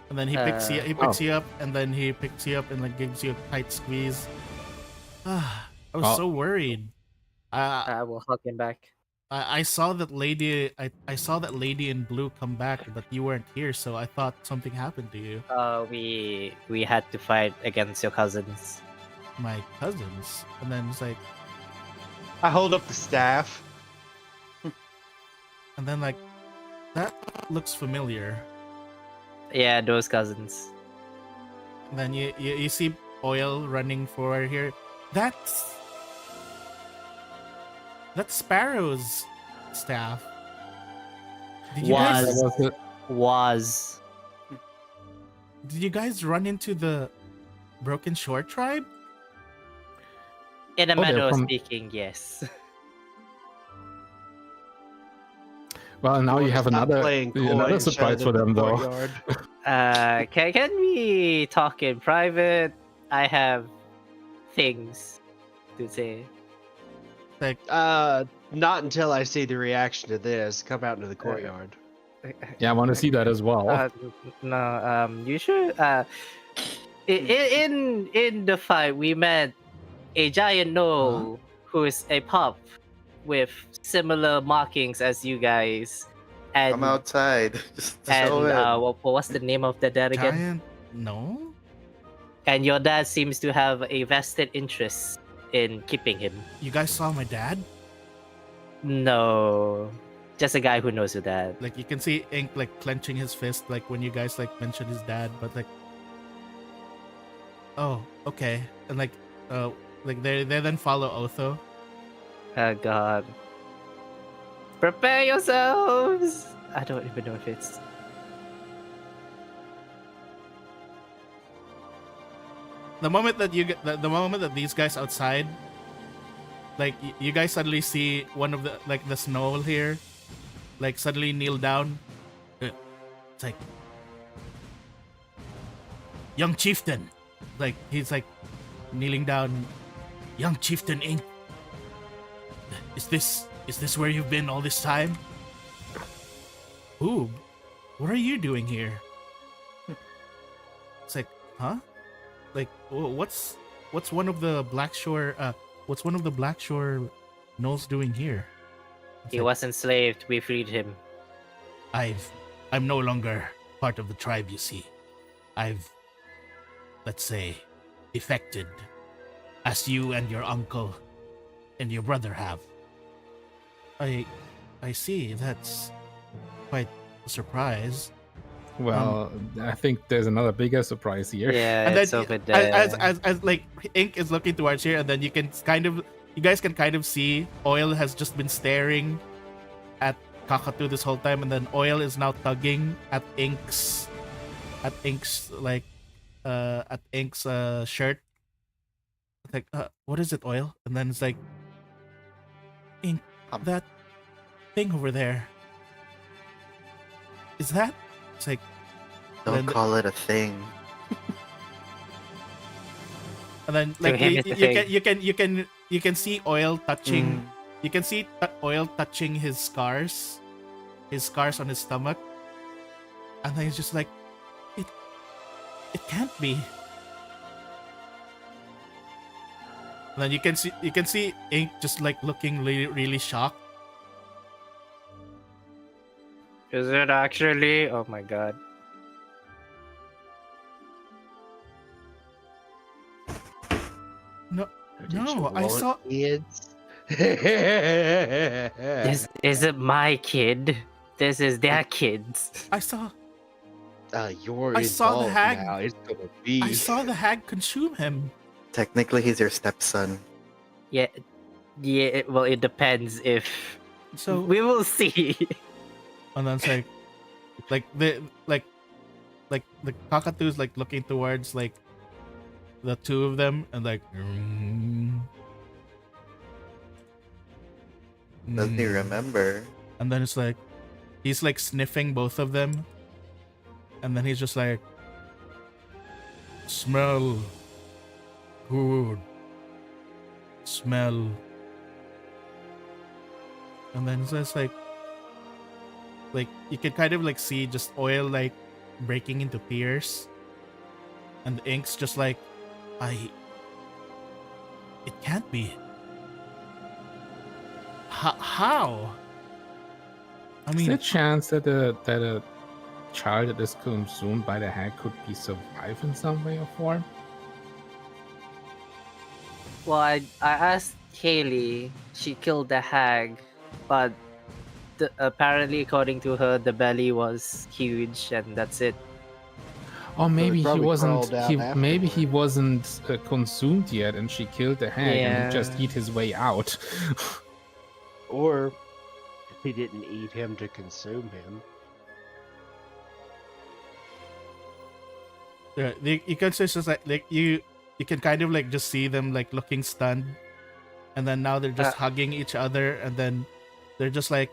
[SPEAKER 2] And then he picks you up, and then he picks you up and like gives you a tight squeeze. I was so worried.
[SPEAKER 6] I will hug him back.
[SPEAKER 2] I saw that lady. I saw that lady in blue come back, but you weren't here, so I thought something happened to you.
[SPEAKER 4] We had to fight against your cousins.
[SPEAKER 2] My cousins, and then it's like,
[SPEAKER 1] I hold up the staff.
[SPEAKER 2] and then like, that looks familiar.
[SPEAKER 4] Yeah, those cousins.
[SPEAKER 2] And then you see Oil running for here. That's Sparrow's staff. Did you
[SPEAKER 4] Was.
[SPEAKER 2] Did you guys run into the Broken Shore tribe?
[SPEAKER 4] In a
[SPEAKER 5] Oh, they're
[SPEAKER 4] manner of
[SPEAKER 5] from-
[SPEAKER 4] speaking, yes.
[SPEAKER 5] Well, now you have
[SPEAKER 1] Stop
[SPEAKER 5] another
[SPEAKER 1] playing coy
[SPEAKER 5] another
[SPEAKER 1] and
[SPEAKER 5] surprise
[SPEAKER 1] shut
[SPEAKER 5] for
[SPEAKER 1] it in
[SPEAKER 5] them,
[SPEAKER 1] the
[SPEAKER 5] though.
[SPEAKER 1] courtyard.
[SPEAKER 4] Can we talk in private? I have things to say.
[SPEAKER 2] Like,
[SPEAKER 1] Not until I see the reaction to this. Come out into the courtyard.
[SPEAKER 5] Yeah, I want to see that as well.
[SPEAKER 4] No, you should. In the fight, we met a giant gnoll who is a pup with similar markings as you guys. And
[SPEAKER 3] I'm outside. Just
[SPEAKER 4] and
[SPEAKER 3] show it.
[SPEAKER 4] what's the name of the dad again?
[SPEAKER 2] giant? No.
[SPEAKER 4] And your dad seems to have a vested interest in keeping him.
[SPEAKER 2] You guys saw my dad?
[SPEAKER 4] No, just a guy who knows your dad.
[SPEAKER 2] Like you can see Ink like clenching his fist like when you guys like mention his dad, but like, oh, okay, and like they then follow Otho.
[SPEAKER 4] Oh God. Prepare yourselves! I don't even know if it's...
[SPEAKER 2] The moment that you get the moment that these guys outside, like you guys suddenly see one of the like the snow here, like suddenly kneel down. It's like, young chieftain, like he's like, kneeling down. Young Chieftain Ink, is this where you've been all this time? Ooh, what are you doing here? It's like, huh? Like, what's one of the Blackshore gnolls doing here? It's
[SPEAKER 4] He
[SPEAKER 2] like,
[SPEAKER 4] was enslaved. We freed him.
[SPEAKER 2] I'm no longer part of the tribe, you see. I've, let's say, defected, as you and your uncle and your brother have. I see. That's quite a surprise.
[SPEAKER 5] Well, I think there's another bigger surprise here.
[SPEAKER 4] Yeah,
[SPEAKER 2] And
[SPEAKER 4] it's
[SPEAKER 2] then
[SPEAKER 4] over there.
[SPEAKER 2] as like Ink is looking towards here, and then you guys can kind of see Oil has just been staring at Kakatu this whole time, and then Oil is now tugging at Ink's shirt. It's like, what is it, Oil? And then it's like, Ink, that thing over there. Is that? It's like,
[SPEAKER 3] Don't call it a thing.
[SPEAKER 2] and then
[SPEAKER 4] To
[SPEAKER 2] like
[SPEAKER 4] him, it's a thing.
[SPEAKER 2] you can see Oil touching. You can see Oil touching his scars on his stomach, and then he's just like, it can't be. And then you can see Ink just like looking really, really shocked.
[SPEAKER 4] Is it actually? Oh my god.
[SPEAKER 2] No, I saw.
[SPEAKER 1] Kids.
[SPEAKER 4] This isn't my kid. This is their kids.
[SPEAKER 2] I saw
[SPEAKER 1] You're
[SPEAKER 2] I saw the
[SPEAKER 1] involved
[SPEAKER 2] hag.
[SPEAKER 1] now. It's gonna be.
[SPEAKER 2] I saw the hag consume him.
[SPEAKER 3] Technically, he's your stepson.
[SPEAKER 4] Yeah. Well, it depends if.
[SPEAKER 2] So
[SPEAKER 4] We will see.
[SPEAKER 2] and then it's like the cockatoo's like looking towards like the two of them and like.
[SPEAKER 3] Doesn't he remember?
[SPEAKER 2] And then it's like he's like sniffing both of them, and then he's just like, smell good, smell. And then it's just like you can kind of like see just Oil like breaking into tears, and the Ink's just like, it can't be. How? I
[SPEAKER 5] Is
[SPEAKER 2] mean,
[SPEAKER 5] there a chance that a child that is consumed by the hag could be survive in some way or form?
[SPEAKER 4] Well, I asked Haley. She killed the hag, but apparently, according to her, the belly was huge, and that's it.
[SPEAKER 5] Or maybe he
[SPEAKER 1] probably
[SPEAKER 5] wasn't.
[SPEAKER 1] crawled out
[SPEAKER 5] Maybe he wasn't consumed yet, and she killed the hag and he just
[SPEAKER 4] Yeah.
[SPEAKER 5] eat his way out.
[SPEAKER 1] Or he didn't eat him to consume him.
[SPEAKER 2] yeah, you can just like you can kind of like just see them like looking stunned, and then now they're just hugging each other, and then they're just like,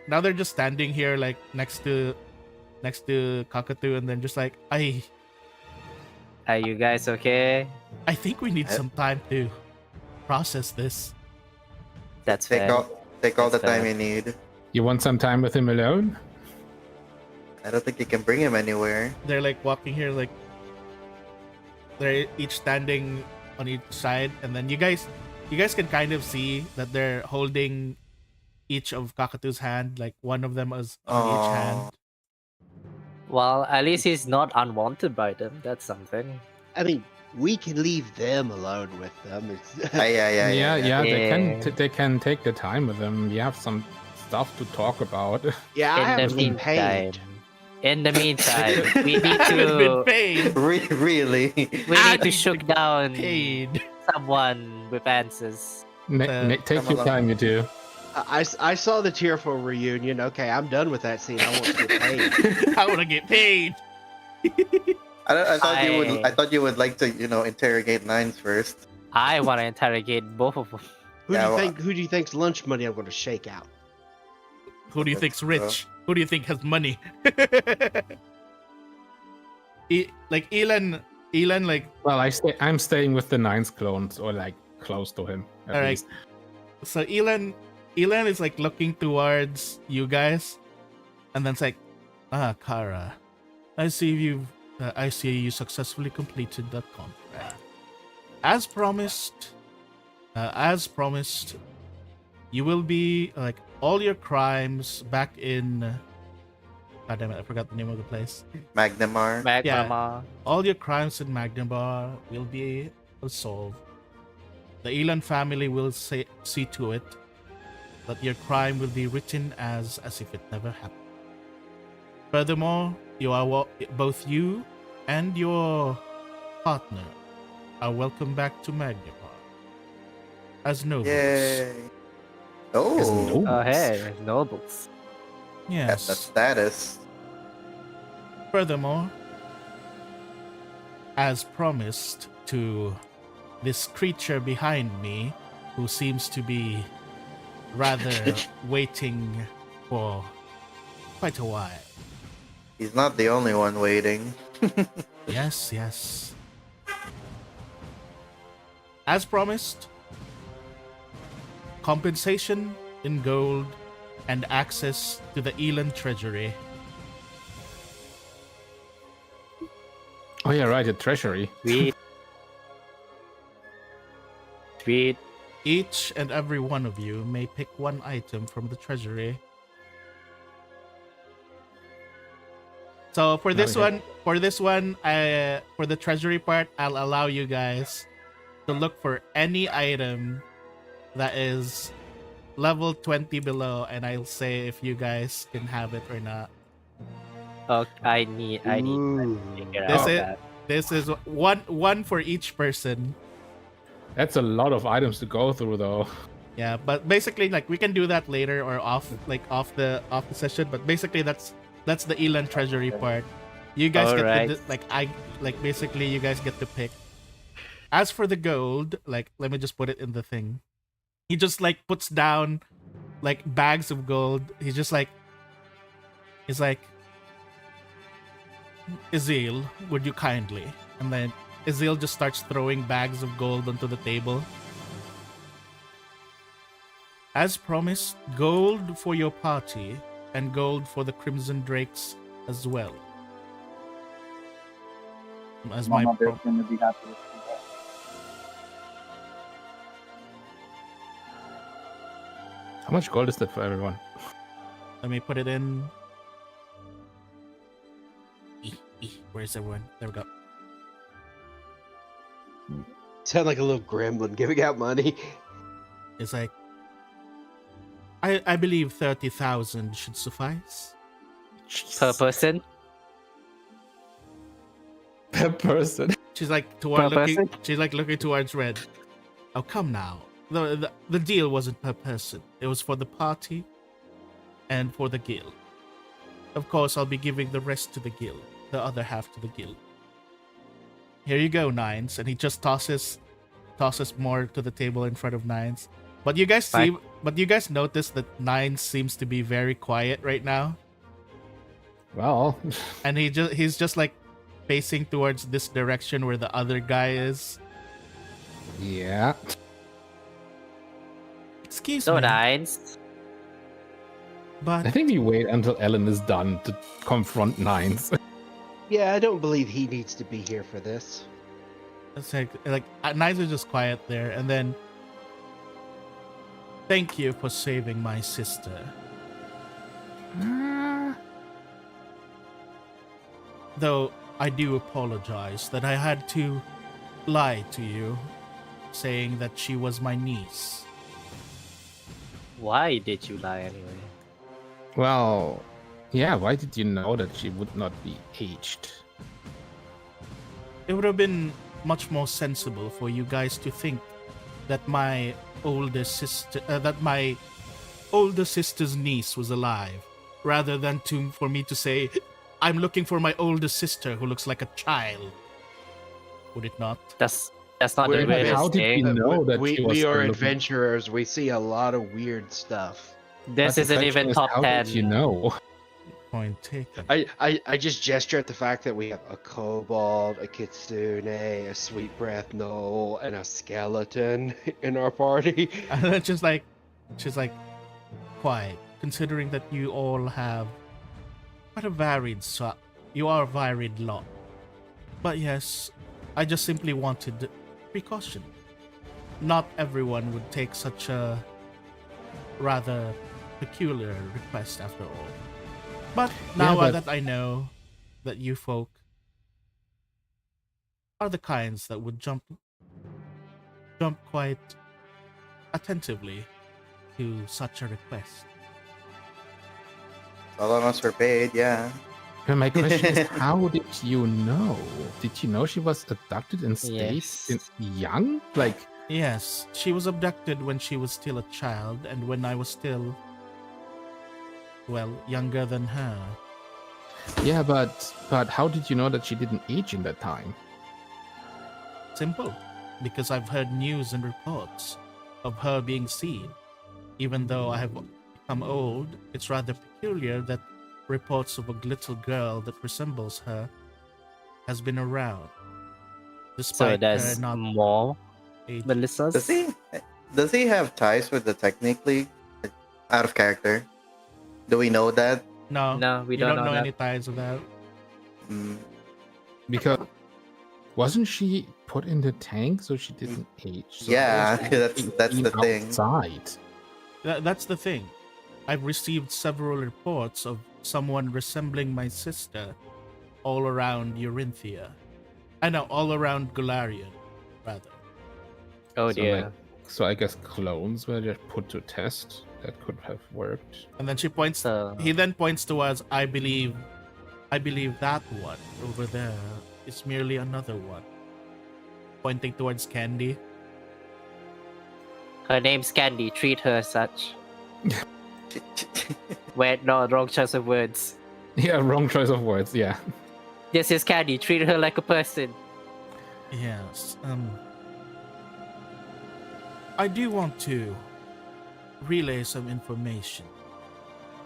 [SPEAKER 2] now they're just standing here like next to Cockatoo, and then just like,
[SPEAKER 4] Are you guys okay?
[SPEAKER 2] I think we need some time to process this.
[SPEAKER 4] That's
[SPEAKER 3] Take
[SPEAKER 4] fair.
[SPEAKER 3] all the
[SPEAKER 4] That's
[SPEAKER 3] time
[SPEAKER 4] fair.
[SPEAKER 3] you need.
[SPEAKER 5] You want some time with him alone?
[SPEAKER 3] I don't think you can bring him anywhere.
[SPEAKER 2] They're like walking here, like they're each standing on each side, and then you guys can kind of see that they're holding each of Cockatoo's hand, like one of them is on each
[SPEAKER 3] Aw.
[SPEAKER 2] hand.
[SPEAKER 4] Well, at least he's not unwanted by them. That's something.
[SPEAKER 1] I mean, we can leave them alone with them. It's,
[SPEAKER 5] Yeah.
[SPEAKER 4] Yeah.
[SPEAKER 5] They can take the time with him. We have some stuff to talk about.
[SPEAKER 1] yeah, I
[SPEAKER 4] In the
[SPEAKER 1] haven't been
[SPEAKER 4] meantime,
[SPEAKER 1] paid.
[SPEAKER 4] we need
[SPEAKER 2] Haven't been
[SPEAKER 4] to
[SPEAKER 2] paid.
[SPEAKER 3] Really?
[SPEAKER 4] shoot down
[SPEAKER 2] Paid.
[SPEAKER 4] someone with answers.
[SPEAKER 5] Take
[SPEAKER 3] come
[SPEAKER 5] your
[SPEAKER 3] along.
[SPEAKER 5] time, you do.
[SPEAKER 1] I saw the tearful reunion. Okay, I'm done with that scene. I want to get paid.
[SPEAKER 2] I want to get paid.
[SPEAKER 3] I thought you would like to, interrogate Nines first.
[SPEAKER 4] I want to interrogate both of them.
[SPEAKER 1] Who do you think's lunch money I'm going to shake out?
[SPEAKER 2] Who do you think's rich? Who do you think has money? like Ellan, like
[SPEAKER 5] Well, I'm staying with the 9th clones, or like close to him at
[SPEAKER 2] all right.
[SPEAKER 5] least.
[SPEAKER 2] So Ellan is like looking towards you guys, and then it's like, Kara, I see you successfully completed that contract. As promised, you will be like all your crimes back in. God damn it! I forgot the name of the place.
[SPEAKER 3] Magnamar.
[SPEAKER 6] Magmama.
[SPEAKER 2] All your crimes in Magnabar will be solved. The Ellan family will see to it that your crime will be written as if it never happened. Furthermore, both you and your partner are welcome back to Magnabar as nobles.
[SPEAKER 3] Yay. Oh,
[SPEAKER 4] Oh, hey, nobles.
[SPEAKER 2] Yes.
[SPEAKER 3] that's the status.
[SPEAKER 2] Furthermore, as promised to this creature behind me, who seems to be rather waiting for quite a while.
[SPEAKER 3] He's not the only one waiting.
[SPEAKER 2] Yes. As promised, compensation in gold and access to the Ellan treasury.
[SPEAKER 5] Oh yeah, right, the treasury.
[SPEAKER 4] Sweet.
[SPEAKER 2] Each and every one of you may pick one item from the treasury. So for this one, for the treasury part, I'll allow you guys to look for any item that is level 20 below, and I'll say if you guys can have it or not.
[SPEAKER 4] Oh, I need to figure
[SPEAKER 2] This
[SPEAKER 4] out
[SPEAKER 2] is
[SPEAKER 4] that.
[SPEAKER 2] this is one for each person.
[SPEAKER 5] That's a lot of items to go through, though.
[SPEAKER 2] Yeah, but basically, like, we can do that later or off the session. But basically, that's the Ellan treasury part. You guys get to basically you guys get to pick. As for the gold, like, let me just put it in the thing. He just like puts down like bags of gold. He's like, Azil, would you kindly? And then Azil just starts throwing bags of gold onto the table. As promised, gold for your party and gold for the Crimson Drakes as well. As my
[SPEAKER 7] Mama Bear's gonna be happy with that.
[SPEAKER 5] How much gold is that for everyone?
[SPEAKER 2] Let me put it in. Where's everyone? There we go.
[SPEAKER 1] Sound like a little gremlin giving out money.
[SPEAKER 2] It's like, I believe 30,000 should suffice.
[SPEAKER 4] Per person?
[SPEAKER 5] Per person.
[SPEAKER 2] She's like
[SPEAKER 4] person?
[SPEAKER 2] She's like looking towards Red. Oh, come now. The deal wasn't per person. It was for the party and for the guild. Of course, I'll be giving the rest to the guild, the other half to the guild. Here you go, Nines, and he just tosses more to the table in front of Nines. But you guys notice that Nines seems to be very quiet right now,
[SPEAKER 5] Well,
[SPEAKER 2] and he's just like facing towards this direction where the other guy is.
[SPEAKER 5] yeah.
[SPEAKER 2] Excuse
[SPEAKER 4] So
[SPEAKER 2] me,
[SPEAKER 4] nice.
[SPEAKER 2] but
[SPEAKER 5] I think we wait until Ellan is done to confront Nines.
[SPEAKER 1] Yeah, I don't believe he needs to be here for this.
[SPEAKER 2] it's like Nines is just quiet there, and then thank you for saving my sister. Though I do apologize that I had to lie to you, saying that she was my niece.
[SPEAKER 4] Why did you lie anyway?
[SPEAKER 5] Well, yeah, why did you know that she would not be aged?
[SPEAKER 2] It would have been much more sensible for you guys to think that my older sister's niece was alive, rather than for me to say, I'm looking for my older sister who looks like a child. Would it not?
[SPEAKER 4] That's not the
[SPEAKER 1] Wait,
[SPEAKER 4] way
[SPEAKER 5] how
[SPEAKER 4] to
[SPEAKER 5] did
[SPEAKER 4] say.
[SPEAKER 5] you know that she was
[SPEAKER 1] we are
[SPEAKER 5] looking-
[SPEAKER 1] adventurers. We see a lot of weird stuff.
[SPEAKER 4] This
[SPEAKER 5] But the
[SPEAKER 4] isn't
[SPEAKER 5] question
[SPEAKER 4] even
[SPEAKER 5] is,
[SPEAKER 4] top
[SPEAKER 5] how
[SPEAKER 4] 10.
[SPEAKER 5] did you know?
[SPEAKER 2] Point taken.
[SPEAKER 1] I just gesture at the fact that we have a kobold, a kitsune, a sweet breath gnoll, and a skeleton in our party.
[SPEAKER 2] And it's just like, she's like, quiet, considering that you all have quite a varied you are a varied lot. But yes, I just simply wanted precaution. Not everyone would take such a rather peculiar request after all. But now that I know that you folk are the kinds that would jump quite attentively to such a request.
[SPEAKER 3] All of us were paid, yeah.
[SPEAKER 5] And my question is, how did you know? Did you know she was abducted and stayed young? Like,
[SPEAKER 2] yes, she was abducted when she was still a child, and when I was still, well, younger than her.
[SPEAKER 5] Yeah, but how did you know that she didn't age in that time?
[SPEAKER 2] Simple, because I've heard news and reports of her being seen. Even though I have become old, it's rather peculiar that reports of a little girl that resembles her has been around.
[SPEAKER 4] So
[SPEAKER 2] Despite
[SPEAKER 4] there's
[SPEAKER 2] her not
[SPEAKER 4] more
[SPEAKER 2] age.
[SPEAKER 4] Melissas?
[SPEAKER 3] Does he have ties with the Technically? Out of character? Do we know that?
[SPEAKER 2] No,
[SPEAKER 4] we
[SPEAKER 2] you
[SPEAKER 4] don't
[SPEAKER 2] don't
[SPEAKER 4] know
[SPEAKER 2] know
[SPEAKER 4] that.
[SPEAKER 2] any ties of that.
[SPEAKER 3] Mm.
[SPEAKER 5] Because wasn't she put in the tank so she didn't age? So
[SPEAKER 3] Yeah,
[SPEAKER 5] how is she
[SPEAKER 3] that's the thing.
[SPEAKER 5] outside?
[SPEAKER 2] That's the thing. I've received several reports of someone resembling my sister all around Eurinthia. I know, all around Golarion, rather.
[SPEAKER 4] Oh
[SPEAKER 5] So,
[SPEAKER 4] dear.
[SPEAKER 5] like, so I guess clones were just put to test. That could have worked.
[SPEAKER 2] And then she points.
[SPEAKER 4] So
[SPEAKER 2] He then points towards. I believe that one over there is merely another one. Pointing towards Candy.
[SPEAKER 4] her name's Candy. Treat her as such. Wait, no, wrong choice of words.
[SPEAKER 5] Yeah, wrong choice of words. Yeah.
[SPEAKER 4] This is Candy. Treat her like a person.
[SPEAKER 2] Yes. I do want to relay some information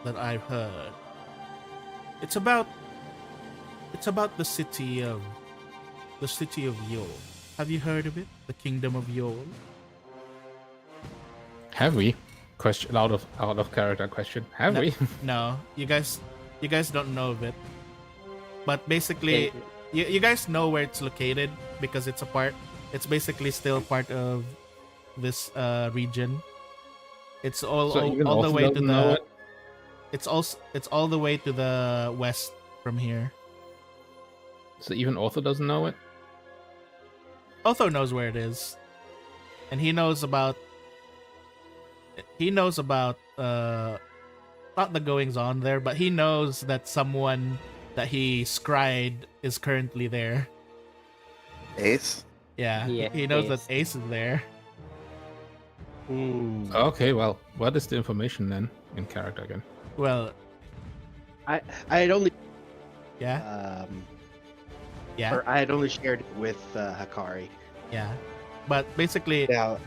[SPEAKER 2] that I've heard. It's about the city of Yol. Have you heard of it? The Kingdom of Yol?
[SPEAKER 5] Have we? Question out of character question. Have
[SPEAKER 2] No.
[SPEAKER 5] we?
[SPEAKER 2] No, you guys don't know of it. But basically, you guys know where it's located because it's basically still part of this region. It's all the way to the it's all the way to the west from here.
[SPEAKER 5] So even Otho doesn't know it?
[SPEAKER 2] Otho knows where it is. And he knows about not the goings on there, but he knows that someone that he scried is currently there.
[SPEAKER 3] Ace?
[SPEAKER 2] Yeah,
[SPEAKER 4] Yeah,
[SPEAKER 2] he knows
[SPEAKER 4] Ace.
[SPEAKER 2] that Ace is there.
[SPEAKER 5] Okay, well, what is the information then in character again?
[SPEAKER 2] Well,
[SPEAKER 1] I had only
[SPEAKER 2] yeah,
[SPEAKER 1] or I had only shared it with Hakari.
[SPEAKER 2] yeah. But basically,
[SPEAKER 1] Now,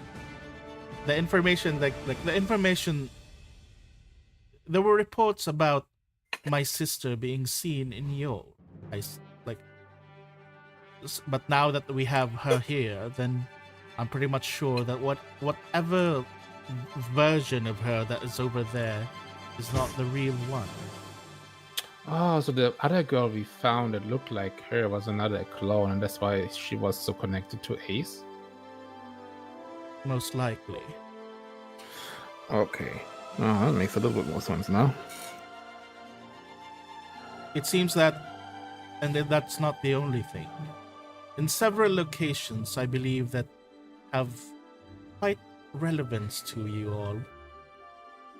[SPEAKER 2] the information, there were reports about my sister being seen in Yol. But now that we have her here, then I'm pretty much sure that whatever version of her that is over there is not the real one.
[SPEAKER 5] Oh, so the other girl we found that looked like her was another clone, and that's why she was so connected to Ace?
[SPEAKER 2] Most likely.
[SPEAKER 5] Okay. Oh, that makes a little bit more sense now.
[SPEAKER 2] It seems that, and that's not the only thing. In several locations, I believe that have quite relevance to you all,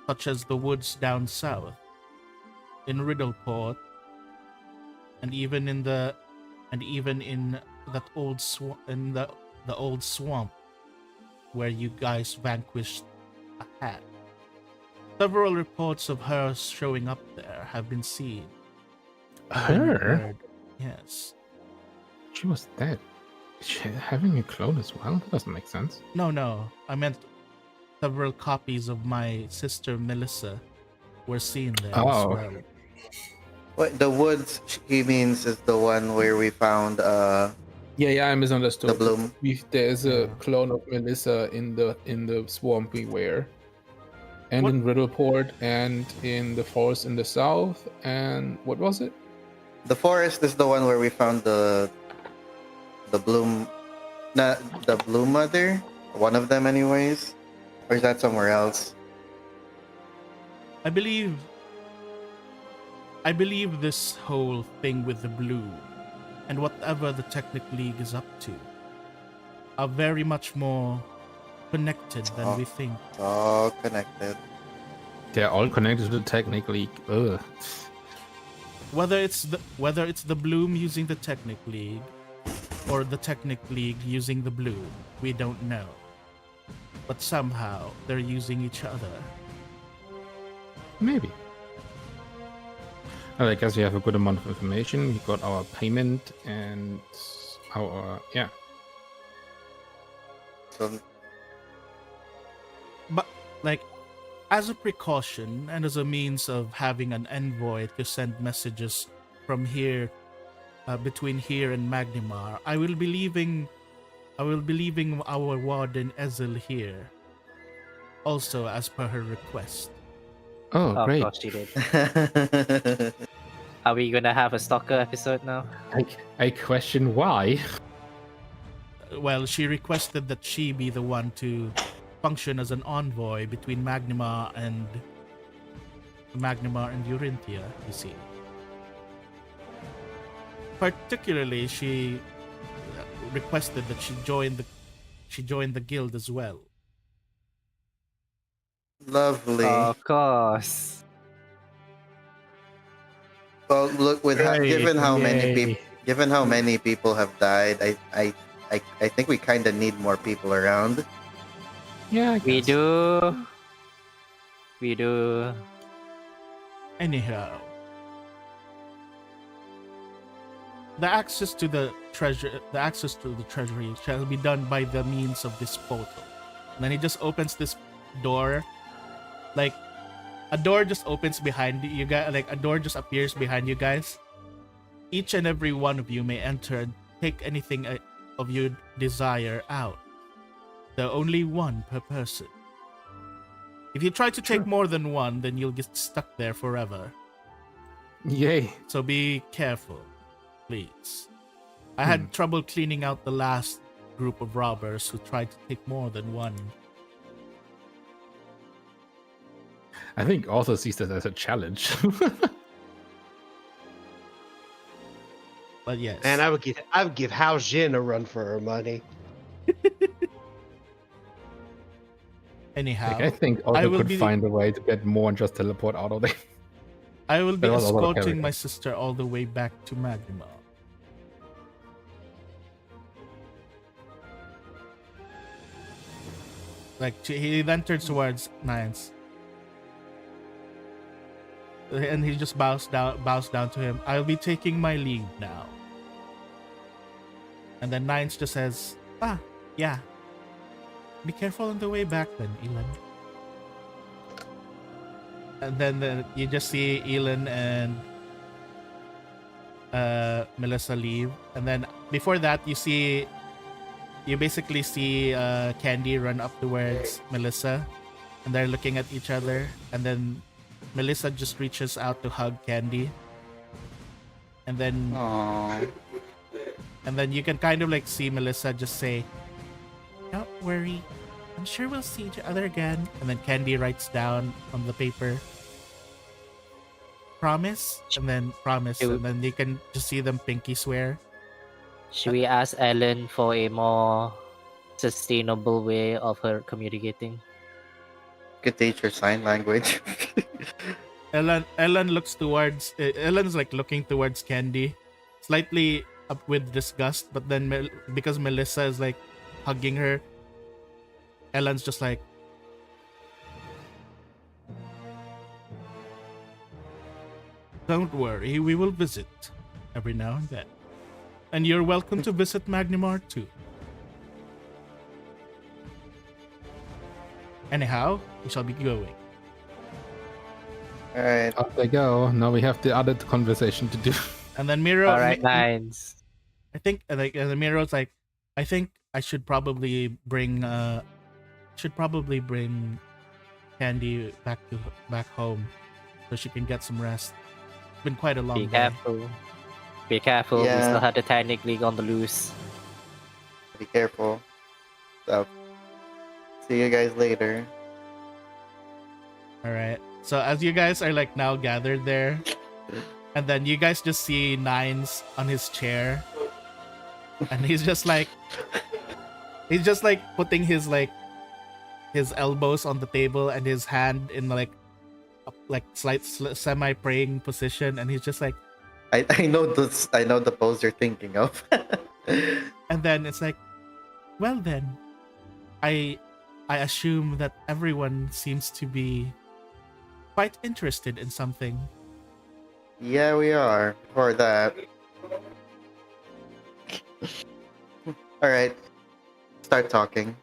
[SPEAKER 2] such as the woods down south, in Riddleport, and even in that old the old swamp where you guys vanquished a hat. Several reports of her showing up there have been seen.
[SPEAKER 5] Her?
[SPEAKER 2] Heard. Yes.
[SPEAKER 5] She was dead. Is she having a clone as well? That doesn't make sense.
[SPEAKER 2] No. I meant several copies of my sister Melissa were seen there as
[SPEAKER 5] Oh.
[SPEAKER 2] well.
[SPEAKER 3] What the woods he means is the one where we found
[SPEAKER 5] Yeah, I misunderstood.
[SPEAKER 3] the bloom.
[SPEAKER 5] There's a clone of Melissa in the swamp we were, and
[SPEAKER 2] What?
[SPEAKER 5] in Riddleport, and in the forest in the south, and what was it?
[SPEAKER 3] The forest is the one where we found the bloom, not the bloom mother. One of them, anyways. Or is that somewhere else?
[SPEAKER 2] I believe this whole thing with the blue and whatever the Technic League is up to are very much more connected than we think.
[SPEAKER 3] All connected.
[SPEAKER 5] They're all connected to the Technic League. Ugh.
[SPEAKER 2] Whether it's the Bloom using the Technic League or the Technic League using the Bloom, we don't know. But somehow they're using each other.
[SPEAKER 5] Maybe. Well, I guess we have a good amount of information. We got our payment and our
[SPEAKER 3] So
[SPEAKER 2] But like, as a precaution and as a means of having an envoy to send messages from here, between here and Magnimar, I will be leaving our warden Ezel here, also as per her request.
[SPEAKER 5] oh,
[SPEAKER 6] Of
[SPEAKER 5] great.
[SPEAKER 6] course she did. Are we gonna have a stalker episode now?
[SPEAKER 5] I question why.
[SPEAKER 2] Well, she requested that she be the one to function as an envoy between Magnimar and Eurinthia, you see. Particularly, she requested that she join the guild as well.
[SPEAKER 3] lovely.
[SPEAKER 6] Of course.
[SPEAKER 3] Well, look, given how
[SPEAKER 5] Yay.
[SPEAKER 3] many people have died, I think we kind of need more people around.
[SPEAKER 5] Yeah, I
[SPEAKER 6] We
[SPEAKER 5] guess.
[SPEAKER 6] do. We do.
[SPEAKER 2] Anyhow, the access to the treasury shall be done by the means of this portal. And then he just opens this door, like a door just opens behind you guys, like a door just appears behind you guys. Each and every one of you may enter and take anything of your desire out. There are only one per person. If you try to take more than one, then you'll get stuck there forever.
[SPEAKER 5] Yay.
[SPEAKER 2] So be careful, please. I had trouble cleaning out the last group of robbers who tried to take more than one.
[SPEAKER 5] I think also sees that as a challenge.
[SPEAKER 2] But yes.
[SPEAKER 1] And I would give Hao Jin a run for her money.
[SPEAKER 2] Anyhow,
[SPEAKER 5] Like, I think
[SPEAKER 2] I
[SPEAKER 5] Otto
[SPEAKER 2] will
[SPEAKER 5] could
[SPEAKER 2] be-
[SPEAKER 5] find a way to get more and just teleport out of there.
[SPEAKER 2] I will be
[SPEAKER 5] There was a lot of
[SPEAKER 2] escorting my
[SPEAKER 5] characters.
[SPEAKER 2] sister all the way back to Magnimar. Like, he then turns towards Nines. And he just bows down to him. I'll be taking my leave now. And then Nines just says, yeah. Be careful on the way back then, Ellan. And then you just see Ellan and Melissa leave. And then before that, you basically see Candy run up towards Melissa. And they're looking at each other. And then Melissa just reaches out to hug Candy. And then
[SPEAKER 3] Aww.
[SPEAKER 2] And then you can kind of like see Melissa just say, "Don't worry, I'm sure we'll see each other again." And then Candy writes down on the paper, "Promise," and then promise, and then you can just see them pinky swear.
[SPEAKER 6] Should we ask Ellen for a more sustainable way of her communicating?
[SPEAKER 3] Could teach her sign language.
[SPEAKER 2] Ellan looks towards Ellan's like looking towards Candy, slightly up with disgust, but then because Melissa is like hugging her, Ellan's just like, "Don't worry, we will visit every now and then. And you're welcome to visit Magnimar too." Anyhow, we shall be going.
[SPEAKER 3] All right.
[SPEAKER 5] Off they go. Now we have the other conversation to do.
[SPEAKER 2] And then Miro,
[SPEAKER 6] All right, nines.
[SPEAKER 2] I think like and then Miro's like, I think I should probably bring Candy back home so she can get some rest. It's been quite a long
[SPEAKER 6] Be
[SPEAKER 2] day.
[SPEAKER 6] careful. Be careful. We
[SPEAKER 3] Yeah.
[SPEAKER 6] still have the Titanic League on the loose.
[SPEAKER 3] Be careful. So, see you guys later.
[SPEAKER 2] All right. So as you guys are like now gathered there, and then you guys just see Nines on his chair, and he's just like putting his elbows on the table and his hand in like slight semi praying position, and he's just like,
[SPEAKER 3] I know this. I know the pose you're thinking of.
[SPEAKER 2] and then it's like, well then, I assume that everyone seems to be quite interested in something.
[SPEAKER 3] Yeah, we are for that. All right, start talking.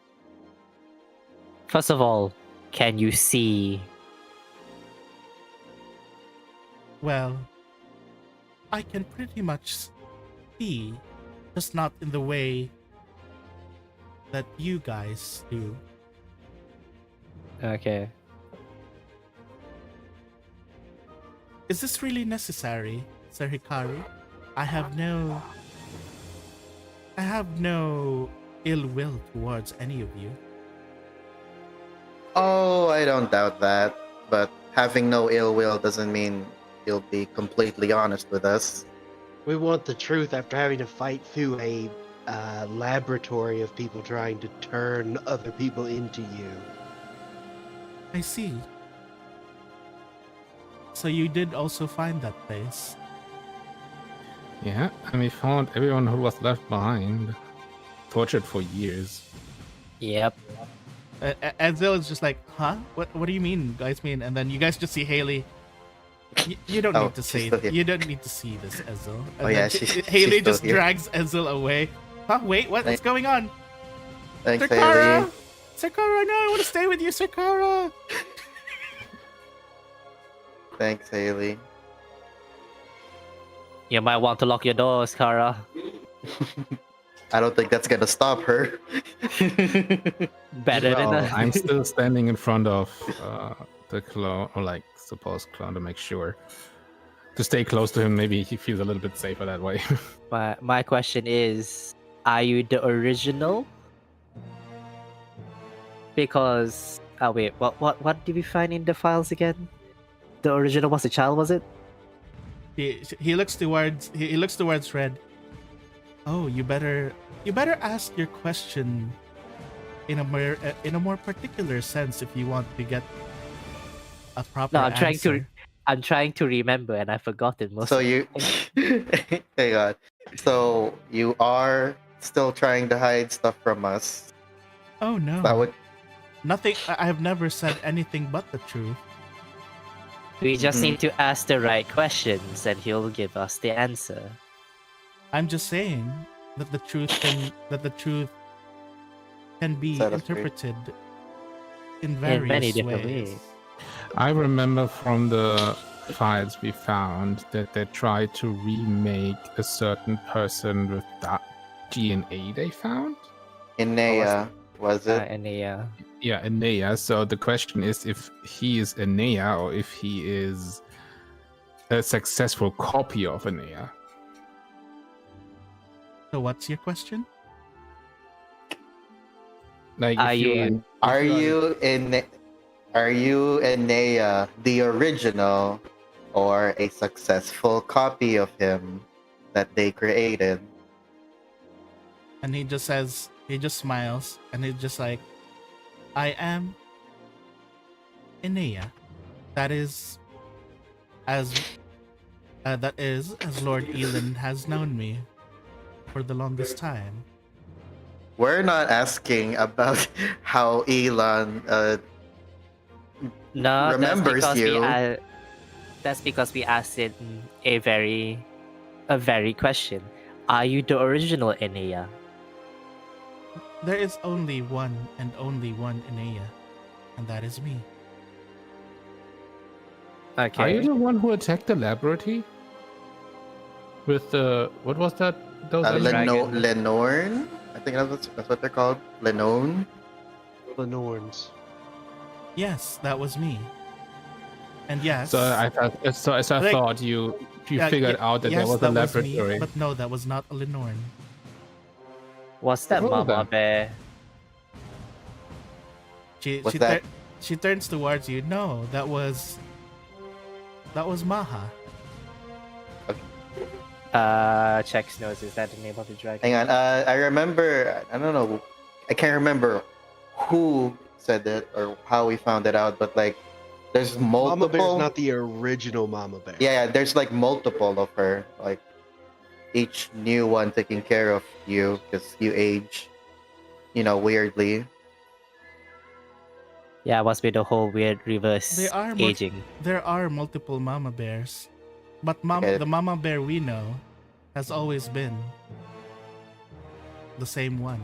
[SPEAKER 6] First of all, can you see?
[SPEAKER 2] Well, I can pretty much see, just not in the way that you guys do.
[SPEAKER 6] Okay.
[SPEAKER 2] Is this really necessary, Sir Hikari? I have no ill will towards any of you.
[SPEAKER 3] Oh, I don't doubt that. But having no ill will doesn't mean you'll be completely honest with us.
[SPEAKER 1] We want the truth after having to fight through a laboratory of people trying to turn other people into you.
[SPEAKER 2] I see. So you did also find that place.
[SPEAKER 5] Yeah, and we found everyone who was left behind, tortured for years.
[SPEAKER 6] Yep.
[SPEAKER 2] Edsel is just like, huh? What do you mean, guys mean? And then you guys just see Haley. You don't need to
[SPEAKER 3] she's
[SPEAKER 2] say
[SPEAKER 3] still here.
[SPEAKER 2] You don't need to see this, Edsel. And
[SPEAKER 3] Oh, yeah,
[SPEAKER 2] then
[SPEAKER 3] she's
[SPEAKER 2] Haley
[SPEAKER 3] still
[SPEAKER 2] just
[SPEAKER 3] here.
[SPEAKER 2] drags Edsel away. Huh? Wait, what's going on?
[SPEAKER 3] Thanks,
[SPEAKER 2] Sakara!
[SPEAKER 3] Haley.
[SPEAKER 2] Sakara, no, I want to stay with you, Sakara!
[SPEAKER 3] Thanks, Haley.
[SPEAKER 6] You might want to lock your doors, Kara.
[SPEAKER 3] I don't think that's gonna stop her.
[SPEAKER 6] Better than
[SPEAKER 5] Well,
[SPEAKER 6] that.
[SPEAKER 5] I'm still standing in front of the clone, or like supposed clone, to make sure to stay close to him. Maybe he feels a little bit safer that way.
[SPEAKER 6] My question is, are you the original? Because wait, what did we find in the files again? The original was a child, was it?
[SPEAKER 2] He looks towards Red. Oh, you better ask your question in a more particular sense if you want to get a proper
[SPEAKER 6] No,
[SPEAKER 2] answer.
[SPEAKER 6] I'm trying to remember, and I've forgotten most.
[SPEAKER 3] So you, hang on. So you are still trying to hide stuff from us.
[SPEAKER 2] Oh no.
[SPEAKER 3] That would.
[SPEAKER 2] Nothing. I have never said anything but the truth.
[SPEAKER 6] We just
[SPEAKER 3] Mhm.
[SPEAKER 6] need to ask the right questions, and he'll give us the answer.
[SPEAKER 2] I'm just saying that the truth can be
[SPEAKER 3] Set us straight.
[SPEAKER 2] interpreted in various
[SPEAKER 6] many different
[SPEAKER 2] ways.
[SPEAKER 6] ways.
[SPEAKER 5] I remember from the files we found that they tried to remake a certain person with that DNA they found.
[SPEAKER 3] Inea, was it?
[SPEAKER 6] And
[SPEAKER 5] Yeah, Enea. So the question is if he is Enea or if he is a successful copy of Enea.
[SPEAKER 2] So what's your question?
[SPEAKER 5] Like,
[SPEAKER 6] Are
[SPEAKER 5] if
[SPEAKER 6] you-
[SPEAKER 3] Are you Inea the original, or a successful copy of him that they created?
[SPEAKER 2] And he just smiles, and he's just like, I am Inea. That is as Lord Ellan has known me for the longest time.
[SPEAKER 3] We're not asking about how Elon
[SPEAKER 6] No,
[SPEAKER 3] remembers you.
[SPEAKER 6] That's because we asked it a very question. Are you the original Enea?
[SPEAKER 2] There is only one and only one Inea, and that is me.
[SPEAKER 4] Okay.
[SPEAKER 5] Are you the one who attacked the laboratory? With the what was that? Those
[SPEAKER 4] Dragon.
[SPEAKER 3] Lenorn? I think that's what they're called. Lenorn?
[SPEAKER 1] Lenorns.
[SPEAKER 2] Yes, that was me. And yes.
[SPEAKER 5] So I thought you figured out that there
[SPEAKER 2] yes,
[SPEAKER 5] was a
[SPEAKER 2] that was
[SPEAKER 5] laboratory.
[SPEAKER 2] me, but no, that was not a Lenorn.
[SPEAKER 4] Was that
[SPEAKER 5] Who was
[SPEAKER 4] Mama
[SPEAKER 5] that?
[SPEAKER 4] Bear?
[SPEAKER 3] What's that?
[SPEAKER 2] She turns towards you. No, that was Maha.
[SPEAKER 6] Chex knows, is that the name of the dragon?
[SPEAKER 3] Hang on. I remember. I don't know. I can't remember who said it or how we found it out, but like, there's multiple.
[SPEAKER 1] Mama Bear's not the original Mama Bear.
[SPEAKER 3] Yeah, there's like multiple of her. Like, each new one taking care of you because you age, weirdly.
[SPEAKER 6] Yeah, must be the whole weird reverse
[SPEAKER 2] They are
[SPEAKER 6] aging.
[SPEAKER 2] There are multiple Mama Bears, but
[SPEAKER 3] Okay.
[SPEAKER 2] the Mama Bear we know has always been the same one.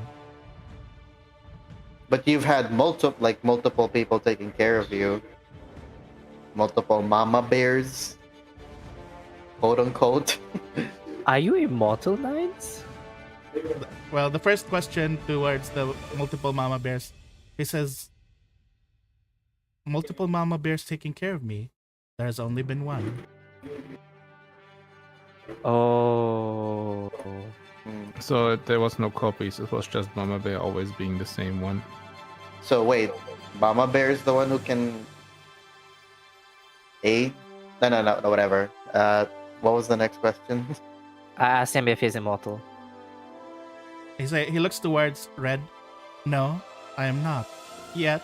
[SPEAKER 3] But you've had multiple people taking care of you. Multiple mama bears, quote unquote.
[SPEAKER 6] Are you immortal, Nines?
[SPEAKER 2] Well, the first question towards the multiple Mama Bears, he says, multiple Mama Bears taking care of me. There has only been one.
[SPEAKER 6] Oh.
[SPEAKER 5] So there was no copies. It was just Mama Bear always being the same one.
[SPEAKER 3] So wait, mama bear is the one who can aid? No, whatever. What was the next question?
[SPEAKER 6] I asked him if he's immortal.
[SPEAKER 2] He looks towards Red. No, I am not. Yet,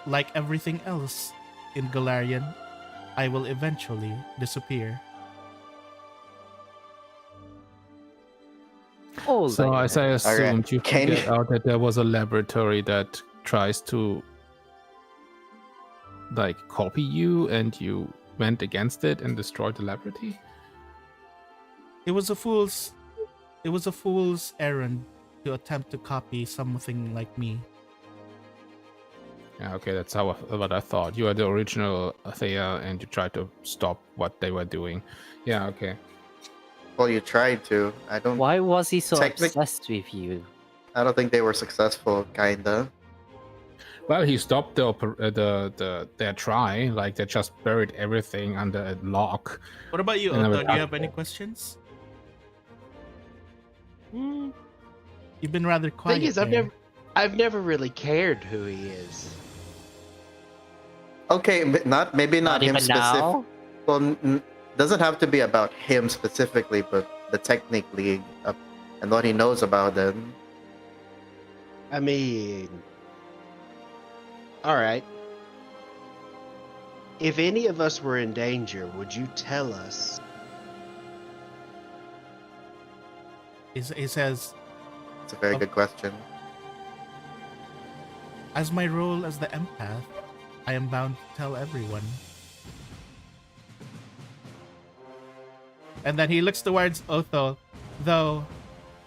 [SPEAKER 2] like everything else in Galarian, I will eventually disappear.
[SPEAKER 6] Oh,
[SPEAKER 5] So
[SPEAKER 6] like
[SPEAKER 5] as I assumed, you
[SPEAKER 3] Can
[SPEAKER 5] figured
[SPEAKER 3] you-
[SPEAKER 5] out that there was a laboratory that tries to copy you, and you went against it and destroyed the laboratory.
[SPEAKER 2] It was a fool's errand to attempt to copy something like me.
[SPEAKER 5] Yeah, okay, that's what I thought. You are the original Thea, and you tried to stop what they were doing. Yeah, okay.
[SPEAKER 3] Well, you tried to. I don't.
[SPEAKER 6] why was he so
[SPEAKER 3] Technic-
[SPEAKER 6] obsessed with you?
[SPEAKER 3] I don't think they were successful. Kinda.
[SPEAKER 5] Well, he stopped their try. Like, they just buried everything under a lock.
[SPEAKER 2] What about you,
[SPEAKER 5] And I
[SPEAKER 2] Otto?
[SPEAKER 5] would
[SPEAKER 2] Do you
[SPEAKER 5] ask-
[SPEAKER 2] have any questions? You've been rather quiet.
[SPEAKER 1] Thing is,
[SPEAKER 2] there.
[SPEAKER 1] I've never really cared who he is.
[SPEAKER 3] Okay, but maybe not him
[SPEAKER 6] even
[SPEAKER 3] specific.
[SPEAKER 6] now?
[SPEAKER 3] Well, doesn't have to be about him specifically, but the Technic League and what he knows about them.
[SPEAKER 1] I mean, all right. If any of us were in danger, would you tell us?
[SPEAKER 2] He says,
[SPEAKER 3] It's a very good question.
[SPEAKER 2] as my role as the empath, I am bound to tell everyone. And then he looks towards Otho, though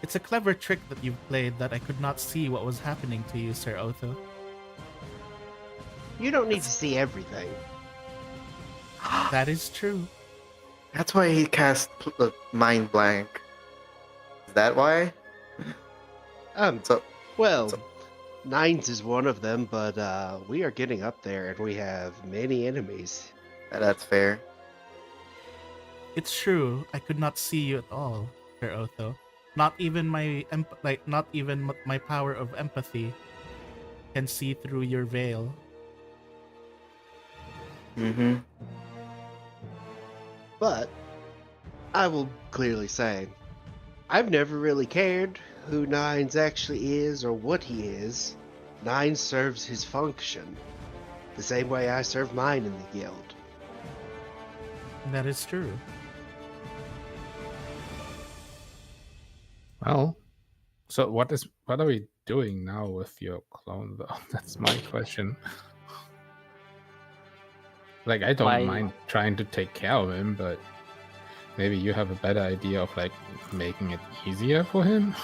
[SPEAKER 2] it's a clever trick that you've played that I could not see what was happening to you, Sir Otho.
[SPEAKER 1] You don't need to see everything.
[SPEAKER 2] That is true.
[SPEAKER 3] That's why he cast Mind Blank. Is that why? So
[SPEAKER 1] Well, Nines is one of them, but we are getting up there, and we have many enemies.
[SPEAKER 3] that's fair.
[SPEAKER 2] It's true. I could not see you at all, Sir Otho. Not even my my power of empathy can see through your veil.
[SPEAKER 3] Mm-hmm.
[SPEAKER 1] But I will clearly say, I've never really cared who Nines actually is or what he is. Nines serves his function, the same way I serve mine in the guild.
[SPEAKER 2] That is true.
[SPEAKER 5] Well, so what are we doing now with your clone, though? That's my question. Like, I don't
[SPEAKER 6] Why-
[SPEAKER 5] mind trying to take care of him, but maybe you have a better idea of like making it easier for him.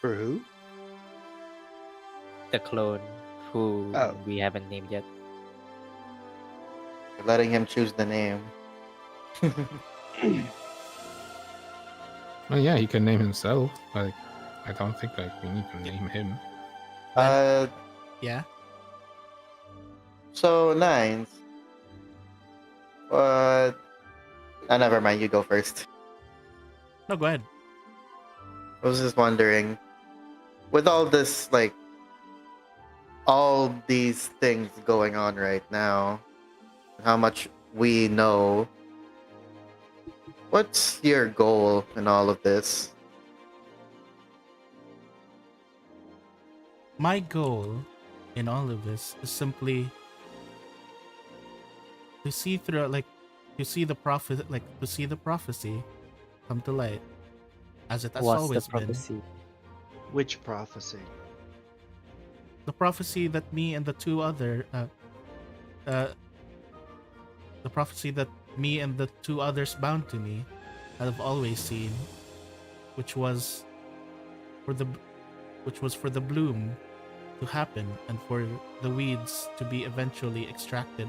[SPEAKER 1] For who?
[SPEAKER 6] The clone who
[SPEAKER 1] Oh.
[SPEAKER 6] we haven't named yet.
[SPEAKER 3] We're letting him choose the name.
[SPEAKER 5] Well, yeah, he can name himself. Like, I don't think like we need to name him.
[SPEAKER 2] Yeah.
[SPEAKER 3] So Nines. Never mind. You go first.
[SPEAKER 2] No, go ahead.
[SPEAKER 3] I was just wondering, with all this, like, all these things going on right now, how much we know, what's your goal in all of this?
[SPEAKER 2] My goal in all of this is simply to see through, like, to see the prophecy come to light, as it has
[SPEAKER 6] What's
[SPEAKER 2] always
[SPEAKER 6] the
[SPEAKER 2] been.
[SPEAKER 6] prophecy?
[SPEAKER 1] Which prophecy?
[SPEAKER 2] The prophecy that me and the two other, the prophecy that me and the two others bound to me have always seen, which was for the bloom to happen and for the weeds to be eventually extracted.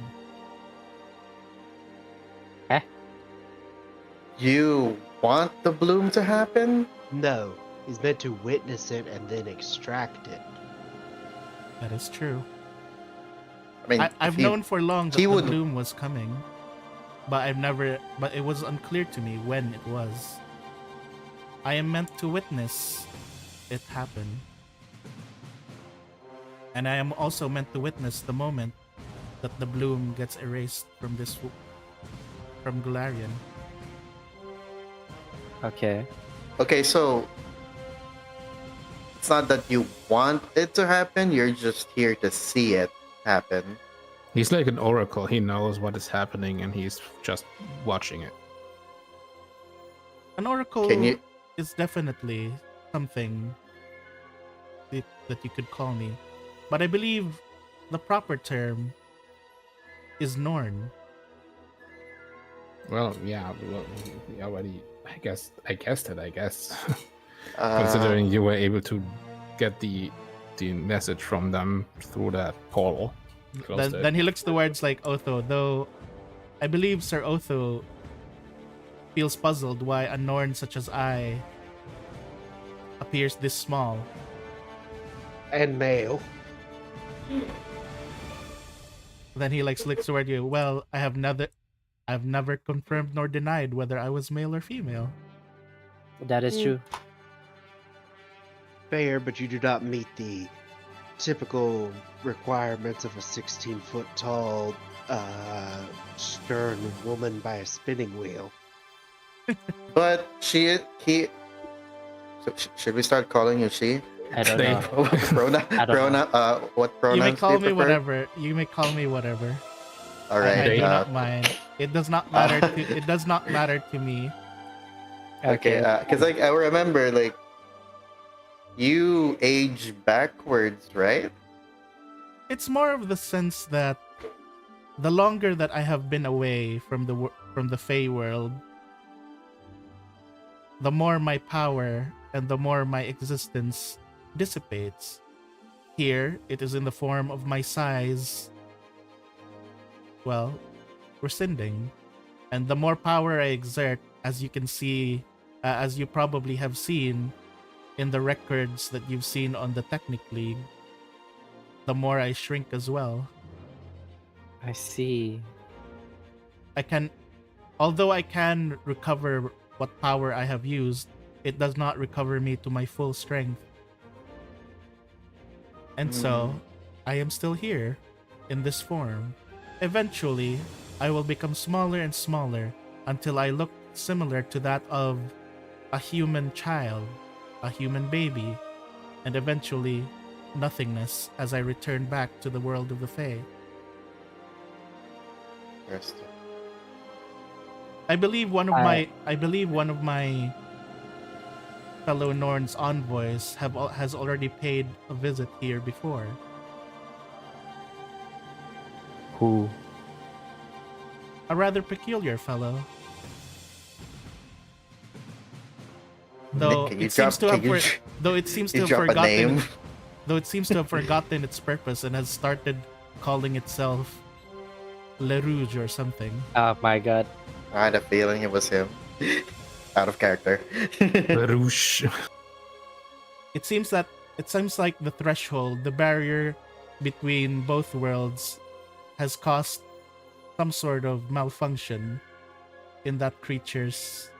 [SPEAKER 3] You want the bloom to happen?
[SPEAKER 1] No, he's meant to witness it and then extract it.
[SPEAKER 2] That is true.
[SPEAKER 3] I mean,
[SPEAKER 2] I've
[SPEAKER 3] if you-
[SPEAKER 2] known for long that
[SPEAKER 3] he
[SPEAKER 2] the
[SPEAKER 3] would-
[SPEAKER 2] bloom was coming, but it was unclear to me when it was. I am meant to witness it happen. And I am also meant to witness the moment that the bloom gets erased from Galarian.
[SPEAKER 6] Okay.
[SPEAKER 3] Okay, so it's not that you want it to happen, you're just here to see it happen.
[SPEAKER 5] He's like an oracle. He knows what is happening, and he's just watching it.
[SPEAKER 2] An oracle
[SPEAKER 3] Can you-
[SPEAKER 2] is definitely something that you could call me, but I believe the proper term is Norn.
[SPEAKER 5] Well, yeah, we already. I guessed it. I guess,
[SPEAKER 3] Uh,
[SPEAKER 5] considering you were able to get the message from them through that portal. Closed it.
[SPEAKER 2] Then he looks towards like Otho, though I believe Sir Otho feels puzzled why a Norn such as I appears this small.
[SPEAKER 1] And male.
[SPEAKER 2] Then he like looks toward you. Well, I've never confirmed nor denied whether I was male or female.
[SPEAKER 6] That is true.
[SPEAKER 1] Fair, but you do not meet the typical requirements of a 16-foot tall, stern woman by a spinning wheel.
[SPEAKER 3] but he. So should we start calling you she?
[SPEAKER 6] I don't
[SPEAKER 5] They-
[SPEAKER 6] know.
[SPEAKER 3] What
[SPEAKER 6] I don't know.
[SPEAKER 3] what pronouns
[SPEAKER 2] You may call
[SPEAKER 3] do you
[SPEAKER 2] me
[SPEAKER 3] prefer?
[SPEAKER 2] whatever. You may call me whatever.
[SPEAKER 3] All
[SPEAKER 2] I
[SPEAKER 3] right.
[SPEAKER 2] do not mind. It does not matter. It does not matter to me.
[SPEAKER 3] Okay, because like I remember, like you age backwards, right?
[SPEAKER 2] It's more of the sense that the longer that I have been away from the Fey world, the more my power and the more my existence dissipates. Here, it is in the form of my size, well, rescinding. And the more power I exert, as you can see, as you probably have seen in the records that you've seen on the Technic League, the more I shrink as well.
[SPEAKER 6] I see.
[SPEAKER 2] Although I can recover what power I have used, it does not recover me to my full strength. And so, I am still here, in this form. Eventually, I will become smaller and smaller until I look similar to that of a human child, a human baby, and eventually nothingness as I return back to the world of the Fae.
[SPEAKER 3] Interesting.
[SPEAKER 2] I believe one of my fellow Norn's envoys has already paid a visit here before.
[SPEAKER 6] Who?
[SPEAKER 2] A rather peculiar fellow. Though
[SPEAKER 3] Can you
[SPEAKER 2] it seems to have
[SPEAKER 3] can you-
[SPEAKER 2] though it seems to
[SPEAKER 3] you
[SPEAKER 2] have
[SPEAKER 3] drop a
[SPEAKER 2] forgotten
[SPEAKER 3] name?
[SPEAKER 2] though it seems to have forgotten its purpose and has started calling itself Le Rouge or something.
[SPEAKER 4] Oh my god.
[SPEAKER 3] I had a feeling it was him. Out of character.
[SPEAKER 5] Baruch.
[SPEAKER 2] It seems like the threshold, the barrier between both worlds, has caused some sort of malfunction in that creature's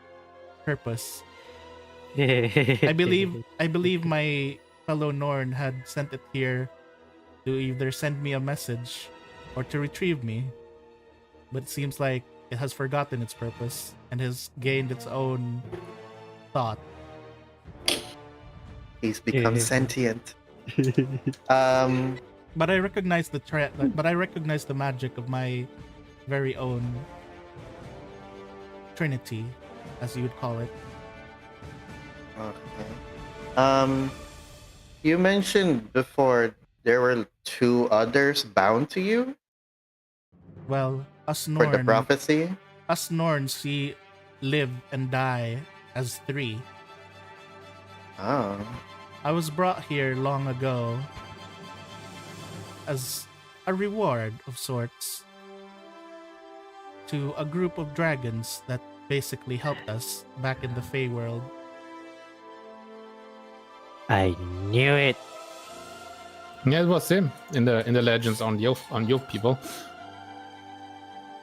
[SPEAKER 2] purpose. I believe my fellow Norn had sent it here to either send me a message or to retrieve me. But it seems like it has forgotten its purpose and has gained its own thought.
[SPEAKER 3] He's become sentient.
[SPEAKER 2] But I recognize the magic of my very own Trinity, as you would call it.
[SPEAKER 3] Okay. You mentioned before there were 2 others bound to you
[SPEAKER 2] Well, us
[SPEAKER 3] for the
[SPEAKER 2] Norn,
[SPEAKER 3] prophecy.
[SPEAKER 2] us Norns see live and die as 3.
[SPEAKER 3] Oh.
[SPEAKER 2] I was brought here long ago as a reward of sorts to a group of dragons that basically helped us back in the Fey world.
[SPEAKER 6] I knew it.
[SPEAKER 5] Yeah, it was him in the legends on your people.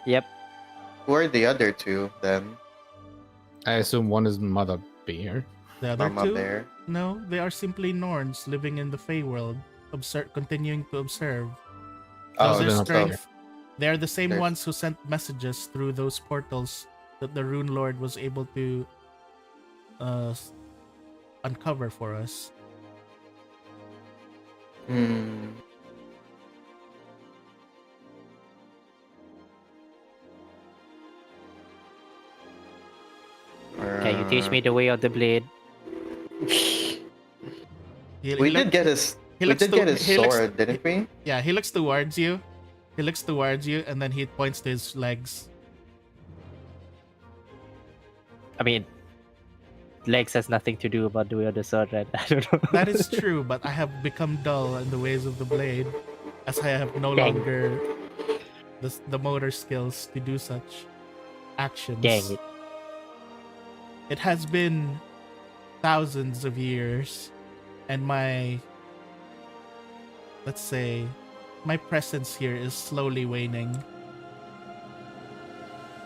[SPEAKER 6] Yep.
[SPEAKER 3] Who are the other 2 then?
[SPEAKER 5] I assume one is Mother Bear.
[SPEAKER 2] The other
[SPEAKER 3] Mama
[SPEAKER 2] 2?
[SPEAKER 3] Bear.
[SPEAKER 2] No, they are simply Norns living in the Fey world, continuing to observe.
[SPEAKER 3] Oh,
[SPEAKER 2] So their
[SPEAKER 5] they're not
[SPEAKER 2] strength. They are the same
[SPEAKER 3] There's-
[SPEAKER 2] ones who sent messages through those portals that the Rune Lord was able to uncover for us.
[SPEAKER 3] Hmm.
[SPEAKER 6] Can you teach me the way of the blade?
[SPEAKER 3] We did get his sword, didn't we?
[SPEAKER 2] Yeah, he looks towards you. He looks towards you, and then he points to his legs.
[SPEAKER 6] I mean, legs has nothing to do about the way of the sword, right? I don't know.
[SPEAKER 2] That is true, but I have become dull in the ways of the blade, as I have no
[SPEAKER 6] Dang.
[SPEAKER 2] longer the motor skills to do such actions.
[SPEAKER 6] Dang it.
[SPEAKER 2] It has been thousands of years, and my, let's say, my presence here is slowly waning.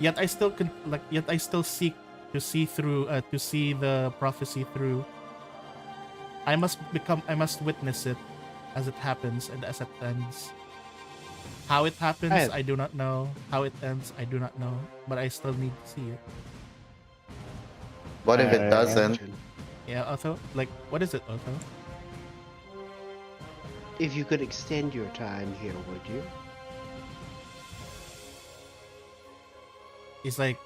[SPEAKER 2] Yet I still seek to see through, to see the prophecy through. I must witness it as it happens and as it ends. How it happens, I do not know. How it ends, I do not know. But I still need to see it.
[SPEAKER 3] What if it doesn't?
[SPEAKER 2] Yeah, Otho? Like, what is it, Otho?
[SPEAKER 1] If you could extend your time here, would you?
[SPEAKER 2] He's like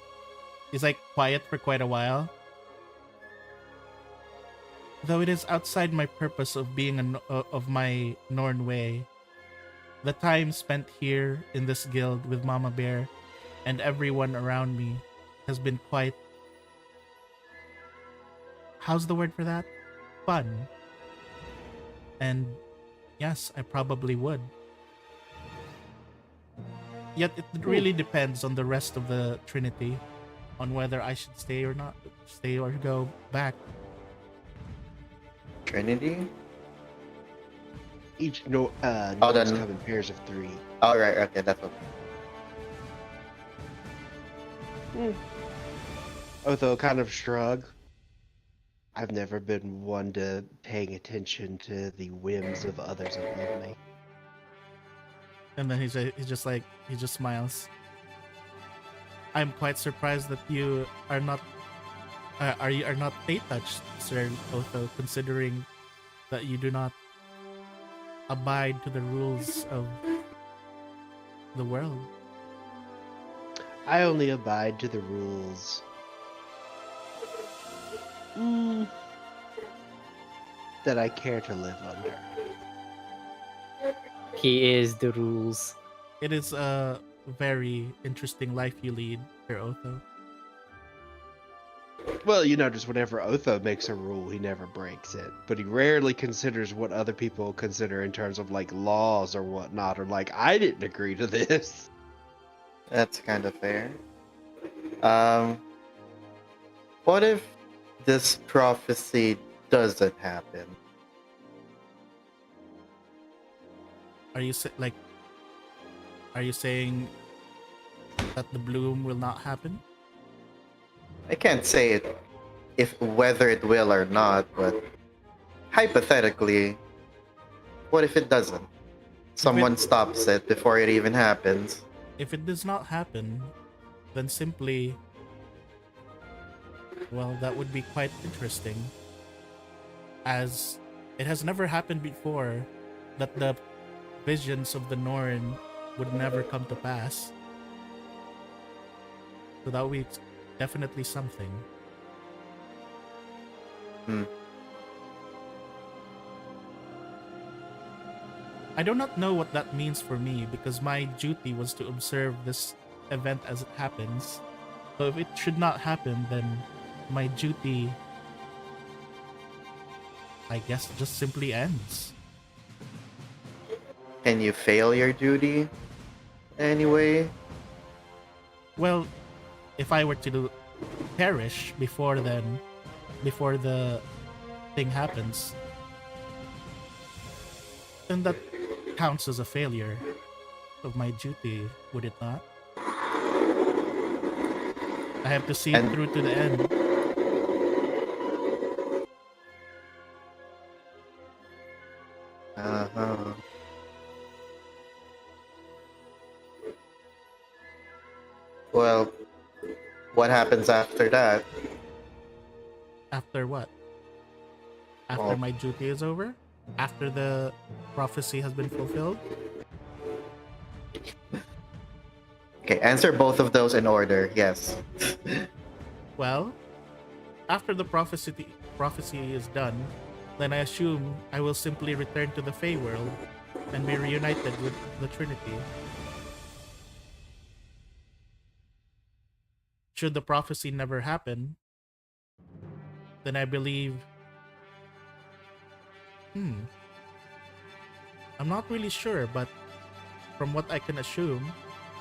[SPEAKER 2] quiet for quite a while. Though it is outside my purpose of being of my Norn way, the time spent here in this guild with Mama Bear and everyone around me has been quite, how's the word for that? Fun. And yes, I probably would. Yet it really depends on the rest of the Trinity, on whether I should stay or not, stay or go back.
[SPEAKER 3] Trinity?
[SPEAKER 1] Each Norns
[SPEAKER 3] then-
[SPEAKER 1] come in pairs of 3.
[SPEAKER 3] Oh, right, okay, that's what.
[SPEAKER 1] Otho kind of shrug. I've never been one to paying attention to the whims of others above me.
[SPEAKER 2] And then he just smiles. I'm quite surprised that you are not fate touched, Sir Otho, considering that you do not abide to the rules of the world.
[SPEAKER 1] I only abide to the rules that I care to live under.
[SPEAKER 6] He is the rules.
[SPEAKER 2] It is a very interesting life you lead, Sir Otho.
[SPEAKER 1] Well, just whenever Otho makes a rule, he never breaks it. But he rarely considers what other people consider in terms of, like, laws or whatnot, or like, I didn't agree to this.
[SPEAKER 3] That's kind of fair. What if this prophecy doesn't happen?
[SPEAKER 2] Are you like? Are you saying that the bloom will not happen?
[SPEAKER 3] I can't say it if whether it will or not, but hypothetically, what if it doesn't? Someone stops it before it even happens.
[SPEAKER 2] If it does not happen, then simply, well, that would be quite interesting, as it has never happened before that the visions of the Norn would never come to pass. So that would be definitely something. I do not know what that means for me, because my duty was to observe this event as it happens. So if it should not happen, then my duty, I guess, just simply ends.
[SPEAKER 3] Can you fail your duty anyway?
[SPEAKER 2] Well, if I were to perish before then, before the thing happens, then that counts as a failure of my duty, would it not? I have to see it through to the end.
[SPEAKER 3] Uh-huh. Well, what happens after that?
[SPEAKER 2] After what? After my duty is over? After the prophecy has been fulfilled?
[SPEAKER 3] Okay, answer both of those in order. Yes.
[SPEAKER 2] Well, after the prophecy is done, then I assume I will simply return to the Feyworld and be reunited with the Trinity. Should the prophecy never happen, then I believe... I'm not really sure, but from what I can assume,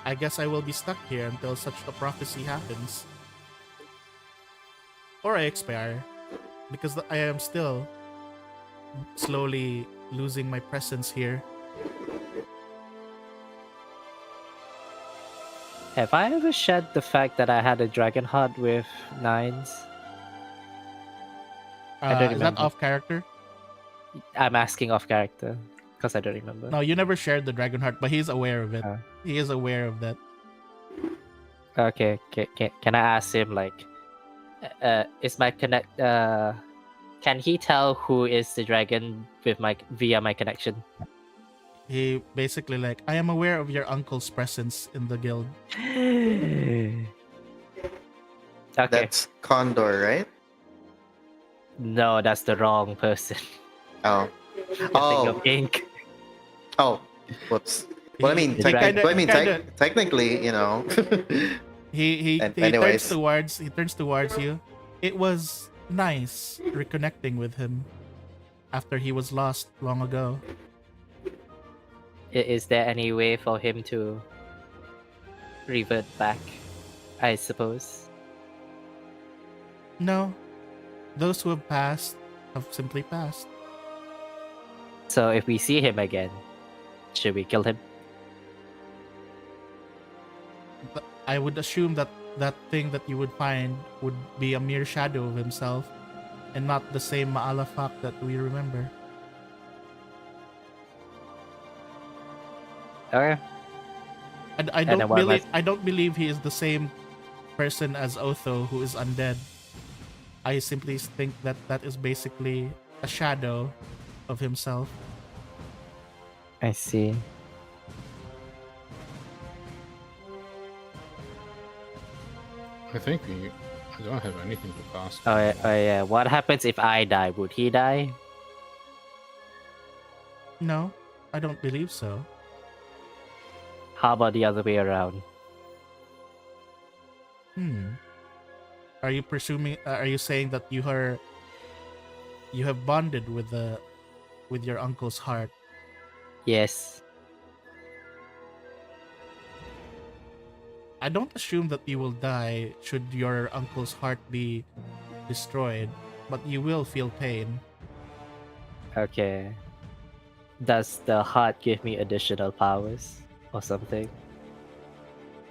[SPEAKER 2] I guess I will be stuck here until such a prophecy happens. Or I expire, because I am still slowly losing my presence here.
[SPEAKER 6] Have I ever shared the fact that I had a dragon heart with nines? I don't
[SPEAKER 2] Is that
[SPEAKER 6] remember.
[SPEAKER 2] off character?
[SPEAKER 6] I'm asking off character because I don't remember.
[SPEAKER 2] No, you never shared the dragon heart, but he's aware of it. He is aware of that.
[SPEAKER 6] Okay, can I ask him, like, is my connect? Can he tell who is the dragon with via my connection?
[SPEAKER 2] He basically like, I am aware of your uncle's presence in the guild.
[SPEAKER 6] Okay.
[SPEAKER 3] That's Condor, right?
[SPEAKER 6] No, that's the wrong person.
[SPEAKER 3] Oh.
[SPEAKER 6] Think of Ink.
[SPEAKER 3] Oh. Whoops. Well, I mean, technically, you know.
[SPEAKER 2] he turns towards you. It was nice reconnecting with him after he was lost long ago.
[SPEAKER 6] Is there any way for him to revert back, I suppose?
[SPEAKER 2] No. Those who have passed have simply passed.
[SPEAKER 6] So if we see him again, should we kill him?
[SPEAKER 2] But I would assume that that thing that you would find would be a mere shadow of himself and not the same Maalafak that we remember.
[SPEAKER 6] Okay.
[SPEAKER 2] I don't believe he is the same person as Otho, who is undead. I simply think that that is basically a shadow of himself.
[SPEAKER 6] I see.
[SPEAKER 5] I think I don't have anything to cast.
[SPEAKER 6] Oh yeah. What happens if I die? Would he die?
[SPEAKER 2] No, I don't believe so.
[SPEAKER 6] How about the other way around?
[SPEAKER 2] Are you presuming? Are you saying that you have bonded with your uncle's heart?
[SPEAKER 6] Yes.
[SPEAKER 2] I don't assume that you will die should your uncle's heart be destroyed, but you will feel pain.
[SPEAKER 6] Okay. Does the heart give me additional powers or something?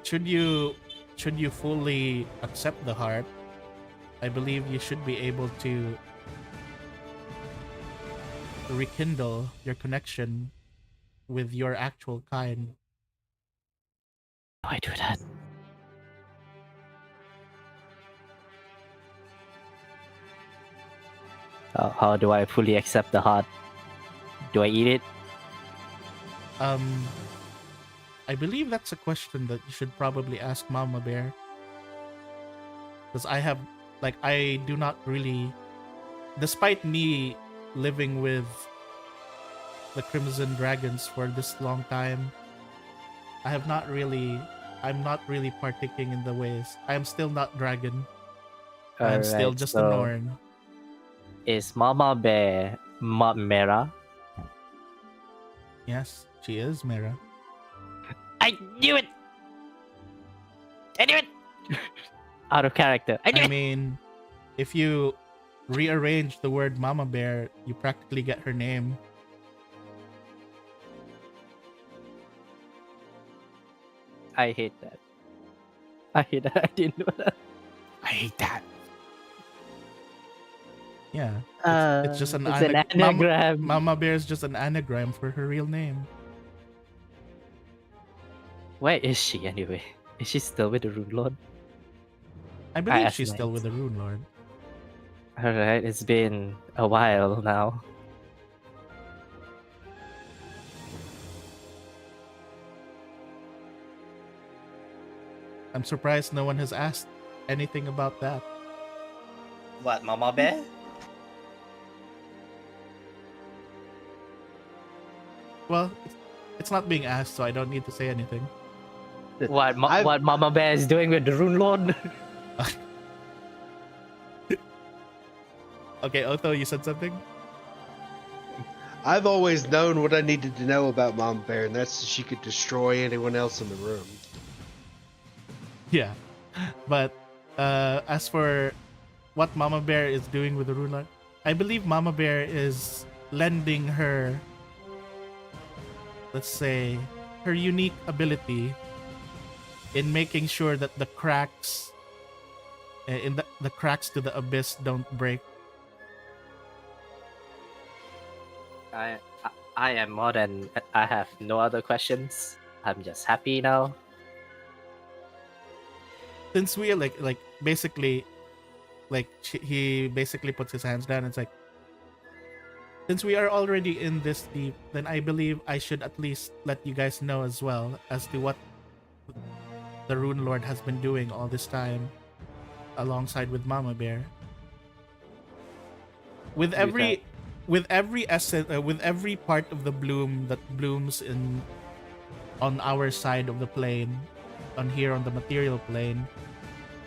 [SPEAKER 2] Should you fully accept the heart, I believe you should be able to rekindle your connection with your actual kind.
[SPEAKER 6] How do I do that? How do I fully accept the heart? Do I eat it?
[SPEAKER 2] I believe that's a question that you should probably ask Mama Bear. Because I do not really, despite me living with the Crimson Dragons for this long time, I'm not really partaking in the ways. I am still not dragon. I am still
[SPEAKER 6] Alright,
[SPEAKER 2] just a
[SPEAKER 6] so
[SPEAKER 2] Norn.
[SPEAKER 6] is Mama Bear Mera?
[SPEAKER 2] Yes, she is Mera.
[SPEAKER 6] I knew it! I knew it! Out of character.
[SPEAKER 2] I mean, if you rearrange the word Mama Bear, you practically get her name.
[SPEAKER 6] I hate that. I hate that. I didn't know that.
[SPEAKER 5] I hate that.
[SPEAKER 2] Yeah. It's just an,
[SPEAKER 6] It's an anagram.
[SPEAKER 2] Mama Bear is just an anagram for her real name.
[SPEAKER 6] Where is she anyway? Is she still with the Rune Lord?
[SPEAKER 2] I believe
[SPEAKER 6] asked
[SPEAKER 2] she's still
[SPEAKER 6] Knight.
[SPEAKER 2] with the Rune Lord.
[SPEAKER 6] Alright, it's been a while now.
[SPEAKER 2] I'm surprised no one has asked anything about that.
[SPEAKER 4] What, Mama Bear?
[SPEAKER 2] Well, it's not being asked, so I don't need to say anything.
[SPEAKER 6] What Mama Bear is doing with the Rune Lord?
[SPEAKER 2] Okay, Otho, you said something?
[SPEAKER 1] I've always known what I needed to know about Mama Bear, and that's that she could destroy anyone else in the room.
[SPEAKER 2] Yeah. But as for what Mama Bear is doing with the Rune Lord, I believe Mama Bear is lending her, let's say, her unique ability in making sure that the cracks in the cracks to the abyss don't break.
[SPEAKER 6] I am more than. I have no other questions. I'm just happy now.
[SPEAKER 2] Since we like basically he basically puts his hands down and it's like, since we are already in this deep, then I believe I should at least let you guys know as well as to what the Rune Lord has been doing all this time alongside with Mama Bear. With every part of the bloom that blooms on our side of the plane, on here on the material plane,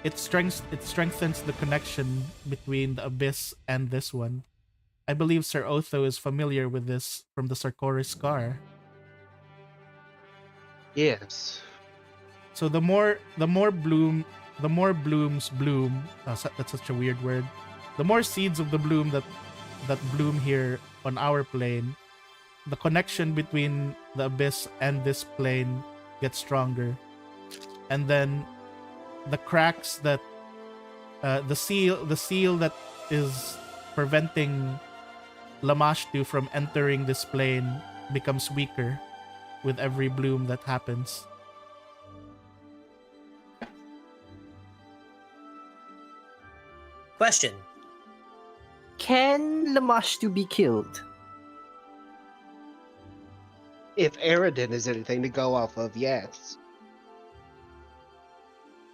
[SPEAKER 2] it strengthens the connection between the abyss and this one. I believe Sir Otho is familiar with this from the Sarkoris scar.
[SPEAKER 1] Yes.
[SPEAKER 2] So the more blooms bloom. Oh, that's such a weird word. The more seeds of the bloom that bloom here on our plane, the connection between the abyss and this plane gets stronger, and then the cracks that the seal that is preventing Lamashtu from entering this plane becomes weaker with every bloom that happens.
[SPEAKER 4] Question.
[SPEAKER 6] Can Lamashtu be killed?
[SPEAKER 1] If Aridin is anything to go off of, yes.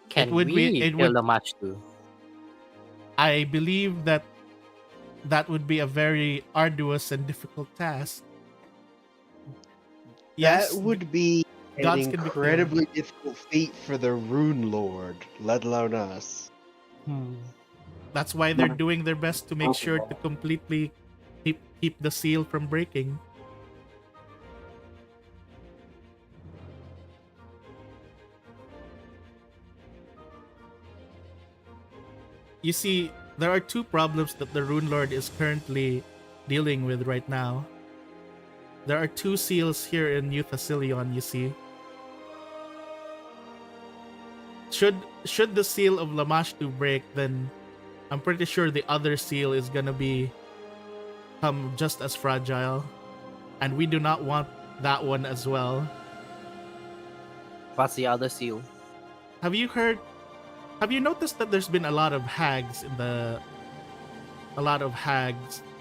[SPEAKER 6] Can
[SPEAKER 2] would
[SPEAKER 6] we
[SPEAKER 2] be- it
[SPEAKER 6] kill
[SPEAKER 2] would-
[SPEAKER 6] Lamashtu?
[SPEAKER 2] I believe that would be a very arduous and difficult task. Yes,
[SPEAKER 1] That would be
[SPEAKER 2] gods
[SPEAKER 1] an
[SPEAKER 2] can be
[SPEAKER 1] incredibly difficult feat for the Rune Lord, let alone us.
[SPEAKER 2] that's why they're doing their best to make sure to completely keep the seal from breaking. you see, there are two problems that the Rune Lord is currently dealing with right now. There are two seals here in New Thessalion, you see. Should the seal of Lamashtu break, then I'm pretty sure the other seal is gonna become just as fragile. And we do not want that one as well.
[SPEAKER 6] What's the other seal?
[SPEAKER 2] Have you noticed that there's been a lot of hags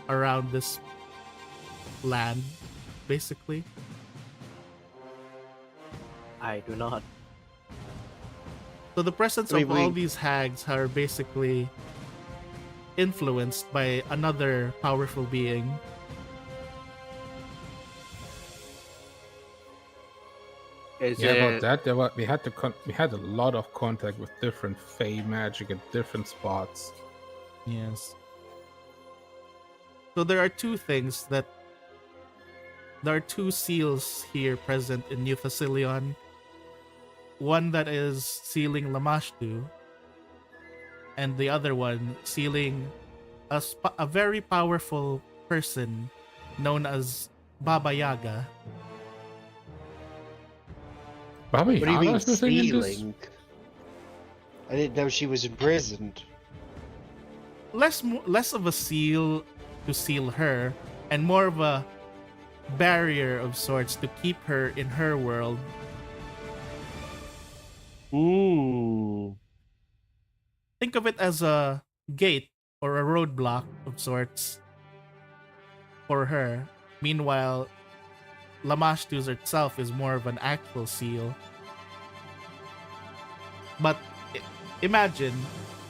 [SPEAKER 2] around this land, basically?
[SPEAKER 6] I do not.
[SPEAKER 2] So the presence of all these hags are basically influenced by another powerful being.
[SPEAKER 5] About that, we had a lot of contact with different Fey magic at different spots.
[SPEAKER 2] Yes. So there are two seals here present in New Thessalion. One that is sealing Lamashtu, and the other one sealing a very powerful person known as Baba Yaga.
[SPEAKER 5] Baba
[SPEAKER 1] What do you
[SPEAKER 5] Yaga
[SPEAKER 1] mean
[SPEAKER 5] is the thing in this?
[SPEAKER 1] sealing? I didn't know she was imprisoned.
[SPEAKER 2] Less of a seal to seal her, and more of a barrier of sorts to keep her in her world.
[SPEAKER 1] Ooh.
[SPEAKER 2] Think of it as a gate or a roadblock of sorts for her. Meanwhile, Lamashtu's itself is more of an actual seal. But imagine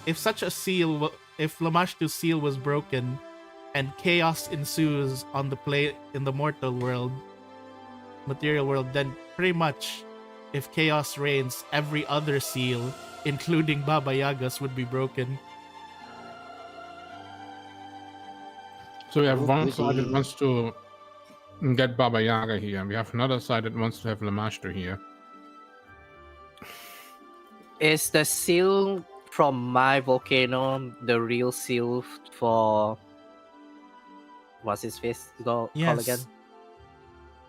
[SPEAKER 2] if if Lamashtu's seal was broken and chaos ensues on in the material world, then pretty much if chaos reigns, every other seal, including Baba Yaga's, would be broken.
[SPEAKER 5] So we have one side that wants to get Baba Yaga here, and we have another side that wants to have Lamashtu here.
[SPEAKER 6] Is the seal from my volcano the real seal for what's his face called again?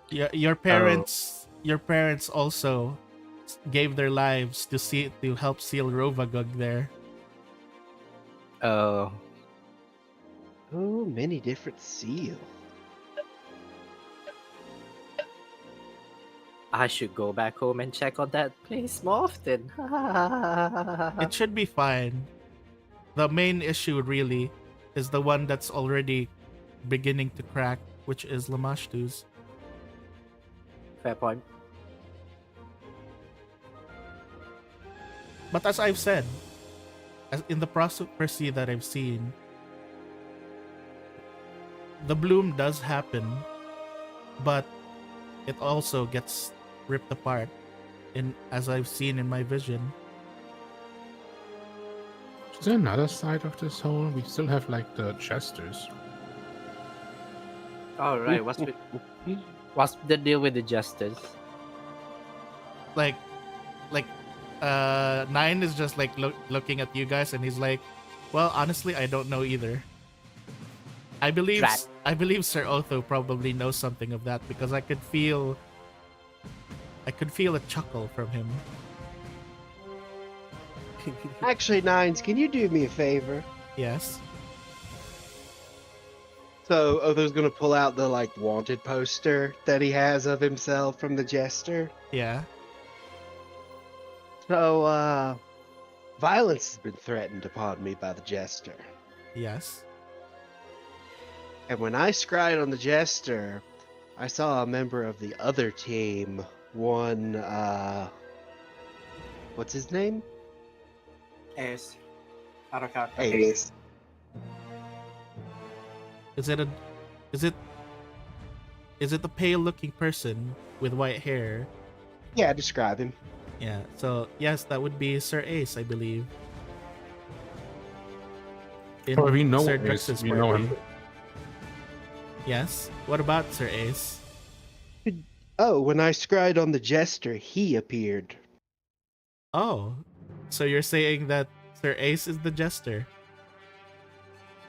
[SPEAKER 2] Yeah, your parents also gave their lives to help seal Rovagug there.
[SPEAKER 6] Oh.
[SPEAKER 1] Oh, many different seals.
[SPEAKER 6] I should go back home and check on that place more often.
[SPEAKER 2] It should be fine. The main issue really is the one that's already beginning to crack, which is Lamashtu's.
[SPEAKER 6] Fair point.
[SPEAKER 2] But as I've said, as in the prophecy that I've seen, the bloom does happen, but it also gets ripped apart, as I've seen in my vision.
[SPEAKER 5] Is there another side of this hole? We still have like the chesters.
[SPEAKER 6] All right, what's the deal with the jesters?
[SPEAKER 2] Like, Nine is just like looking at you guys, and he's like, "Well, honestly, I don't know either." I believe Sir Otho probably knows something of that because I could feel a chuckle from him.
[SPEAKER 1] Actually, Nines, can you do me a favor?
[SPEAKER 2] Yes.
[SPEAKER 1] So Otho's gonna pull out the wanted poster that he has of himself from the Jester.
[SPEAKER 2] Yeah.
[SPEAKER 1] So, violence has been threatened upon me by the Jester.
[SPEAKER 2] Yes.
[SPEAKER 1] And when I scried on the Jester, I saw a member of the other team, one, what's his name?
[SPEAKER 8] Ace. Arakat.
[SPEAKER 1] Ace.
[SPEAKER 2] Is it the pale looking person with white hair?
[SPEAKER 1] Yeah, describe him.
[SPEAKER 2] Yeah, so yes, that would be Sir Ace, I believe.
[SPEAKER 5] We know
[SPEAKER 2] Sir
[SPEAKER 5] Ace,
[SPEAKER 2] Drex's
[SPEAKER 5] we know
[SPEAKER 2] party.
[SPEAKER 5] him.
[SPEAKER 2] Yes? What about Sir Ace?
[SPEAKER 1] Oh, when I scried on the Jester, he appeared.
[SPEAKER 2] Oh, so you're saying that Sir Ace is the Jester?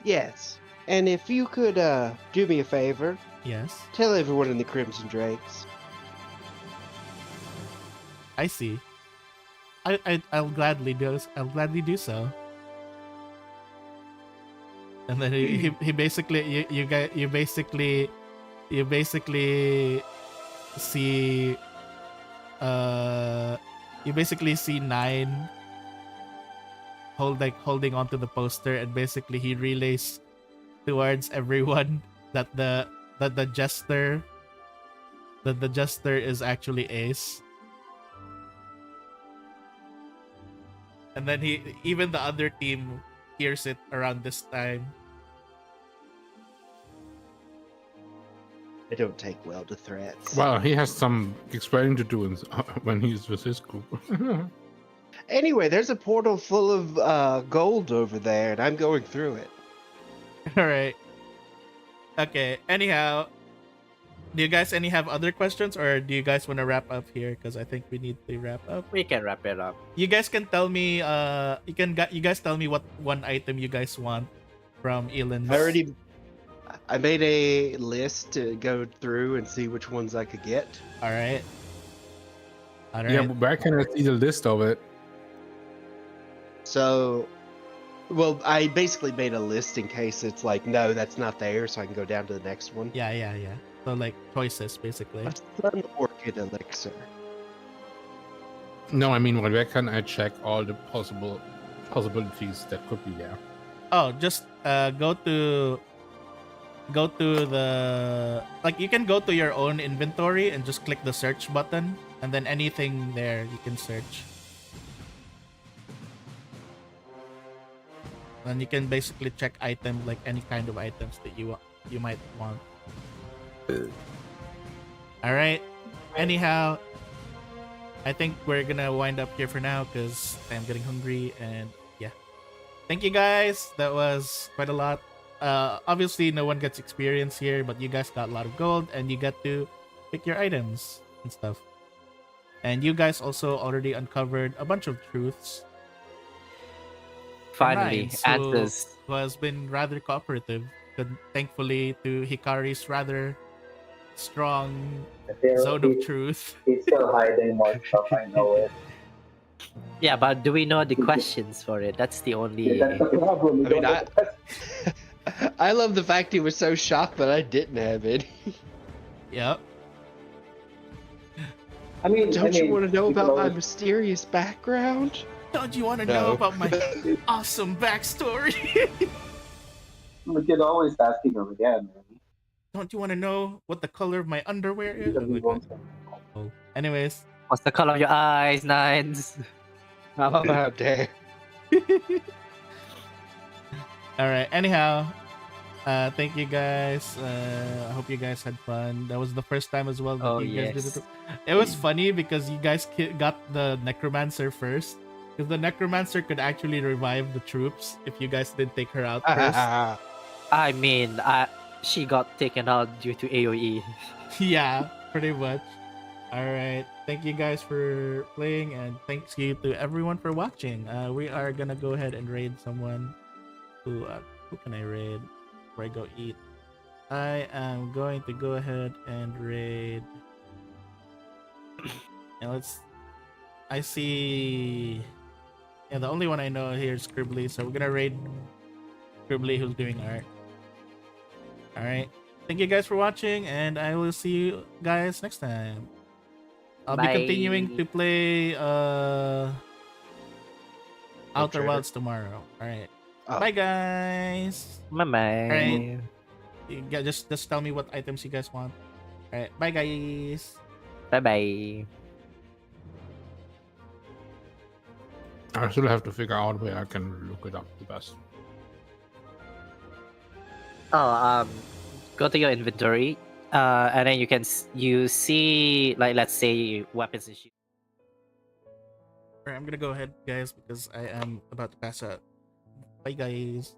[SPEAKER 1] Yes. And if you could do me a favor,
[SPEAKER 2] Yes.
[SPEAKER 1] tell everyone in the Crimson Drakes.
[SPEAKER 2] I see. I'll gladly do. I'll gladly do so. And then he basically you basically see you basically see Nine holding onto the poster, and basically he relays towards everyone that the jester is actually Ace. And then even the other team hears it around this time.
[SPEAKER 1] I don't take well to threats.
[SPEAKER 5] Well, he has some explaining to do when he's with his group.
[SPEAKER 1] Anyway, there's a portal full of gold over there, and I'm going through it.
[SPEAKER 2] All right. Okay. Anyhow, do you guys have other questions, or do you guys want to wrap up here? Because I think we need to wrap up.
[SPEAKER 6] We can wrap it up.
[SPEAKER 2] You guys can tell me. You guys tell me what one item you guys want from Ellan's.
[SPEAKER 1] I made a list to go through and see which ones I could get.
[SPEAKER 2] All right.
[SPEAKER 5] Yeah, but where can I see the list of it?
[SPEAKER 1] So, well, I basically made a list in case it's like, no, that's not there, so I can go down to the next one.
[SPEAKER 2] Yeah. So like choices, basically.
[SPEAKER 1] A Sun Orchid Elixir.
[SPEAKER 5] No, I mean, where can I check all the possibilities that could be there?
[SPEAKER 2] Oh, just go to the, like, you can go to your own inventory and just click the search button, and then anything there you can search. And you can basically check items, like any kind of items that you might want. All right. Anyhow, I think we're gonna wind up here for now because I'm getting hungry, and yeah. Thank you guys. That was quite a lot. Obviously no one gets experience here, but you guys got a lot of gold, and you get to pick your items and stuff. And you guys also already uncovered a bunch of truths.
[SPEAKER 6] Finally, answers.
[SPEAKER 2] Who has been rather cooperative, thankfully to Hikari's rather strong zone of truth.
[SPEAKER 7] He's still hiding more stuff, I know it.
[SPEAKER 6] Yeah, but do we know the questions for it? That's the only.
[SPEAKER 7] That's the problem. We
[SPEAKER 1] I mean,
[SPEAKER 7] don't have the
[SPEAKER 1] I love the fact he was so shocked that I didn't have it.
[SPEAKER 2] Yep.
[SPEAKER 1] Don't you want to know about my mysterious background?
[SPEAKER 2] Don't you want to know about my awesome backstory?
[SPEAKER 7] We could always ask him again, man.
[SPEAKER 2] Don't you want to know what the color of my underwear is? Oh. Anyways.
[SPEAKER 6] What's the color of your eyes, Nines?
[SPEAKER 1] How about that?
[SPEAKER 2] Alright, anyhow. Thank you guys. I hope you guys had fun. That was the first time as well that you guys did it. It was funny because you guys got the Necromancer first. Because the Necromancer could actually revive the troops if you guys didn't take her out first.
[SPEAKER 6] I mean, she got taken out due to AoE.
[SPEAKER 2] Yeah, pretty much. Alright, thank you guys for playing, and thanks you to everyone for watching. We are gonna go ahead and raid someone. Who can I raid before I go eat? I am going to go ahead and raid. And I see. Yeah, the only one I know here is Scribbly, so we're gonna raid Scribbly, who's doing art. Alright. Thank you guys for watching, and I will see you guys next time. I'll be continuing to play Outer Wilds tomorrow. Alright. Bye guys.
[SPEAKER 6] Bye.
[SPEAKER 2] Alright. Yeah, just tell me what items you guys want. Alright. Bye guys.
[SPEAKER 6] Bye.
[SPEAKER 5] I still have to figure out where I can look it up the best.
[SPEAKER 6] Oh, go to your inventory, and then you see, like, let's say weapons and shit.
[SPEAKER 2] Alright, I'm gonna go ahead, guys, because I am about to pass out. Bye, guys.